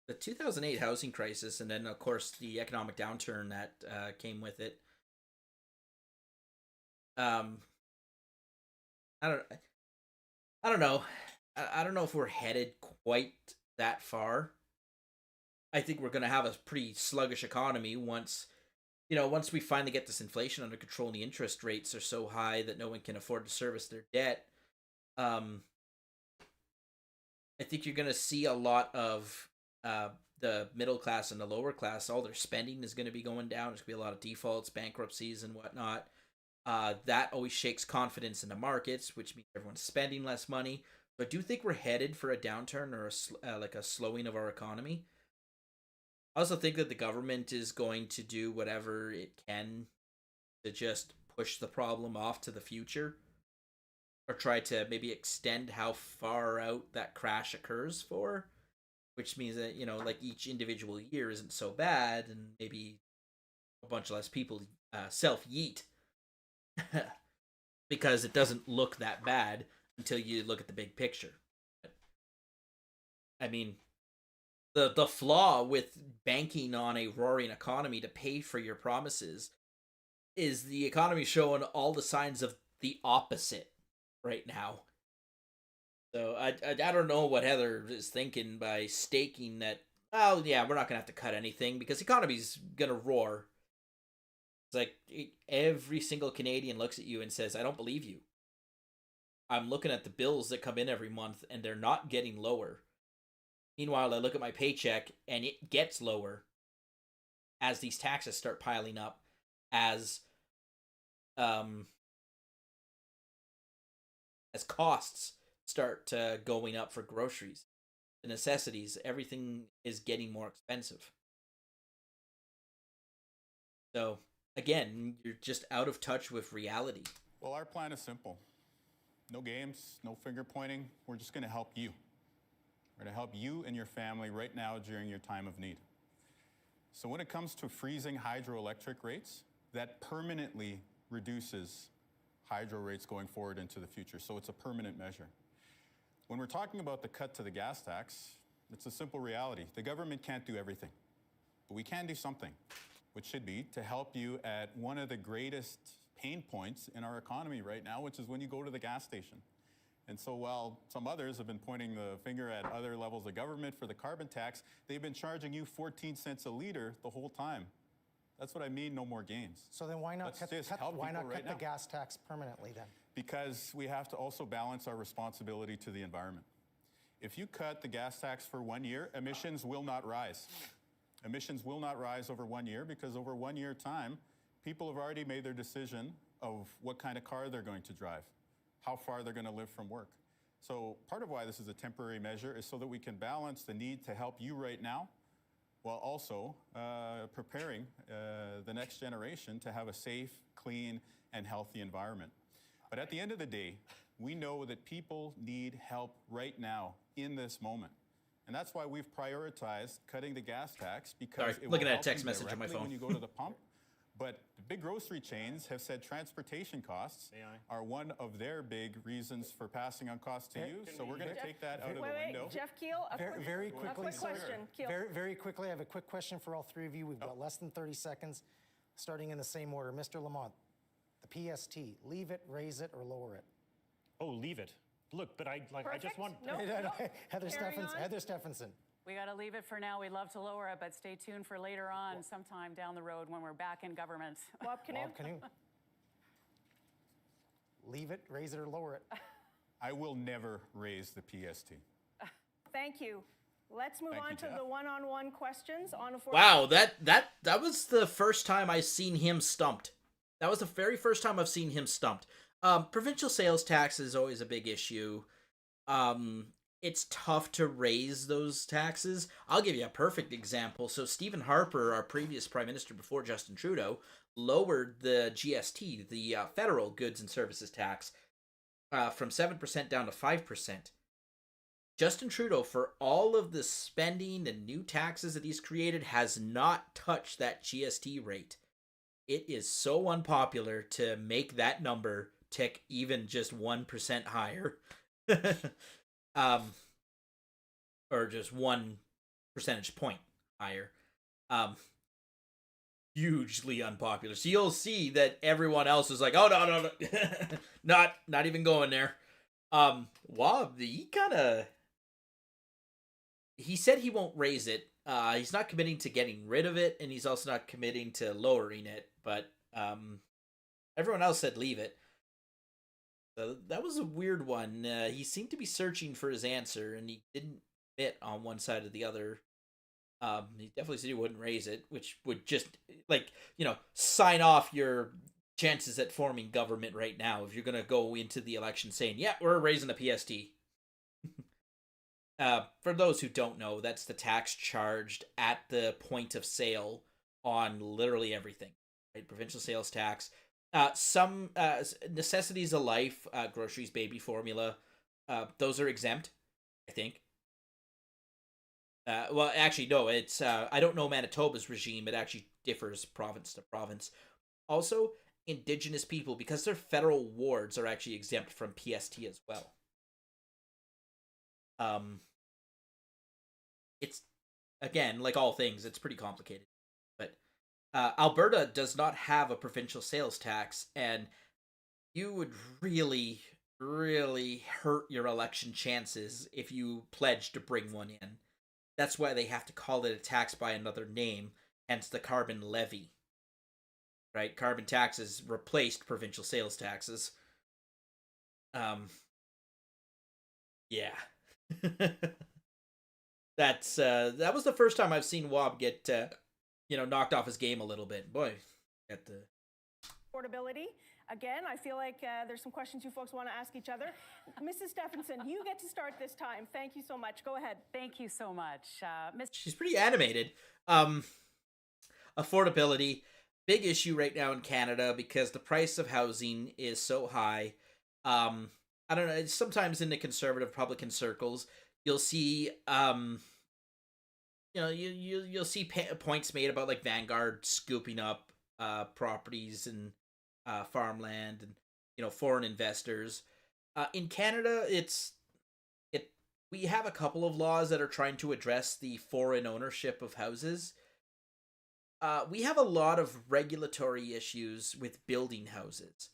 The 2008 housing crisis, and then of course the economic downturn that came with it. I don't know. I don't know if we're headed quite that far. I think we're going to have a pretty sluggish economy once we finally get this inflation under control and the interest rates are so high that no one can afford to service their debt. I think you're going to see a lot of the middle class and the lower class, all their spending is going to be going down. There's going to be a lot of defaults, bankruptcies, and whatnot. That always shakes confidence in the markets, which means everyone's spending less money. So I do think we're headed for a downturn or like a slowing of our economy. I also think that the government is going to do whatever it can to just push the problem off to the future, or try to maybe extend how far out that crash occurs for, which means that, like each individual year isn't so bad, and maybe a bunch less people self yeet because it doesn't look that bad until you look at the big picture. I mean, the flaw with banking on a roaring economy to pay for your promises is the economy showing all the signs of the opposite right now. So I don't know what Heather is thinking by staking that, oh yeah, we're not gonna have to cut anything because the economy's gonna roar. It's like every single Canadian looks at you and says, I don't believe you. I'm looking at the bills that come in every month and they're not getting lower. Meanwhile, I look at my paycheck and it gets lower as these taxes start piling up, as costs start going up for groceries, the necessities, everything is getting more expensive. So again, you're just out of touch with reality. Well, our plan is simple. No games, no finger pointing. We're just going to help you. We're going to help you and your family right now during your time of need. So when it comes to freezing hydroelectric rates, that permanently reduces hydro rates going forward into the future. So it's a permanent measure. When we're talking about the cut to the gas tax, it's a simple reality. The government can't do everything, but we can do something, which should be to help you at one of the greatest pain points in our economy right now, which is when you go to the gas station. And so while some others have been pointing the finger at other levels of government for the carbon tax, they've been charging you 14 cents a liter the whole time. That's what I mean, no more gains. So then why not cut the gas tax permanently then? Because we have to also balance our responsibility to the environment. If you cut the gas tax for 1 year, emissions will not rise. Emissions will not rise over 1 year because over 1 year time, people have already made their decision of what kind of car they're going to drive, how far they're going to live from work. So part of why this is a temporary measure is so that we can balance the need to help you right now while also preparing the next generation to have a safe, clean, and healthy environment. But at the end of the day, we know that people need help right now in this moment. And that's why we've prioritized cutting the gas tax, because it will help you directly when you go to the pump. But the big grocery chains have said transportation costs are one of their big reasons for passing on costs to you. So we're going to take that out of the window. Jeff Keel, very quickly, a quick question. Keel. Very quickly, I have a quick question for all three of you. We've got less than 30 seconds, starting in the same order. Mr. Lamont, the PST, leave it, raise it, or lower it? Oh, leave it. Look, but I just want... No. Heather Stephenson. We got to leave it for now. We'd love to lower it, but stay tuned for later on, sometime down the road when we're back in government. Bob Canoe. Leave it, raise it, or lower it? I will never raise the PST. Thank you. Let's move on to the one-on-one questions. Wow, that was the first time I've seen him stumped. That was the very first time I've seen him stumped. Provincial sales tax is always a big issue. It's tough to raise those taxes. I'll give you a perfect example. So Stephen Harper, our previous prime minister before Justin Trudeau, lowered the GST, the federal goods and services tax, from 7% down to 5%. Justin Trudeau, for all of the spending and new taxes that he's created, has not touched that GST rate. It is so unpopular to make that number tick even just 1% higher. Or just 1 percentage point higher. Hugely unpopular. So you'll see that everyone else is like, oh no, not even going there. Wab, he said he won't raise it. He's not committing to getting rid of it, and he's also not committing to lowering it, but everyone else said leave it. So that was a weird one. He seemed to be searching for his answer, and he didn't fit on one side or the other. He definitely said he wouldn't raise it, which would just, sign off your chances at forming government right now if you're going to go into the election saying, yeah, we're raising the PST. For those who don't know, that's the tax charged at the point of sale on literally everything, right? Provincial sales tax. Some necessities of life, groceries, baby formula, those are exempt, I think. Well, actually, no, it's, I don't know Manitoba's regime. It actually differs province to province. Also, Indigenous people, because their federal wards are actually exempt from PST as well. It's, again, like all things, it's pretty complicated. But Alberta does not have a provincial sales tax, and you would really, really hurt your election chances if you pledge to bring one in. That's why they have to call it a tax by another name, hence the carbon levy. Right? Carbon taxes replaced provincial sales taxes. Yeah. That was the first time I've seen Wob get knocked off his game a little bit. Boy, at the Affordability. Again, I feel like there's some questions you folks want to ask each other. Mrs. Stephenson, you get to start this time. Thank you so much. Go ahead. Thank you so much. She's pretty animated. Affordability, big issue right now in Canada because the price of housing is so high. I don't know, sometimes in the conservative Republican circles, you'll see you'll see points made about like Vanguard scooping up properties and farmland and foreign investors. In Canada, we have a couple of laws that are trying to address the foreign ownership of houses. We have a lot of regulatory issues with building houses.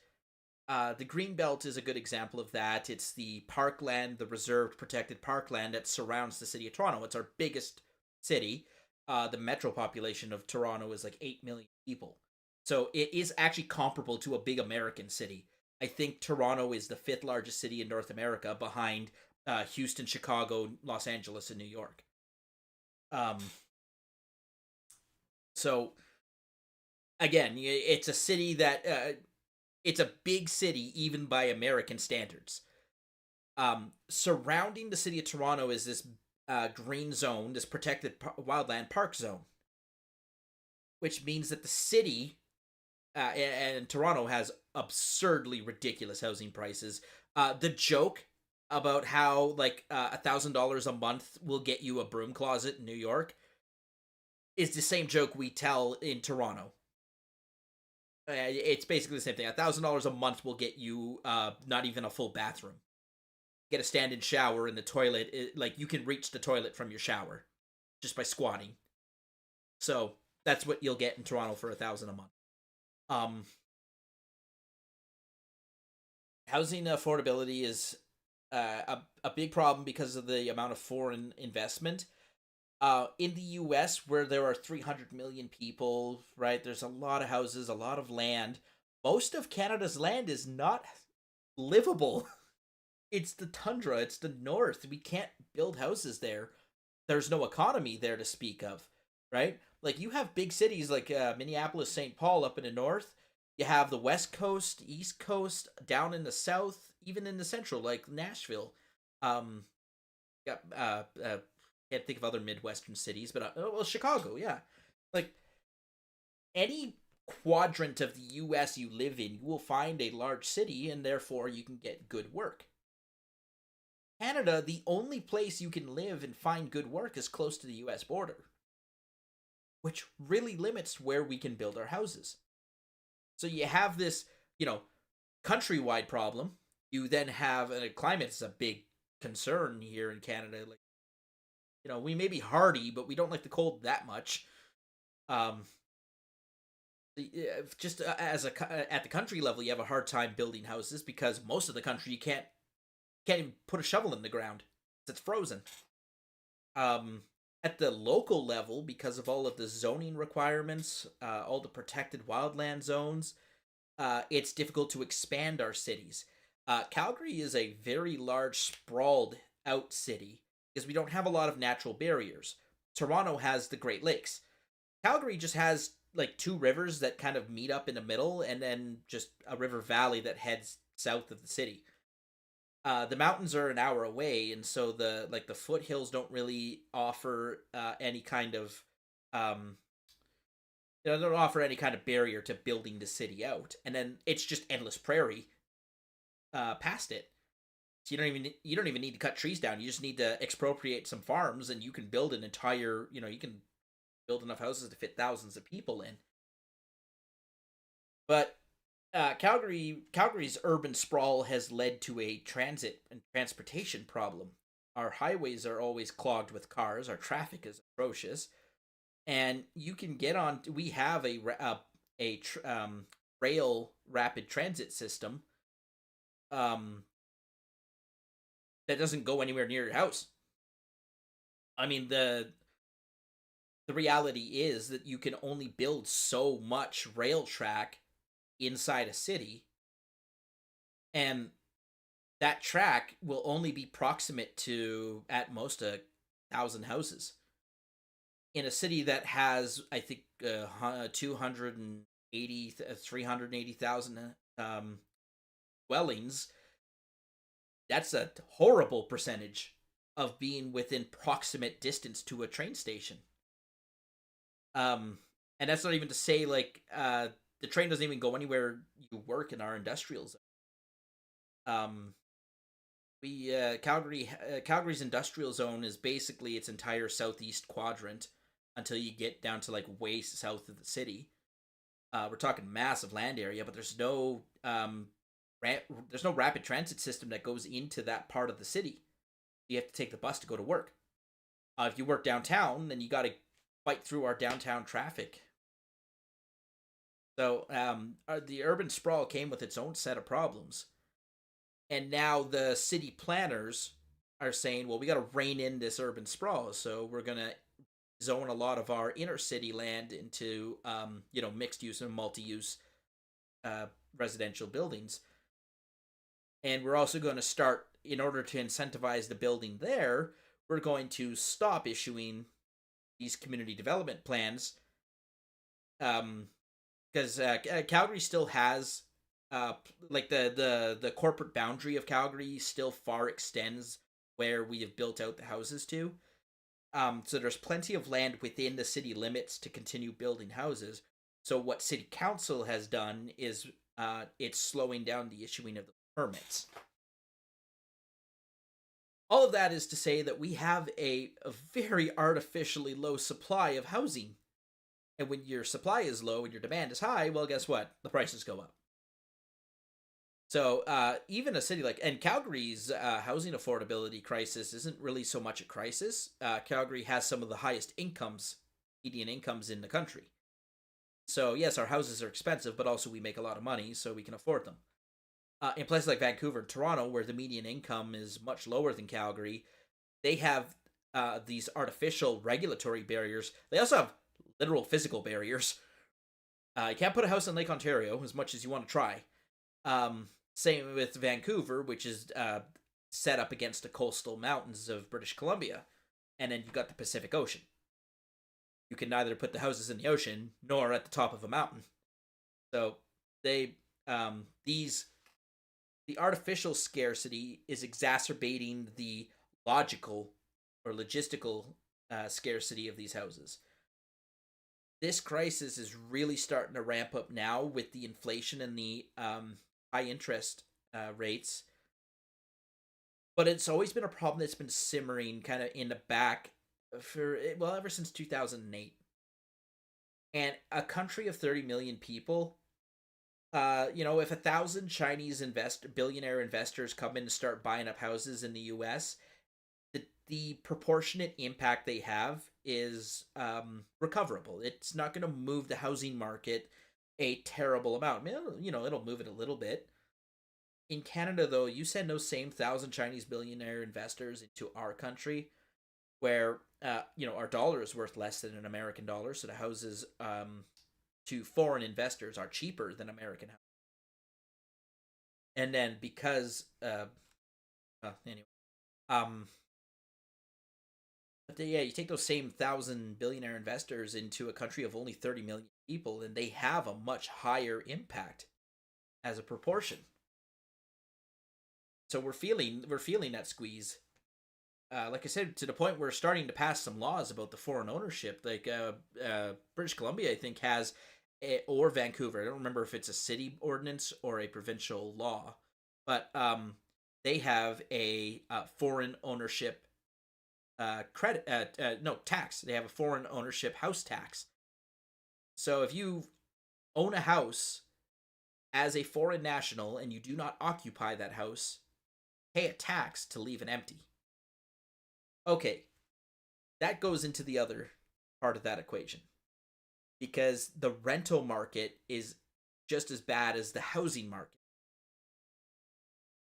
The Greenbelt is a good example of that. It's the parkland, the reserved protected parkland that surrounds the city of Toronto. It's our biggest city. The metro population of Toronto is like 8 million people. So it is actually comparable to a big American city. I think Toronto is the 5th largest city in North America behind Houston, Chicago, Los Angeles, and New York. So, again, it's a city that... it's a big city, even by American standards. Surrounding the city of Toronto is this green zone, this protected wildland park zone. Which means that the city... and Toronto has absurdly ridiculous housing prices. The joke about how like $1,000 a month will get you a broom closet in New York is the same joke we tell in Toronto. It's basically the same thing. $1,000 a month will get you not even a full bathroom. Get a stand-in shower in the toilet. Like you can reach the toilet from your shower just by squatting. So that's what you'll get in Toronto for $1,000 a month. Housing affordability is a big problem because of the amount of foreign investment. In the U.S., where there are 300 million people, right, there's a lot of houses, a lot of land. Most of Canada's land is not livable. It's the tundra, it's the north. We can't build houses there. There's no economy there to speak of, right? Like, you have big cities like Minneapolis, St. Paul up in the north. You have the West Coast, East Coast, down in the South, even in the Central, like Nashville. Can't think of other Midwestern cities, but Chicago, yeah. Like, any quadrant of the U.S. you live in, you will find a large city, and therefore you can get good work. Canada, the only place you can live and find good work is close to the U.S. border, which really limits where we can build our houses. So you have this, countrywide problem. You then have, and climate is a big concern here in Canada. Like, we may be hardy, but we don't like the cold that much. Just at the country level, you have a hard time building houses because most of the country you can't even put a shovel in the ground. It's frozen. At the local level, because of all of the zoning requirements, all the protected wildland zones, it's difficult to expand our cities. Calgary is a very large, sprawled out city because we don't have a lot of natural barriers. Toronto has the Great Lakes. Calgary just has like two rivers that kind of meet up in the middle, and then just a river valley that heads south of the city. The mountains are an hour away, and so the foothills don't really offer any kind of um, they don't offer any kind of barrier to building the city out. And then it's just endless prairie past it. So you don't even need to cut trees down. You just need to expropriate some farms, and you can build an entire you can build enough houses to fit thousands of people in. But Calgary's urban sprawl has led to a transit and transportation problem. Our highways are always clogged with cars. Our traffic is atrocious, and you can get on. We have a rail rapid transit system that doesn't go anywhere near your house. I mean, the reality is that you can only build so much rail track inside a city, and that track will only be proximate to at most 1,000 houses in a city that has, I think, 380,000 dwellings. That's a horrible percentage of being within proximate distance to a train station. And that's not even to say the train doesn't even go anywhere you work in our industrial zone. Calgary's industrial zone is basically its entire southeast quadrant until you get down to way south of the city. We're talking massive land area, but there's no rapid transit system that goes into that part of the city. You have to take the bus to go to work. If you work downtown, then you got to fight through our downtown traffic. So the urban sprawl came with its own set of problems. And now the city planners are saying, well, we got to rein in this urban sprawl. So we're going to zone a lot of our inner city land into, mixed use and multi-use residential buildings. And we're also going to start, in order to incentivize the building there, we're going to stop issuing these community development plans. Because Calgary still has, the corporate boundary of Calgary still far extends where we have built out the houses to. So there's plenty of land within the city limits to continue building houses. So what city council has done is it's slowing down the issuing of the permits. All of that is to say that we have a very artificially low supply of housing. And when your supply is low and your demand is high, well, guess what? The prices go up. So even a city and Calgary's housing affordability crisis isn't really so much a crisis. Calgary has some of the highest median incomes in the country. So yes, our houses are expensive, but also we make a lot of money, so we can afford them. In places like Vancouver and Toronto, where the median income is much lower than Calgary, they have these artificial regulatory barriers. They also have literal physical barriers. You can't put a house in Lake Ontario as much as you want to try. Same with Vancouver, which is set up against the coastal mountains of British Columbia. And then you've got the Pacific Ocean. You can neither put the houses in the ocean nor at the top of a mountain. So the artificial scarcity is exacerbating the logical or logistical scarcity of these houses. This crisis is really starting to ramp up now with the inflation and the high interest rates. But it's always been a problem that's been simmering kind of in the back ever since 2008. And a country of 30 million people, if 1,000 Chinese billionaire investors come in and start buying up houses in the U.S., the proportionate impact they have is recoverable. It's not going to move the housing market a terrible amount. I mean, it'll move it a little bit. In Canada, though, you send those same 1,000 Chinese billionaire investors into our country, where our dollar is worth less than an American dollar, so the houses to foreign investors are cheaper than American houses. And then because But yeah, you take those same 1,000 billionaire investors into a country of only 30 million people, and they have a much higher impact as a proportion. So we're feeling that squeeze. Like I said, to the point where we're starting to pass some laws about the foreign ownership. Like British Columbia, I think, has or Vancouver. I don't remember if it's a city ordinance or a provincial law, but they have a foreign ownership tax. They have a foreign ownership house tax. So if you own a house as a foreign national and you do not occupy that house, pay a tax to leave it empty. Okay, that goes into the other part of that equation, because the rental market is just as bad as the housing market.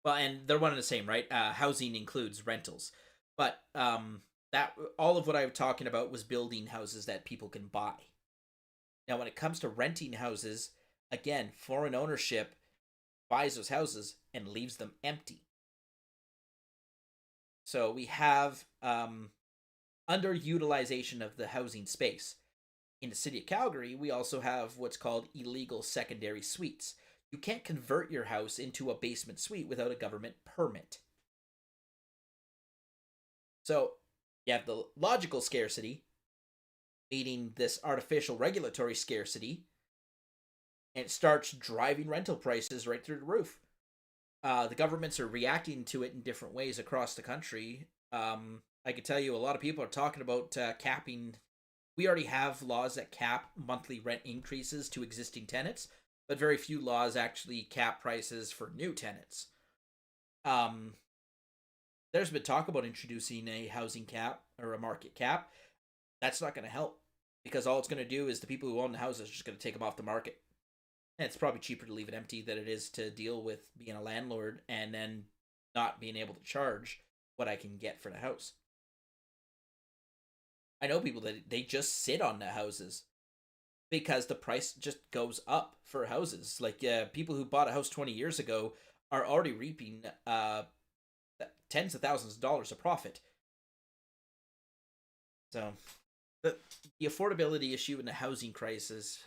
Well, and they're one and the same, right? Housing includes rentals, but that all of what I was talking about was building houses that people can buy. Now, when it comes to renting houses, again, foreign ownership buys those houses and leaves them empty. So we have underutilization of the housing space. In the city of Calgary, we also have what's called illegal secondary suites. You can't convert your house into a basement suite without a government permit. So you have the logical scarcity, meaning this artificial regulatory scarcity, and it starts driving rental prices right through the roof. The governments are reacting to it in different ways across the country. I can tell you a lot of people are talking about capping. We already have laws that cap monthly rent increases to existing tenants, but very few laws actually cap prices for new tenants. There's been talk about introducing a housing cap or a market cap. That's not going to help, because all it's going to do is the people who own the houses are just going to take them off the market. And it's probably cheaper to leave it empty than it is to deal with being a landlord and then not being able to charge what I can get for the house. I know people that they just sit on the houses because the price just goes up for houses. Like people who bought a house 20 years ago are already reaping tens of thousands of dollars of profit. So the affordability issue and the housing crisis,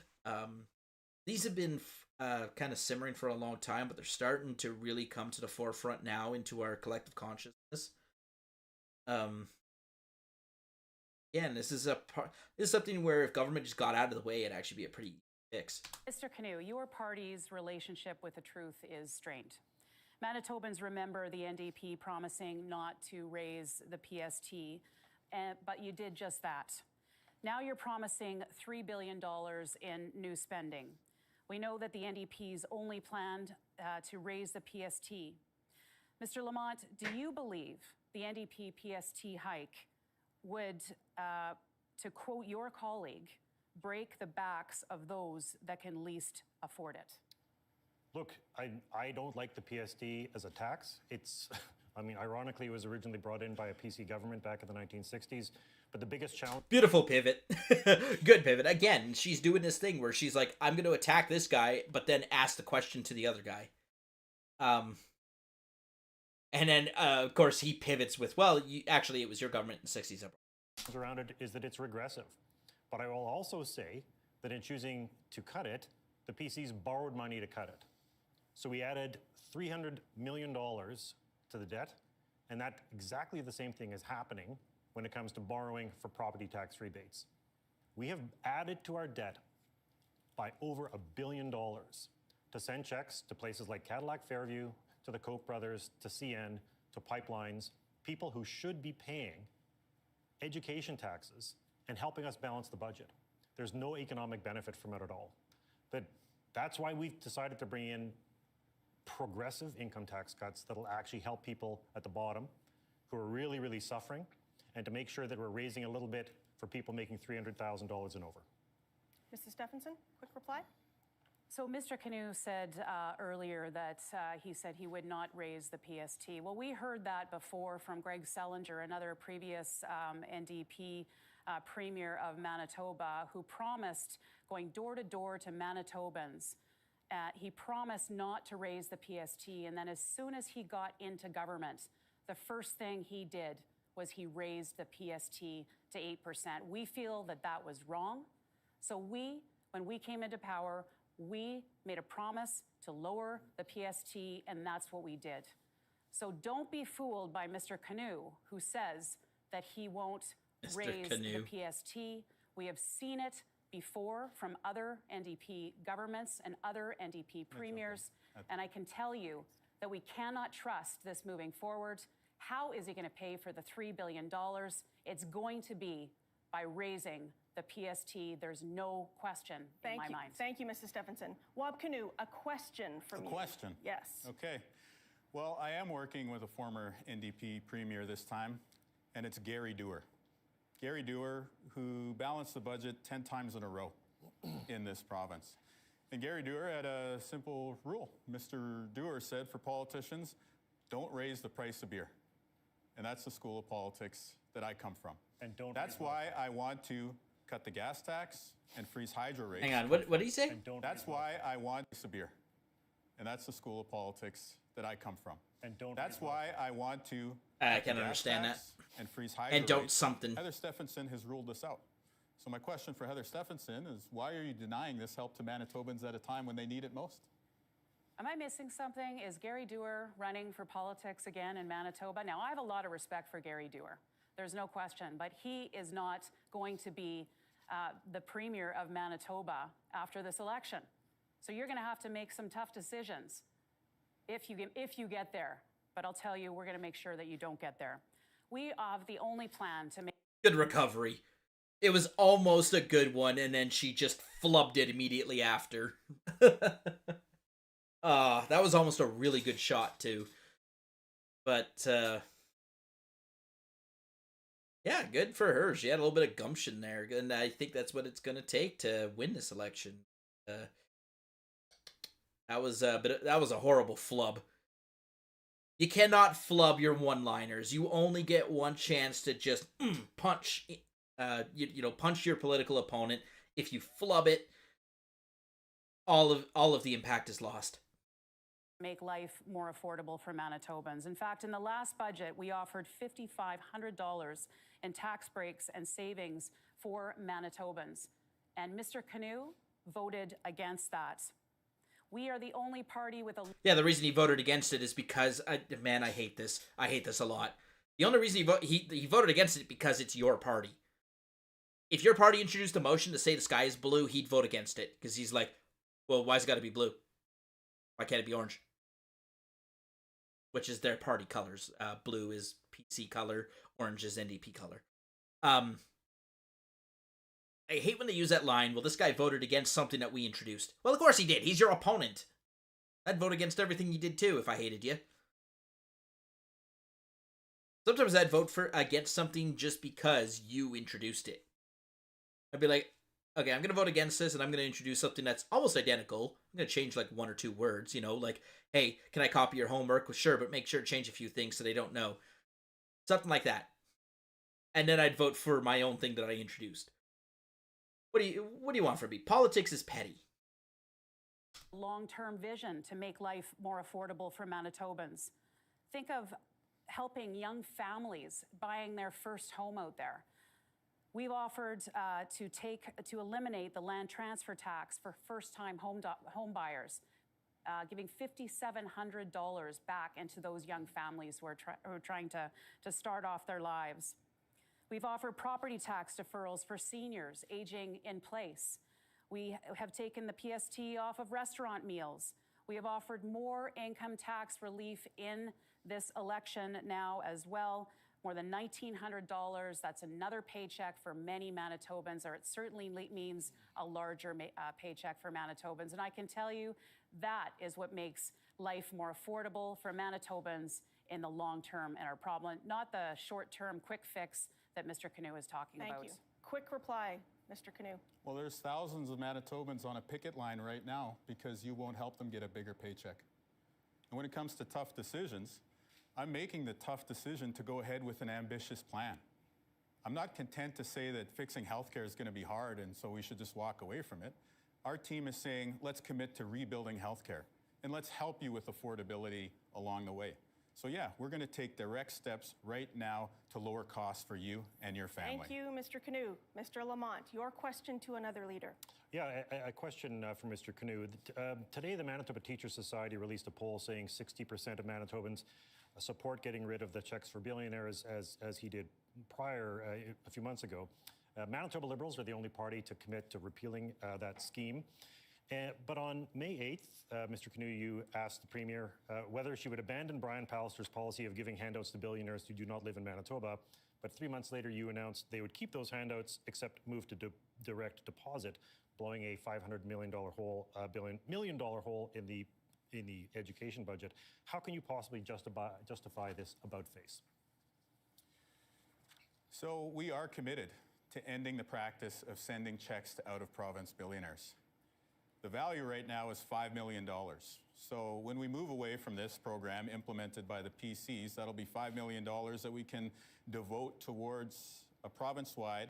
these have been kind of simmering for a long time, but they're starting to really come to the forefront now into our collective consciousness. Yeah, and this is something where if government just got out of the way, it'd actually be a pretty fix. Mr. Canoe, your party's relationship with the truth is strained. Manitobans remember the NDP promising not to raise the PST, but you did just that. Now you're promising $3 billion in new spending. We know that the NDP's only planned to raise the PST. Mr. Lamont, do you believe the NDP PST hike would, to quote your colleague, break the backs of those that can least afford it? Look, I don't like the PST as a tax. It's, I mean, ironically, it was originally brought in by a PC government back in the 1960s. But the biggest challenge... Beautiful pivot. Good pivot. Again, she's doing this thing where she's like, I'm going to attack this guy, but then ask the question to the other guy. And then, of course, he pivots with, well, actually, it was your government in the 60s. Around it is that it's regressive. But I will also say that in choosing to cut it, the PCs borrowed money to cut it. So we added $300 million to the debt, and that exactly the same thing is happening when it comes to borrowing for property tax rebates. We have added to our debt by over $1 billion to send checks to places like Cadillac Fairview, to the Koch brothers, to CN, to pipelines, people who should be paying education taxes and helping us balance the budget. There's no economic benefit from it at all. But that's why we've decided to bring in progressive income tax cuts that'll actually help people at the bottom who are really, really suffering, and to make sure that we're raising a little bit for people making $300,000 and over. Mr. Stephenson, quick reply. So Mr. Canoe said earlier that he said he would not raise the PST. Well, we heard that before from Greg Selinger, another previous NDP premier of Manitoba, who promised going door to door to Manitobans. He promised not to raise the PST, and then as soon as he got into government, the first thing he did was he raised the PST to 8%. We feel that that was wrong. So when we came into power, we made a promise to lower the PST, and that's what we did. So don't be fooled by Mr. Canoe, who says that he won't raise the PST. We have seen it before from other NDP governments and other NDP premiers, and I can tell you that we cannot trust this moving forward. How is he going to pay for the $3 billion? It's going to be by raising the PST. There's no question in my mind. Thank you, Mrs. Stephenson. Wab Canoe, a question from you. A question? Yes. Okay. Well, I am working with a former NDP premier this time, and it's Gary Dewar. Gary Dewar, who balanced the budget 10 times in a row in this province. And Gary Dewar had a simple rule. Mr. Dewar said for politicians, don't raise the price of beer. And that's the school of politics that I come from. And don't. That's why I want to cut the gas tax and freeze hydro rates. Hang on, what did he say? That's why I want a beer. And that's the school of politics that I come from. And don't. That's why I want to. I can understand that. And freeze hydro And don't rates. something. Heather Stephenson has ruled this out. So my question for Heather Stephenson is, why are you denying this help to Manitobans at a time when they need it most? Am I missing something? Is Gary Dewar running for politics again in Manitoba? Now, I have a lot of respect for Gary Dewar. There's no question, but he is not going to be the premier of Manitoba after this election. So you're going to have to make some tough decisions if you get there. But I'll tell you, we're going to make sure that you don't get there. We have the only plan to make... Good recovery. It was almost a good one, and then she just flubbed it immediately after. That was almost a really good shot, too. But, yeah, good for her. She had a little bit of gumption there, and I think that's what it's going to take to win this election. That was a horrible flub. You cannot flub your one-liners. You only get one chance to just punch, punch your political opponent. If you flub it, all of the impact is lost. Make life more affordable for Manitobans. In fact, in the last budget, we offered $5,500 in tax breaks and savings for Manitobans. And Mr. Canoe voted against that. We are the only party with a... Yeah, the reason he voted against it is because... I hate this. I hate this a lot. The only reason he voted against it because it's your party. If your party introduced a motion to say the sky is blue, he'd vote against it. Because he's like, well, why's it got to be blue? Why can't it be orange? Which is their party colors. Blue is PC color. Orange is NDP color. I hate when they use that line, well, this guy voted against something that we introduced. Well, of course he did. He's your opponent. I'd vote against everything you did, too, if I hated you. Sometimes I'd vote against something just because you introduced it. I'd be like, okay, I'm going to vote against this, and I'm going to introduce something that's almost identical. I'm going to change, like, one or two words, like, hey, can I copy your homework? Well, sure, but make sure to change a few things so they don't know. Something like that. And then I'd vote for my own thing that I introduced. What do you want from me? Politics is petty. Long-term vision to make life more affordable for Manitobans. Think of helping young families buying their first home out there. We've offered to eliminate the land transfer tax for first-time home buyers, giving $5,700 back into those young families who are trying to start off their lives. We've offered property tax deferrals for seniors aging in place. We have taken the PST off of restaurant meals. We have offered more income tax relief in this election now as well. More than $1,900. That's another paycheck for many Manitobans, or it certainly means a larger paycheck for Manitobans. And I can tell you that is what makes life more affordable for Manitobans in the long term and our problem, not the short-term quick fix that Mr. Canoe is talking about. Thank you. Quick reply, Mr. Canoe. Well, there's thousands of Manitobans on a picket line right now because you won't help them get a bigger paycheck. And when it comes to tough decisions, I'm making the tough decision to go ahead with an ambitious plan. I'm not content to say that fixing healthcare is going to be hard and so we should just walk away from it. Our team is saying, let's commit to rebuilding healthcare and let's help you with affordability along the way. So yeah, we're going to take direct steps right now to lower costs for you and your family. Thank you, Mr. Canoe. Mr. Lamont, your question to another leader. Yeah, a question for Mr. Canoe. Today, the Manitoba Teachers Society released a poll saying 60% of Manitobans support getting rid of the checks for billionaires as he did prior a few months ago. Manitoba Liberals are the only party to commit to repealing that scheme. But on May 8th, Mr. Canoe, you asked the Premier whether she would abandon Brian Pallister's policy of giving handouts to billionaires who do not live in Manitoba. But 3 months later, you announced they would keep those handouts except move to direct deposit, blowing a $500 million hole in the education budget. How can you possibly justify this about face? So we are committed to ending the practice of sending checks to out-of-province billionaires. The value right now is $5 million. So when we move away from this program implemented by the PCs, that'll be $5 million that we can devote towards a province-wide,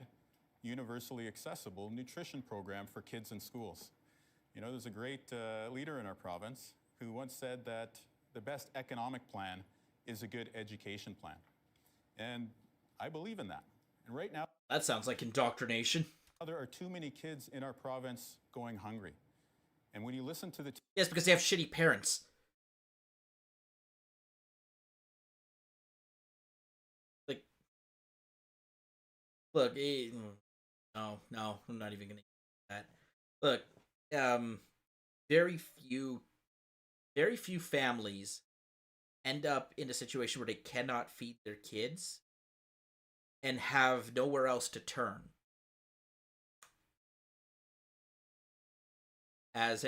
universally accessible nutrition program for kids in schools. You know, there's a great leader in our province who once said that the best economic plan is a good education plan. And I believe in that. And right now, That sounds like indoctrination. there are too many kids in our province going hungry. And when you listen to the Yes, because they have shitty parents. Like, look, no, I'm not even gonna do that. Look, very few families end up in a situation where they cannot feed their kids and have nowhere else to turn. As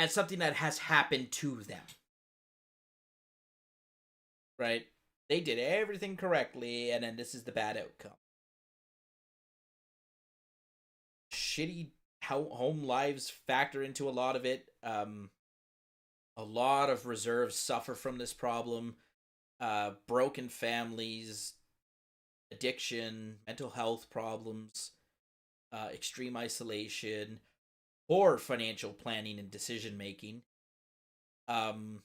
something that has happened to them. Right? They did everything correctly, and then this is the bad outcome. Shitty home lives factor into a lot of it. A lot of reserves suffer from this problem. Broken families, addiction, mental health problems, extreme isolation, poor financial planning and decision making, and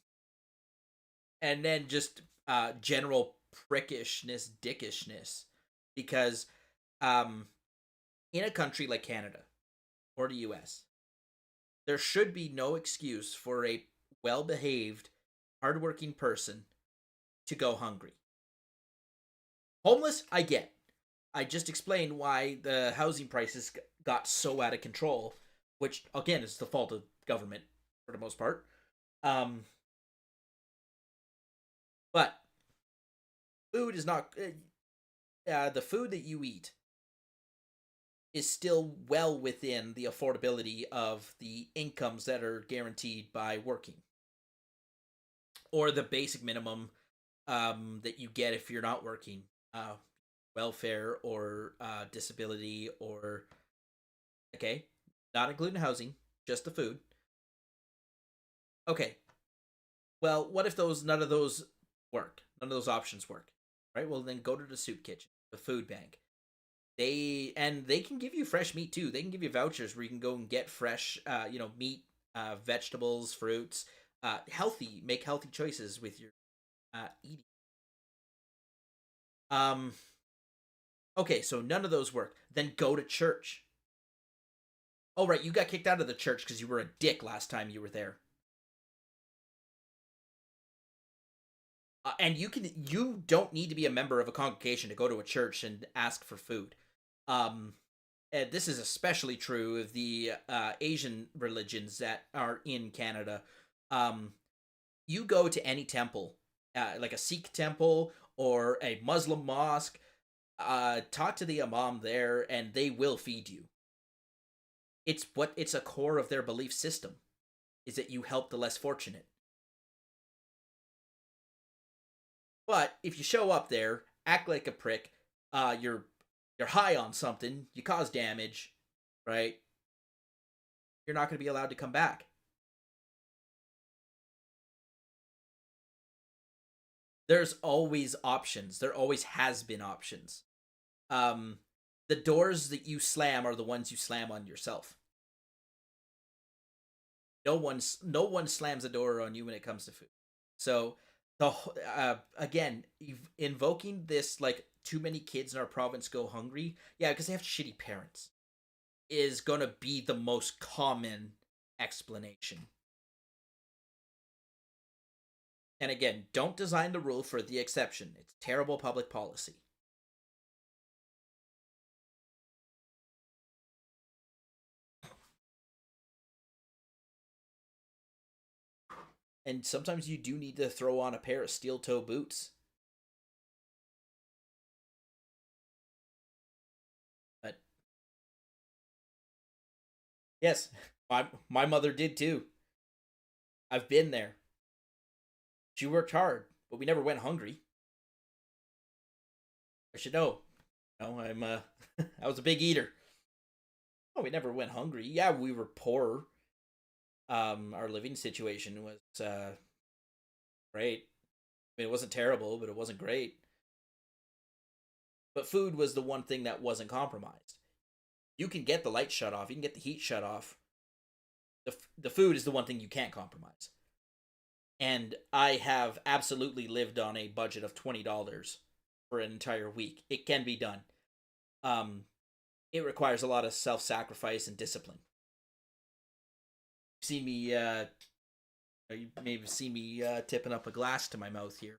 then just general prickishness, dickishness, because in a country like Canada or the US, there should be no excuse for a well-behaved, hardworking person to go hungry. Homeless, I get. I just explained why the housing prices got so out of control, which, again, is the fault of government for the most part. But food is not... the food that you eat is still well within the affordability of the incomes that are guaranteed by working. Or the basic minimum that you get if you're not working. Welfare or disability or... Okay, not including housing, just the food. Okay, well, what if none of those work? None of those options work, right? Well, then go to the soup kitchen, the food bank. They can give you fresh meat too. They can give you vouchers where you can go and get fresh, meat, vegetables, fruits, make healthy choices with your eating. Okay, so none of those work. Then go to church. Oh, right, you got kicked out of the church because you were a dick last time you were there. And you don't need to be a member of a congregation to go to a church and ask for food. And this is especially true of the Asian religions that are in Canada. You go to any temple, like a Sikh temple or a Muslim mosque, talk to the imam there, and they will feed you. It's a core of their belief system, is that you help the less fortunate. But if you show up there, act like a prick, you're high on something, you cause damage, right? You're not going to be allowed to come back. There's always options. There always has been options. The doors that you slam are the ones you slam on yourself. no one slams the door on you when it comes to food. So again, invoking this like too many kids in our province go hungry, yeah, because they have shitty parents, is gonna be the most common explanation. And again, don't design the rule for the exception. It's terrible public policy. And sometimes you do need to throw on a pair of steel toe boots. But yes, my mother did too. I've been there. She worked hard, but we never went hungry. I should know. No, I'm I was a big eater. Oh, we never went hungry. Yeah, we were poor. Our living situation was great. I mean, it wasn't terrible, but it wasn't great. But food was the one thing that wasn't compromised. You can get the lights shut off, you can get the heat shut off. The food is the one thing you can't compromise. And I have absolutely lived on a budget of $20 for an entire week. It can be done. It requires a lot of self-sacrifice and discipline. You see me, you may have seen me tipping up a glass to my mouth here.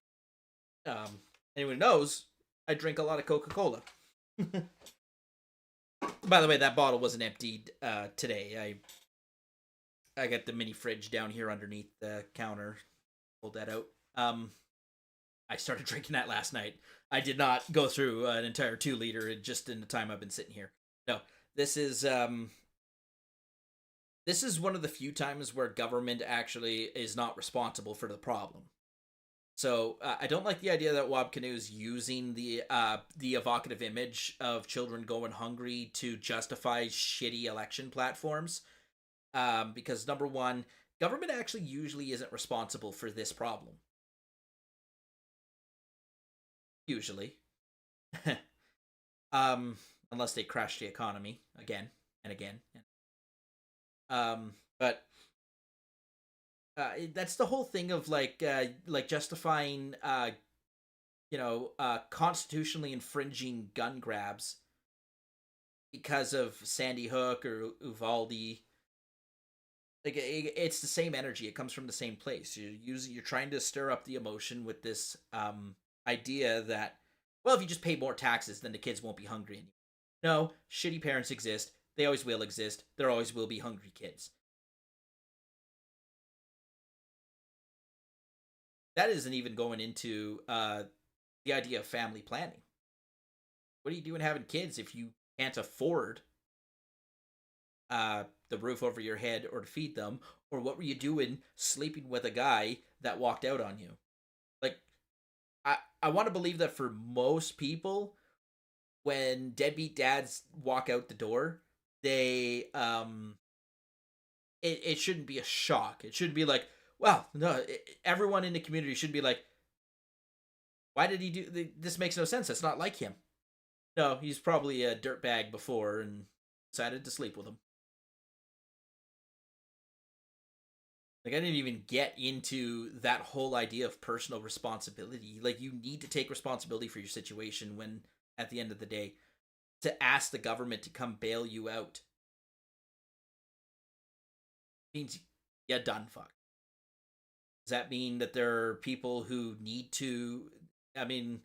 Anyone who knows, I drink a lot of Coca-Cola. By the way, that bottle wasn't emptied today. I got the mini fridge down here underneath the counter. Pulled that out. I started drinking that last night. I did not go through an entire 2 liter just in the time I've been sitting here. No, this is one of the few times where government actually is not responsible for the problem. So I don't like the idea that Wob Canoe is using the evocative image of children going hungry to justify shitty election platforms. Because number one, government actually usually isn't responsible for this problem. Usually. Unless they crash the economy again and again. But that's the whole thing of like justifying constitutionally infringing gun grabs because of Sandy Hook or Uvalde. Like it's the same energy. It comes from the same place. You're trying to stir up the emotion with this idea that, well, if you just pay more taxes, then the kids won't be hungry anymore. No, shitty parents exist. They always will exist. There always will be hungry kids. That isn't even going into the idea of family planning. What are you doing having kids if you can't afford the roof over your head or to feed them? Or what were you doing sleeping with a guy that walked out on you? Like, I want to believe that for most people, when deadbeat dads walk out the door, they it shouldn't be a shock. It should be like, well, no, everyone in the community should be like, why did he do this? Makes no sense. That's not like him. No, he's probably a dirtbag before and decided to sleep with him. Like, I didn't even get into that whole idea of personal responsibility. Like, you need to take responsibility for your situation when, at the end of the day, to ask the government to come bail you out means you're done fuck. Does that mean that there are people who need to... I mean,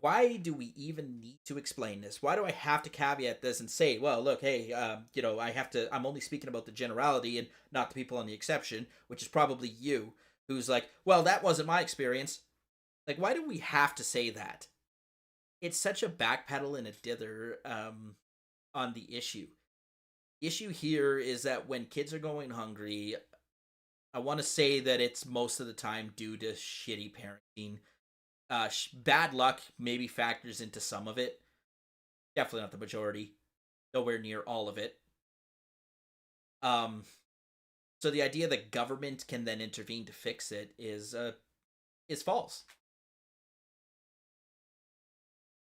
why do we even need to explain this? Why do I have to caveat this and say, well, look, hey, I'm only speaking about the generality and not the people on the exception, which is probably you, who's like, well, that wasn't my experience. Like, why do we have to say that? It's such a backpedal and a dither on the issue. The issue here is that when kids are going hungry, I want to say that it's most of the time due to shitty parenting. Bad luck maybe factors into some of it. Definitely not the majority. Nowhere near all of it. So the idea that government can then intervene to fix it is false.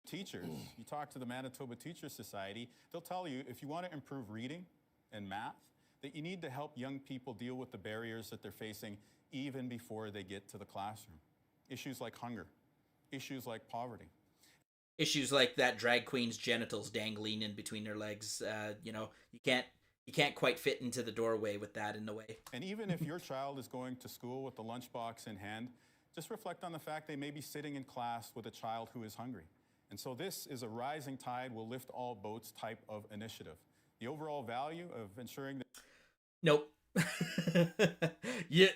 Teachers, you talk to the Manitoba Teachers Society, they'll tell you if you want to improve reading and math, that you need to help young people deal with the barriers that they're facing even before they get to the classroom. Issues like hunger, issues like poverty. Issues like that drag queen's genitals dangling in between their legs. You can't quite fit into the doorway with that in the way. And even if your child is going to school with the lunchbox in hand, just reflect on the fact they may be sitting in class with a child who is hungry. And so this is a rising tide will lift all boats type of initiative. The overall value of ensuring that... Nope. Yeah,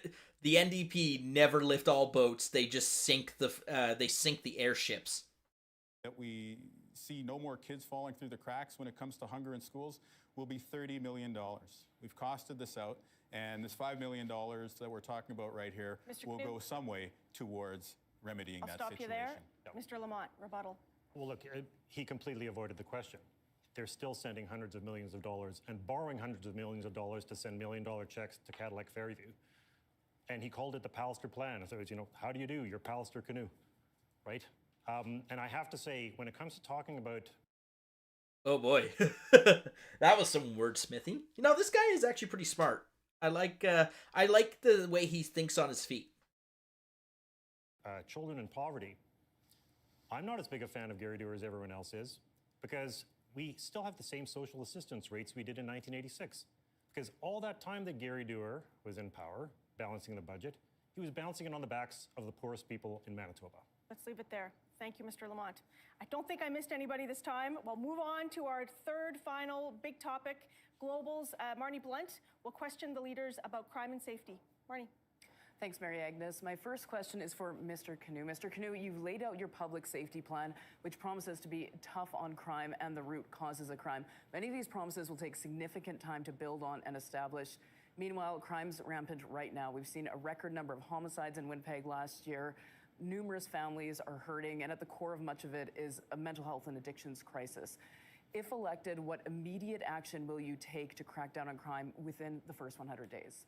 the NDP never lift all boats. They just sink the airships. That we see no more kids falling through the cracks when it comes to hunger in schools will be $30 million. We've costed this out, and this $5 million that we're talking about right here will go some way towards remedying that situation. I'll stop you there. Mr. Lamont, rebuttal. Well, look, he completely avoided the question. They're still sending hundreds of millions of dollars and borrowing hundreds of millions of dollars to send $1 million checks to Cadillac Fairview. And he called it the Pallister Plan. So it's, how do you do your Pallister canoe, right? And I have to say, when it comes to talking about... Oh boy, that was some wordsmithing. This guy is actually pretty smart. I like the way he thinks on his feet. Children in poverty. I'm not as big a fan of Gary Doer as everyone else is, because we still have the same social assistance rates we did in 1986. Because all that time that Gary Doer was in power, balancing the budget, he was balancing it on the backs of the poorest people in Manitoba. Let's leave it there. Thank you, Mr. Lamont. I don't think I missed anybody this time. We'll move on to our third final big topic, globals. Marnie Blunt will question the leaders about crime and safety. Marnie. Thanks, Mary Agnes. My first question is for Mr. Canoe. Mr. Canoe, you've laid out your public safety plan, which promises to be tough on crime and the root causes of crime. Many of these promises will take significant time to build on and establish. Meanwhile, crime's rampant right now. We've seen a record number of homicides in Winnipeg last year. Numerous families are hurting, and at the core of much of it is a mental health and addictions crisis. If elected, what immediate action will you take to crack down on crime within the first 100 days?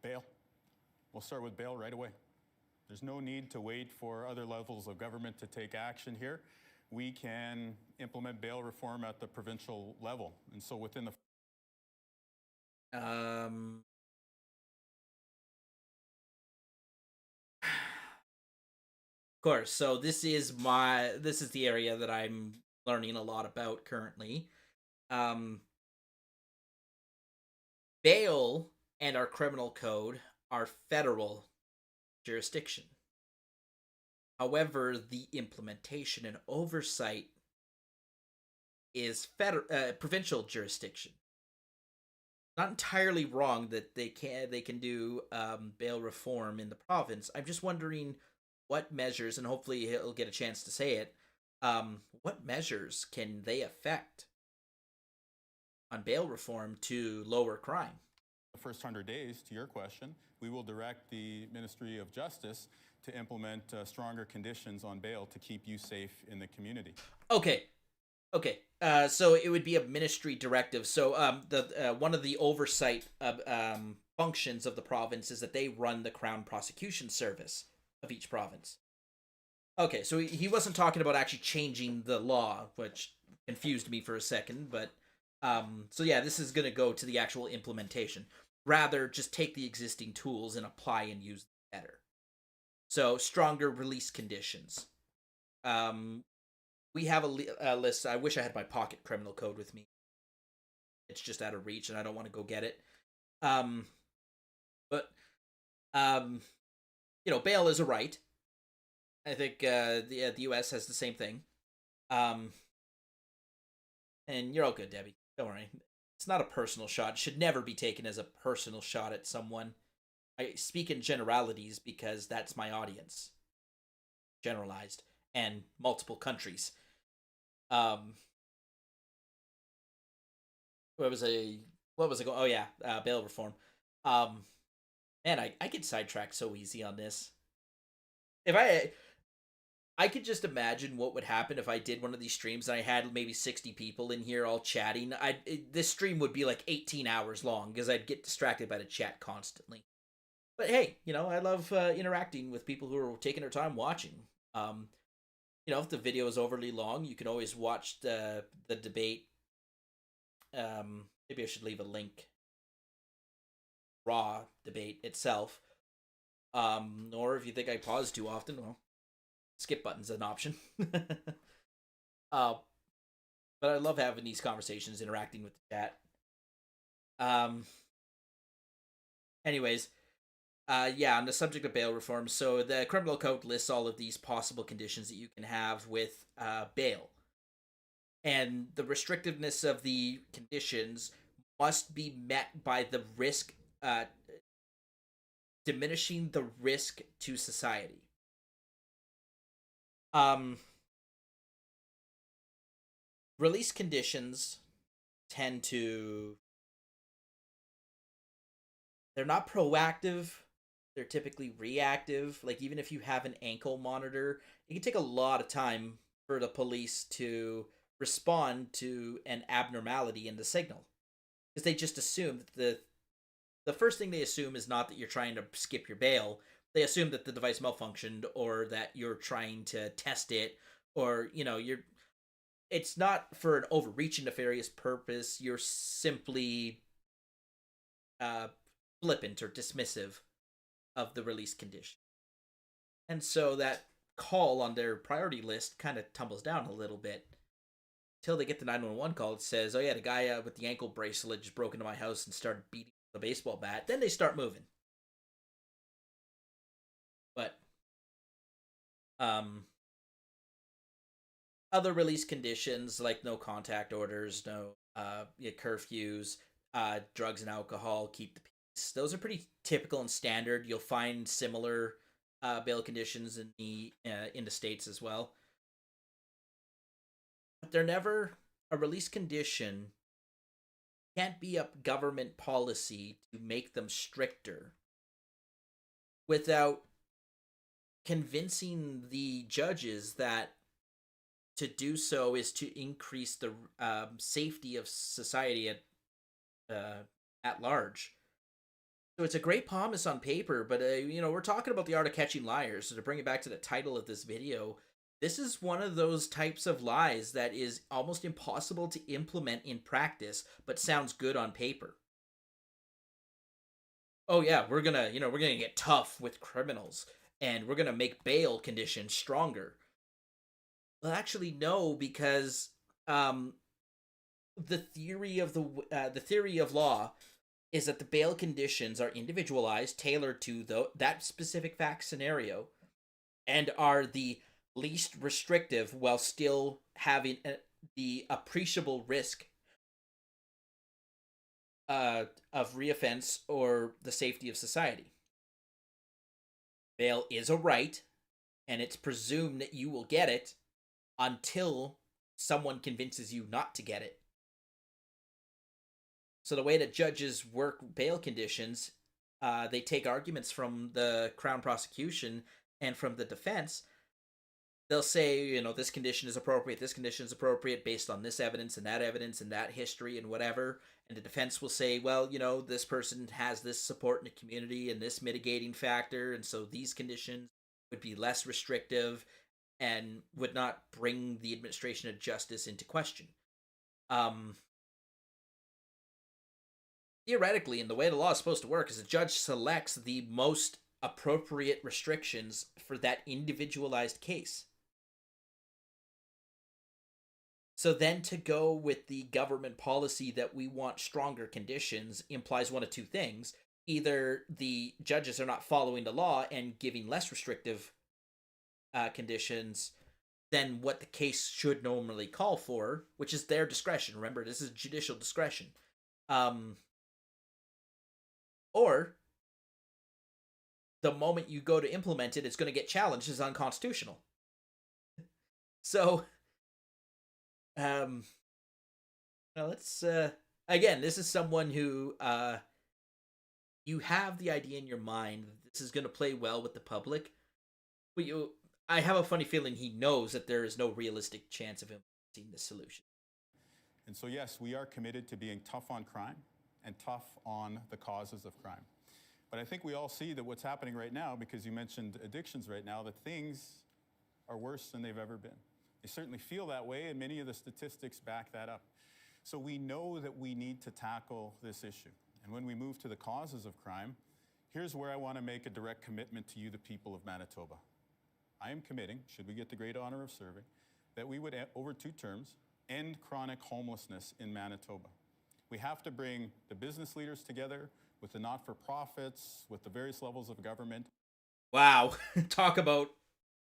Bail. We'll start with bail right away. There's no need to wait for other levels of government to take action here. We can implement bail reform at the provincial level. And so within the... Of course, so this is the area that I'm learning a lot about currently. Bail and our criminal code are federal jurisdiction. However, the implementation and oversight is provincial jurisdiction. Not entirely wrong that they can do bail reform in the province. I'm just wondering what measures, and hopefully he'll get a chance to say it, what measures can they affect on bail reform to lower crime? The first 100 days, to your question, we will direct the Ministry of Justice to implement stronger conditions on bail to keep you safe in the community. Okay. So it would be a ministry directive. So the one of the oversight functions of the province is that they run the Crown Prosecution Service of each province. Okay, so he wasn't talking about actually changing the law, which confused me for a second, but so yeah, this is going to go to the actual implementation. Rather, just take the existing tools and apply and use them better. So, stronger release conditions. We have a list. I wish I had my pocket criminal code with me. It's just out of reach, and I don't want to go get it. But bail is a right. I think the U.S. has the same thing. And you're all good, Debbie. Don't worry. It's not a personal shot. It should never be taken as a personal shot at someone. I speak in generalities because that's my audience. Generalized. And multiple countries. What was it going? Oh yeah, bail reform. Man, I get sidetracked so easy on this. If I could just imagine what would happen if I did one of these streams and I had maybe 60 people in here all chatting. This stream would be like 18 hours long because I'd get distracted by the chat constantly. But hey, I love interacting with people who are taking their time watching. If the video is overly long, you can always watch the debate. Maybe I should leave a link raw debate itself. Or if you think I pause too often, well, skip button's an option. But I love having these conversations, interacting with the chat. Anyways, on the subject of bail reform, so the criminal code lists all of these possible conditions that you can have with bail. And the restrictiveness of the conditions must be met by the risk, diminishing the risk to society. Release conditions tend to, they're not proactive, they're typically reactive. Like, even if you have an ankle monitor, it can take a lot of time for the police to respond to an abnormality in the signal, because they just assume that the first thing they assume is not that you're trying to skip your bail. They assume that the device malfunctioned, or that you're trying to test it, or it's not for an overreaching nefarious purpose. You're simply flippant or dismissive of the release condition. And so that call on their priority list kind of tumbles down a little bit until they get the 911 call. It says, oh yeah, the guy with the ankle bracelet just broke into my house and started beating the baseball bat. Then they start moving. But other release conditions, like no contact orders, no curfews, drugs and alcohol, keep the peace, those are pretty typical and standard. You'll find similar bail conditions in the States as well. But they're never, a release condition can't be a government policy to make them stricter without convincing the judges that to do so is to increase the safety of society at large. So it's a great promise on paper, but we're talking about the art of catching liars. So to bring it back to the title of this video, this is one of those types of lies that is almost impossible to implement in practice, but sounds good on paper. Oh yeah, we're gonna get tough with criminals, and we're gonna make bail conditions stronger. Well, actually, no, because the theory of law is that the bail conditions are individualized, tailored to that specific fact scenario, and are the least restrictive while still having the appreciable risk of reoffense or the safety of society. Bail is a right, and it's presumed that you will get it until someone convinces you not to get it. So the way that judges work bail conditions, they take arguments from the Crown prosecution and from the defense. They'll say, this condition is appropriate, this condition is appropriate based on this evidence and that history and whatever. And the defense will say, well, this person has this support in the community and this mitigating factor, and so these conditions would be less restrictive and would not bring the administration of justice into question. Theoretically, and the way the law is supposed to work, is a judge selects the most appropriate restrictions for that individualized case. So then to go with the government policy that we want stronger conditions implies one of two things. Either the judges are not following the law and giving less restrictive conditions than what the case should normally call for, which is their discretion. Remember, this is judicial discretion. Or the moment you go to implement it, it's going to get challenged as unconstitutional. So, let's again, this is someone who you have the idea in your mind that this is going to play well with the public, but I have a funny feeling he knows that there is no realistic chance of implementing the solution. And so, yes, we are committed to being tough on crime and tough on the causes of crime. But I think we all see that what's happening right now, because you mentioned addictions right now, that things are worse than they've ever been. They certainly feel that way, and many of the statistics back that up. So we know that we need to tackle this issue. And when we move to the causes of crime, here's where I want to make a direct commitment to you, the people of Manitoba. I am committing, should we get the great honor of serving, that we would, over 2 terms, end chronic homelessness in Manitoba. We have to bring the business leaders together with the not-for-profits, with the various levels of government. Wow. Talk about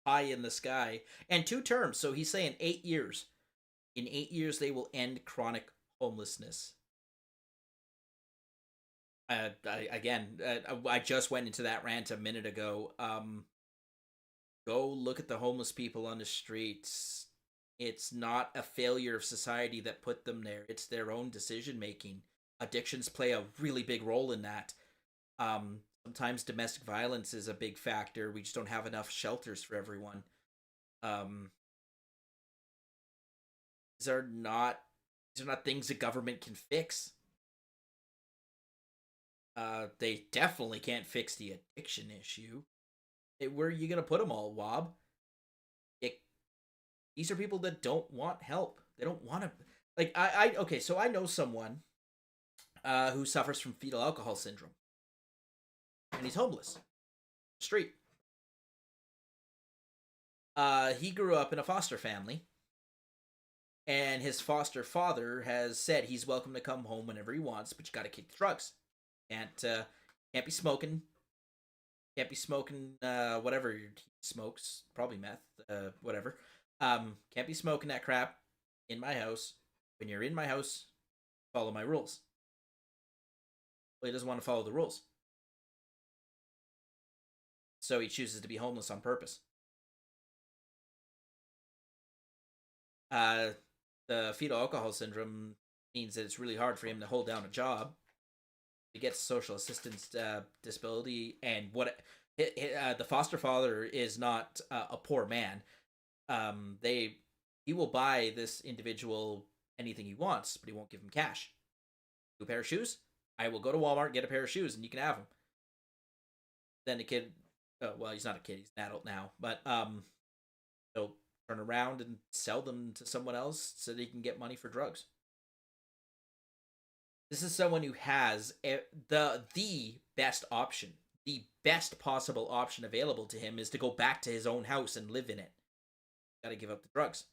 pie in the sky. And 2 terms. So he's saying 8 years. In 8 years, they will end chronic homelessness. I just went into that rant a minute ago. Go look at the homeless people on the streets. It's not a failure of society that put them there. It's their own decision making. Addictions play a really big role in that. Sometimes domestic violence is a big factor. We just don't have enough shelters for everyone. These are not things the government can fix. They definitely can't fix the addiction issue. Where are you gonna put them all, Wob? These are people that don't want help. They don't want to. Like okay, so I know someone who suffers from fetal alcohol syndrome, and he's homeless, street. He grew up in a foster family, and his foster father has said he's welcome to come home whenever he wants, but you got to kick the drugs. Can't be smoking. Can't be smoking whatever he smokes, probably meth, whatever. Can't be smoking that crap in my house. When you're in my house, follow my rules. Well, he doesn't want to follow the rules. So he chooses to be homeless on purpose. The fetal alcohol syndrome means that it's really hard for him to hold down a job. He gets social assistance disability, and the foster father is not a poor man. He will buy this individual anything he wants, but he won't give him cash. A pair of shoes? I will go to Walmart, get a pair of shoes, and you can have them. Then the kid, well, he's not a kid, he's an adult now, but he'll turn around and sell them to someone else so that he can get money for drugs. This is someone who has the best option. The best possible option available to him is to go back to his own house and live in it. Got to give up the drugs.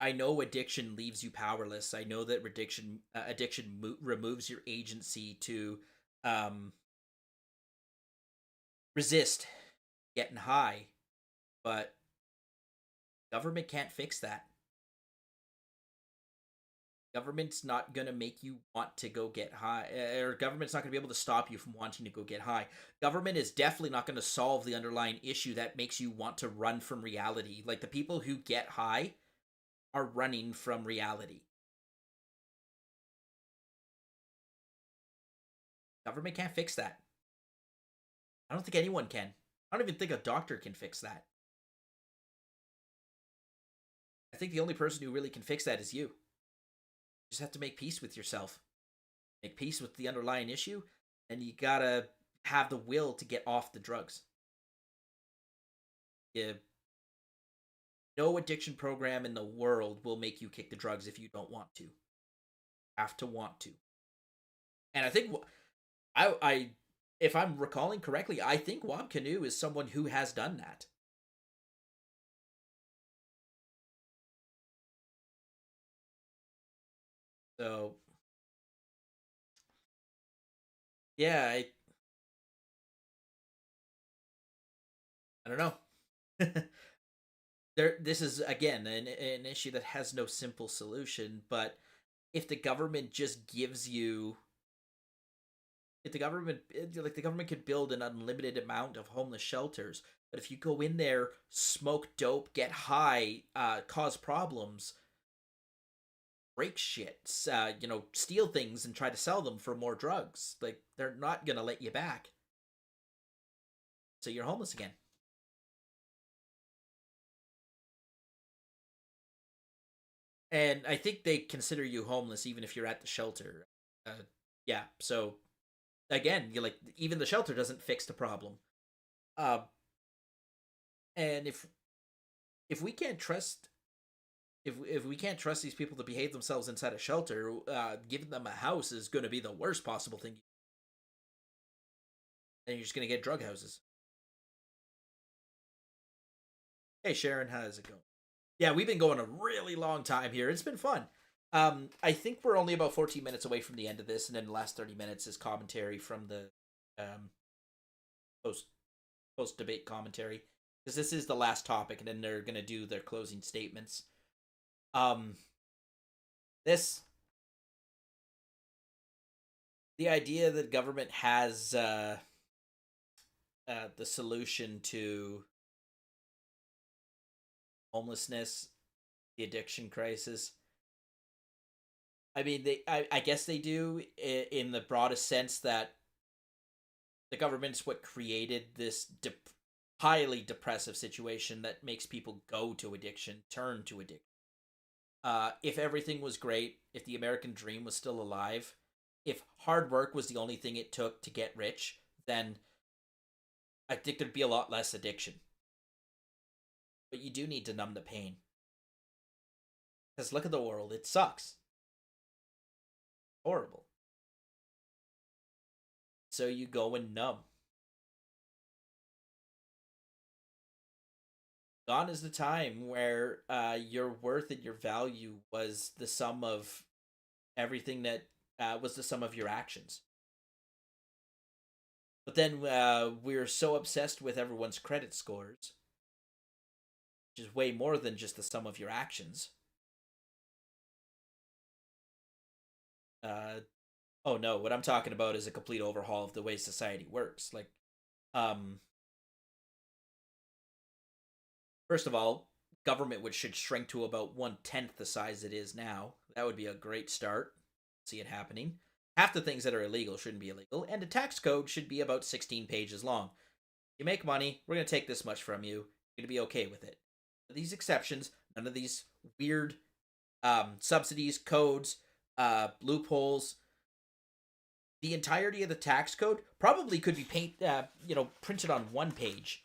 I know addiction leaves you powerless. I know that addiction removes your agency to resist getting high, but government can't fix that. Government's not going to make you want to go get high, or government's not going to be able to stop you from wanting to go get high. Government is definitely not going to solve the underlying issue that makes you want to run from reality. Like, the people who get high are running from reality. Government can't fix that. I don't think anyone can. I don't even think a doctor can fix that. I think the only person who really can fix that is you. You just have to make peace with yourself. Make peace with the underlying issue, and you gotta have the will to get off the drugs. No addiction program in the world will make you kick the drugs if you don't want to. You have to want to. And I think I if I'm recalling correctly, I think Wob Canoe is someone who has done that. So, yeah, I don't know. This is, again, an issue that has no simple solution, but if the government just gives you, if the government could build an unlimited amount of homeless shelters, but if you go in there, smoke dope, get high, cause problems, break shit, steal things and try to sell them for more drugs, like, they're not gonna let you back. So you're homeless again. And I think they consider you homeless even if you're at the shelter. Yeah, so again, you even the shelter doesn't fix the problem. And if if we can't trust if we can't trust these people to behave themselves inside a shelter, giving them a house is going to be the worst possible thing. And you're just going to get drug houses. Hey Sharon, how's it going? Yeah, we've been going a really long time here. It's been fun. I think we're only about 14 minutes away from the end of this, and then the last 30 minutes is commentary from the post debate commentary, because this is the last topic, and then they're gonna do their closing statements. This the idea that government has the solution to homelessness, the addiction crisis. I mean, I guess they do in the broadest sense that the government's what created this highly depressive situation that makes people go to addiction, turn to addiction. If everything was great, if the American dream was still alive, if hard work was the only thing it took to get rich, then I think there'd be a lot less addiction. But you do need to numb the pain. Because look at the world, it sucks. Horrible. So you go and numb. Gone is the time where your worth and your value was the sum of everything that was the sum of your actions. But then we're so obsessed with everyone's credit scores, which is way more than just the sum of your actions. Oh no, what I'm talking about is a complete overhaul of the way society works. Like, first of all, government should shrink to about 1/10 the size it is now. That would be a great start. See it happening. Half the things that are illegal shouldn't be illegal, and the tax code should be about 16 pages long. You make money, we're going to take this much from you. You're going to be okay with it. These exceptions, none of these weird subsidies, codes, loopholes. The entirety of the tax code probably could be printed on one page.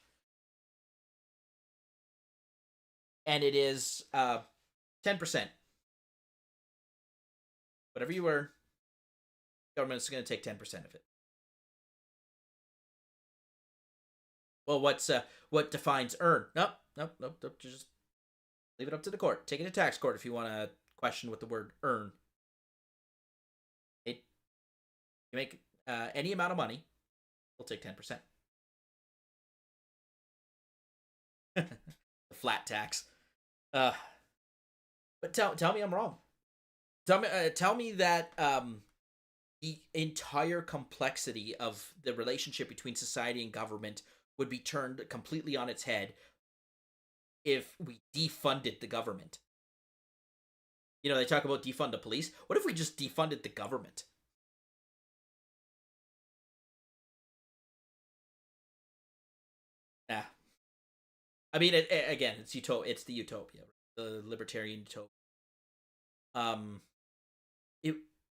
And it is 10%. Whatever you earn, government's going to take 10% of it. Well, what defines earn? Nope. Just leave it up to the court. Take it to tax court if you want to question what the word earn. You make any amount of money, we'll take 10%. The flat tax. But tell me I'm wrong. Tell me that the entire complexity of the relationship between society and government would be turned completely on its head if we defunded the government. You know, they talk about defund the police. What if we just defunded the government? Yeah. I mean, again, it's the utopia, the libertarian utopia.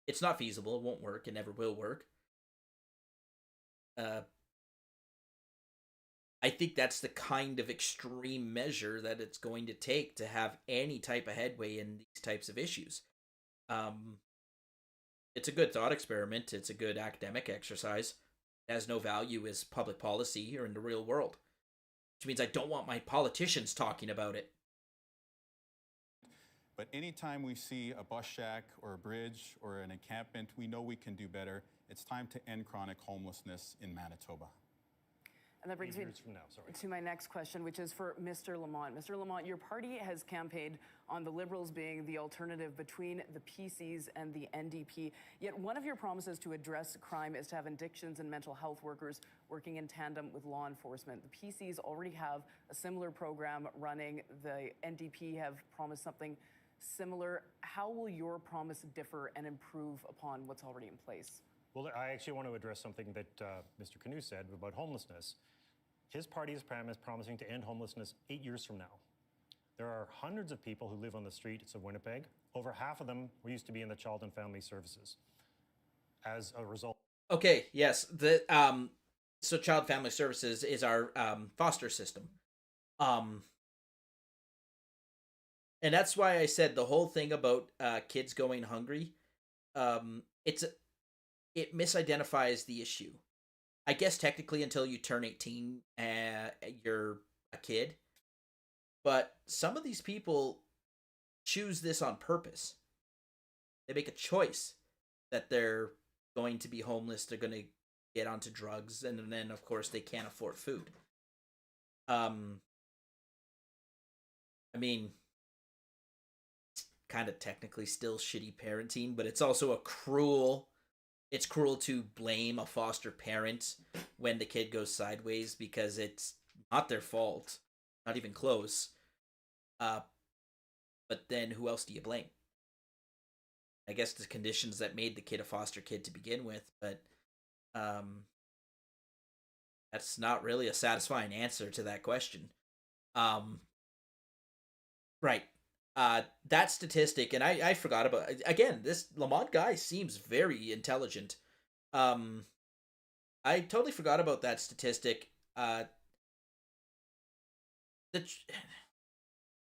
It's not feasible. It won't work. It never will work. I think that's the kind of extreme measure that it's going to take to have any type of headway in these types of issues. It's a good thought experiment. It's a good academic exercise. It has no value as public policy or in the real world. Which means I don't want my politicians talking about it. But anytime we see a bus shack or a bridge or an encampment, we know we can do better. It's time to end chronic homelessness in Manitoba. And that brings me to my next question, which is for Mr. Lamont. Mr. Lamont, your party has campaigned on the Liberals being the alternative between the PCs and the NDP. Yet one of your promises to address crime is to have addictions and mental health workers working in tandem with law enforcement. The PCs already have a similar program running. The NDP have promised something similar. How will your promise differ and improve upon what's already in place? Well, I actually want to address something that Mr. Canoe said about homelessness. His party is promising to end homelessness 8 years from now. There are hundreds of people who live on the streets of Winnipeg. Over half of them used to be in the Child and Family Services. As a result. Okay, yes. So Child Family Services is our foster system. And that's why I said the whole thing about kids going hungry. It misidentifies the issue. I guess technically until you turn 18, you're a kid. But some of these people choose this on purpose. They make a choice that they're going to be homeless, they're going to get onto drugs, and then of course they can't afford food. I mean, it's kind of technically still shitty parenting, but it's also it's cruel to blame a foster parent when the kid goes sideways because it's not their fault, not even close. But then who else do you blame? I guess the conditions that made the kid a foster kid to begin with, but that's not really a satisfying answer to that question. Right. That statistic, and I forgot about, again, this Lamont guy seems very intelligent. I totally forgot about that statistic. The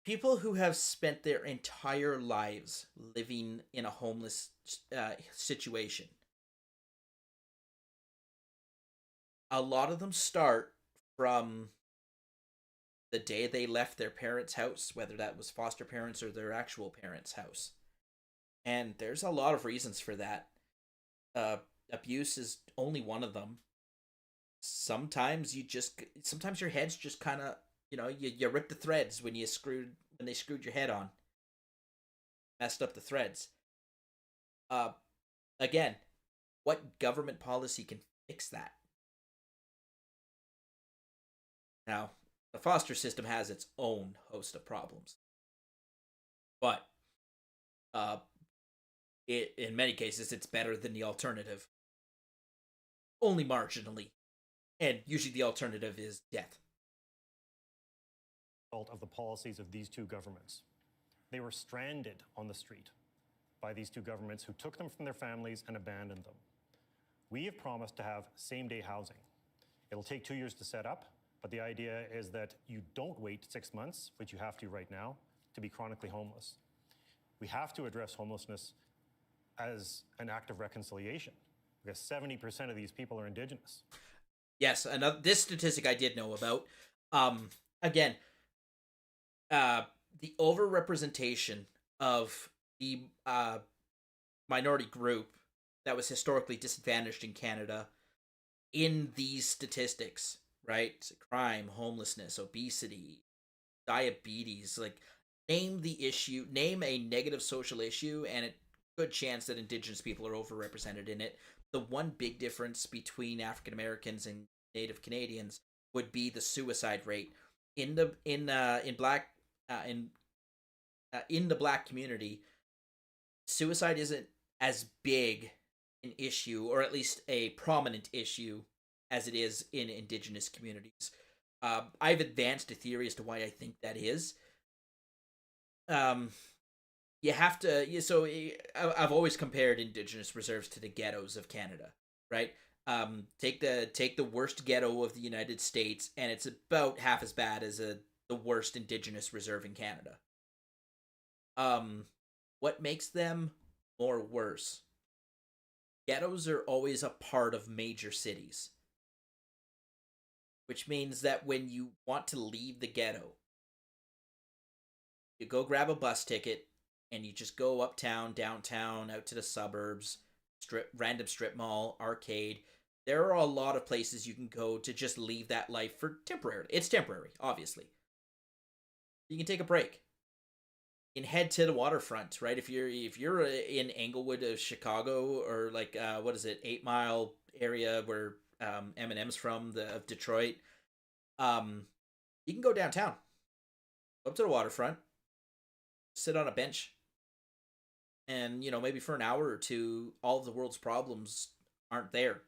people who have spent their entire lives living in a homeless situation, a lot of them start from the day they left their parents' house, whether that was foster parents or their actual parents' house. And there's a lot of reasons for that. Abuse is only one of them. Sometimes your head's just kind of, you rip the threads when they screwed your head on. Messed up the threads. Again, what government policy can fix that? Now, the foster system has its own host of problems. But in many cases, it's better than the alternative. Only marginally. And usually the alternative is death. Of the policies of these two governments. They were stranded on the street by these two governments who took them from their families and abandoned them. We have promised to have same-day housing. It'll take 2 years to set up, but the idea is that you don't wait 6 months, which you have to right now, to be chronically homeless. We have to address homelessness as an act of reconciliation, because 70% of these people are Indigenous. Yes, this statistic I did know about. Again, the overrepresentation of the minority group that was historically disadvantaged in Canada in these statistics, right? Crime, homelessness, obesity, diabetes, like name a negative social issue, and a good chance that Indigenous people are overrepresented in it. The one big difference between African Americans and Native Canadians would be the suicide rate. In the black community, suicide isn't as big an issue, or at least a prominent issue, as it is in Indigenous communities. I've advanced a theory as to why I think that is. You have to. So I've always compared Indigenous reserves to the ghettos of Canada, right? Take the worst ghetto of the United States, and it's about half as bad as the worst Indigenous reserve in Canada. What makes them more worse? Ghettos are always a part of major cities, which means that when you want to leave the ghetto, you go grab a bus ticket and you just go uptown, downtown, out to the suburbs, random strip mall, arcade. There are a lot of places you can go to just leave that life for temporarily. It's temporary, obviously. You can take a break. You can head to the waterfront, right? If you're in Englewood of Chicago, or like 8 Mile area where Eminem's from, of Detroit, you can go downtown, go up to the waterfront, sit on a bench, and maybe for an hour or two, all of the world's problems aren't there.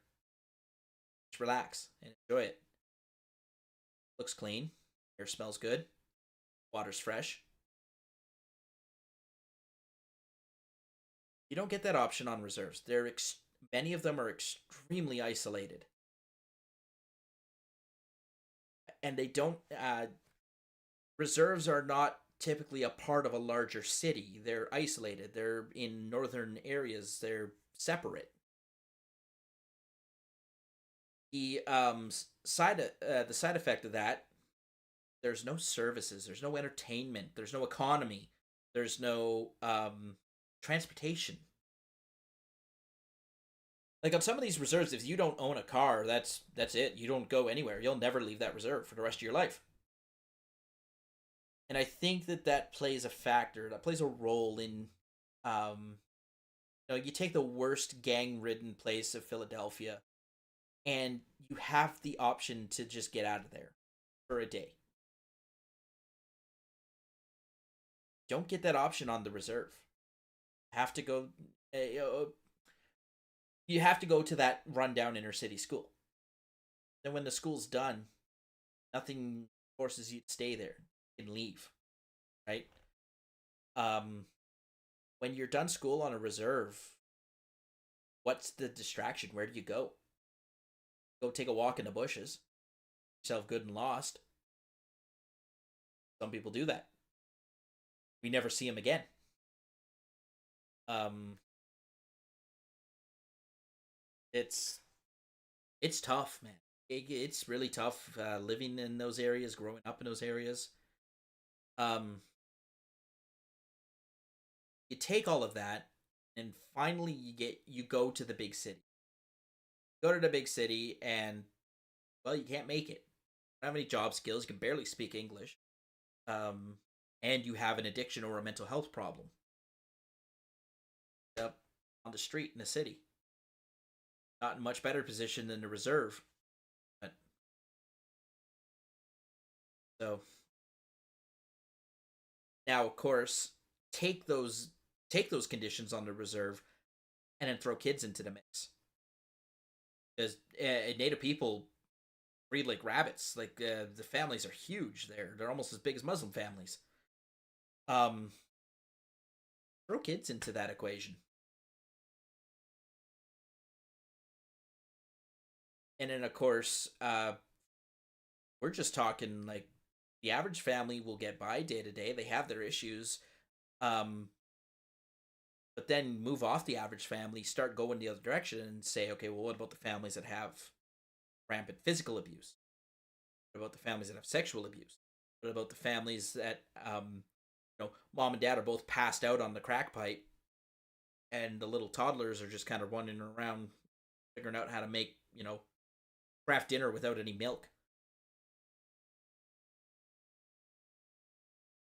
Just relax and enjoy it. Looks clean, air smells good, water's fresh. You don't get that option on reserves. Many of them are extremely isolated, and they don't. Reserves are not typically a part of a larger city. They're isolated. They're in northern areas. They're separate. The the side effect of that, there's no services, there's no entertainment, there's no economy, there's no transportation. Like on some of these reserves, if you don't own a car, that's it. You don't go anywhere. You'll never leave that reserve for the rest of your life. And I think that plays a factor. That plays a role in, you take the worst gang-ridden place of Philadelphia, and you have the option to just get out of there for a day. Don't get that option on the reserve. Have to go. You have to go to that rundown inner city school. Then when the school's done, nothing forces you to stay there. You can leave, right? When you're done school on a reserve, what's the distraction? Where do you go? Go take a walk in the bushes. Yourself good and lost. Some people do that. We never see them again. It's tough, man. It's really tough living in those areas, growing up in those areas. You take all of that, and finally you go to the big city. Go to the big city, and well, you can't make it. You don't have any job skills. You can barely speak English. And you have an addiction or a mental health problem. Up on the street in the city. Not in much better position than the reserve. But so now, of course, take those conditions on the reserve, and then throw kids into the mix. Because Native people breed like rabbits. Like the families are huge there. They're almost as big as Muslim families. Throw kids into that equation. And then, of course, we're just talking like the average family will get by day to day. They have their issues. But then move off the average family, start going the other direction and say, okay, well, what about the families that have rampant physical abuse? What about the families that have sexual abuse? What about the families that, mom and dad are both passed out on the crack pipe, and the little toddlers are just kind of running around figuring out how to make, craft dinner without any milk.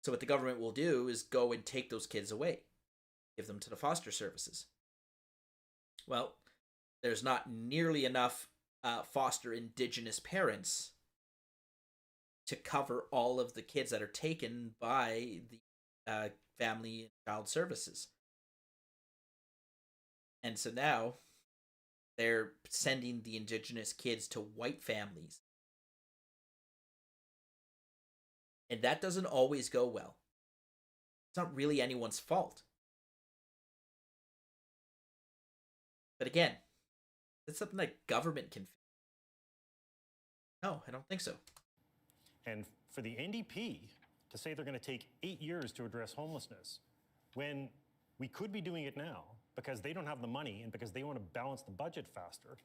So what the government will do is go and take those kids away, give them to the foster services. Well, there's not nearly enough foster Indigenous parents to cover all of the kids that are taken by the family and child services. And so now they're sending the Indigenous kids to white families. And that doesn't always go well. It's not really anyone's fault. But again, it's something that government can fix. No, I don't think so. And for the NDP to say they're going to take 8 years to address homelessness, when we could be doing it now because they don't have the money and because they want to balance the budget faster,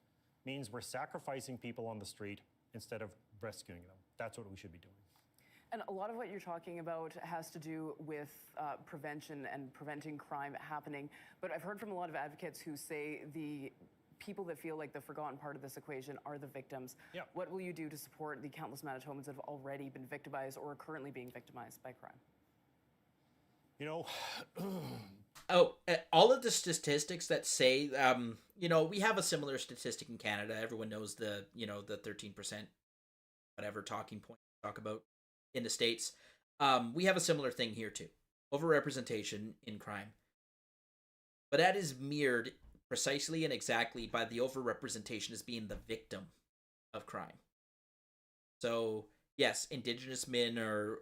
means we're sacrificing people on the street instead of rescuing them. That's what we should be doing. And a lot of what you're talking about has to do with prevention and preventing crime happening. But I've heard from a lot of advocates who say the people that feel like the forgotten part of this equation are the victims. Yeah. What will you do to support the countless Manitobans that have already been victimized or are currently being victimized by crime? All of the statistics that say, we have a similar statistic in Canada. Everyone knows the 13%, whatever talking point we talk about in the States. We have a similar thing here too. Overrepresentation in crime. But that is mirrored precisely and exactly by the overrepresentation as being the victim of crime. So, yes, Indigenous men are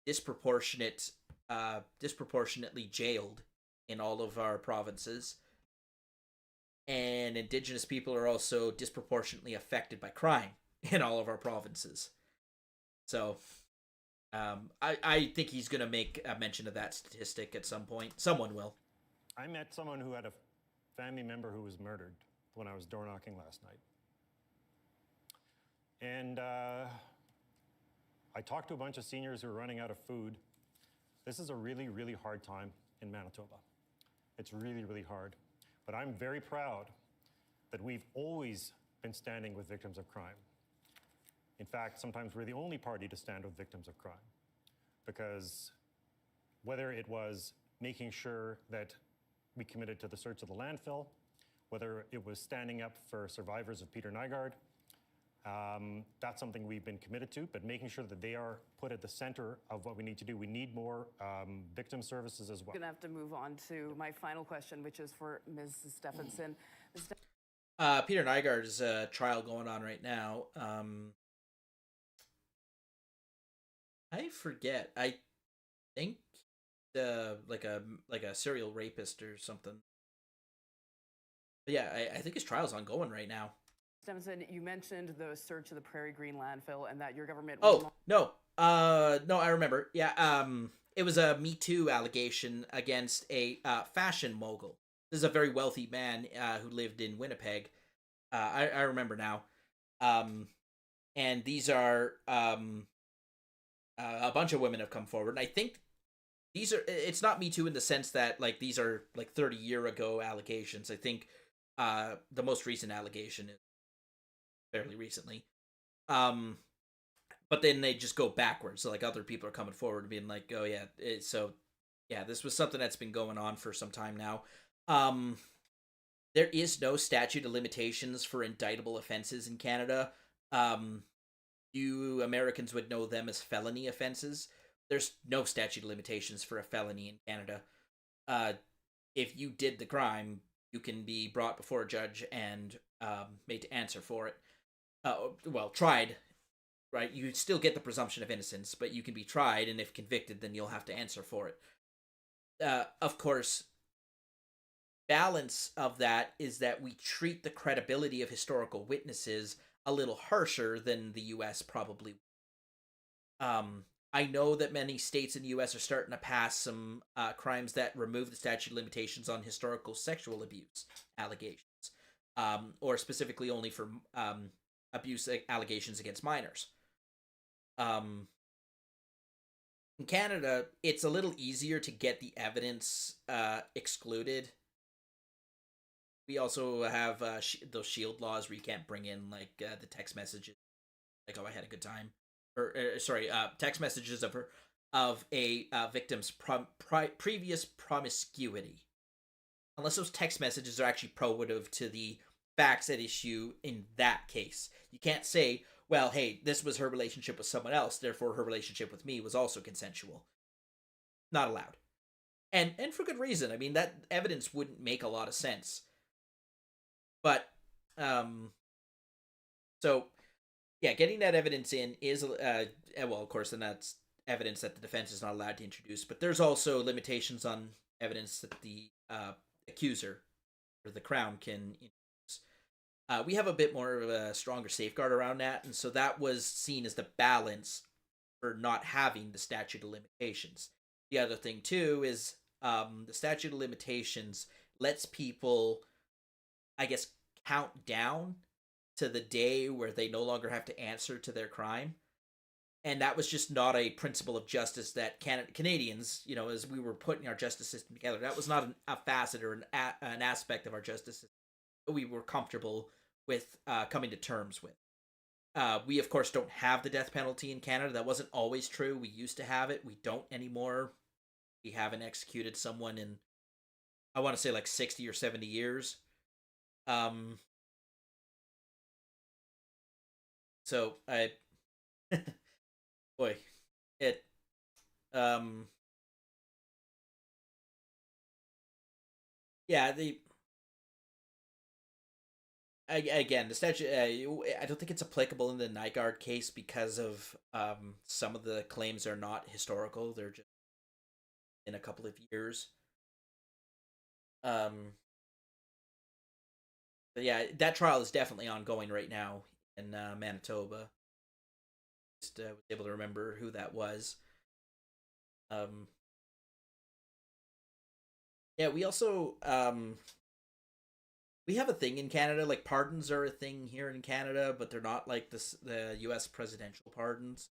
disproportionately jailed in all of our provinces. And Indigenous people are also disproportionately affected by crime in all of our provinces. So, I think he's going to make a mention of that statistic at some point. Someone will. I met someone who had a family member who was murdered when I was door knocking last night. And I talked to a bunch of seniors who are running out of food. This is a really, really hard time in Manitoba. It's really, really hard. But I'm very proud that we've always been standing with victims of crime. In fact, sometimes we're the only party to stand with victims of crime, because whether it was making sure that we committed to the search of the landfill, whether it was standing up for survivors of Peter Nygard, that's something we've been committed to, but making sure that they are put at the center of what we need to do. We need more victim services as well. I'm going to have to move on to my final question, which is for Ms. Stephenson. Peter Nygard's trial going on right now. I forget. I think like a serial rapist or something. But yeah, I think his trial's ongoing right now. Stephenson, you mentioned the search of the Prairie Green landfill and that your government... Oh, no. No, I remember. Yeah, it was a Me Too allegation against a fashion mogul. This is a very wealthy man who lived in Winnipeg. I remember now. And these are... a bunch of women have come forward. And I think these are... It's not Me Too in the sense that, like, these are, like, 30-year ago allegations. I think the most recent allegation is fairly recently. But then they just go backwards. So, like, other people are coming forward and being like, oh, yeah. This was something that's been going on for some time now. There is no statute of limitations for indictable offenses in Canada. You Americans would know them as felony offenses. There's no statute of limitations for a felony in Canada. If you did the crime, you can be brought before a judge and made to answer for it. Tried, right? You still get the presumption of innocence, but you can be tried, and if convicted, then you'll have to answer for it. Of course, balance of that is that we treat the credibility of historical witnesses a little harsher than the U.S. probably. I know that many states in the U.S. are starting to pass some crimes that remove the statute of limitations on historical sexual abuse allegations, or specifically only for abuse allegations against minors. In Canada, it's a little easier to get the evidence excluded. We also have those shield laws where you can't bring in like the text messages, like "Oh, I had a good time," or text messages of a victim's previous promiscuity, unless those text messages are actually probative to the facts at issue in that case. You can't say, well, hey, this was her relationship with someone else, therefore her relationship with me was also consensual. Not allowed. And for good reason. I mean, that evidence wouldn't make a lot of sense. But, so, yeah, getting that evidence in is, of course, and that's evidence that the defense is not allowed to introduce, but there's also limitations on evidence that the accuser or the Crown can introduce. We have a bit more of a stronger safeguard around that, and so that was seen as the balance for not having the statute of limitations. The other thing, too, is the statute of limitations lets people, I guess, count down to the day where they no longer have to answer to their crime. And that was just not a principle of justice that Canadians, as we were putting our justice system together, that was not a facet or an aspect of our justice system that we were comfortable with coming to terms with. We, of course, don't have the death penalty in Canada. That wasn't always true. We used to have it. We don't anymore. We haven't executed someone in, I want to say, like 60 or 70 years. So I, boy, it, yeah, again, the statute, I don't think it's applicable in the Nygard case because of some of the claims are not historical. They're just in a couple of years. But yeah, that trial is definitely ongoing right now in Manitoba. just was able to remember who that was. Yeah, we also we have a thing in Canada, like pardons are a thing here in Canada, but they're not like the U.S. presidential pardons.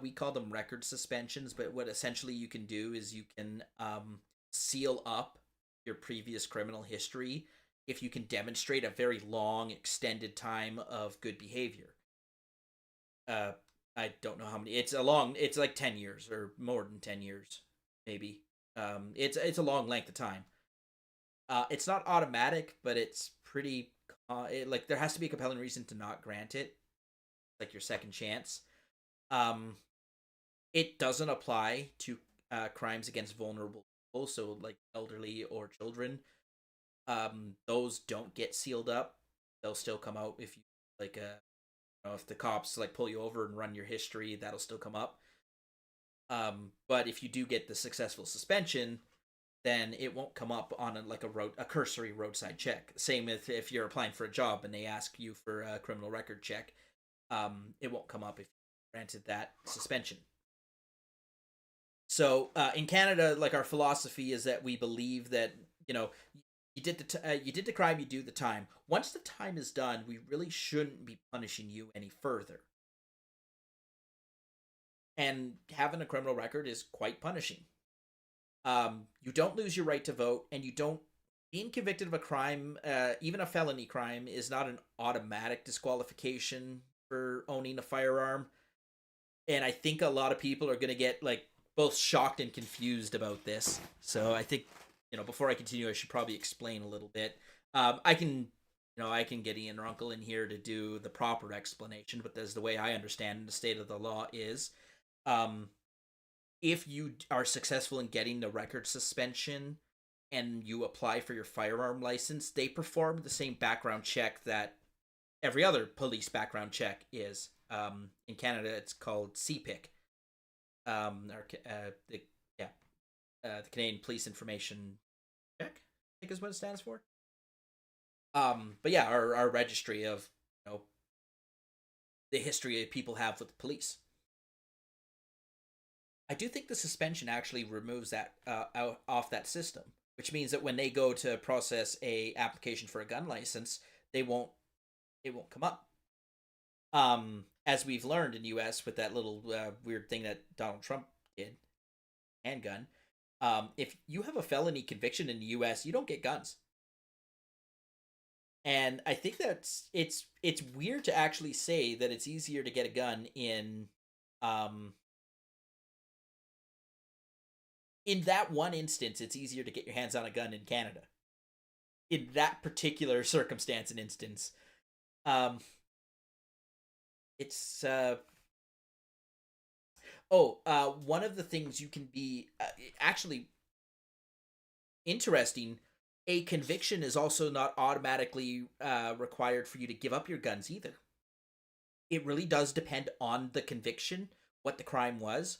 We call them record suspensions, but what essentially you can do is you can seal up your previous criminal history if you can demonstrate a very long, extended time of good behavior. I don't know how many. It's like 10 years or more than 10 years, maybe. It's a long length of time. It's not automatic, but it's pretty. Like there has to be a compelling reason to not grant it, like your second chance. It doesn't apply to crimes against vulnerable people, so like elderly or children. Those don't get sealed up. They'll still come out if you like if the cops like pull you over and run your history, that'll still come up. But if you do get the successful suspension, then it won't come up on a cursory roadside check. Same if you're applying for a job and they ask you for a criminal record check, it won't come up if you granted that suspension. So in Canada, like our philosophy is that we believe that you did the crime, you do the time. Once the time is done, we really shouldn't be punishing you any further. And having a criminal record is quite punishing. You don't lose your right to vote, and you don't. Being convicted of a crime, even a felony crime, is not an automatic disqualification for owning a firearm. And I think a lot of people are going to get like both shocked and confused about this. So I think before I continue, I should probably explain a little bit. I can get Ian or Uncle in here to do the proper explanation, but that's the way I understand the state of the law is. If you are successful in getting the record suspension and you apply for your firearm license, they perform the same background check that every other police background check is. In Canada, it's called CPIC. The Canadian Police Information Check, I think is what it stands for. But yeah, our registry of the history people have with the police. I do think the suspension actually removes that off that system, which means that when they go to process a application for a gun license, it won't come up. As we've learned in the U.S. with that little weird thing that Donald Trump did, handgun. If you have a felony conviction in the U.S., you don't get guns. And I think that's it's weird to actually say that it's easier to get a gun in that one instance, it's easier to get your hands on a gun in Canada. In that particular circumstance and instance, it's one of the things you can be actually interesting. A conviction is also not automatically required for you to give up your guns either. It really does depend on the conviction, what the crime was.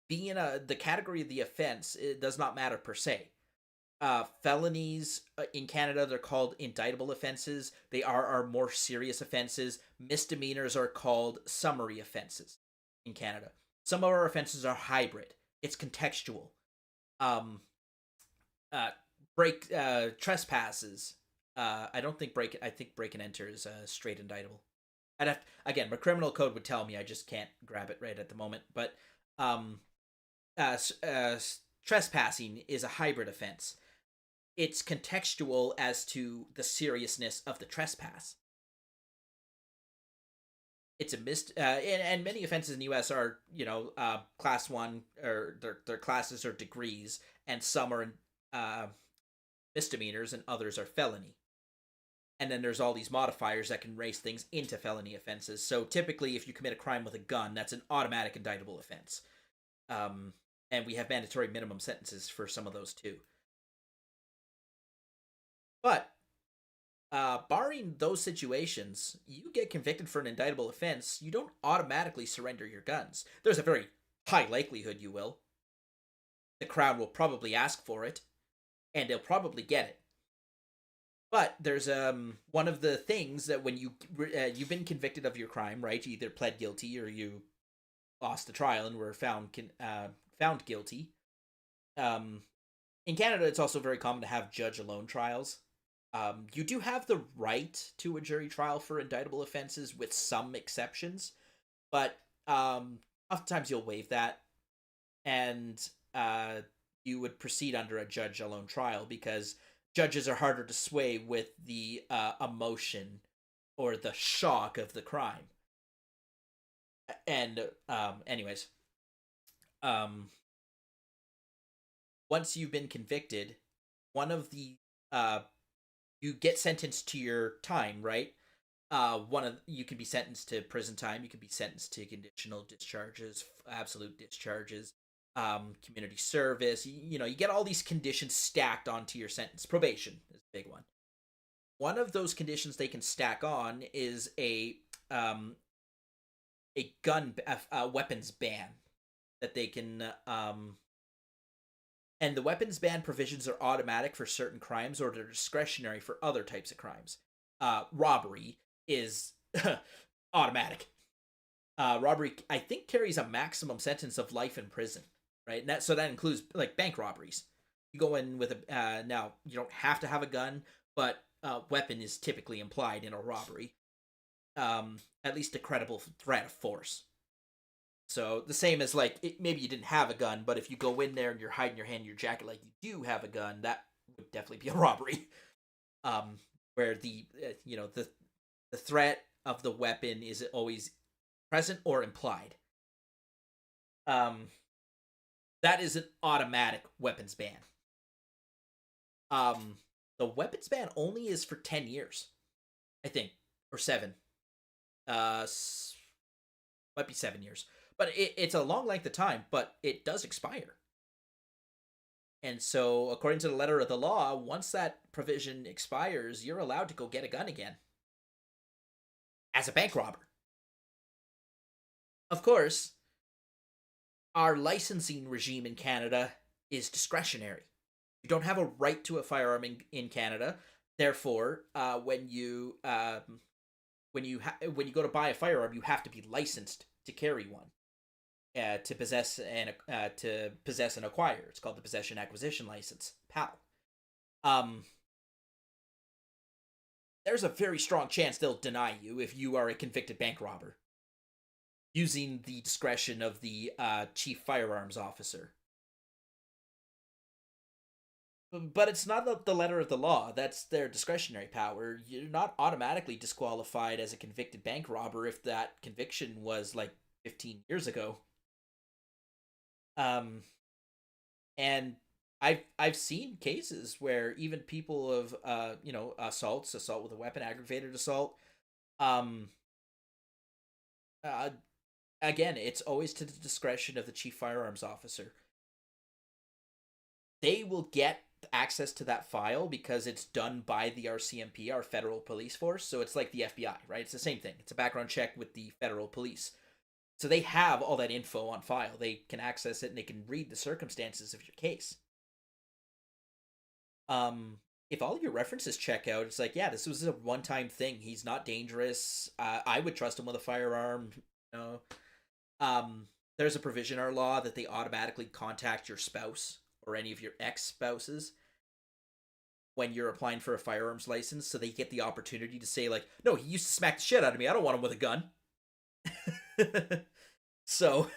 Being in the category of the offense, it does not matter per se. Felonies in Canada, they're called indictable offenses. They are our more serious offenses. Misdemeanors are called summary offenses in Canada. Some of our offenses are hybrid. It's contextual. Trespasses. I think break and enter is straight indictable. Again, my criminal code would tell me. I just can't grab it right at the moment. But trespassing is a hybrid offense. It's contextual as to the seriousness of the trespass. It's a and many offenses in the U.S. are class 1 or their classes are degrees, and some are misdemeanors and others are felony. And then there's all these modifiers that can raise things into felony offenses. So typically, if you commit a crime with a gun, that's an automatic indictable offense. And we have mandatory minimum sentences for some of those too. But barring those situations, you get convicted for an indictable offense, you don't automatically surrender your guns. There's a very high likelihood you will. The Crown will probably ask for it, and they'll probably get it. But there's one of the things that when you've been convicted of your crime, right? You either pled guilty or you lost the trial and were found guilty. In Canada, it's also very common to have judge alone trials. You do have the right to a jury trial for indictable offenses, with some exceptions, but oftentimes you'll waive that, and you would proceed under a judge alone trial because judges are harder to sway with the emotion or the shock of the crime. And anyways, once you've been convicted, one of the you get sentenced to your time, right? You can be sentenced to prison time, you can be sentenced to conditional discharges, absolute discharges, community service. You get all these conditions stacked onto your sentence. Probation is a big one. One of those conditions they can stack on is a weapons ban that they can and the weapons ban provisions are automatic for certain crimes, or they're discretionary for other types of crimes. Robbery is automatic. Robbery, I think, carries a maximum sentence of life in prison, right? And that includes like bank robberies. You go in with a now you don't have to have a gun, but weapon is typically implied in a robbery. At least a credible threat of force. So the same as like maybe you didn't have a gun, but if you go in there and you're hiding your hand in your jacket like you do have a gun, that would definitely be a robbery. Where the the threat of the weapon is always present or implied. That is an automatic weapons ban. The weapons ban only is for 10 years, I think, or 7. Might be 7 years. But it's a long length of time, but it does expire. And so, according to the letter of the law, once that provision expires, you're allowed to go get a gun again. As a bank robber. Of course, our licensing regime in Canada is discretionary. You don't have a right to a firearm in Canada. Therefore, when you go to buy a firearm, you have to be licensed to carry one. To possess and acquire. It's called the Possession Acquisition License, PAL. There's a very strong chance they'll deny you if you are a convicted bank robber, using the discretion of the chief firearms officer. But it's not the letter of the law. That's their discretionary power. You're not automatically disqualified as a convicted bank robber if that conviction was like 15 years ago. And I've seen cases where even people of assault with a weapon, aggravated assault, again, it's always to the discretion of the chief firearms officer. They will get access to that file because it's done by the RCMP, our federal police force. So it's like the FBI, right? It's the same thing. It's a background check with the federal police. So they have all that info on file. They can access it and they can read the circumstances of your case. If all of your references check out, it's like, yeah, this was a one-time thing. He's not dangerous. I would trust him with a firearm. There's a provision in our law that they automatically contact your spouse or any of your ex-spouses when you're applying for a firearms license, so they get the opportunity to say, like, no, he used to smack the shit out of me. I don't want him with a gun. So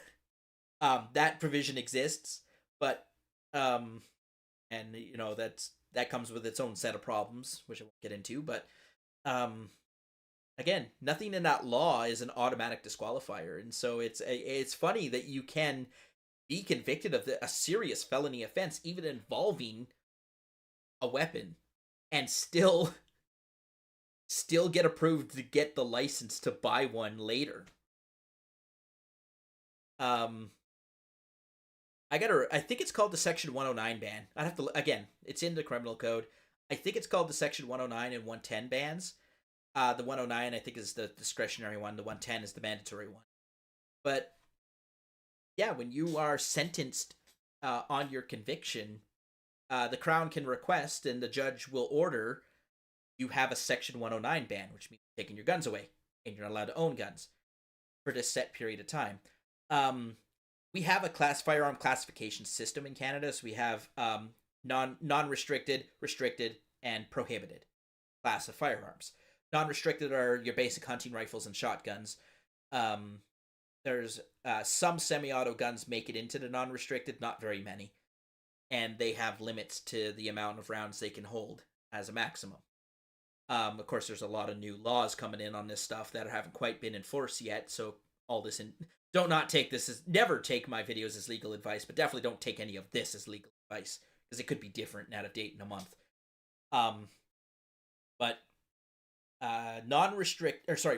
that provision exists, but and that comes with its own set of problems, which I won't get into, but again, nothing in that law is an automatic disqualifier. And so it's funny that you can be convicted of a serious felony offense, even involving a weapon, and still get approved to get the license to buy one later. I think it's called the Section 109 ban. I'd have to, again, it's in the criminal code. I think it's called the Section 109 and 110 bans. The 109, I think, is the discretionary one. The 110 is the mandatory one. But yeah, when you are sentenced on your conviction, the Crown can request, and the judge will order, you have a Section 109 ban, which means taking your guns away, and you're not allowed to own guns for this set period of time. We have a firearm classification system in Canada, so we have non-restricted, restricted, and prohibited class of firearms. Non-restricted are your basic hunting rifles and shotguns. There's some semi-auto guns make it into the non-restricted, not very many, and they have limits to the amount of rounds they can hold as a maximum. Of course, there's a lot of new laws coming in on this stuff that haven't quite been enforced yet, so all this never take my videos as legal advice, but definitely don't take any of this as legal advice, because it could be different and out of date in a month. But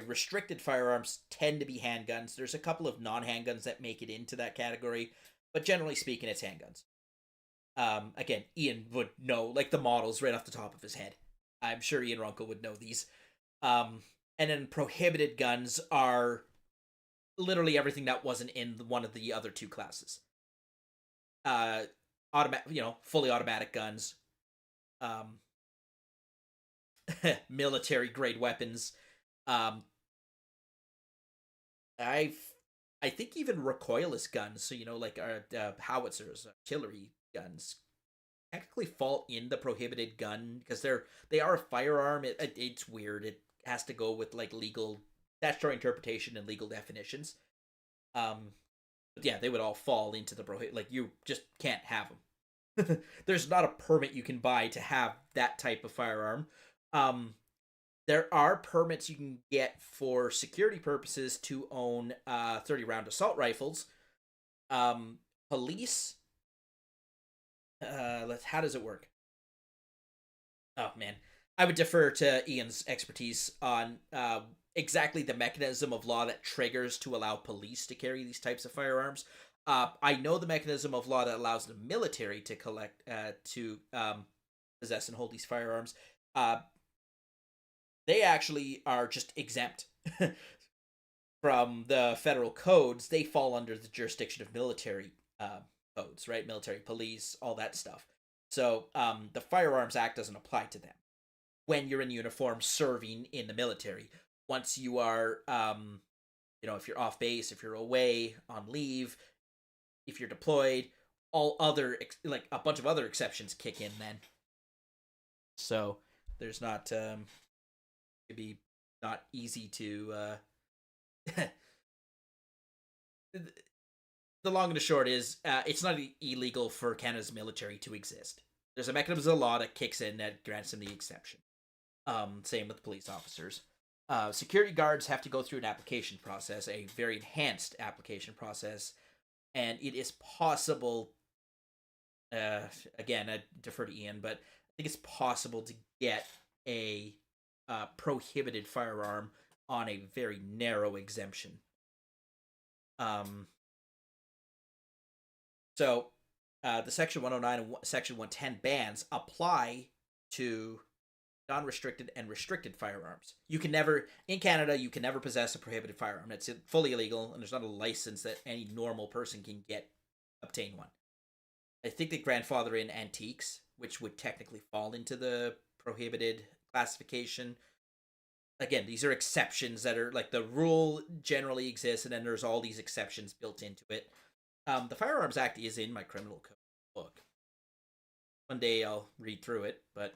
restricted firearms tend to be handguns. There's a couple of non-handguns that make it into that category, but generally speaking, it's handguns. Again, Ian would know, like, the models right off the top of his head. I'm sure Ian Runkle would know these. And then prohibited guns are literally everything that wasn't in one of the other two classes. Fully automatic guns, military grade weapons. I think even recoilless guns, so like howitzers, artillery guns, technically fall in the prohibited gun because they are a firearm. It's weird. It has to go with like legal statutory interpretation and legal definitions. But yeah, they would all fall into the prohibit. Like, you just can't have them. There's not a permit you can buy to have that type of firearm. There are permits you can get for security purposes to own 30-round assault rifles. Police. How does it work? Oh man, I would defer to Ian's expertise on exactly the mechanism of law that triggers to allow police to carry these types of firearms. I know the mechanism of law that allows the military to possess and hold these firearms. They actually are just exempt from the federal codes. They fall under the jurisdiction of military codes, right? Military police, all that stuff. So the Firearms Act doesn't apply to them when you're in uniform serving in the military. Once you are, if you're off base, if you're away on leave, if you're deployed, all other, like a bunch of other exceptions kick in then. So there's not, it'd be not easy to, the long and the short is, it's not illegal for Canada's military to exist. There's a mechanism of law that kicks in that grants them the exception. Same with police officers. Security guards have to go through an application process, a very enhanced application process, and it is possible, again, I defer to Ian, but I think it's possible to get a prohibited firearm on a very narrow exemption. So the Section 109 and Section 110 bans apply to non-restricted and restricted firearms. In Canada, you can never possess a prohibited firearm. It's fully illegal, and there's not a license that any normal person can obtain one. I think they grandfather in antiques, which would technically fall into the prohibited classification. Again, these are exceptions that are, like, the rule generally exists, and then there's all these exceptions built into it. The Firearms Act is in my criminal code book. One day I'll read through it, but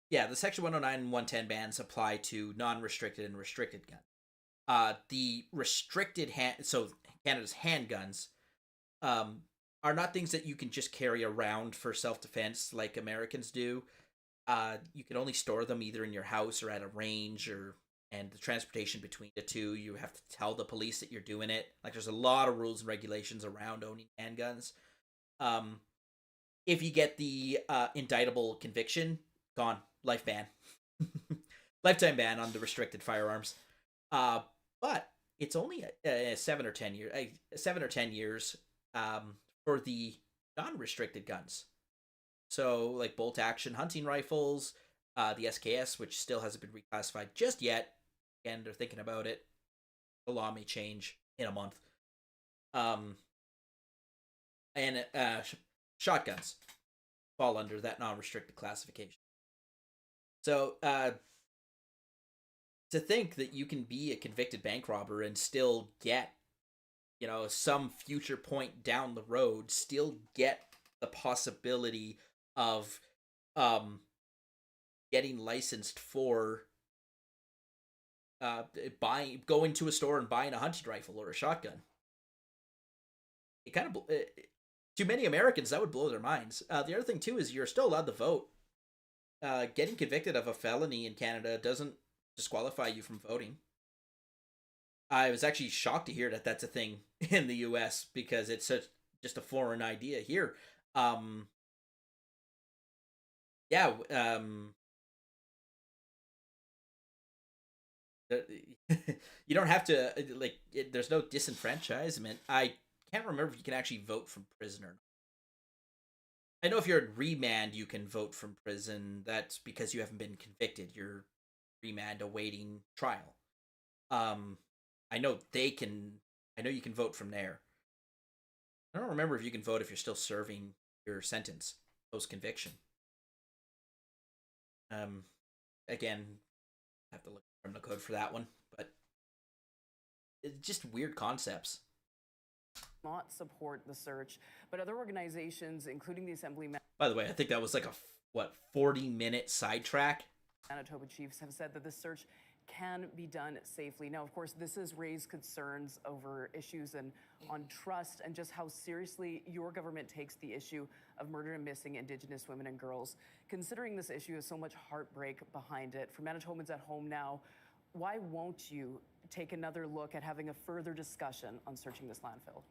yeah, the Section 109 and 110 bans apply to non-restricted and restricted guns. The restricted so Canada's handguns are not things that you can just carry around for self-defense like Americans do. You can only store them either in your house or at a range, and the transportation between the two, you have to tell the police that you're doing it. Like, there's a lot of rules and regulations around owning handguns. If you get the indictable conviction, gone. Life ban. Lifetime ban on the restricted firearms. But it's only 7 or 10 years for the non-restricted guns. So, like bolt action hunting rifles, the SKS, which still hasn't been reclassified just yet. Again, they're thinking about it. The law may change in a month. And shotguns. fall under that non-restricted classification. So to think that you can be a convicted bank robber and still get, some future point down the road, still get the possibility of getting licensed for going to a store and buying a hunting rifle or a shotgun. It kind of to many Americans that would blow their minds. The other thing too is you're still allowed to vote. Getting convicted of a felony in Canada doesn't disqualify you from voting. I was actually shocked to hear that that's a thing in the U.S. because it's just a foreign idea here. Yeah. You don't have to there's no disenfranchisement. I can't remember if you can actually vote from prison or not. I know if you're in remand you can vote from prison. That's because you haven't been convicted. You're remand awaiting trial. I know you can vote from there. I don't remember if you can vote if you're still serving your sentence post conviction. Again, I have to look from the code for that one, but it's just weird concepts. Not support the search, but other organizations, including the Assembly. By the way, I think that was like a 40-minute sidetrack. Manitoba chiefs have said that the search can be done safely. Now, of course, this has raised concerns over issues on trust and just how seriously your government takes the issue of murdered and missing Indigenous women and girls. Considering this issue has so much heartbreak behind it, for Manitobans at home now, why won't you take another look at having a further discussion on searching this landfill?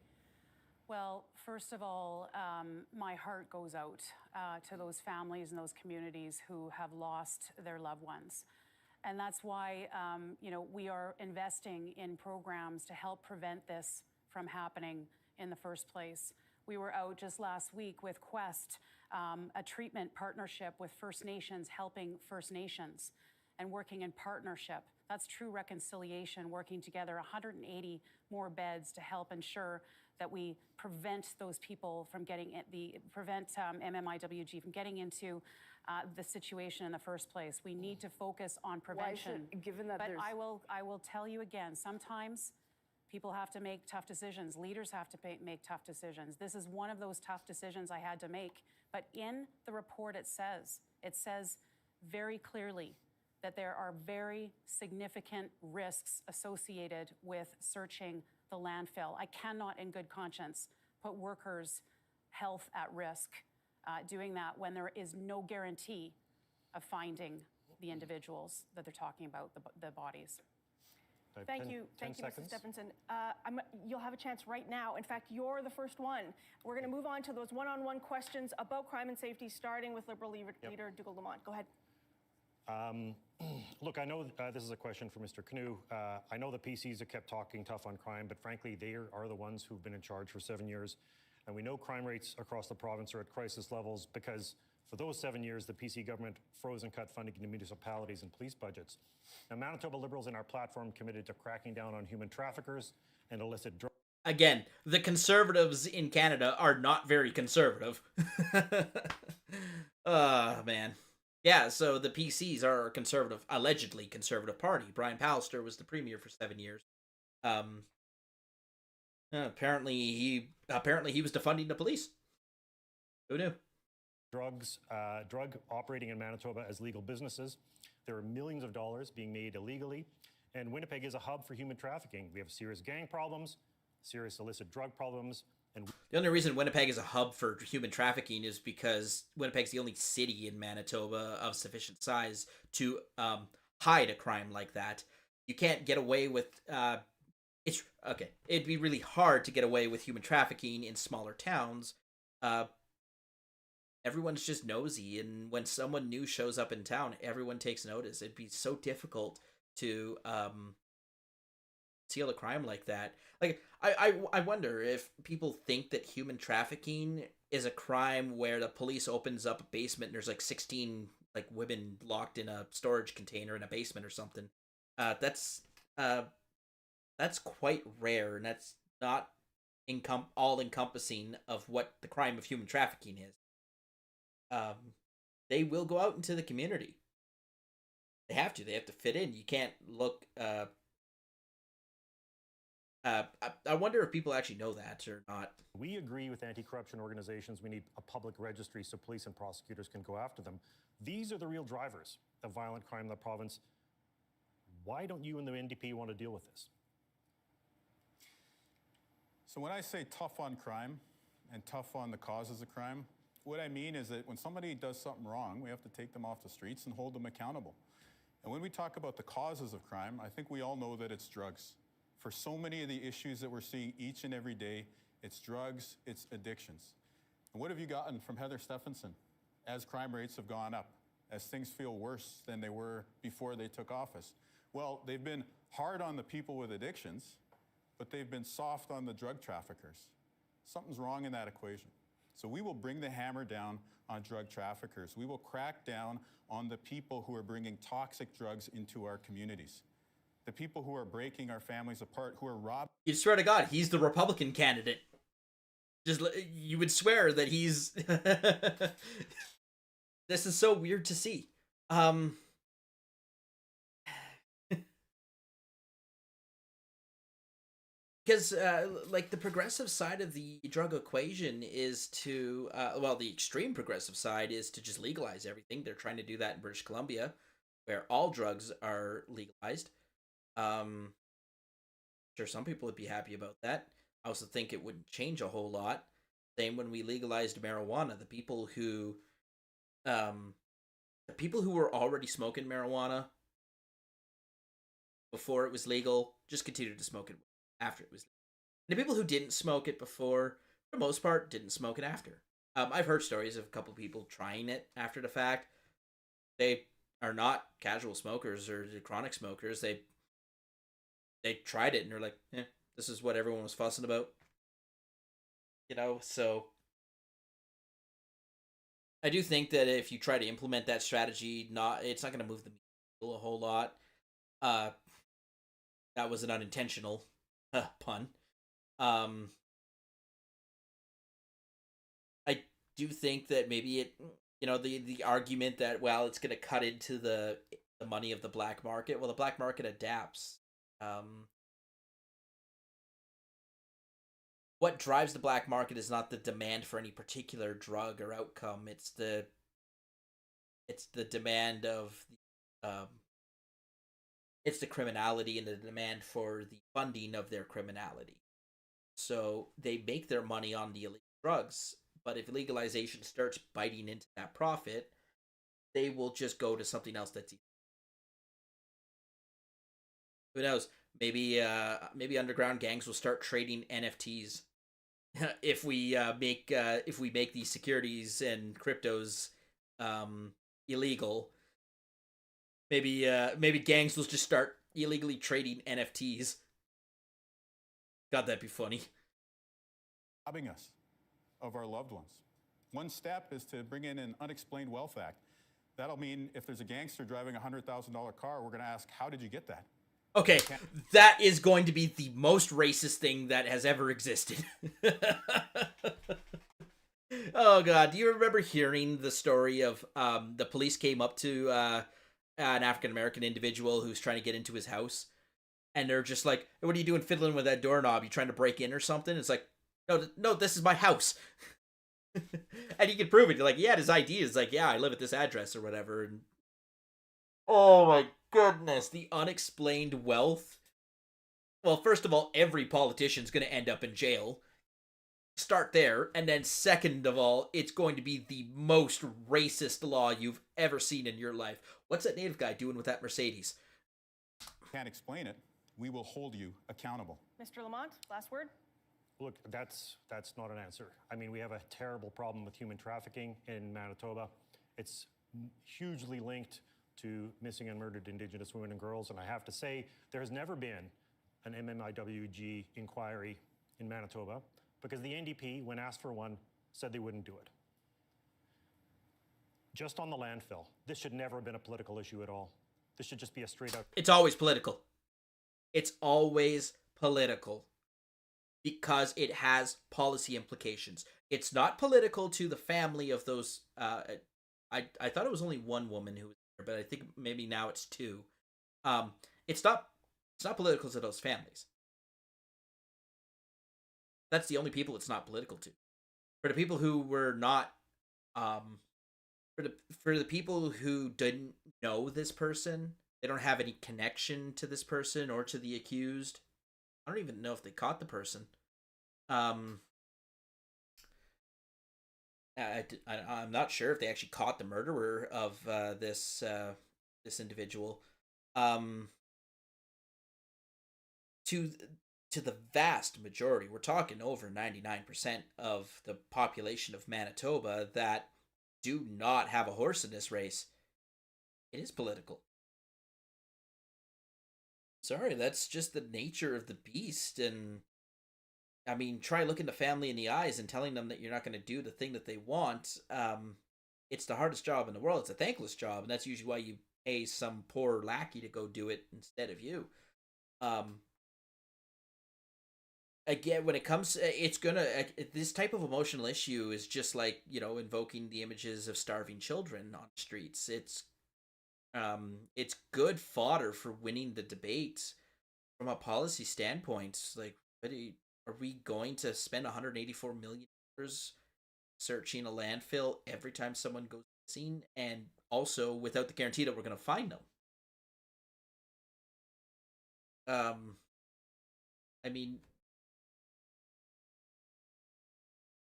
Well, first of all, my heart goes out to those families and those communities who have lost their loved ones. And that's why, we are investing in programs to help prevent this from happening in the first place. We were out just last week with Quest, a treatment partnership with First Nations, helping First Nations and working in partnership. That's true reconciliation, working together, 180 more beds to help ensure that we prevent those people from prevent MMIWG from getting into the situation in the first place. We need to focus on prevention. Given that, but I will tell you again, sometimes people have to make tough decisions. Leaders have to make tough decisions. This is one of those tough decisions I had to make. But in the report, it says very clearly that there are very significant risks associated with searching the landfill. I cannot, in good conscience, put workers' health at risk doing that when there is no guarantee of finding the individuals that they're talking about, the bodies. Thank you, Mr. Stephenson. You'll have a chance right now. In fact, you're the first one. We're going to move on to those one-on-one questions about crime and safety, starting with Liberal leader Dougal Lamont. Go ahead. Look, I know this is a question for Mr. Canoe. I know the PCs have kept talking tough on crime, but frankly, they are the ones who've been in charge for 7 years. And we know crime rates across the province are at crisis levels because for those 7 years, the PC government froze and cut funding to municipalities and police budgets. Now, Manitoba Liberals in our platform committed to cracking down on human traffickers and illicit drugs. Again, the Conservatives in Canada are not very conservative. Man. Yeah, so the PCs are a allegedly conservative party. Brian Pallister was the premier for 7 years. Apparently he was defunding the police. Who knew? Drug operating in Manitoba as legal businesses. There are millions of dollars being made illegally, and Winnipeg is a hub for human trafficking. We have serious gang problems, serious illicit drug problems, and the only reason Winnipeg is a hub for human trafficking is because Winnipeg's the only city in Manitoba of sufficient size to hide a crime like that. You can't get away with it'd be really hard to get away with human trafficking in smaller towns. Everyone's just nosy, and when someone new shows up in town, everyone takes notice. It'd be so difficult to conceal a crime like that. Like, I wonder if people think that human trafficking is a crime where the police opens up a basement and there's like 16 like women locked in a storage container in a basement or something. That's quite rare, and that's not all encompassing of what the crime of human trafficking is. they will go out into the community. They have to. They have to fit in. You can't look. I wonder if people actually know that or not. We agree with anti-corruption organizations. We need a public registry so police and prosecutors can go after them. These are the real drivers of violent crime in the province. Why don't you and the NDP want to deal with this? So when I say tough on crime and tough on the causes of crime, what I mean is that when somebody does something wrong, we have to take them off the streets and hold them accountable. And when we talk about the causes of crime, I think we all know that it's drugs. For so many of the issues that we're seeing each and every day, it's drugs, it's addictions. And what have you gotten from Heather Stephenson as crime rates have gone up, as things feel worse than they were before they took office? Well, they've been hard on the people with addictions, but they've been soft on the drug traffickers. Something's wrong in that equation. So we will bring the hammer down on drug traffickers. We will crack down on the people who are bringing toxic drugs into our communities. The people who are breaking our families apart, who are robbing. You swear to God, he's the Republican candidate. Just you would swear that he's. This is so weird to see. Because like the progressive side of the drug equation is to the extreme progressive side is to just legalize everything. They're trying to do that in British Columbia, where all drugs are legalized. Sure, some people would be happy about that. I also think it wouldn't change a whole lot. Same when we legalized marijuana. The people who were already smoking marijuana before it was legal just continued to smoke it after it was legal. And the people who didn't smoke it before, for the most part, didn't smoke it after. I've heard stories of a couple people trying it after the fact. They are not casual smokers or chronic smokers. They tried it and they're like, this is what everyone was fussing about. So I do think that if you try to implement that strategy, it's not going to move the needle a whole lot. That was an unintentional pun. I do think that maybe it, the argument that, well, it's going to cut into the money of the black market. Well, the black market adapts. What drives the black market is not the demand for any particular drug or outcome. It's the demand of it's the criminality and the demand for the funding of their criminality. So they make their money on the illegal drugs, but if legalization starts biting into that profit, they will just go to something else that's. Who knows? Maybe underground gangs will start trading NFTs if we make these securities and cryptos illegal. Maybe gangs will just start illegally trading NFTs. God, that'd be funny. Robbing us of our loved ones. One step is to bring in an Unexplained Wealth Act. That'll mean if there's a gangster driving a $100,000 car, we're going to ask, how did you get that? Okay, that is going to be the most racist thing that has ever existed. Oh, God. Do you remember hearing the story of the police came up to an African-American individual who's trying to get into his house? And they're just like, hey, what are you doing fiddling with that doorknob? You trying to break in or something? It's like, no, this is my house. And you can prove it. You're like, yeah, his ID is like, yeah, I live at this address or whatever. And oh, my goodness, the unexplained wealth. Well, first of all, every politician's going to end up in jail. Start there. And then second of all, it's going to be the most racist law you've ever seen in your life. What's that native guy doing with that Mercedes? Can't explain it. We will hold you accountable. Mr. Lamont, last word. Look, that's not an answer. I mean, we have a terrible problem with human trafficking in Manitoba. It's hugely linked to missing and murdered Indigenous women and girls. And I have to say, there has never been an MMIWG inquiry in Manitoba because the NDP, when asked for one, said they wouldn't do it. Just on the landfill, this should never have been a political issue at all. This should just be a straight up. It's always political. It's always political because it has policy implications. It's not political to the family of those. I thought it was only one woman who was there, but I think maybe now it's two. Um, it's not political to those families. That's the only people it's not political to. For the people who were not, um, for the people who didn't know this person, they don't have any connection to this person or to the accused. I don't even know if they caught the person. Um, I'm not sure if they actually caught the murderer of this individual. Um, to the vast majority, we're talking over 99% of the population of Manitoba that do not have a horse in this race. It is political. Sorry, that's just the nature of the beast. And I mean, try looking the family in the eyes and telling them that you're not going to do the thing that they want. It's the hardest job in the world. It's a thankless job, and that's usually why you pay some poor lackey to go do it instead of you. Um, Again, when it comes, it's gonna this type of emotional issue is just like, invoking the images of starving children on the streets. It's good fodder for winning the debate from a policy standpoint. Like, are we going to spend $184 million searching a landfill every time someone goes missing, and also without the guarantee that we're going to find them? I mean,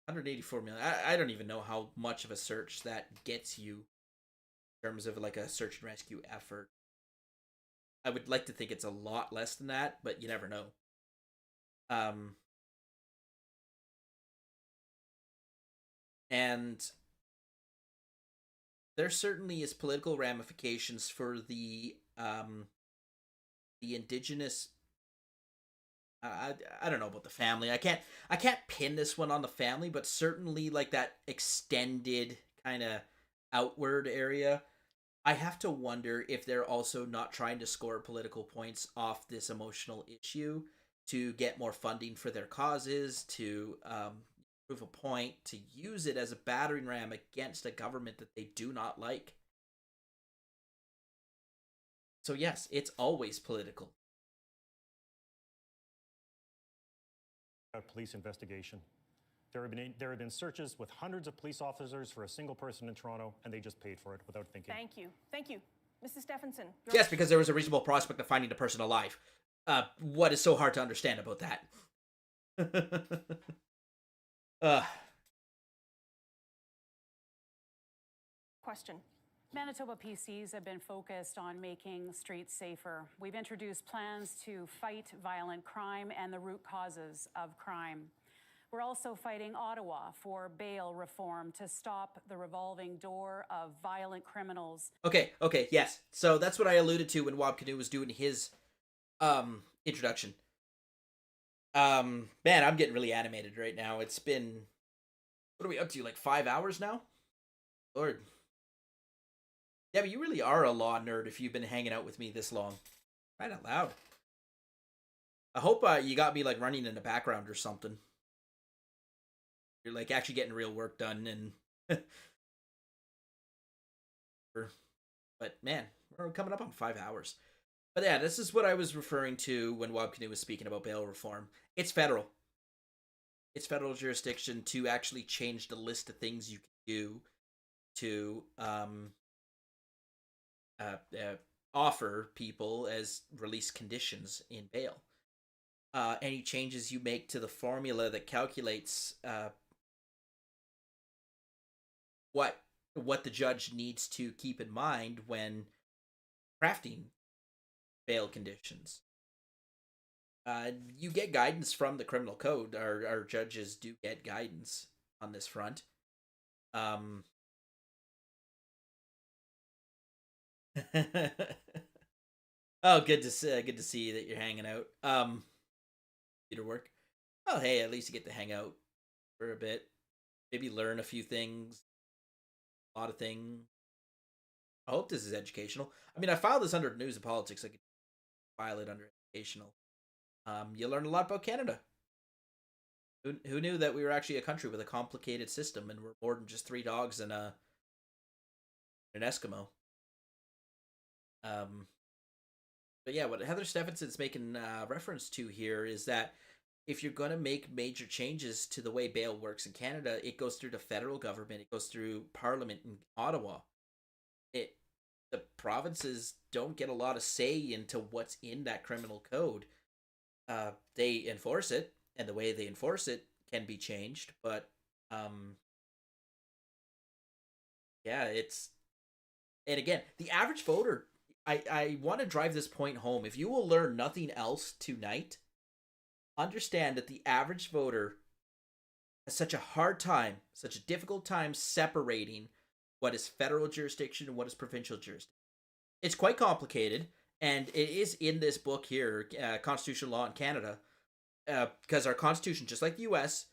184 million. I don't even know how much of a search that gets you in terms of like a search and rescue effort. I would like to think it's a lot less than that, but you never know. And there certainly is political ramifications for the indigenous. I don't know about the family. I can't pin this one on the family, but certainly like that extended kind of outward area. I have to wonder if they're also not trying to score political points off this emotional issue to get more funding for their causes, to prove a point, to use it as a battering ram against a government that they do not like. So yes, it's always political. Police investigation. There have been searches with hundreds of police officers for a single person in Toronto, and they just paid for it without thinking. Thank you. Mrs. Stephenson. Yes, because there was a reasonable prospect of finding the person alive. What is so hard to understand about that? Question. Manitoba PCs have been focused on making streets safer. We've introduced plans to fight violent crime and the root causes of crime. We're also fighting Ottawa for bail reform to stop the revolving door of violent criminals. Okay, yes. So that's what I alluded to when Wob Canoe was doing his introduction. Man, I'm getting really animated right now. It's been, what are we up to, like 5 hours now? Lord. Yeah, but you really are a law nerd if you've been hanging out with me this long. Right out loud. I hope you got me like running in the background or something. You're like actually getting real work done, and but man, we're coming up on 5 hours. But yeah, this is what I was referring to when Wob Canoe was speaking about bail reform. It's federal. It's federal jurisdiction to actually change the list of things you can do to offer people as release conditions in bail. Any changes you make to the formula that calculates what the judge needs to keep in mind when crafting bail conditions. You get guidance from the criminal code. Our judges do get guidance on this front. Oh, good to see that you're hanging out. Computer work. Oh, hey, at least you get to hang out for a bit. Maybe learn a few things. A lot of things. I hope this is educational. I mean, I filed this under news and politics. I could file it under educational. You learn a lot about Canada. Who knew that we were actually a country with a complicated system and we're more than just 3 dogs and an Eskimo. But yeah, what Heather Stephenson's making reference to here is that if you're going to make major changes to the way bail works in Canada, it goes through the federal government, it goes through Parliament in Ottawa. The provinces don't get a lot of say into what's in that criminal code. They enforce it, and the way they enforce it can be changed, but yeah, and again, the average voter, I want to drive this point home. If you will learn nothing else tonight, understand that the average voter has such a hard time, such a difficult time separating what is federal jurisdiction and what is provincial jurisdiction. It's quite complicated, and it is in this book here, Constitutional Law in Canada, because our Constitution, just like the U.S.,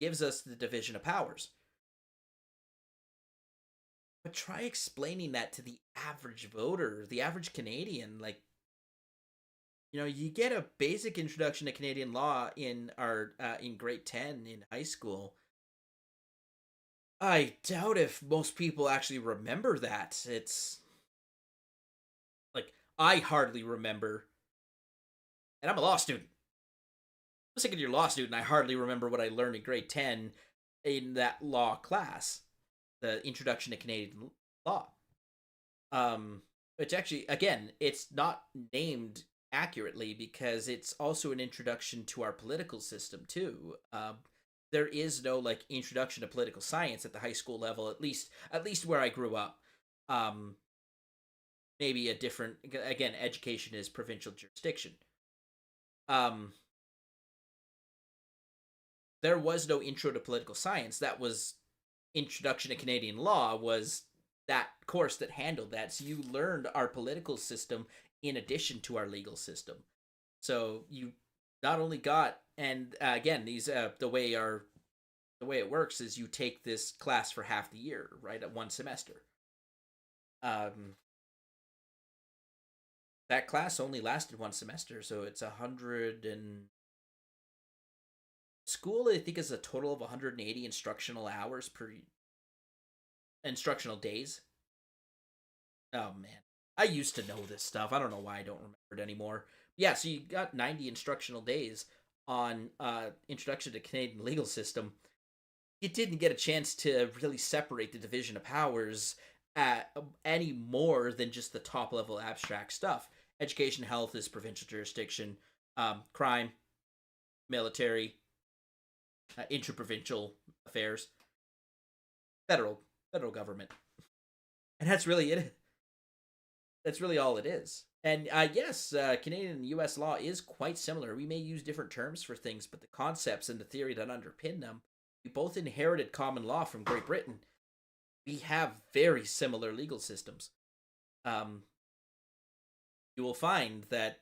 gives us the division of powers. But try explaining that to the average voter, the average Canadian. Like, you get a basic introduction to Canadian law in grade 10 in high school. I doubt if most people actually remember that. It's like, I hardly remember, and I'm a law student. I'm a second-year law student. I hardly remember what I learned in grade 10 in that law class, the introduction to Canadian law. Which actually, again, it's not named accurately because it's also an introduction to our political system too. There is no introduction to political science at the high school level, at least where I grew up. Maybe a different, again, education is provincial jurisdiction. There was no intro to political science. That was introduction to Canadian law, was that course that handled that. So you learned our political system in addition to our legal system. So you not only got, and again, these the way it works is you take this class for half the year, right, at one semester. That class only lasted one semester, so it's 100 and school, I think, is a total of 180 instructional hours per instructional days. Oh man, I used to know this stuff. I don't know why I don't remember it anymore. Yeah, so you got 90 instructional days on introduction to Canadian legal system. You didn't get a chance to really separate the division of powers any more than just the top level abstract stuff. Education, health is provincial jurisdiction. Crime, military, intraprovincial affairs, federal government, and that's really it. That's really all it is. And yes, Canadian and U.S. law is quite similar. We may use different terms for things, but the concepts and the theory that underpin them, we both inherited common law from Great Britain. We have very similar legal systems. You will find that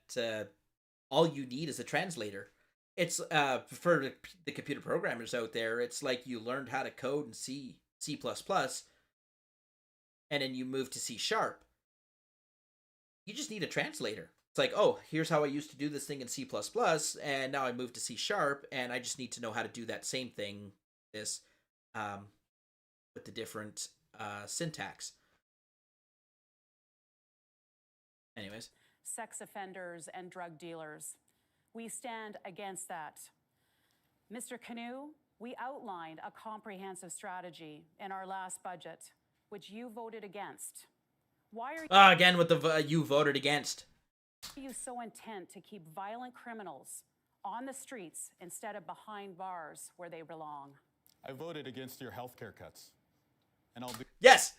all you need is a translator. It's for the computer programmers out there, it's like you learned how to code in C++, and then you move to C#. You just need a translator. It's like, oh, here's how I used to do this thing in C++, and now I moved to C#, and I just need to know how to do that same thing, with the different syntax. Anyways. Sex offenders and drug dealers. We stand against that. Mr. Canoe, we outlined a comprehensive strategy in our last budget, which you voted against. Why are you again with the you voted against? Why are you so intent to keep violent criminals on the streets instead of behind bars where they belong? I voted against your healthcare cuts, and I'll do. Yes,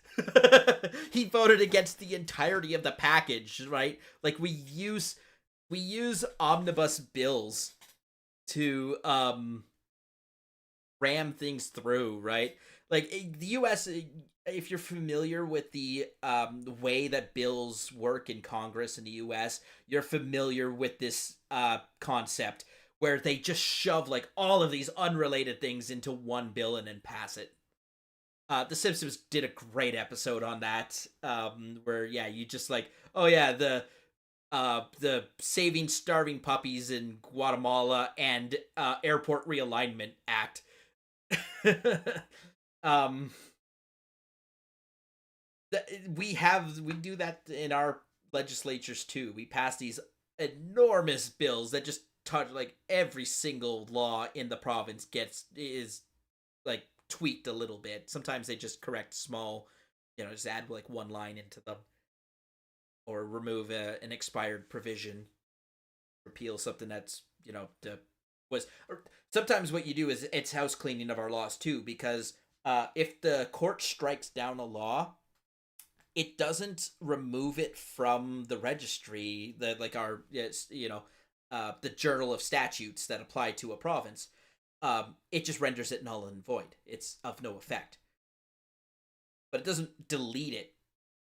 he voted against the entirety of the package, right? Like we use omnibus bills to ram things through, right? Like the U.S., if you're familiar with the way that bills work in Congress in the U.S., you're familiar with this concept where they just shove like all of these unrelated things into one bill and then pass it. The Simpsons did a great episode on that, where you just like, oh yeah, the the Saving Starving Puppies in Guatemala and Airport Realignment Act. We do that in our legislatures too. We pass these enormous bills that just touch like every single law in the province is like tweaked a little bit. Sometimes they just correct small, just add like one line into them, or remove an expired provision, repeal something that's or sometimes what you do is it's house cleaning of our laws too, because if the court strikes down a law, it doesn't remove it from the registry, the Journal of Statutes that apply to a province. It just renders it null and void. It's of no effect. But it doesn't delete it.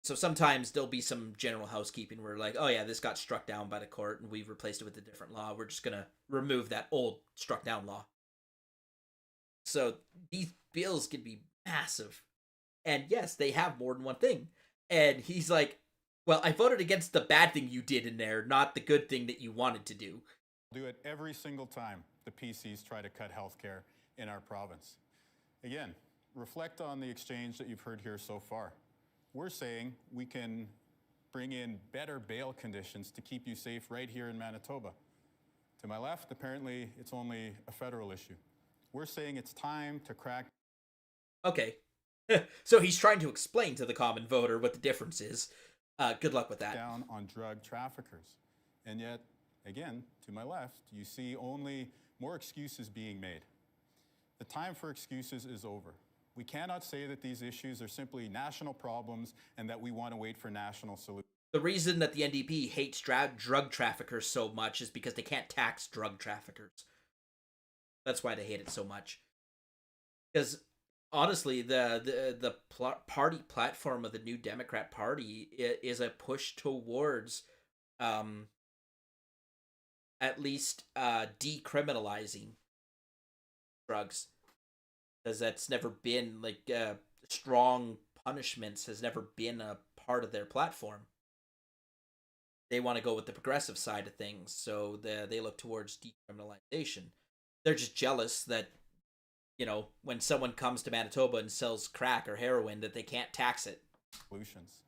So sometimes there'll be some general housekeeping where like, oh yeah, this got struck down by the court and we've replaced it with a different law. We're just going to remove that old struck down law. So these bills can be massive. And yes, they have more than one thing. And he's like, well, I voted against the bad thing you did in there, not the good thing that you wanted to do. Do it every single time the PCs try to cut healthcare in our province. Again, reflect on the exchange that you've heard here so far. We're saying we can bring in better bail conditions to keep you safe right here in Manitoba. To my left, apparently it's only a federal issue. We're saying it's time to crack. Okay. So he's trying to explain to the common voter what the difference is. Good luck with that. Down on drug traffickers. And yet, again, to my left, you see only more excuses being made. The time for excuses is over. We cannot say that these issues are simply national problems and that we want to wait for national solutions. The reason that the NDP hates drug traffickers so much is because they can't tax drug traffickers. That's why they hate it so much. Because honestly, the party platform of the New Democrat Party is a push towards at least decriminalizing drugs. Because that's never been, like, strong punishments has never been a part of their platform. They want to go with the progressive side of things, so they look towards decriminalization. They're just jealous that, when someone comes to Manitoba and sells crack or heroin, that they can't tax it. Solutions.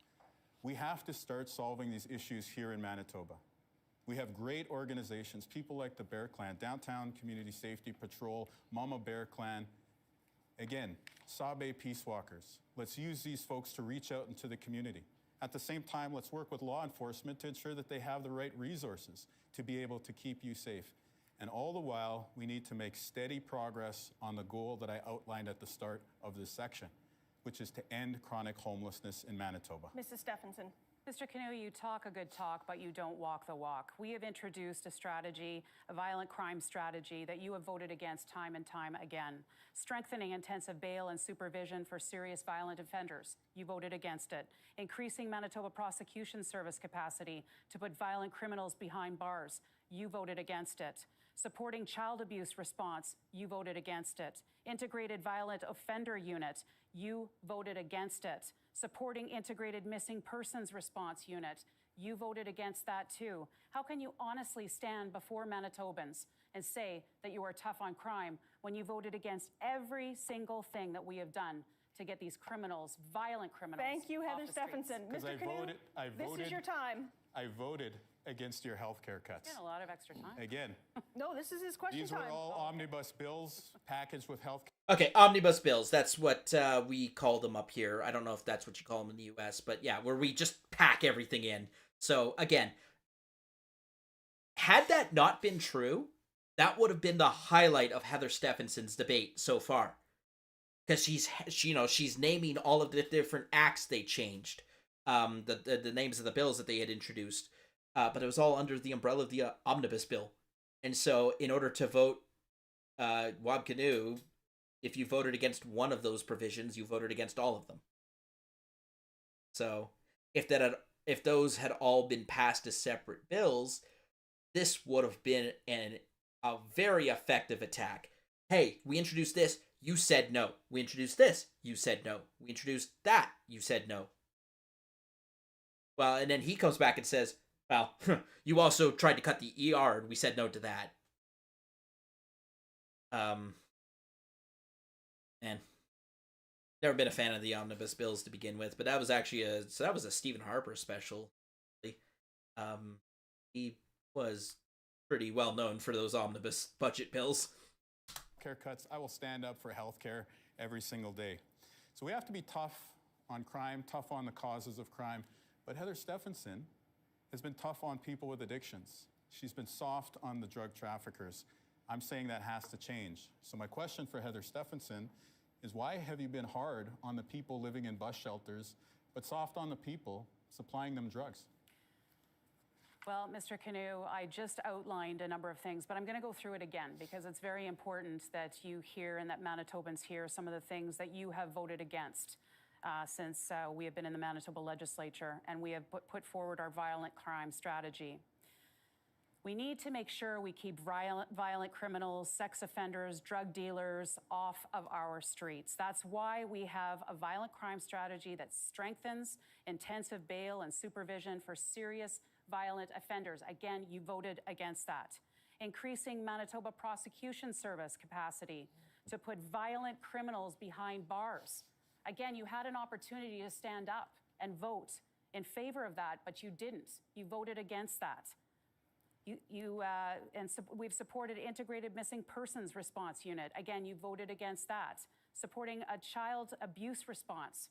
We have to start solving these issues here in Manitoba. We have great organizations, people like the Bear Clan, Downtown Community Safety Patrol, Mama Bear Clan. Again, Sabe Peace Walkers. Let's use these folks to reach out into the community. At the same time, let's work with law enforcement to ensure that they have the right resources to be able to keep you safe. And all the while, we need to make steady progress on the goal that I outlined at the start of this section, which is to end chronic homelessness in Manitoba. Mrs. Stephenson. Mr. Canoe, you talk a good talk, but you don't walk the walk. We have introduced a strategy, a violent crime strategy, that you have voted against time and time again. Strengthening intensive bail and supervision for serious violent offenders. You voted against it. Increasing Manitoba Prosecution Service capacity to put violent criminals behind bars. You voted against it. Supporting child abuse response. You voted against it. Integrated violent offender unit. You voted against it. Supporting integrated missing persons response unit. You voted against that too. How can you honestly stand before Manitobans and say that you are tough on crime when you voted against every single thing that we have done to get these criminals, violent criminals? Thank you, Heather Stephenson. Mr. Canoe, this is your time. I voted against your health care cuts. A lot of extra time. Again. No, this is his question These time. were all omnibus bills packaged with health. Okay, omnibus bills. That's what we call them up here. I don't know if that's what you call them in the U.S., but yeah, where we just pack everything in. So again, had that not been true, that would have been the highlight of Heather Stephenson's debate so far. Because she's naming all of the different acts they changed, the names of the bills that they had introduced, but it was all under the umbrella of the omnibus bill. And so in order to vote Wab Kinew, if you voted against one of those provisions, you voted against all of them. So if those had all been passed as separate bills, this would have been a very effective attack. Hey, we introduced this, you said no. We introduced this, you said no. We introduced that, you said no. Well, and then he comes back and says, Well, you also tried to cut the ER, and we said no to that. And never been a fan of the omnibus bills to begin with, but that was actually that was a Stephen Harper special. He was pretty well known for those omnibus budget bills. Care cuts. I will stand up for healthcare every single day. So we have to be tough on crime, tough on the causes of crime. But Heather Stephenson has been tough on people with addictions. She's been soft on the drug traffickers. I'm saying that has to change. So my question for Heather Stephenson is, why have you been hard on the people living in bus shelters, but soft on the people supplying them drugs? Well, Mr. Canoe, I just outlined a number of things, but I'm going to go through it again because it's very important that you hear and that Manitobans hear some of the things that you have voted against since we have been in the Manitoba legislature and we have put forward our violent crime strategy. We need to make sure we keep violent criminals, sex offenders, drug dealers off of our streets. That's why we have a violent crime strategy that strengthens intensive bail and supervision for serious violent offenders. Again, you voted against that. Increasing Manitoba Prosecution Service capacity to put violent criminals behind bars. Again, you had an opportunity to stand up and vote in favor of that, but you didn't. You voted against that. We've supported integrated missing persons response unit. Again, you voted against that. Supporting a child abuse response.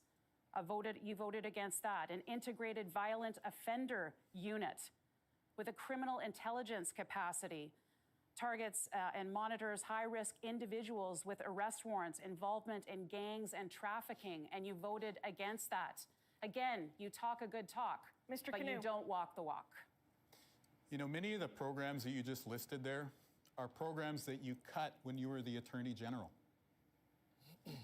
You voted against that. An integrated violent offender unit with a criminal intelligence capacity targets and monitors high-risk individuals with arrest warrants, involvement in gangs and trafficking, and you voted against that. Again, you talk a good talk, Mr. but Canoe. you don't walk the walk. You know, many of the programs that you just listed there are programs that you cut when you were the Attorney General.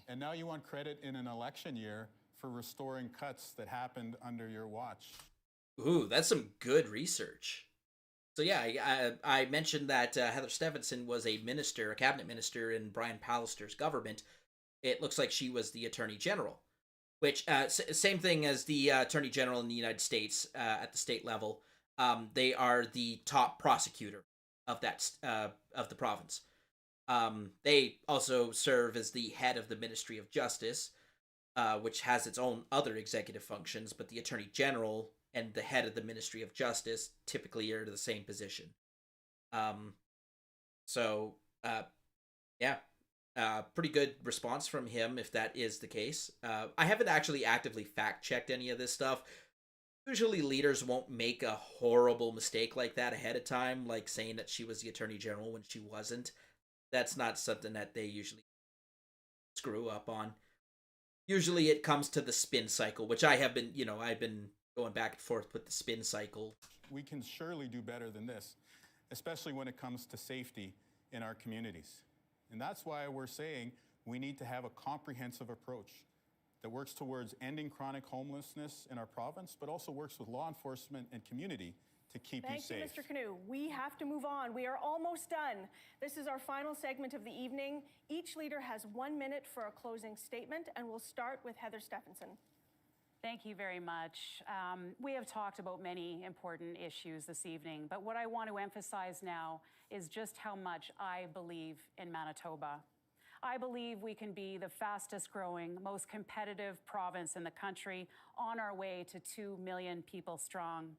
And now you want credit in an election year for restoring cuts that happened under your watch. Ooh, that's some good research. So yeah, I mentioned that Heather Stephenson was a cabinet minister in Brian Pallister's government. It looks like she was the Attorney General, which same thing as the Attorney General in the United States at the state level. They are the top prosecutor of that of the province. They also serve as the head of the Ministry of Justice, which has its own other executive functions, but the Attorney General and the head of the Ministry of Justice typically are to the same position. Pretty good response from him if that is the case. I haven't actually actively fact-checked any of this stuff. Usually leaders won't make a horrible mistake like that ahead of time, like saying that she was the Attorney General when she wasn't. That's not something that they usually screw up on. Usually it comes to the spin cycle, which I've been going back and forth with the spin cycle. We can surely do better than this, especially when it comes to safety in our communities. And that's why we're saying we need to have a comprehensive approach that works towards ending chronic homelessness in our province, but also works with law enforcement and community to keep you safe. Thank you, Mr. Canoe. We have to move on. We are almost done. This is our final segment of the evening. Each leader has 1 minute for a closing statement, and we'll start with Heather Stephenson. Thank you very much. We have talked about many important issues this evening, but what I want to emphasize now is just how much I believe in Manitoba. I believe we can be the fastest growing, most competitive province in the country on our way to 2 million people strong.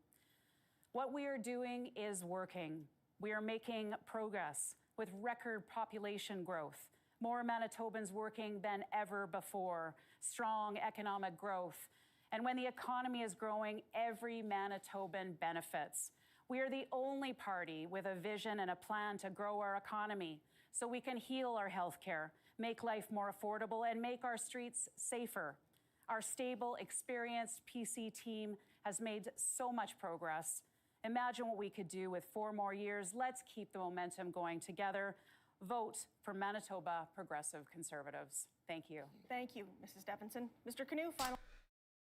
What we are doing is working. We are making progress with record population growth, more Manitobans working than ever before, strong economic growth. And when the economy is growing, every Manitoban benefits. We are the only party with a vision and a plan to grow our economy so we can heal our healthcare, make life more affordable, and make our streets safer. Our stable, experienced PC team has made so much progress. Imagine what we could do with 4 more years. Let's keep the momentum going together. Vote for Manitoba Progressive Conservatives. Thank you. Thank you, Mrs. Stephenson. Mr. Canoe, final.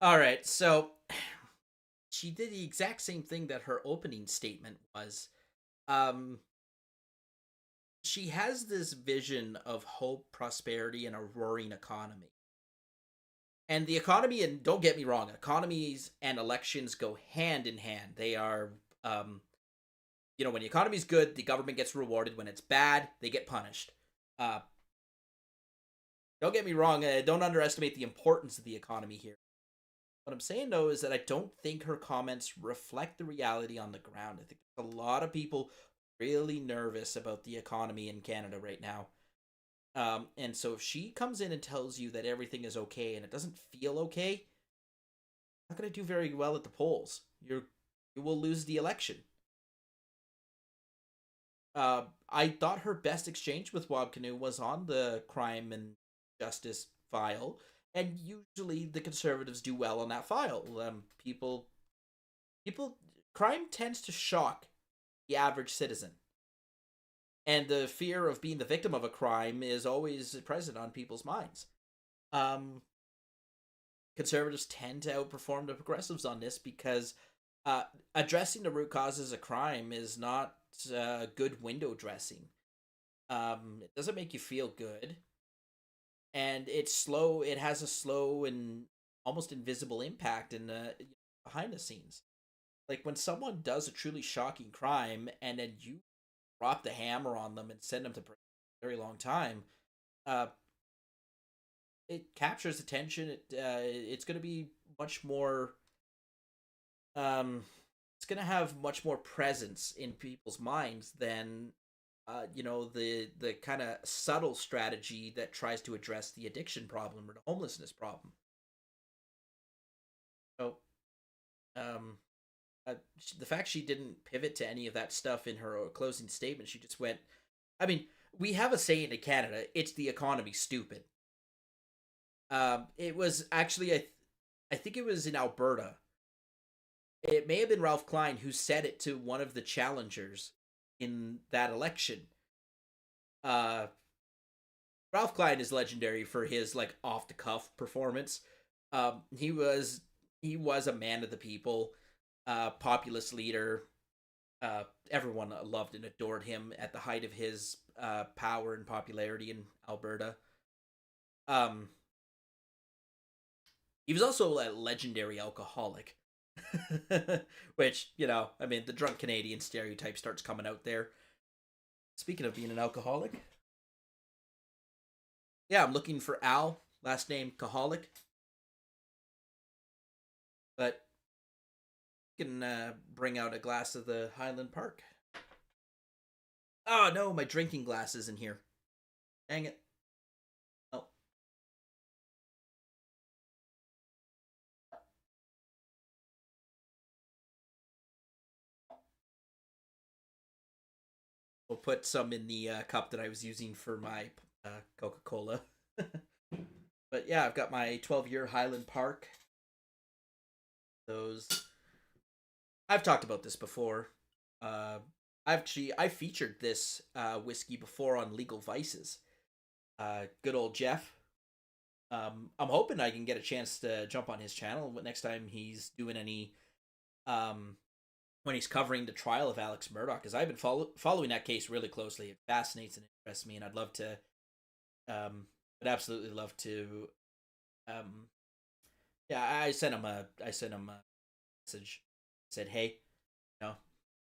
All right, so she did the exact same thing that her opening statement was. She has this vision of hope, prosperity, and a roaring economy. And the economy, and don't get me wrong, economies and elections go hand in hand. They are When the economy's good, the government gets rewarded. When it's bad, they get punished. Uh, don't get me wrong. Don't underestimate the importance of the economy here. What I'm saying, though, is that I don't think her comments reflect the reality on the ground. I think a lot of people really nervous about the economy in Canada right now. And so if she comes in and tells you that everything is okay and it doesn't feel okay, not going to do very well at the polls. You will lose the election. I thought her best exchange with Wab Kinew was on the crime and justice file, and usually the Conservatives do well on that file. Crime tends to shock the average citizen, and the fear of being the victim of a crime is always present on people's minds. Conservatives tend to outperform the progressives on this because addressing the root causes of crime is not good window dressing. It doesn't make you feel good, and it's slow. It has a slow and almost invisible impact in behind the scenes. Like when someone does a truly shocking crime, and then you drop the hammer on them and send them to prison for a very long time, it captures attention. It's going to be much more. It's going to have much more presence in people's minds than the kind of subtle strategy that tries to address the addiction problem or the homelessness problem. So, the fact she didn't pivot to any of that stuff in her closing statement, she just went. I mean, we have a saying in Canada: "It's the economy, stupid." It was actually I think it was in Alberta. It may have been Ralph Klein who said it to one of the challengers in that election. Ralph Klein is legendary for his like off the cuff performance. He was a man of the people, populist leader. Everyone loved and adored him at the height of his power and popularity in Alberta. He was also a legendary alcoholic. Which, the drunk Canadian stereotype starts coming out there. Speaking of being an alcoholic. Yeah, I'm looking for Al, last name Kaholic. But you can bring out a glass of the Highland Park. Oh no, my drinking glass isn't here. Dang it. Oh. We'll put some in the cup that I was using for my Coca-Cola. But yeah, I've got my 12-year Highland Park. I've talked about this before. I featured this whiskey before on Legal Vices. Good old Jeff. I'm hoping I can get a chance to jump on his channel next time he's doing any when he's covering the trial of Alex Murdoch, because I've been following that case really closely. It fascinates and interests me, and I'd love to, I'd absolutely love to, yeah. I sent him a message. Said, hey,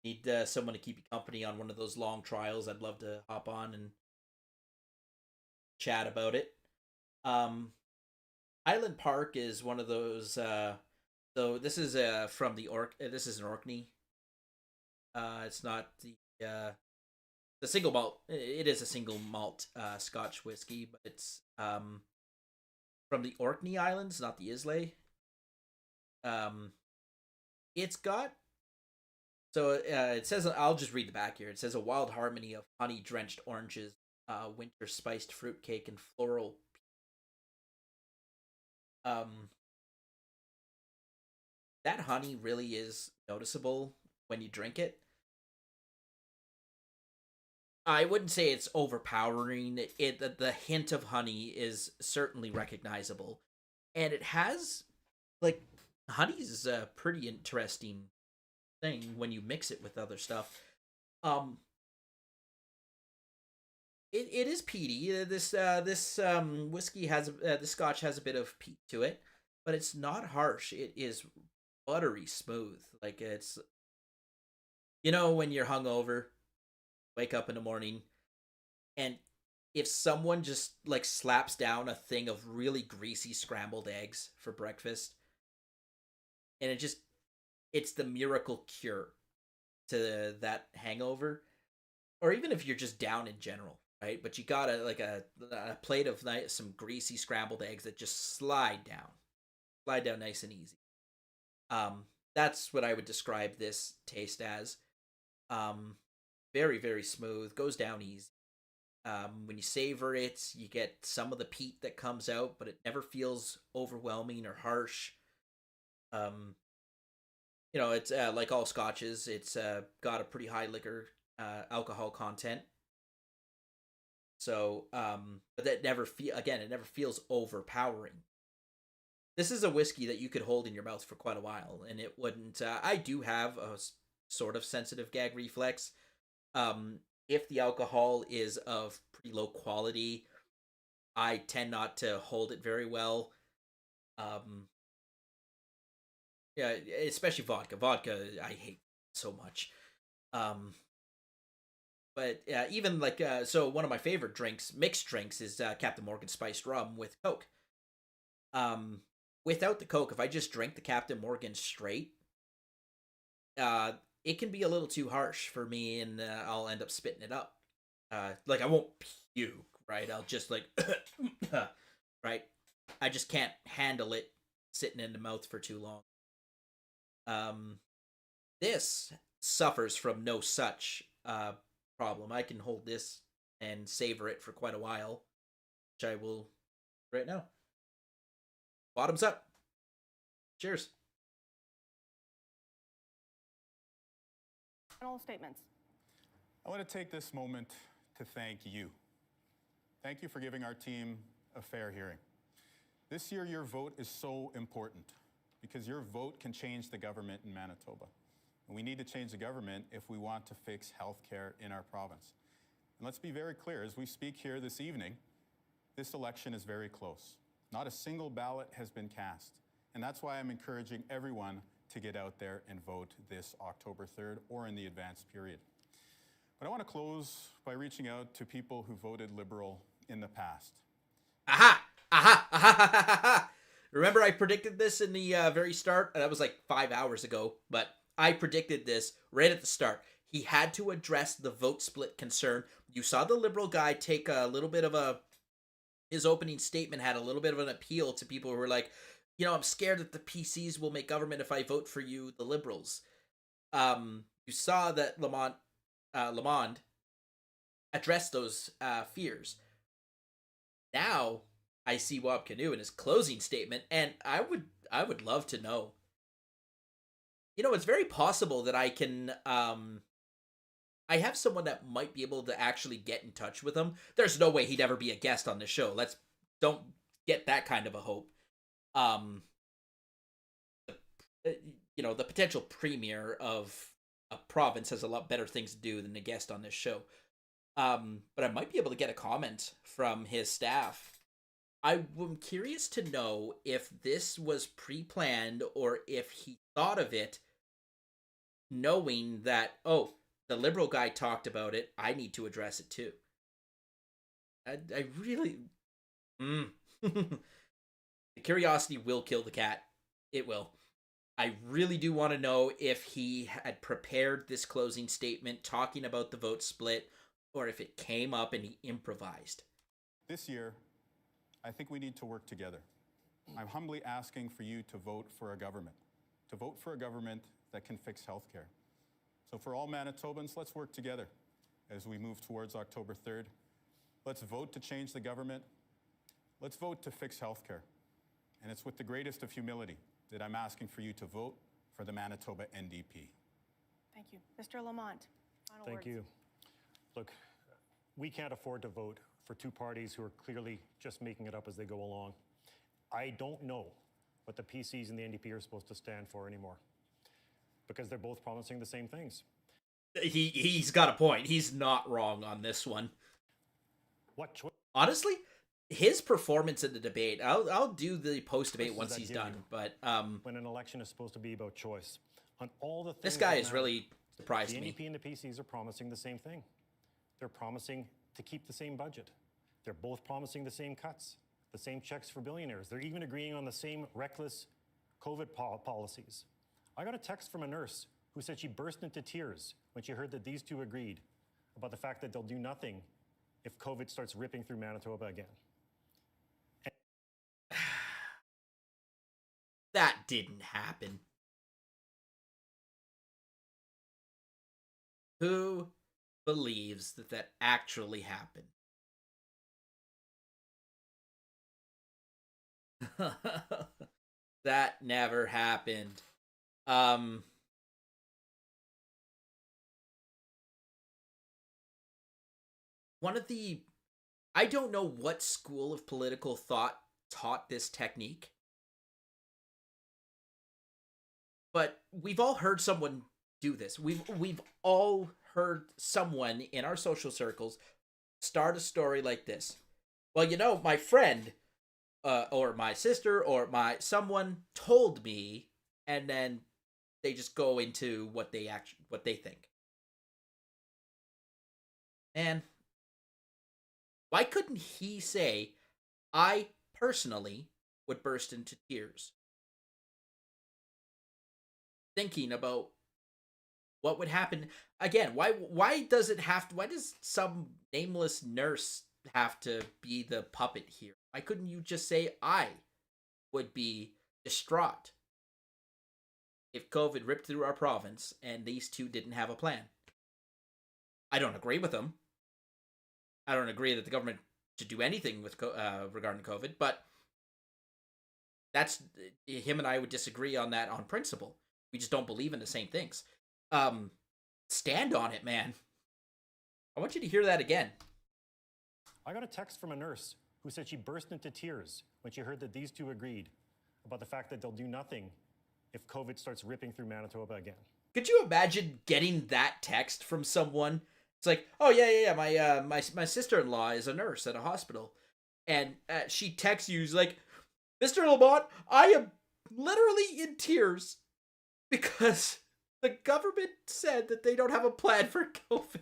need someone to keep you company on one of those long trials. I'd love to hop on and chat about it. Highland Park is one of those. So this is from the This is an Orkney. It's not the single malt. It is a single malt Scotch whiskey, but it's from the Orkney Islands, not the Islay. It's got. So it says, I'll just read the back here. It says a wild harmony of honey-drenched oranges, winter spiced fruitcake, and floral. That honey really is noticeable when you drink it. I wouldn't say it's overpowering. The hint of honey is certainly recognizable, and it has honey is a pretty interesting thing when you mix it with other stuff. It is peaty. This whiskey has the Scotch has a bit of peat to it, but it's not harsh. It is buttery smooth. Like You know, when you're hungover, wake up in the morning, and if someone just like slaps down a thing of really greasy scrambled eggs for breakfast, and it's the miracle cure to that hangover, or even if you're just down in general, right? But you got a plate of some greasy scrambled eggs that just slide down nice and easy. That's what I would describe this taste as. Very, very smooth, goes down easy. When you savor it, you get some of the peat that comes out, but it never feels overwhelming or harsh. It's like all scotches, it's got a pretty high liquor alcohol content. So, but that it never feels overpowering. This is a whiskey that you could hold in your mouth for quite a while, and it wouldn't. I do have a sort of sensitive gag reflex. If the alcohol is of pretty low quality, I tend not to hold it very well. Yeah, especially vodka. Vodka, I hate so much. But even like so, one of my favorite mixed drinks, is Captain Morgan spiced rum with Coke. Without the Coke, if I just drink the Captain Morgan straight, it can be a little too harsh for me, and I'll end up spitting it up. Like, I won't puke, right? I'll just like, right? I just can't handle it sitting in the mouth for too long. This suffers from no such problem. I can hold this and savor it for quite a while, which I will right now. Bottoms up. Cheers. Final statements. I want to take this moment to thank you. Thank you for giving our team a fair hearing. This year, your vote is so important because your vote can change the government in Manitoba. And we need to change the government if we want to fix healthcare in our province. And let's be very clear, as we speak here this evening, this election is very close. Not a single ballot has been cast. And that's why I'm encouraging everyone to get out there and vote this October 3rd or in the advanced period. But I want to close by reaching out to people who voted Liberal in the past. Aha! Aha! Aha! Aha! Aha! Remember, I predicted this in the very start? That was like 5 hours ago, but I predicted this right at the start. He had to address the vote split concern. You saw the Liberal guy take a little bit of his opening statement had a little bit of an appeal to people who were like, I'm scared that the PCs will make government if I vote for you, the Liberals. You saw that Lamond addressed those fears. Now I see Wab Kinew in his closing statement, and I would love to know. It's very possible that I can. I have someone that might be able to actually get in touch with him. There's no way he'd ever be a guest on the show. Don't get that kind of a hope. The potential premier of a province has a lot better things to do than a guest on this show. But I might be able to get a comment from his staff. I'm curious to know if this was pre-planned or if he thought of it knowing that, the Liberal guy talked about it, I need to address it too. I really... The curiosity will kill the cat. It will. I really do want to know if he had prepared this closing statement talking about the vote split, or if it came up and he improvised. This year, I think we need to work together. I'm humbly asking for you to vote for a government that can fix healthcare. So for all Manitobans, let's work together as we move towards October 3rd. Let's vote to change the government. Let's vote to fix healthcare. And it's with the greatest of humility that I'm asking for you to vote for the Manitoba NDP. Thank you. Mr. Lamont, final words. Thank you. Look, we can't afford to vote for two parties who are clearly just making it up as they go along. I don't know what the PCs and the NDP are supposed to stand for anymore, because they're both promising the same things. He's got a point. He's not wrong on this one. What choice? Honestly, his performance in the debate, I'll do the post-debate once he's done, but when an election is supposed to be about choice, on all the things this guy is really surprised the me. NDP and the PCs are promising the same thing. They're promising to keep the same budget. They're both promising the same cuts, the same checks for billionaires. They're even agreeing on the same reckless COVID policies. I got a text from a nurse who said she burst into tears when she heard that these two agreed about the fact that they'll do nothing if COVID starts ripping through Manitoba again. That didn't happen. Who believes that that actually happened? That never happened. One of the I don't know what school of political thought taught this technique, but we've all heard someone do this. We've all heard someone in our social circles start a story like this. Well, you know, my friend or my sister or my someone told me, and then they just go into what they think. And why couldn't he say, I personally would burst into tears thinking about what would happen again? Why does some nameless nurse have to be the puppet here? Why couldn't you just say I would be distraught if COVID ripped through our province and these two didn't have a plan? I don't agree with them. I don't agree that the government should do anything with regarding COVID, but that's him and I would disagree on that on principle. We just don't believe in the same things. Stand on it, man. I want you to hear that again. I got a text from a nurse who said she burst into tears when she heard that these two agreed about the fact that they'll do nothing if COVID starts ripping through Manitoba again. Could you imagine getting that text from someone? It's like, oh yeah. My sister-in-law is a nurse at a hospital, and she texts you like, Mr. Lamont, I am literally in tears because the government said that they don't have a plan for COVID.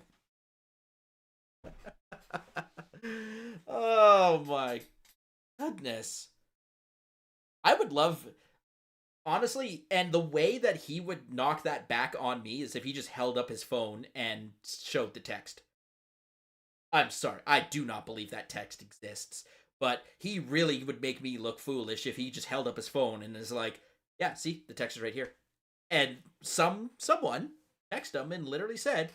Oh my goodness. I would love, honestly, and the way that he would knock that back on me is if he just held up his phone and showed the text. I'm sorry, I do not believe that text exists, but he really would make me look foolish if he just held up his phone and is like, yeah, see, the text is right here. And someone texted him and literally said,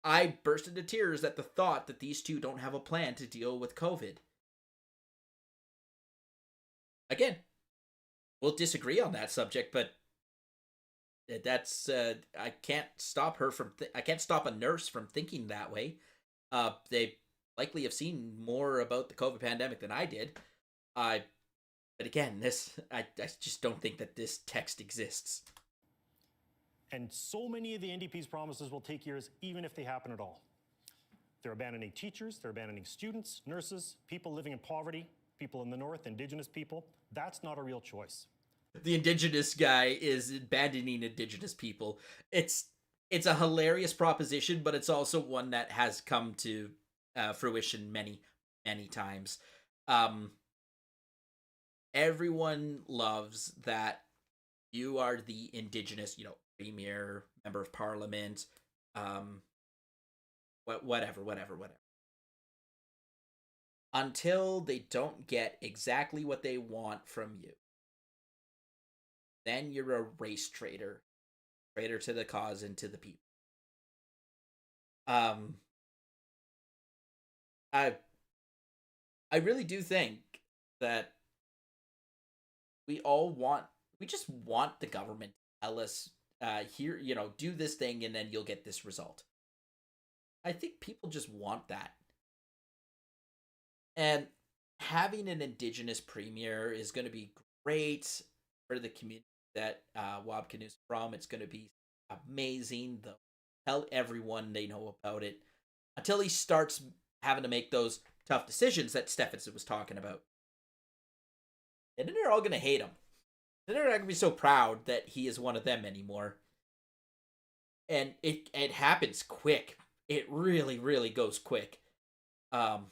I burst into tears at the thought that these two don't have a plan to deal with COVID. Again, we'll disagree on that subject, but that's I can't stop her from I can't stop a nurse from thinking that way. They likely have seen more about the COVID pandemic than I did. But again, I just don't think that this text exists. And so many of the NDP's promises will take years, even if they happen at all. They're abandoning teachers, they're abandoning students, nurses, people living in poverty, people in the north, Indigenous people. That's not a real choice. The Indigenous guy is abandoning Indigenous people. It's a hilarious proposition, but it's also one that has come to fruition many, many times. Everyone loves that you are the Indigenous, premier, member of parliament, whatever. Until they don't get exactly what they want from you. Then you're a race traitor to the cause and to the people. I really do think that we just want the government to tell us, here, do this thing and then you'll get this result. I think people just want that. And having an Indigenous premier is going to be great for the community that Wabkanu's from. It's going to be amazing. They'll tell everyone they know about it until he starts having to make those tough decisions that Stephenson was talking about. And then they're all going to hate him. Then they're not going to be so proud that he is one of them anymore. and it happens quick. It really, really goes quick. Um,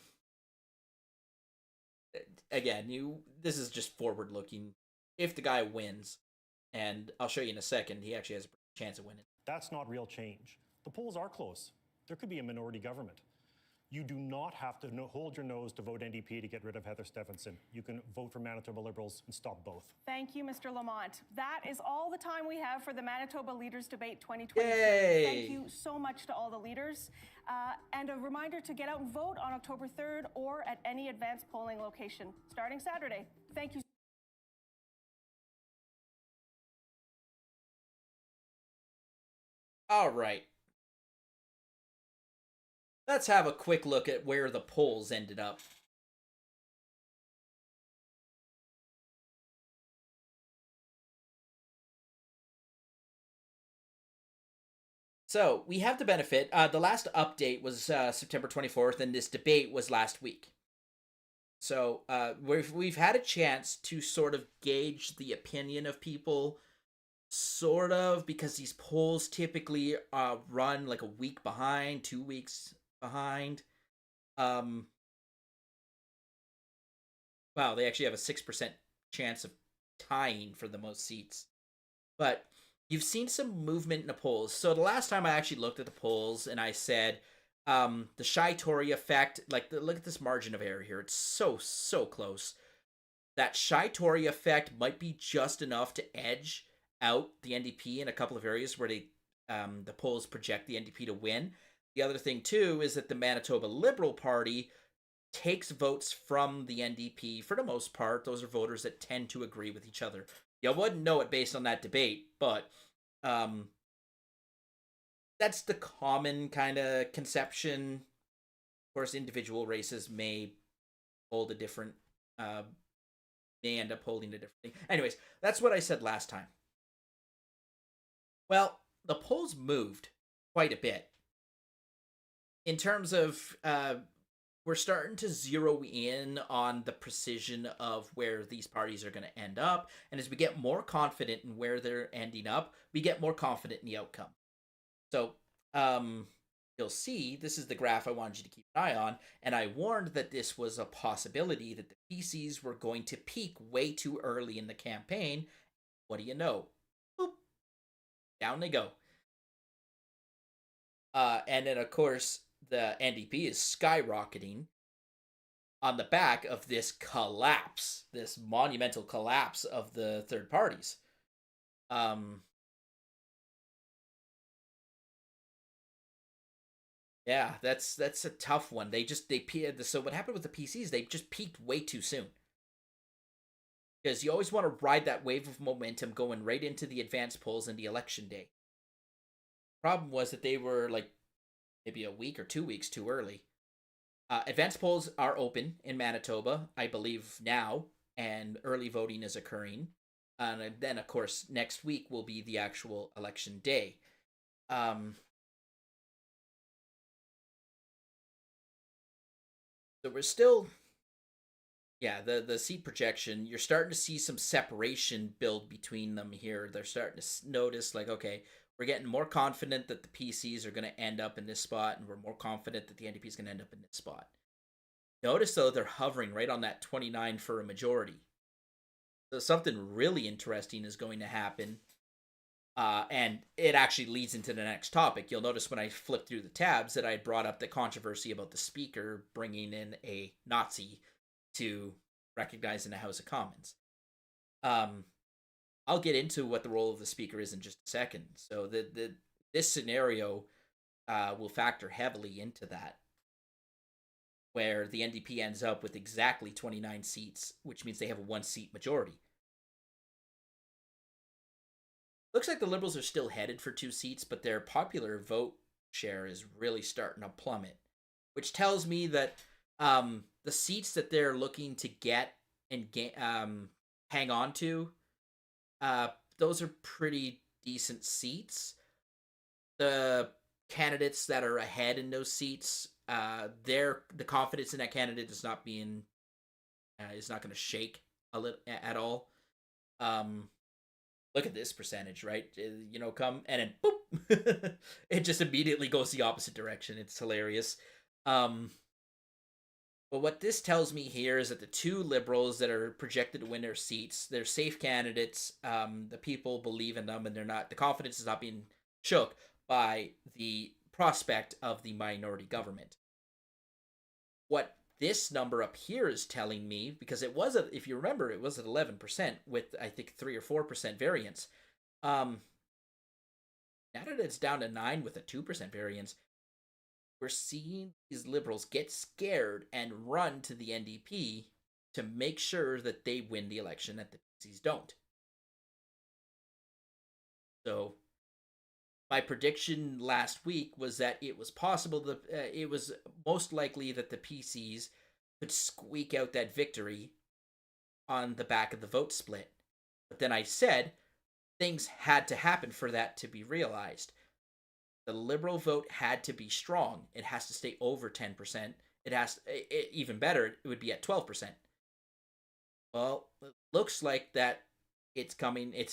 Again, this is just forward looking. If the guy wins, and I'll show you in a second, he actually has a chance of winning. That's not real change. The polls are close. There could be a minority government. You do not have to hold your nose to vote NDP to get rid of Heather Stephenson. You can vote for Manitoba Liberals and stop both. Thank you, Mr. Lamont. That is all the time we have for the Manitoba Leaders Debate 2023. Yay! Thank you so much to all the leaders. And a reminder to get out and vote on October 3rd or at any advanced polling location starting Saturday. Thank you. All right. Let's have a quick look at where the polls ended up. So we have the benefit. The last update was September 24th, and this debate was last week. So we've had a chance to sort of gauge the opinion of people, sort of, because these polls typically run like a week behind, 2 weeks behind. Wow, they actually have a 6% chance of tying for the most seats. But you've seen some movement in the polls. So the last time I actually looked at the polls and I said, the Shy Tory effect, like, look at this margin of error here. It's so close. That Shy Tory effect might be just enough to edge out the NDP in a couple of areas where the polls project the NDP to win. The other thing, too, is that the Manitoba Liberal Party takes votes from the NDP for the most part. Those are voters that tend to agree with each other. You wouldn't know it based on that debate, but that's the common kind of conception. Of course, individual races may hold a different, may end up holding a different thing. Anyways, that's what I said last time. Well, the polls moved quite a bit. In terms of, we're starting to zero in on the precision of where these parties are going to end up. And as we get more confident in where they're ending up, we get more confident in the outcome. So you'll see, this is the graph I wanted you to keep an eye on. And I warned that this was a possibility, that the PCs were going to peak way too early in the campaign. What do you know? Boop. Down they go. And then, of course, the NDP is skyrocketing on the back of this collapse, this monumental collapse of the third parties. Yeah, that's a tough one. So what happened with the PCs? They just peaked way too soon. Because you always want to ride that wave of momentum going right into the advance polls and the election day. Problem was that they were like maybe a week or 2 weeks too early. Advance polls are open in Manitoba, I believe now, and early voting is occurring. And then, of course, next week will be the actual election day. So we're still, the seat projection, you're starting to see some separation build between them here. They're starting to notice, like, okay, we're getting more confident that the PCs are going to end up in this spot, and we're more confident that the NDP is going to end up in this spot. Notice, though, they're hovering right on that 29 for a majority. So something really interesting is going to happen, and it actually leads into the next topic. You'll notice when I flip through the tabs that I brought up the controversy about the Speaker bringing in a Nazi to recognize in the House of Commons. I'll get into what the role of the Speaker is in just a second. So this scenario will factor heavily into that, where the NDP ends up with exactly 29 seats, which means they have a 1-seat majority. Looks like the Liberals are still headed for 2 seats, but their popular vote share is really starting to plummet, which tells me that the seats that they're looking to get and hang on to, those are pretty decent seats. The candidates that are ahead in those seats, the confidence in that candidate is not going to shake at all. Look at this percentage, right? Come and then boop, It just immediately goes the opposite direction. It's hilarious. But what this tells me here is that the two liberals that are projected to win their seats, they're safe candidates. The people believe in them, and they're not. The confidence is not being shook by the prospect of the minority government. What this number up here is telling me, because it was if you remember, it was at 11% with I think 3 or 4% variance. Now that it's down to 9 with a 2% variance, we're seeing these liberals get scared and run to the NDP to make sure that they win the election, that the PCs don't. So my prediction last week was that it was possible that it was most likely that the PCs could squeak out that victory on the back of the vote split. But then I said things had to happen for that to be realized. The Liberal vote had to be strong. It has to stay over 10%. Even better, it would be at 12%. Well, it looks like that it's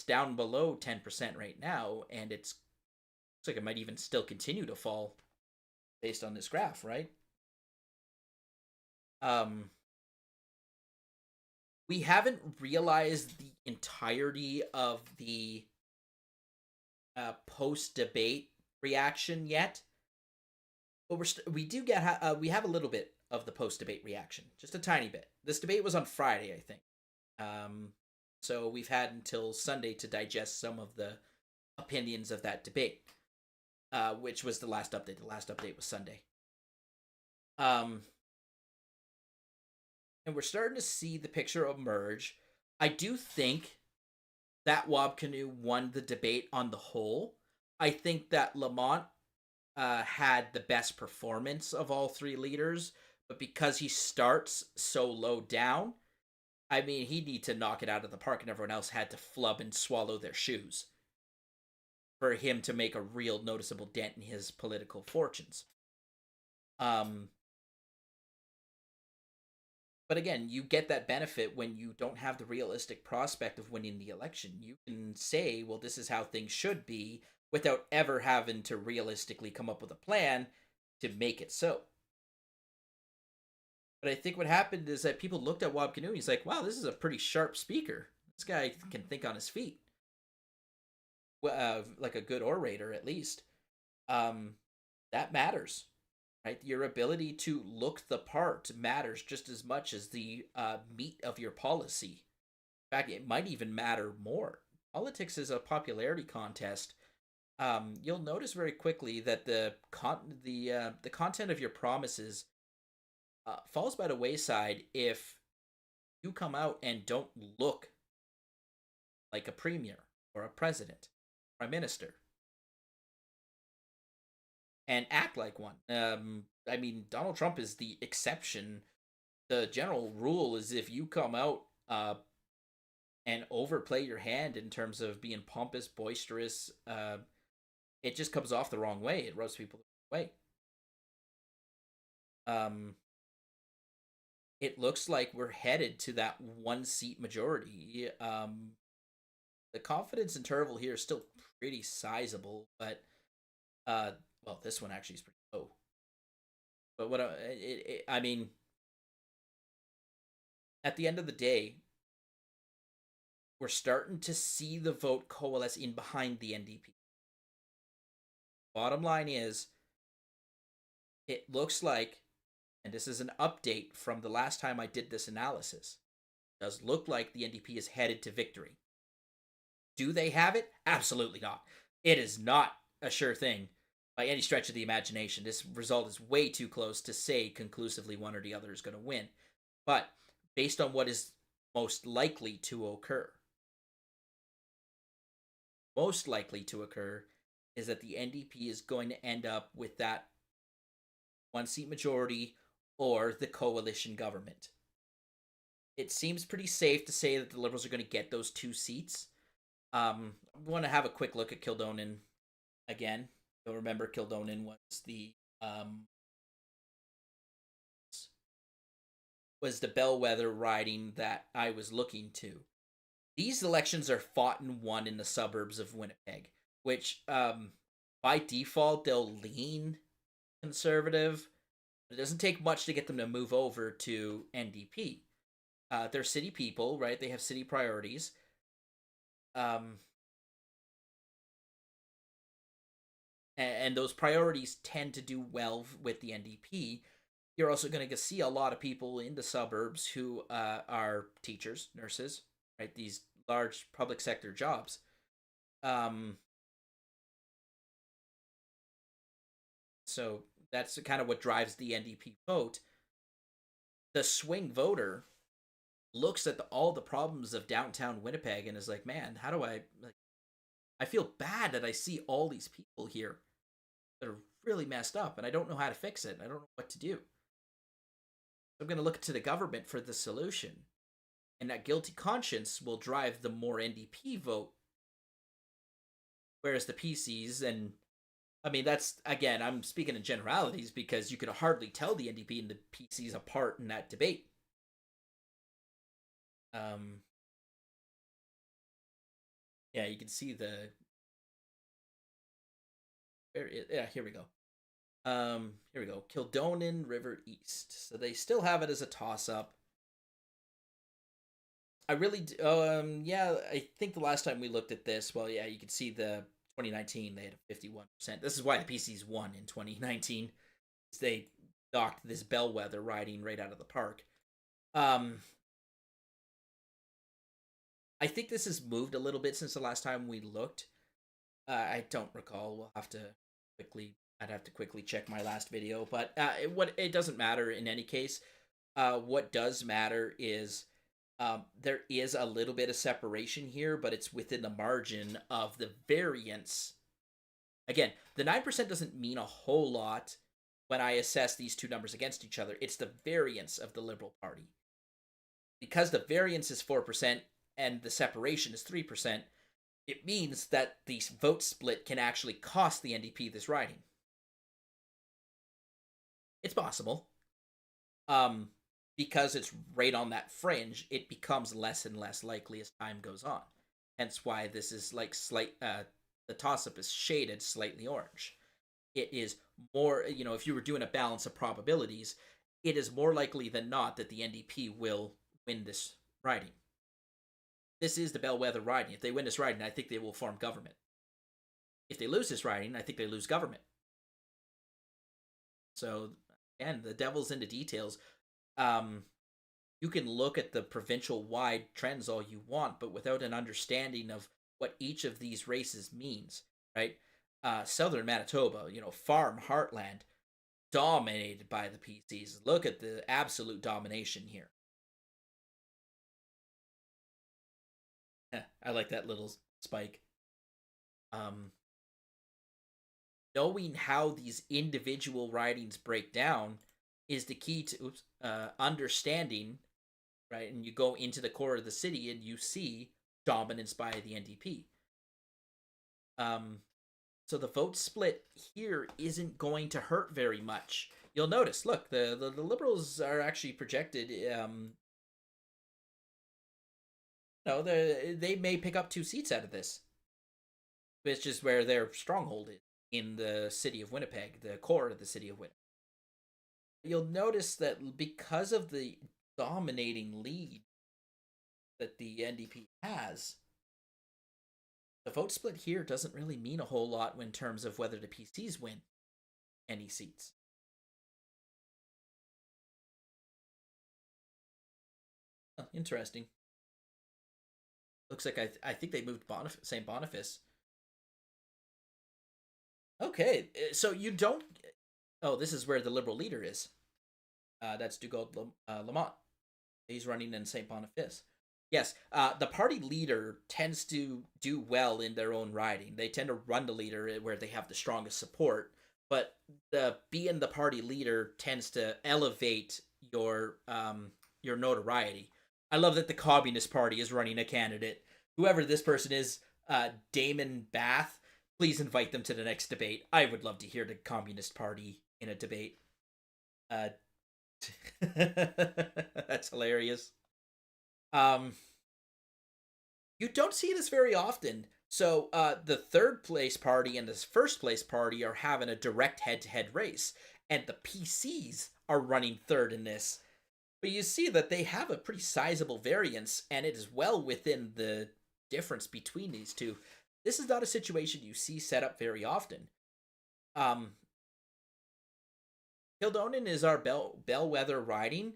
down below 10% right now, and looks like it might even still continue to fall based on this graph, right? We haven't realized the entirety of the post-debate reaction yet, but we have a little bit of the post-debate reaction, just a tiny bit. This debate was on Friday, I think, so we've had until Sunday to digest some of the opinions of that debate, which was the last update. The last update was Sunday, and we're starting to see the picture emerge. I do think that Wab Kinew won the debate on the whole. I think that Lamont had the best performance of all three leaders, but because he starts so low down, I mean, he needed to knock it out of the park, and everyone else had to flub and swallow their shoes for him to make a real noticeable dent in his political fortunes. But again, you get that benefit when you don't have the realistic prospect of winning the election. You can say, well, this is how things should be, without ever having to realistically come up with a plan to make it so. But I think what happened is that people looked at Wab Kinew and he's like, wow, this is a pretty sharp speaker. This guy can think on his feet. Like a good orator, at least. That matters, right? Your ability to look the part matters just as much as the meat of your policy. In fact, it might even matter more. Politics is a popularity contest. You'll notice very quickly that the content of your promises falls by the wayside if you come out and don't look like a premier or a president, prime minister, and act like one. I mean, Donald Trump is the exception. The general rule is if you come out and overplay your hand in terms of being pompous, boisterous, it just comes off the wrong way. It rubs people the wrong way. It looks like we're headed to that 1-seat majority. The confidence interval here is still pretty sizable, but well, this one actually is pretty low. But what I mean, at the end of the day, we're starting to see the vote coalesce in behind the NDP. Bottom line is, it looks like, and this is an update from the last time I did this analysis, it does look like the NDP is headed to victory. Do they have it? Absolutely not. It is not a sure thing by any stretch of the imagination. This result is way too close to say conclusively one or the other is going to win. But based on what is most likely to occur, is that the NDP is going to end up with that 1-seat majority or the coalition government. It seems pretty safe to say that the Liberals are going to get those 2 seats. I want to have a quick look at Kildonan again. You'll remember Kildonan was the bellwether riding that I was looking to. These elections are fought and won in the suburbs of Winnipeg, which by default they'll lean conservative. It doesn't take much to get them to move over to NDP. They're city people, right? They have city priorities. And those priorities tend to do well with the NDP. You're also going to see a lot of people in the suburbs who are teachers, nurses, right? These large public sector jobs. So that's kind of what drives the NDP vote. The swing voter looks at all the problems of downtown Winnipeg and is like, man, how do I feel bad that I see all these people here that are really messed up and I don't know how to fix it. I don't know what to do. I'm going to look to the government for the solution. And that guilty conscience will drive the more NDP vote. Whereas the PCs, and I mean, that's, again, I'm speaking in generalities because you could hardly tell the NDP and the PCs apart in that debate. Yeah, you can see the. Yeah, here we go. Here we go. Kildonan River East. So they still have it as a toss-up. I really, yeah, I think the last time we looked at this, well, yeah, you can see the 2019, they had a 51%. This is why the PCs won in 2019. They knocked this bellwether riding right out of the park. I think this has moved a little bit since the last time we looked. I don't recall. We'll have to I'd have to quickly check my last video, but it doesn't matter in any case. What does matter is there is a little bit of separation here, but it's within the margin of the variance. Again, the 9% doesn't mean a whole lot when I assess these two numbers against each other. It's the variance of the Liberal Party. Because the variance is 4% and the separation is 3%, it means that the vote split can actually cost the NDP this riding. It's possible. Because it's right on that fringe, it becomes less and less likely as time goes on. Hence why this is like the toss-up is shaded slightly orange. It is more, if you were doing a balance of probabilities, it is more likely than not that the NDP will win this riding. This is the bellwether riding. If they win this riding, I think they will form government. If they lose this riding, I think they lose government. So, again, the devil's in the details. You can look at the provincial-wide trends all you want, but without an understanding of what each of these races means, right? Southern Manitoba, farm heartland, dominated by the PCs. Look at the absolute domination here. I like that little spike. Knowing how these individual ridings break down is the key to understanding, right? And you go into the core of the city and you see dominance by the NDP. So the vote split here isn't going to hurt very much. You'll notice, look, the Liberals are actually projected. They may pick up 2 seats out of this, which is where their stronghold is in the city of Winnipeg, the core of the city of Winnipeg. You'll notice that because of the dominating lead that the NDP has, the vote split here doesn't really mean a whole lot in terms of whether the PCs win any seats. Oh, interesting. Looks like I think they moved St. Boniface. Okay, so you don't. Oh, this is where the Liberal leader is. That's Dugault Lamont. He's running in St. Boniface. Yes, the party leader tends to do well in their own riding. They tend to run the leader where they have the strongest support. But being the party leader tends to elevate your notoriety. I love that the Communist Party is running a candidate. Whoever this person is, Damon Bath, please invite them to the next debate. I would love to hear the Communist Party in a debate. That's hilarious. You don't see this very often, So the third place party and the first place party are having a direct head-to-head race, and the PCs are running third in this. But you see that they have a pretty sizable variance, and it is well within the difference between these two. This is not a situation you see set up very often. Kildonan is our bellwether riding.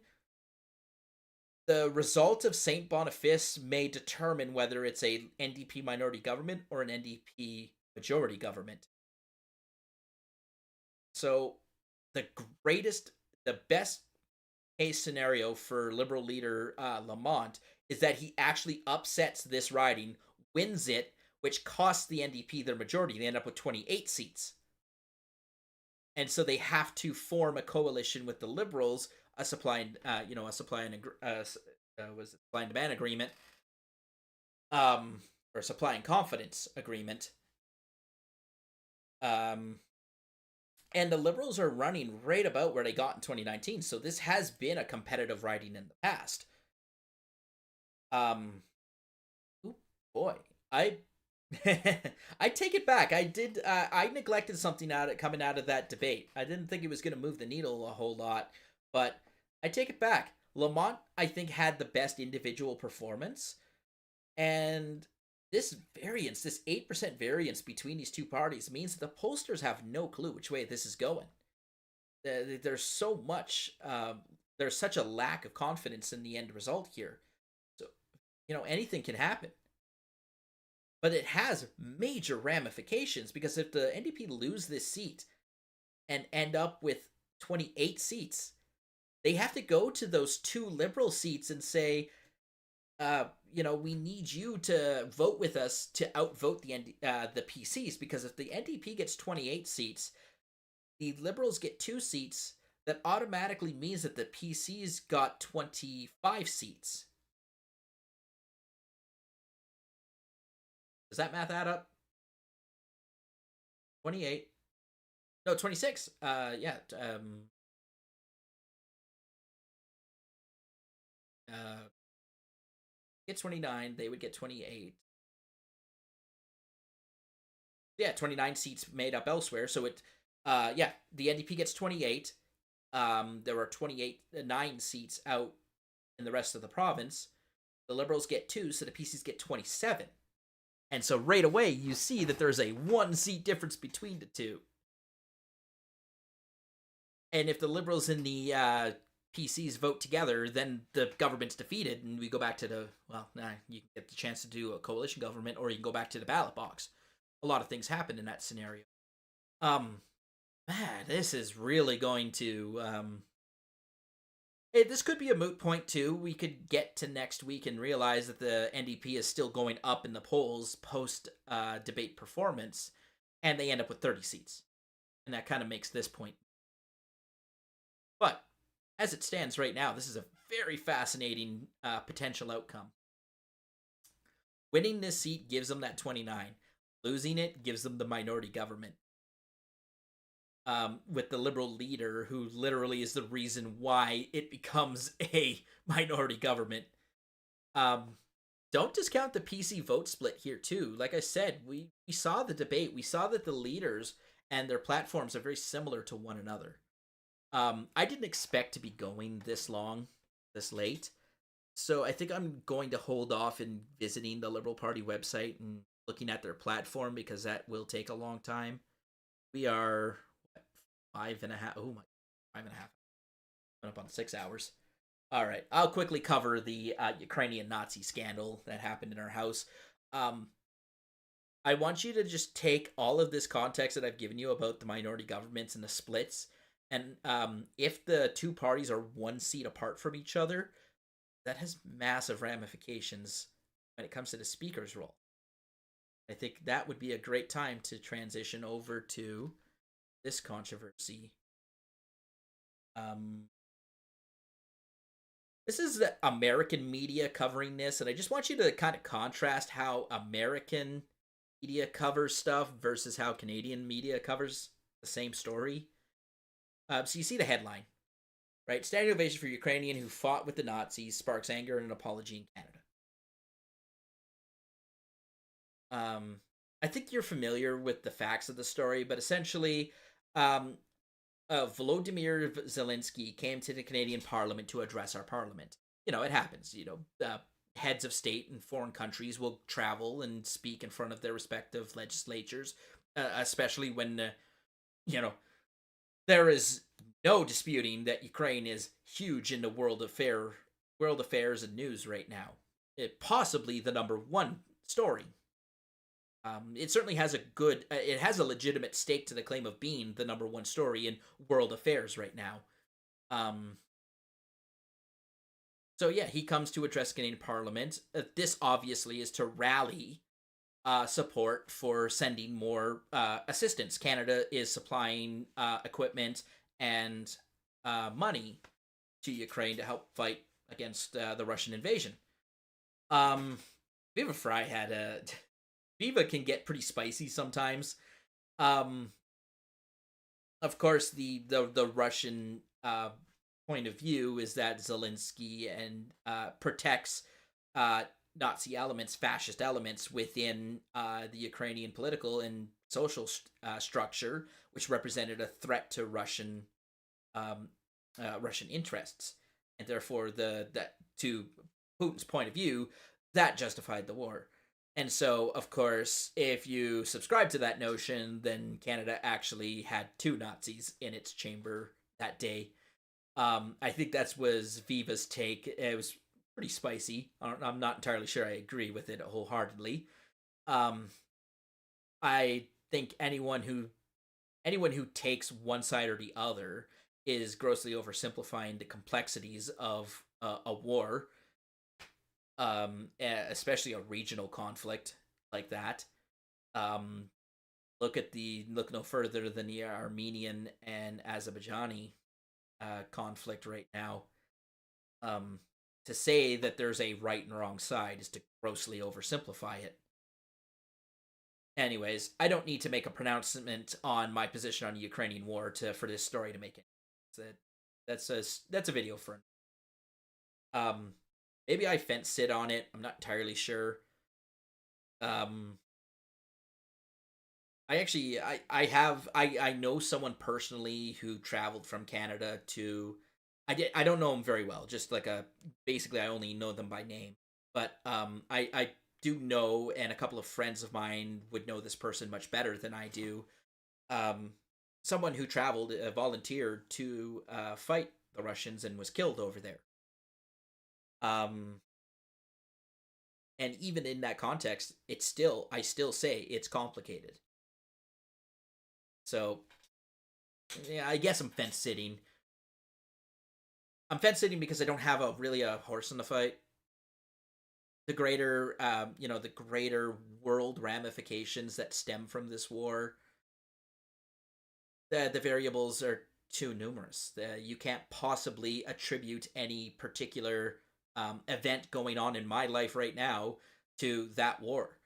The result of St. Boniface may determine whether it's a NDP minority government or an NDP majority government. So the best case scenario for Liberal leader Lamont is that he actually upsets this riding, wins it, which costs the NDP their majority. They end up with 28 seats. And so they have to form a coalition with the Liberals, a supply and demand agreement, or supply and confidence agreement. And the Liberals are running right about where they got in 2019, so this has been a competitive riding in the past. Oh boy, I take it back. I neglected something coming out of that debate. I didn't think it was going to move the needle a whole lot, but I take it back. Lamont, I think, had the best individual performance, and this 8% variance between these two parties means that the pollsters have no clue which way this is going. There's so much, there's such a lack of confidence in the end result here. So, anything can happen. But it has major ramifications, because if the NDP lose this seat and end up with 28 seats, they have to go to those two Liberal seats and say, we need you to vote with us to outvote the PCs, because if the NDP gets 28 seats, the Liberals get 2 seats. That automatically means that the PCs got 25 seats. Does that math add up? 28. No, 26. Get 29, they would get 28. Yeah, 29 seats made up elsewhere. So the NDP gets 28. There are 9 seats out in the rest of the province. The Liberals get 2, so the PCs get 27. And so right away, you see that there's a 1 seat difference between the two. And if the Liberals and the PCs vote together, then the government's defeated, and we go back to you can get the chance to do a coalition government, or you can go back to the ballot box. A lot of things happen in that scenario. This is really going to... this could be a moot point, too. We could get to next week and realize that the NDP is still going up in the polls post-debate performance, and they end up with 30 seats. And that kind of makes this point. But as it stands right now, this is a very fascinating potential outcome. Winning this seat gives them that 29. Losing it gives them the minority government. With the Liberal leader, who literally is the reason why it becomes a minority government. Don't discount the PC vote split here, too. Like I said, we saw the debate. We saw that the leaders and their platforms are very similar to one another. I didn't expect to be going this long, this late. So I think I'm going to hold off in visiting the Liberal Party website and looking at their platform, because that will take a long time. We are 5.5. Oh my, 5.5. Went up on 6 hours. All right, I'll quickly cover the Ukrainian Nazi scandal that happened in our house. I want you to just take all of this context that I've given you about the minority governments and the splits, and if the two parties are 1 seat apart from each other, that has massive ramifications when it comes to the speaker's role. I think that would be a great time to transition over to this controversy. This is the American media covering this, and I just want you to kind of contrast how American media covers stuff versus how Canadian media covers the same story. So you see the headline, right? Standing ovation for Ukrainian who fought with the Nazis sparks anger and an apology in Canada. I think you're familiar with the facts of the story, but essentially, um, Volodymyr Zelensky came to the Canadian Parliament to address our Parliament. It happens. Heads of state in foreign countries will travel and speak in front of their respective legislatures, especially when, you know, there is no disputing that Ukraine is huge in the world affairs and news right now. Possibly the number one story. It certainly has it has a legitimate stake to the claim of being the number one story in world affairs right now. So yeah, he comes to address Canadian Parliament. This obviously is to rally support for sending more assistance. Canada is supplying equipment and money to Ukraine to help fight against the Russian invasion. Viva Frei had a Viva can get pretty spicy sometimes. Of course, the Russian point of view is that Zelensky and protects Nazi elements, fascist elements within the Ukrainian political and social structure, which represented a threat to Russian interests, and therefore that to Putin's point of view, that justified the war. And so, of course, if you subscribe to that notion, then Canada actually had two Nazis in its chamber that day. I think that was Viva's take. It was pretty spicy. I'm not entirely sure I agree with it wholeheartedly. I think anyone who takes one side or the other is grossly oversimplifying the complexities of a war, especially a regional conflict like that. Look no further than the Armenian and Azerbaijani conflict right now. To say that there's a right and wrong side is to grossly oversimplify it. Anyways, I don't need to make a pronouncement on my position on the Ukrainian war for this story to make it. That's a video for. Maybe I fence sit on it. I'm not entirely sure. I know someone personally who traveled from Canada to. I don't know him very well. Just basically I only know them by name. But I do know, and a couple of friends of mine would know this person much better than I do. Someone who traveled, volunteered to fight the Russians and was killed over there. And even in that context, I still say it's complicated. So, yeah, I guess I'm fence sitting. I'm fence sitting because I don't have a horse in the fight. The greater world ramifications that stem from this war, the variables are too numerous. You can't possibly attribute any particular event going on in my life right now to that war.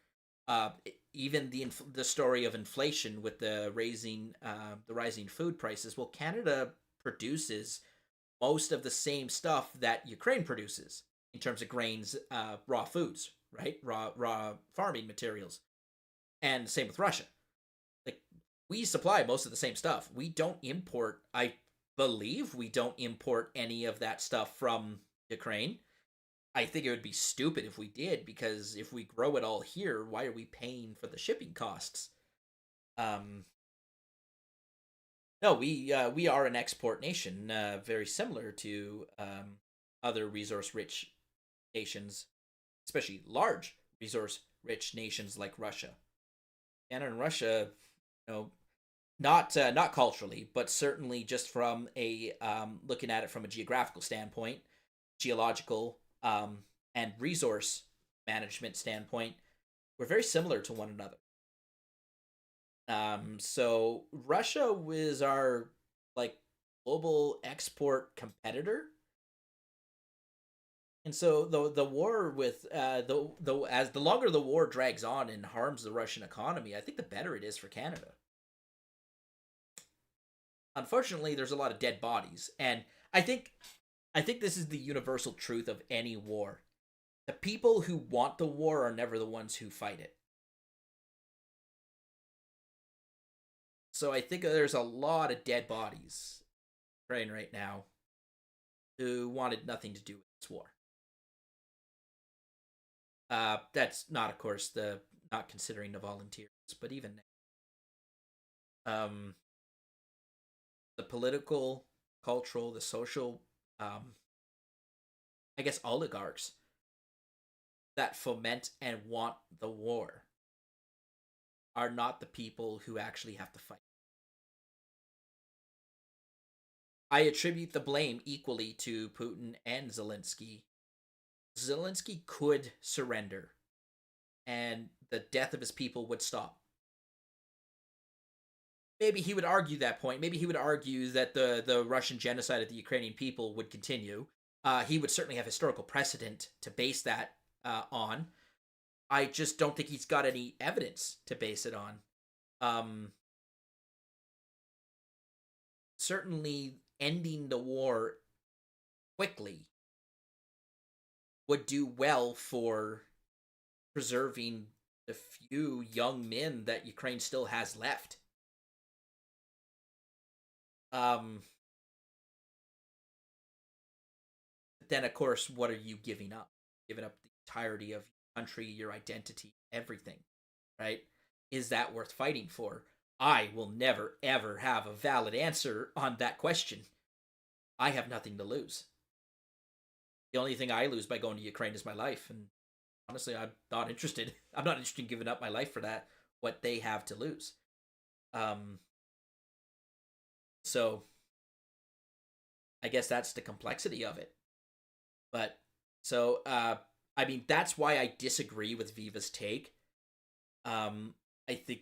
Even the story of inflation with the rising food prices. Well, Canada produces most of the same stuff that Ukraine produces in terms of grains, raw foods, right? Raw farming materials. And same with Russia. Like, we supply most of the same stuff. We don't import, I believe we don't import any of that stuff from Ukraine. I think it would be stupid if we did, because if we grow it all here, why are we paying for the shipping costs? No, we are an export nation, very similar to other resource-rich nations, especially large resource-rich nations like Russia. Canada and Russia, not culturally, but certainly just from a looking at it from a geographical standpoint, geological and resource management standpoint, we're very similar to one another. So Russia was our global export competitor, and so the war with as the longer the war drags on and harms the Russian economy, I think the better it is for Canada. Unfortunately, there's a lot of dead bodies, and I think this is the universal truth of any war. The people who want the war are never the ones who fight it. So I think there's a lot of dead bodies in Ukraine right now who wanted nothing to do with this war. That's not, of course, not considering the volunteers, but even the political, cultural, the social, I guess, oligarchs that foment and want the war are not the people who actually have to fight. I attribute the blame equally to Putin and Zelensky. Zelensky could surrender, and the death of his people would stop. Maybe he would argue that point. Maybe he would argue that the Russian genocide of the Ukrainian people would continue. He would certainly have historical precedent to base that on. I just don't think he's got any evidence to base it on. Certainly, ending the war quickly would do well for preserving the few young men that Ukraine still has left. Then, of course, what are you giving up? Giving up the entirety of your country, your identity, everything, right? Is that worth fighting for? I will never, ever have a valid answer on that question. I have nothing to lose. The only thing I lose by going to Ukraine is my life, and honestly, I'm not interested. I'm not interested in giving up my life for that, what they have to lose. So, I guess that's the complexity of it. But, so, I mean, that's why I disagree with Viva's take. I think,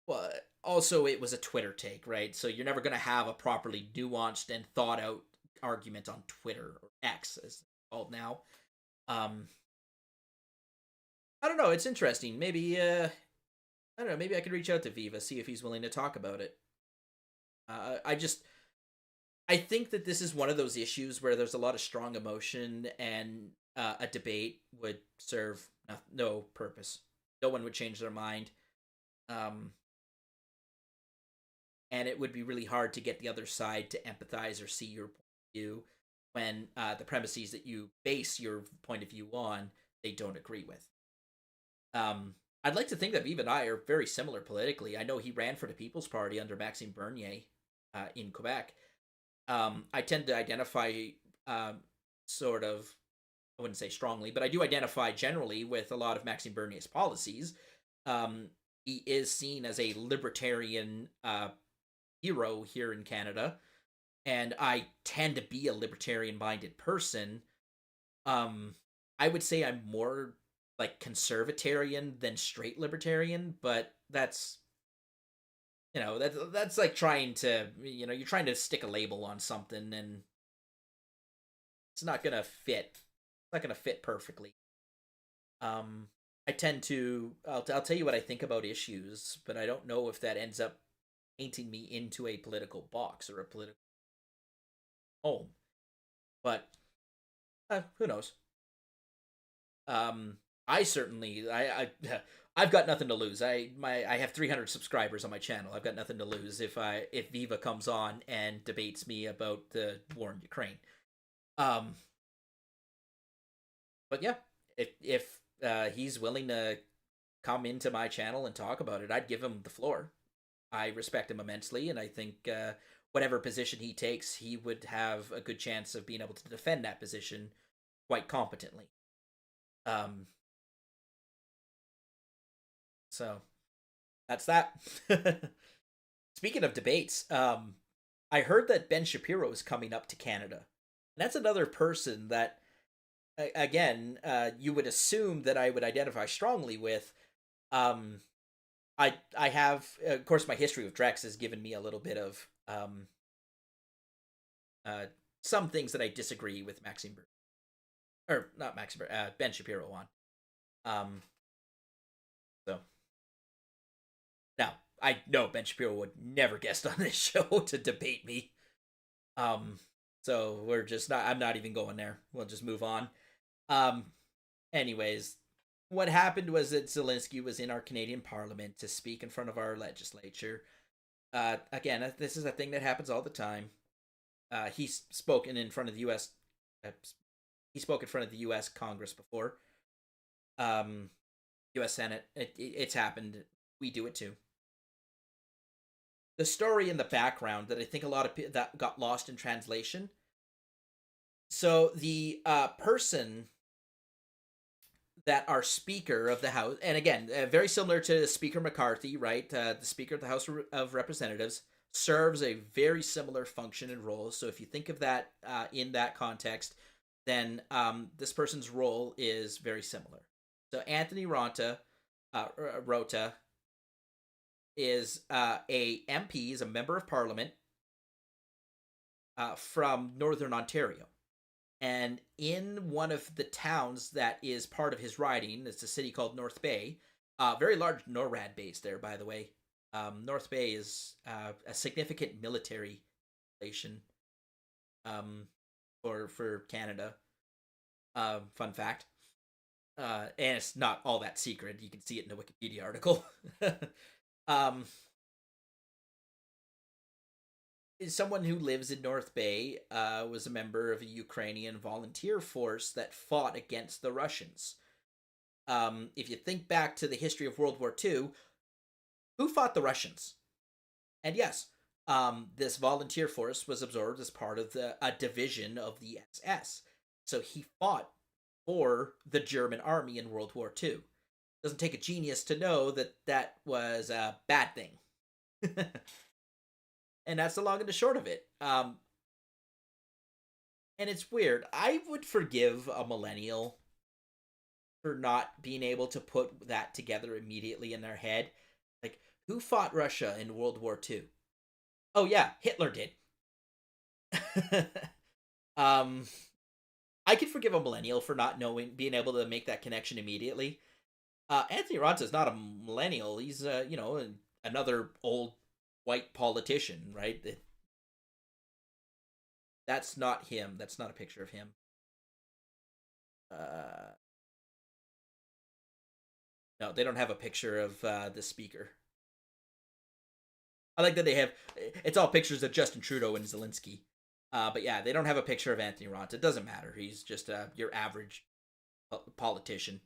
well, also it was a Twitter take, right? So you're never going to have a properly nuanced and thought out argument on Twitter, or X as it's called now. I don't know, it's interesting. Maybe, I don't know, maybe I could reach out to Viva, see if he's willing to talk about it. I think that this is one of those issues where there's a lot of strong emotion, and a debate would serve no purpose. No one would change their mind. And it would be really hard to get the other side to empathize or see your point of view when the premises that you base your point of view on, they don't agree with. I'd like to think that Viva and I are very similar politically. I know he ran for the People's Party under Maxime Bernier in Quebec. I tend to identify sort of, I wouldn't say strongly, but I do identify generally with a lot of Maxime Bernier's policies. He is seen as a libertarian hero here in Canada, and I tend to be a libertarian-minded person. I would say I'm more like conservatarian than straight libertarian, but that's, you know, that's like trying to, you know, you're trying to stick a label on something, and it's not gonna fit. It's not gonna fit perfectly. I tend to, I'll tell you what I think about issues, but I don't know if that ends up painting me into a political box or a political home. But who knows? I certainly, I've got nothing to lose. I have 300 subscribers on my channel. I've got nothing to lose if Viva comes on and debates me about the war in Ukraine. But yeah, if he's willing to come into my channel and talk about it, I'd give him the floor. I respect him immensely, and I think whatever position he takes, he would have a good chance of being able to defend that position quite competently. So that's that. Speaking of debates, I heard that Ben Shapiro is coming up to Canada. And that's another person that, again, you would assume that I would identify strongly with. I have, of course, my history with Drex has given me a little bit of some things that I disagree with Maxime or not Maxime Ben Shapiro on. So now I know Ben Shapiro would never guest on this show to debate me. So we're just not. I'm not even going there. We'll just move on. Anyways, what happened was that Zelensky was in our Canadian Parliament to speak in front of our legislature, again, this is a thing that happens all the time. He's spoken in front of the U.S. He spoke in front of the U.S. Congress before. U.S. Senate. It's happened. We do it too. The story in the background that I think a lot of that got lost in translation. So the person that our Speaker of the House, and again, very similar to Speaker McCarthy, right? The Speaker of the House of Representatives serves a very similar function and role. So if you think of that in that context, then this person's role is very similar. So Anthony Rota is a MP, is a member of Parliament from Northern Ontario. And in one of the towns that is part of his riding, it's a city called North Bay, very large NORAD base there, by the way. North Bay is a significant military station for Canada. Fun fact. And it's not all that secret. You can see it in the Wikipedia article. Someone who lives in North Bay was a member of a Ukrainian volunteer force that fought against the Russians. If you think back to the history of World War II, who fought the Russians? And yes, this volunteer force was absorbed as part of a division of the SS. So he fought for the German army in World War II. Doesn't take a genius to know that that was a bad thing. And that's the long and the short of it. And it's weird. I would forgive a millennial for not being able to put that together immediately in their head. Like, who fought Russia in World War II? Oh yeah, Hitler did. I could forgive a millennial for not being able to make that connection immediately. Anthony Rota is not a millennial. He's, another old white politician, right? That's not him. That's not a picture of him. No, they don't have a picture of the speaker. I like that they have, it's all pictures of Justin Trudeau and Zelensky. But yeah, they don't have a picture of Anthony Rota. It doesn't matter. He's just your average politician.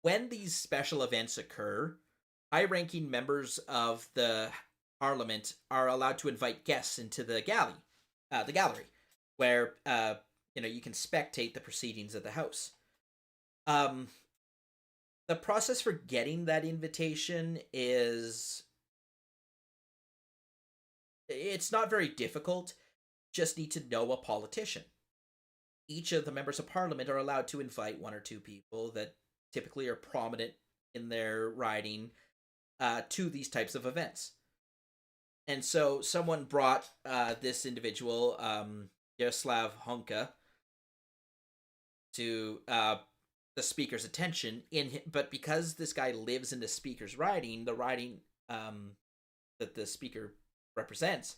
When these special events occur, high-ranking members of the Parliament are allowed to invite guests into the gallery, where you can spectate the proceedings of the House. The process for getting that invitation it's not very difficult. Just need to know a politician. Each of the members of Parliament are allowed to invite one or two people that typically are prominent in their riding to these types of events. And so someone brought this individual, Yaroslav Honka, to the speaker's attention. But because this guy lives in the speaker's riding, the riding that the speaker represents,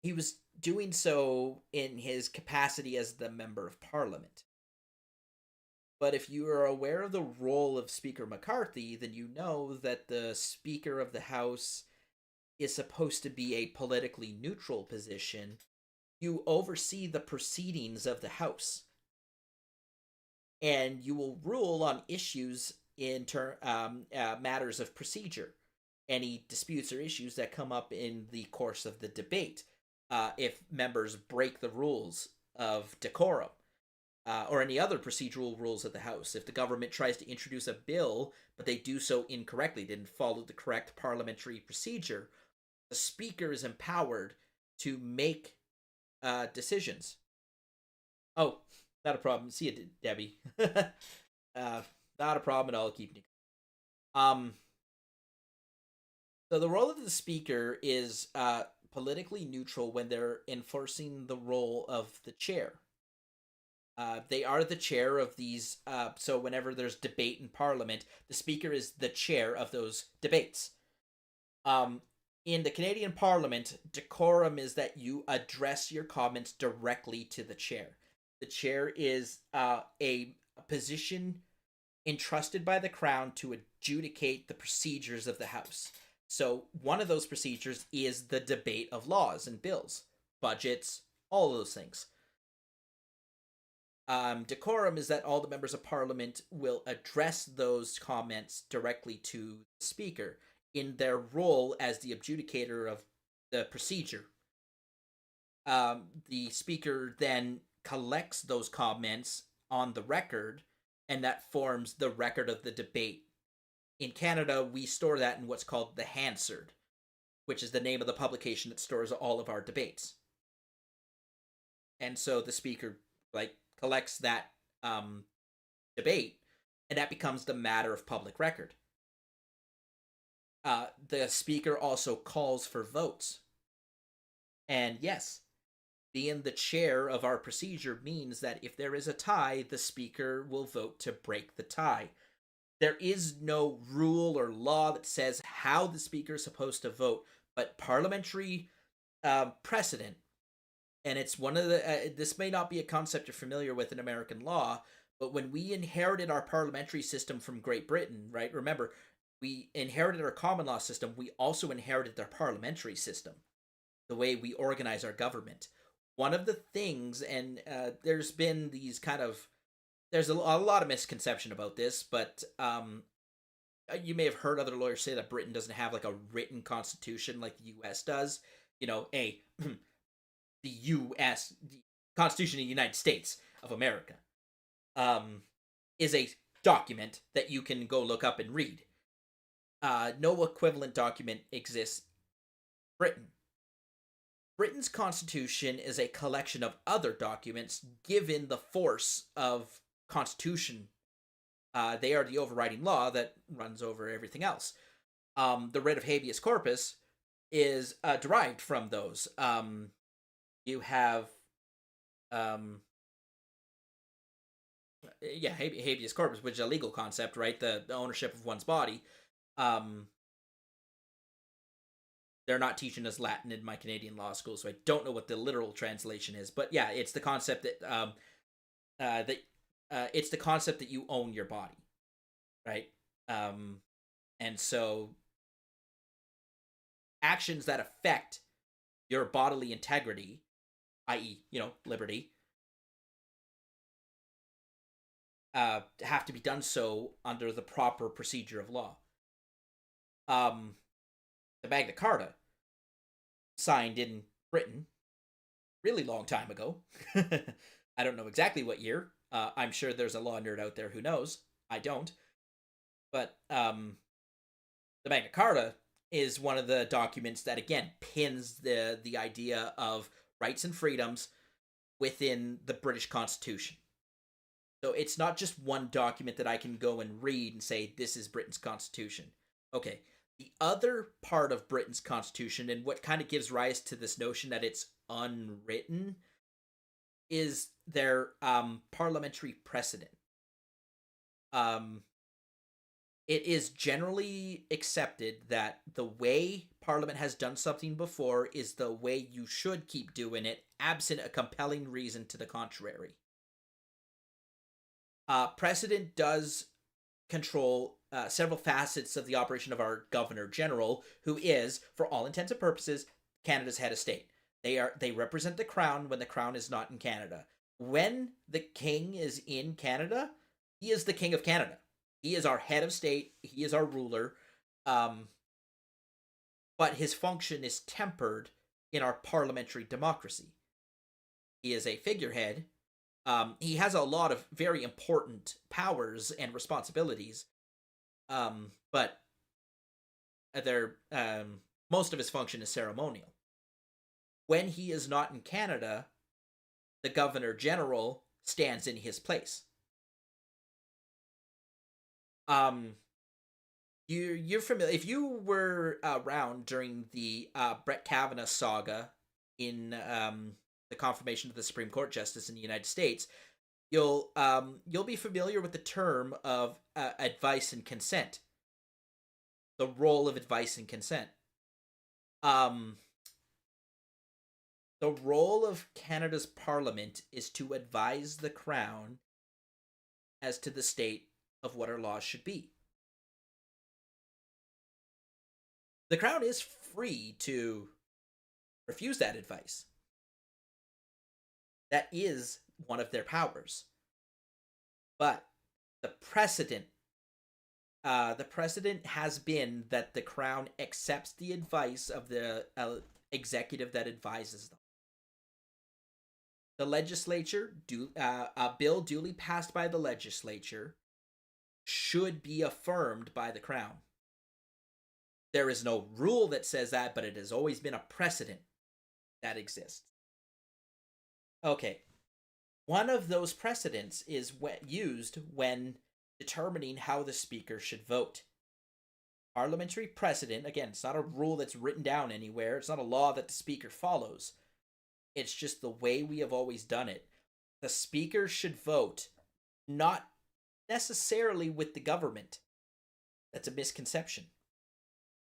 he was doing so in his capacity as the member of Parliament. But if you are aware of the role of Speaker McCarthy, then you know that the Speaker of the House is supposed to be a politically neutral position. You oversee the proceedings of the House, and you will rule on issues in matters of procedure, any disputes or issues that come up in the course of the debate, if members break the rules of decorum. Or any other procedural rules of the House. If the government tries to introduce a bill, but they do so incorrectly, didn't follow the correct parliamentary procedure, the Speaker is empowered to make decisions. Oh, not a problem. See you, Debbie. Not a problem at all. Keep it. So the role of the Speaker is politically neutral when they're enforcing the role of the chair. They are the chair of these, so whenever there's debate in Parliament, the Speaker is the chair of those debates. In the Canadian Parliament, decorum is that you address your comments directly to the chair. The chair is a position entrusted by the Crown to adjudicate the procedures of the House. So one of those procedures is the debate of laws and bills, budgets, all of those things. Decorum is that all the members of Parliament will address those comments directly to the Speaker in their role as the adjudicator of the procedure. The Speaker then collects those comments on the record, and that forms the record of the debate. In Canada, we store that in what's called the Hansard, which is the name of the publication that stores all of our debates. And so the Speaker collects that debate, and that becomes the matter of public record. The Speaker also calls for votes. And yes, being the chair of our procedure means that if there is a tie, the Speaker will vote to break the tie. There is no rule or law that says how the Speaker is supposed to vote, but parliamentary precedent, and it's one of the, this may not be a concept you're familiar with in American law, but when we inherited our parliamentary system from Great Britain, right? Remember, we inherited our common law system, we also inherited our parliamentary system, the way we organize our government. One of the things, and there's been these there's a lot of misconception about this, but you may have heard other lawyers say that Britain doesn't have a written constitution like the U.S. does. The U.S., the Constitution of the United States of America, is a document that you can go look up and read. No equivalent document exists in Britain. Britain's constitution is a collection of other documents given the force of constitution. They are the overriding law that runs over everything else. The writ of habeas corpus is derived from those. You have habeas corpus, which is a legal concept, right? The ownership of one's body. They're not teaching us Latin in my Canadian law school, so I don't know what the literal translation is. But yeah, it's the concept that it's the concept that you own your body, right? And so actions that affect your bodily integrity, i.e., liberty, have to be done so under the proper procedure of law. The Magna Carta, signed in Britain, really long time ago. I don't know exactly what year. I'm sure there's a law nerd out there who knows. I don't. But the Magna Carta is one of the documents that, again, pins the idea of rights and freedoms within the British Constitution. So it's not just one document that I can go and read and say, this is Britain's Constitution. Okay. The other part of Britain's Constitution, and what kind of gives rise to this notion that it's unwritten, is their parliamentary precedent. It is generally accepted that the way Parliament has done something before is the way you should keep doing it, absent a compelling reason to the contrary. Precedent does control several facets of the operation of our Governor General, who is, for all intents and purposes, Canada's head of state. They represent the Crown when the Crown is not in Canada. When the King is in Canada, he is the King of Canada. He is our head of state. He is our ruler. But his function is tempered in our parliamentary democracy. He is a figurehead. He has a lot of very important powers and responsibilities, but most of his function is ceremonial. When he is not in Canada, the Governor General stands in his place. You're familiar, if you were around during the Brett Kavanaugh saga in the confirmation of the Supreme Court justice in the United States, you'll be familiar with the term of advice and consent. The role of advice and consent. The role of Canada's Parliament is to advise the Crown as to the state of what our laws should be. The Crown is free to refuse that advice. That is one of their powers. But the precedent has been that the Crown accepts the advice of the executive that advises them. The legislature, a bill duly passed by the legislature, should be affirmed by the Crown. There is no rule that says that, but it has always been a precedent that exists. Okay. One of those precedents is used when determining how the Speaker should vote. Parliamentary precedent, again, it's not a rule that's written down anywhere. It's not a law that the Speaker follows. It's just the way we have always done it. The Speaker should vote not necessarily with the government. That's a misconception.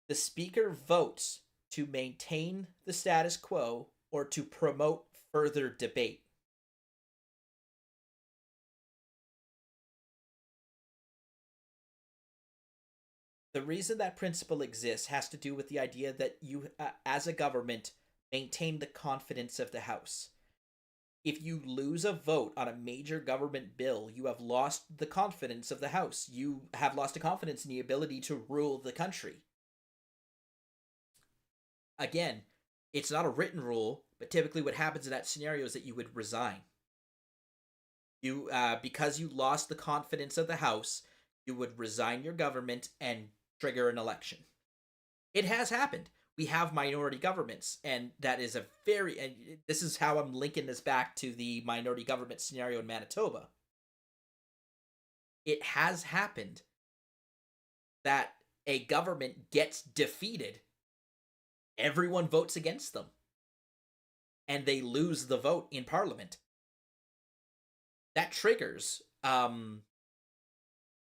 The Speaker votes to maintain the status quo or to promote further debate. The reason that principle exists has to do with the idea that you, as a government, maintain the confidence of the House. If you lose a vote on a major government bill, you have lost the confidence of the House. You have lost the confidence in the ability to rule the country. Again, it's not a written rule, but typically what happens in that scenario is that you would resign. Because you lost the confidence of the House, you would resign your government and trigger an election. It has happened. We have minority governments, and that is and this is how I'm linking this back to the minority government scenario in Manitoba. It has happened that a government gets defeated. Everyone votes against them, and they lose the vote in Parliament. That triggers,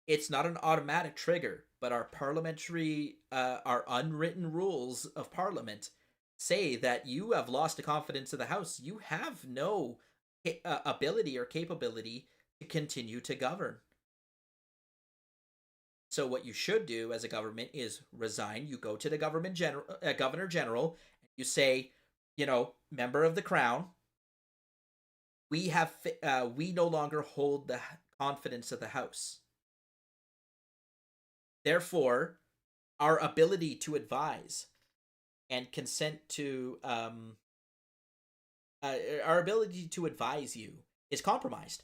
it's not an automatic trigger, but our our unwritten rules of Parliament say that you have lost the confidence of the House. You have no ability or capability to continue to govern. So what you should do as a government is resign. You go to the Governor General, and you say, member of the Crown, we no longer hold the confidence of the House. Therefore, our ability to advise and consent to our ability to advise you is compromised.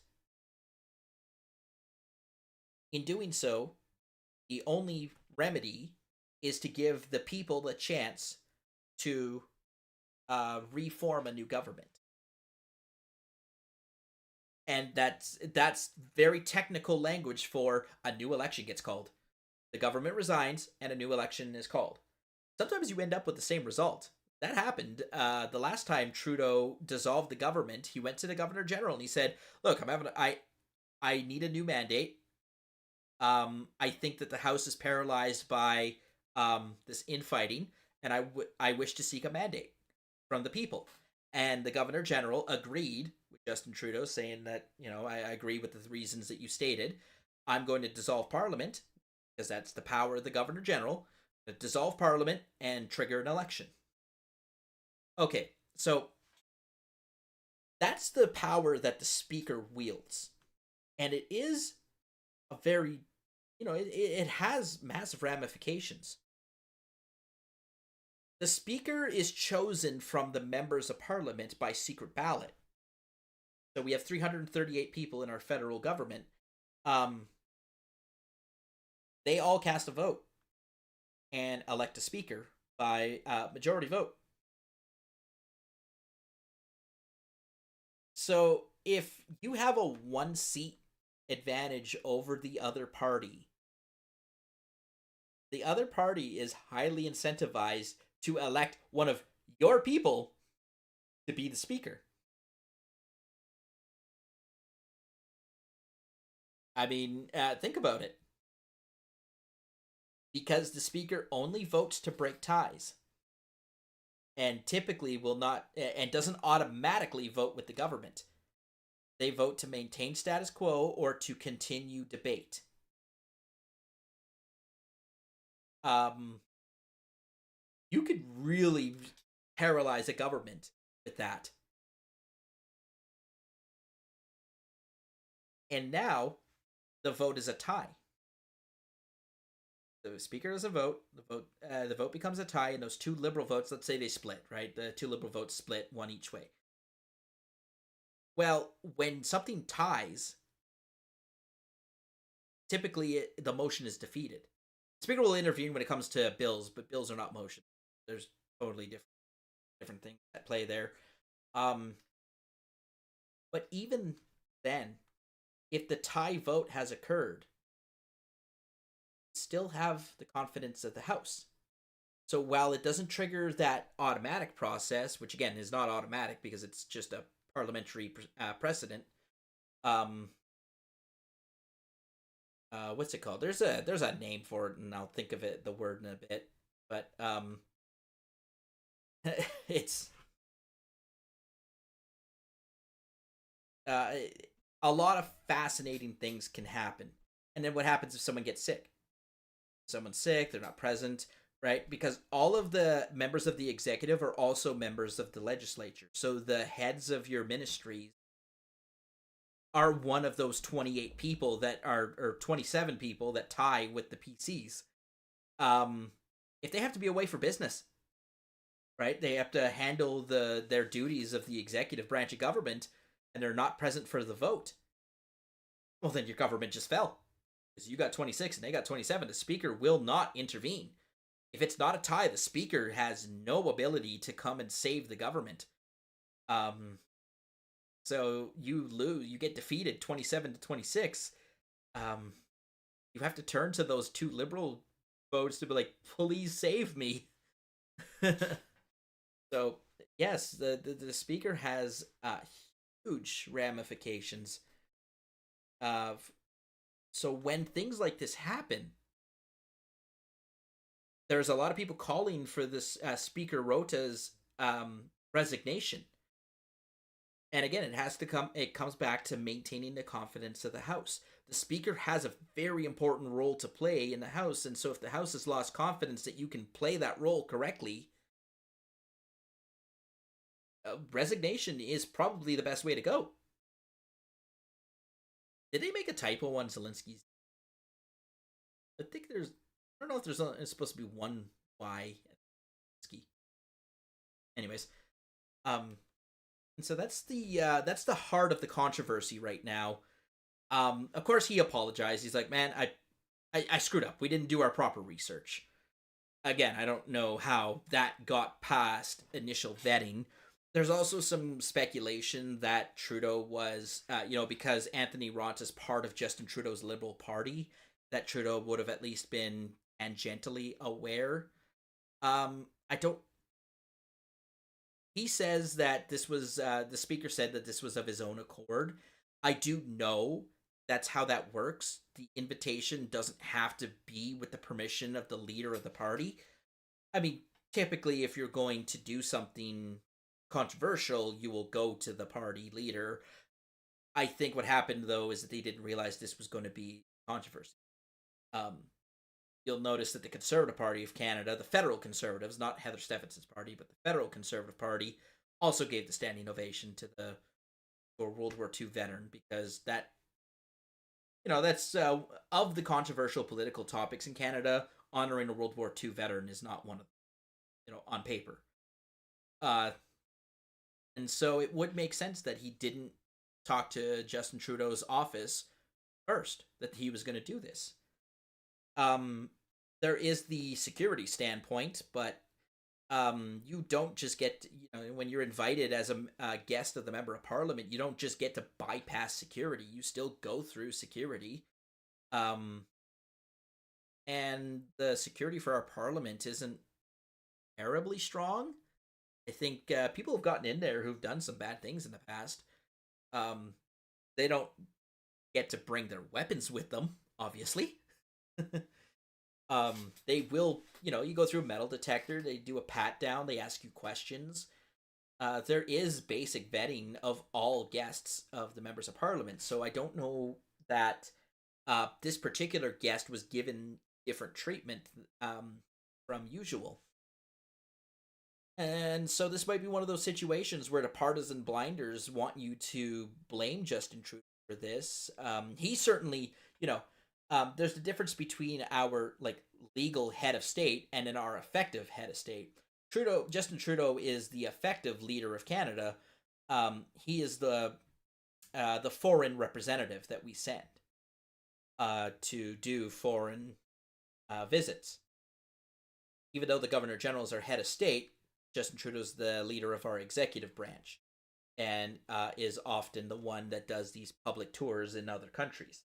In doing so, the only remedy is to give the people a chance to reform a new government. And that's very technical language for a new election gets called. The government resigns and a new election is called. Sometimes you end up with the same result. That happened the last time Trudeau dissolved the government. He went to the Governor General and he said, "Look, I need a new mandate. I think that the House is paralyzed by this infighting, and I wish to seek a mandate from the people." And the Governor General agreed with Justin Trudeau, saying that, I agree with the reasons that you stated. I'm going to dissolve Parliament, because that's the power of the Governor General, to dissolve Parliament and trigger an election. Okay, so that's the power that the Speaker wields. And it is a very, it has massive ramifications. The Speaker is chosen from the members of Parliament by secret ballot. So we have 338 people in our federal government. They all cast a vote and elect a Speaker by majority vote. So if you have a 1-seat advantage over the other party is highly incentivized to elect one of your people to be the Speaker. I mean, think about it. Because the Speaker only votes to break ties, and typically will not, and doesn't automatically vote with the government. They vote to maintain status quo or to continue debate. you could really paralyze a government with that. And now the vote is a tie. The speaker has a vote. The vote becomes a tie, and those two liberal votes, let's say they split, right? The two liberal votes split one each way. Well, when something ties, typically the motion is defeated. The speaker will intervene when it comes to bills, but bills are not motion. There's totally different things at play there. But even then, if the tie vote has occurred, still have the confidence of the House. So while it doesn't trigger that automatic process, which again is not automatic because it's just a parliamentary precedent, what's it called? There's a name for it, and I'll think of the word in a bit. But it's a lot of fascinating things can happen. And then what happens if someone gets sick? Someone's sick, they're not present, right? Because all of the members of the executive are also members of the legislature. So the heads of your ministries are one of those 28 people that are, or 27 people that tie with the PCs. If they have to be away for business, right? They have to handle their duties of the executive branch of government, and they're not present for the vote. Well, then your government just fell. Because you got 26 and they got 27, the speaker will not intervene. If it's not a tie, the speaker has no ability to come and save the government. So you lose, you get defeated 27 to 26. You have to turn to those two liberal votes to be like, please save me. So yes, the speaker has huge ramifications. So when things like this happen, there's a lot of people calling for this Speaker Rota's resignation. And again, it comes back to maintaining the confidence of the House. The Speaker has a very important role to play in the House, and so if the House has lost confidence that you can play that role correctly, resignation is probably the best way to go. Did they make a typo on Zelensky's? I think I don't know if it's supposed to be one Y. Anyways, and so that's the heart of the controversy right now. Of course, he apologized. He's like, man, I screwed up. We didn't do our proper research. Again, I don't know how that got past initial vetting. There's also some speculation that Trudeau was, because Anthony Rott is part of Justin Trudeau's Liberal Party, that Trudeau would have at least been tangentially aware. He says that this was, the speaker said that this was of his own accord. I do know that's how that works. The invitation doesn't have to be with the permission of the leader of the party. I mean, typically if you're going to do something controversial, you will go to the party leader. I think what happened though is that they didn't realize this was going to be controversy. You'll notice that the Conservative Party of Canada, the federal Conservatives, not Heather Stephenson's party, but the federal Conservative Party, also gave the standing ovation to the World War II veteran, because that's of the controversial political topics in Canada, honoring a World War II veteran is not one of them, on paper. And so it would make sense that he didn't talk to Justin Trudeau's office first, that he was going to do this. There is the security standpoint, but you don't just get, when you're invited as a guest of the Member of Parliament, you don't just get to bypass security. You still go through security. And the security for our Parliament isn't terribly strong. I think people have gotten in there who've done some bad things in the past. They don't get to bring their weapons with them, obviously. They will, you go through a metal detector, they do a pat down, they ask you questions. There is basic vetting of all guests of the Members of Parliament, so I don't know that this particular guest was given different treatment from usual. And so this might be one of those situations where the partisan blinders want you to blame Justin Trudeau for this. He certainly, there's the difference between our legal head of state and then our effective head of state. Justin Trudeau is the effective leader of Canada. He is the foreign representative that we send to do foreign visits. Even though the Governor General is our head of state, Justin Trudeau's the leader of our executive branch and is often the one that does these public tours in other countries.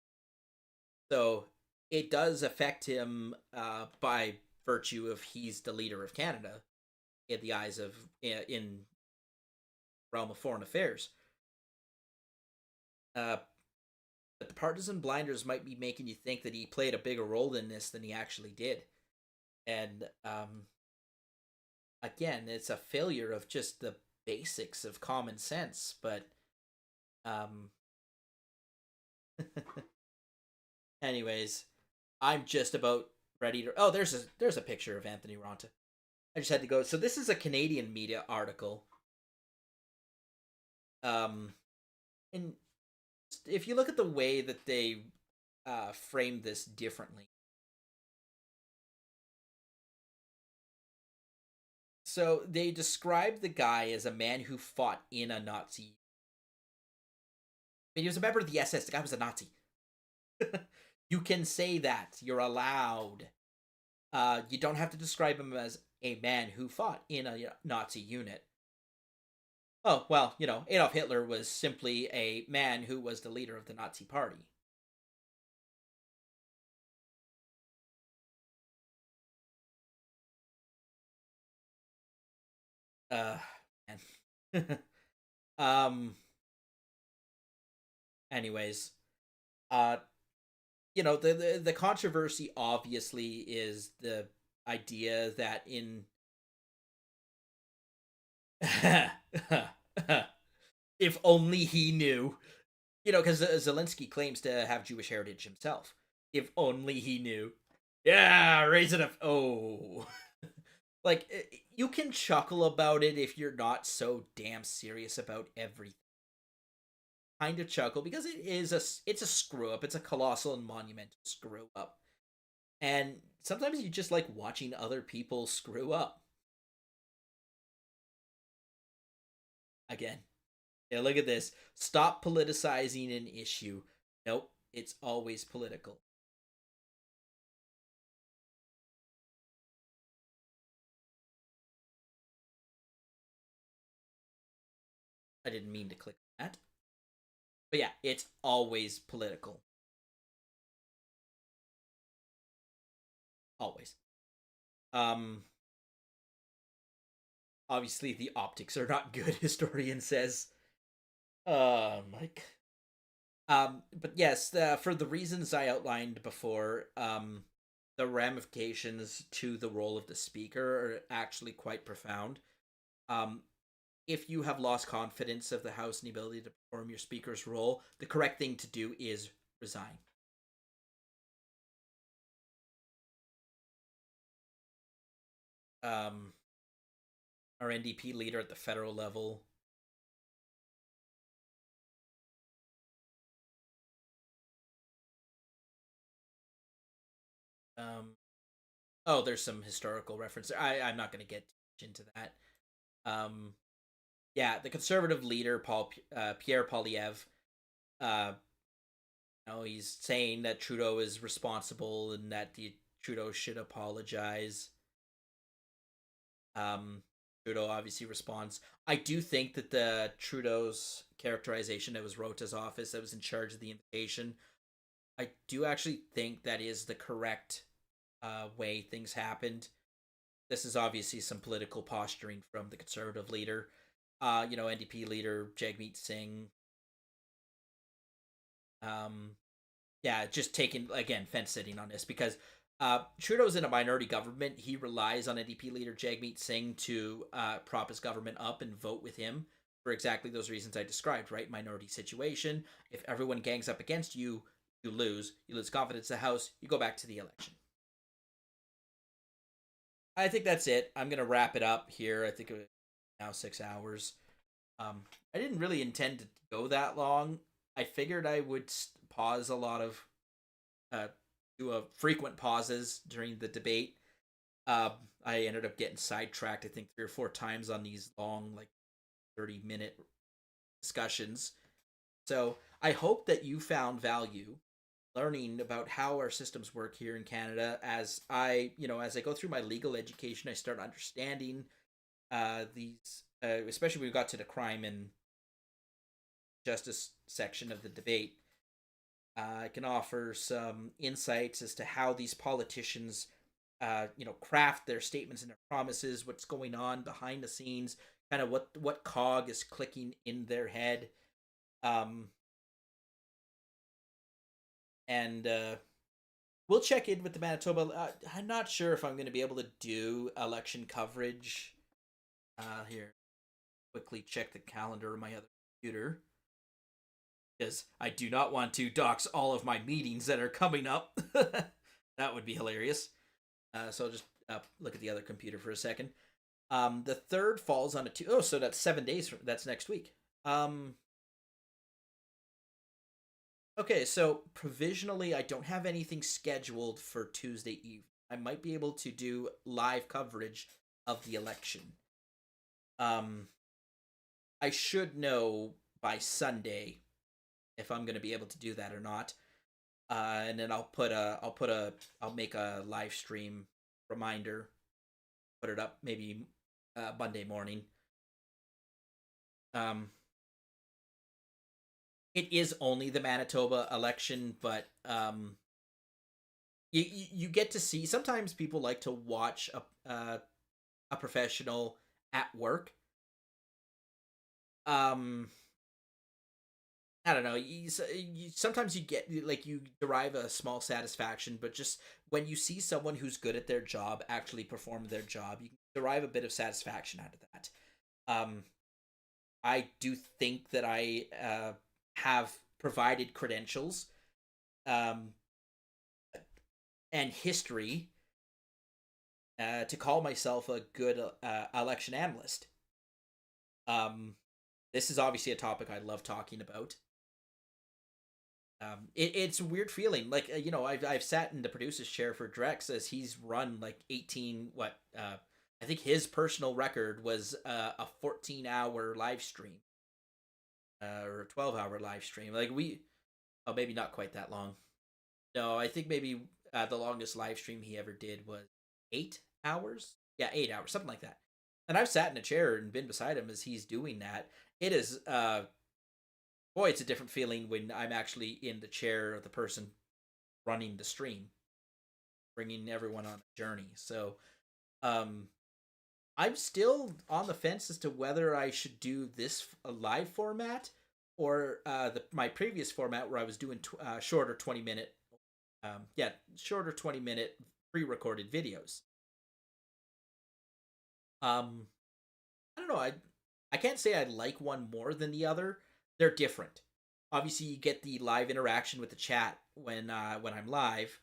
So it does affect him by virtue of he's the leader of Canada in the eyes of in realm of foreign affairs. But the partisan blinders might be making you think that he played a bigger role in this than he actually did. And again, it's a failure of just the basics of common sense, but anyways, I'm just about ready to. Oh, there's a picture of Anthony Ronta. I just had to go. So this is a Canadian media article. And if you look at the way that they framed this differently. So they describe the guy as a man who fought in a Nazi. He was a member of the SS. The guy was a Nazi. You can say that. You're allowed. You don't have to describe him as a man who fought in a Nazi unit. Oh, well, Adolf Hitler was simply a man who was the leader of the Nazi party. Man. Anyways, the controversy obviously is the idea that in if only he knew, because Zelensky claims to have Jewish heritage himself. If only he knew. Yeah, raise it up. Oh. You can chuckle about it if you're not so damn serious about everything. Kind of chuckle because it's a screw up. It's a colossal and monumental screw up. And sometimes you just like watching other people screw up. Again. Yeah, look at this. Stop politicizing an issue. Nope, it's always political. I didn't mean to click that. But yeah, it's always political. Always. Obviously the optics are not good, historian says. Mike. But yes, for the reasons I outlined before, the ramifications to the role of the speaker are actually quite profound. If you have lost confidence of the House and the ability to perform your speaker's role, the correct thing to do is resign. Our NDP leader at the federal level. Oh, there's some historical reference there. I'm not going to get into that. Yeah, the conservative leader, Pierre Poilievre, he's saying that Trudeau is responsible and that Trudeau should apologize. Trudeau obviously responds. I do think that the Trudeau's characterization that was Rota's office that was in charge of the invitation, I do actually think that is the correct way things happened. This is obviously some political posturing from the conservative leader. NDP leader Jagmeet Singh. Just taking, again, fence sitting on this because Trudeau's in a minority government. He relies on NDP leader Jagmeet Singh to prop his government up and vote with him for exactly those reasons I described, right? Minority situation. If everyone gangs up against you, you lose. You lose confidence in the House. You go back to the election. I think that's it. I'm gonna wrap it up here. I think it was now 6 hours. I didn't really intend to go that long. I figured I would pause a lot of, uh, do a frequent pauses during the debate. I ended up getting sidetracked. I think 3 or 4 times on these long, like 30-minute discussions. So I hope that you found value learning about how our systems work here in Canada. As I go through my legal education, I start understanding these, especially when we got to the crime and justice section of the debate. I can offer some insights as to how these politicians, craft their statements and their promises, what's going on behind the scenes, kind of what cog is clicking in their head. Um, and We'll check in with the Manitoba. I'm not sure if I'm going to be able to do election coverage. Here, quickly check the calendar of my other computer, because I do not want to dox all of my meetings that are coming up. That would be hilarious. So I'll just look at the other computer for a second. The third falls on a two. Oh, so that's 7 days from. That's next week. Okay, so provisionally, I don't have anything scheduled for Tuesday evening. I might be able to do live coverage of the election. I should know by Sunday if I'm going to be able to do that or not. And then I'll make a live stream reminder, put it up maybe Monday morning. It is only the Manitoba election, but you get to see. Sometimes people like to watch a professional at work. I don't know. Sometimes you get, like, you derive a small satisfaction, but just when you see someone who's good at their job actually perform their job, you can derive a bit of satisfaction out of that. I do think that I have provided credentials um, and history to call myself a good election analyst. This is obviously a topic I love talking about. It's a weird feeling. Like, I've sat in the producer's chair for Drex as he's run like 18. I think his personal record was a 14-hour live stream, or a 12-hour live stream. Oh, maybe not quite that long. No, I think maybe the longest live stream he ever did was 8 hours. Yeah, 8 hours, something like that. And I've sat in a chair and been beside him as he's doing that. It is boy, it's a different feeling when I'm actually in the chair of the person running the stream, bringing everyone on a journey. So, I'm still on the fence as to whether I should do this live format or my previous format where I was doing shorter 20-minute, shorter 20-minute pre-recorded videos. I don't know. I can't say I like one more than the other. They're different. Obviously, you get the live interaction with the chat when I'm live,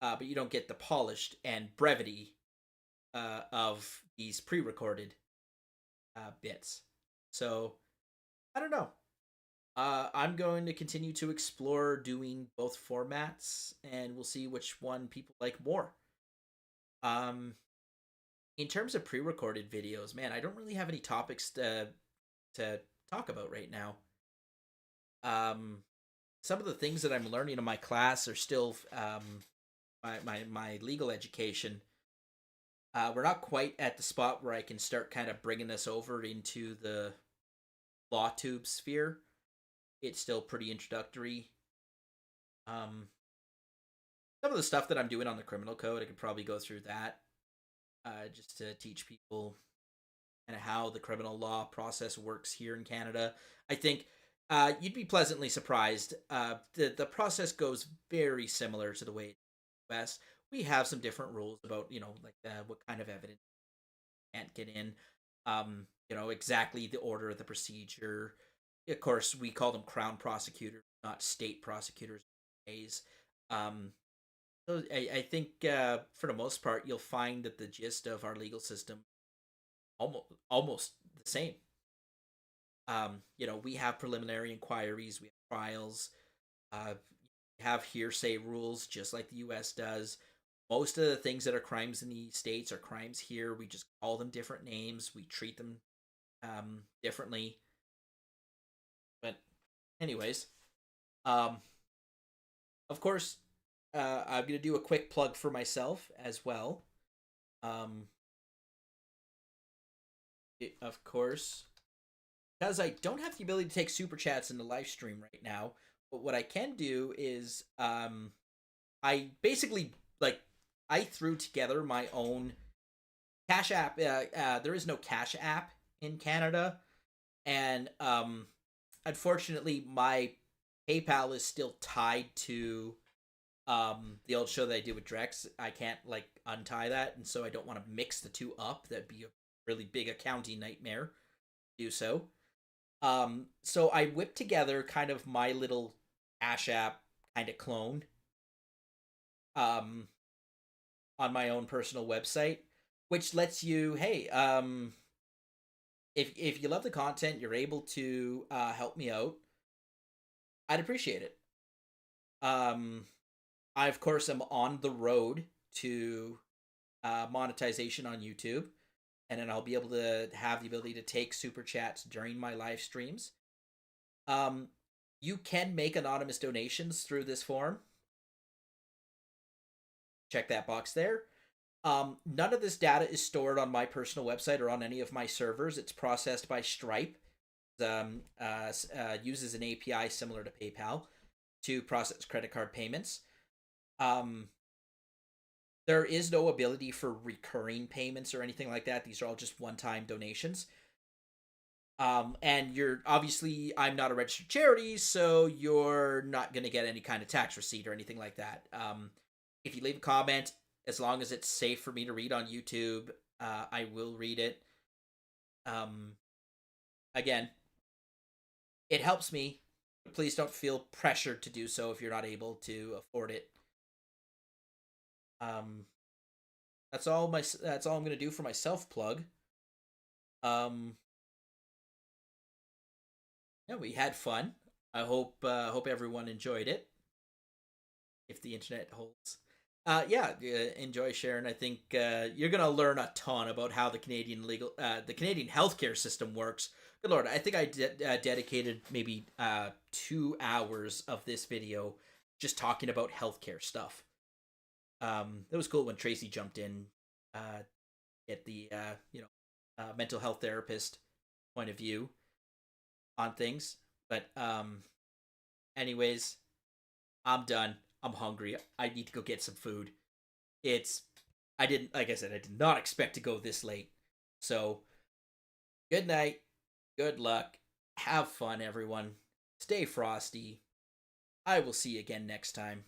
but you don't get the polished and brevity of these pre-recorded bits. So I don't know. I'm going to continue to explore doing both formats, and we'll see which one people like more. In terms of pre-recorded videos, man, I don't really have any topics to talk about right now. Some of the things that I'm learning in my class are still my legal education. We're not quite at the spot where I can start kind of bringing this over into the law tube sphere. It's still pretty introductory. Some of the stuff that I'm doing on the criminal code, I could probably go through that, just to teach people kind of how the criminal law process works here in Canada. I think you'd be pleasantly surprised. The process goes very similar to the way in the US. We have some different rules about, what kind of evidence can't get in. Exactly the order of the procedure. Of course, we call them crown prosecutors, not state prosecutors. Um, So I think for the most part, you'll find that the gist of our legal system almost the same. We have preliminary inquiries, we have trials, we have hearsay rules, just like the U.S. does. Most of the things that are crimes in the states are crimes here. We just call them different names. We treat them differently. But, anyways, um, of course, I'm gonna do a quick plug for myself as well. Um, of course, because I don't have the ability to take super chats in the live stream right now. But what I can do is, I basically like I threw together my own Cash App. There is no Cash App in Canada, and unfortunately, my PayPal is still tied to the old show that I did with Drex. I can't like untie that, and so I don't want to mix the two up. That'd be a really big accounting nightmare to do so. So I whipped together kind of my little Cash App kind of clone um on my own personal website, which lets you, hey, if you love the content, you're able to help me out. I'd appreciate it. I of course am on the road to monetization on YouTube, and then I'll be able to have the ability to take super chats during my live streams. You can make anonymous donations through this form. Check that box there. None of this data is stored on my personal website or on any of my servers. It's processed by Stripe. Uses an API similar to PayPal to process credit card payments. There is no ability for recurring payments or anything like that. These are all just one-time donations. And you're obviously, I'm not a registered charity, so you're not going to get any kind of tax receipt or anything like that. If you leave a comment, as long as it's safe for me to read on YouTube, I will read it. Again, it helps me, but please don't feel pressured to do so if you're not able to afford it. That's all I'm gonna do for my self plug. Yeah, we had fun. I hope everyone enjoyed it. If the internet holds. Yeah, enjoy, Sharon. I think you're gonna learn a ton about how the Canadian healthcare system works. Good lord, I think I dedicated maybe 2 hours of this video just talking about healthcare stuff. It was cool when Tracy jumped in, at the mental health therapist point of view on things. But anyways, I'm done. I'm hungry. I need to go get some food. Like I said, I did not expect to go this late. So, good night. Good luck. Have fun, everyone. Stay frosty. I will see you again next time.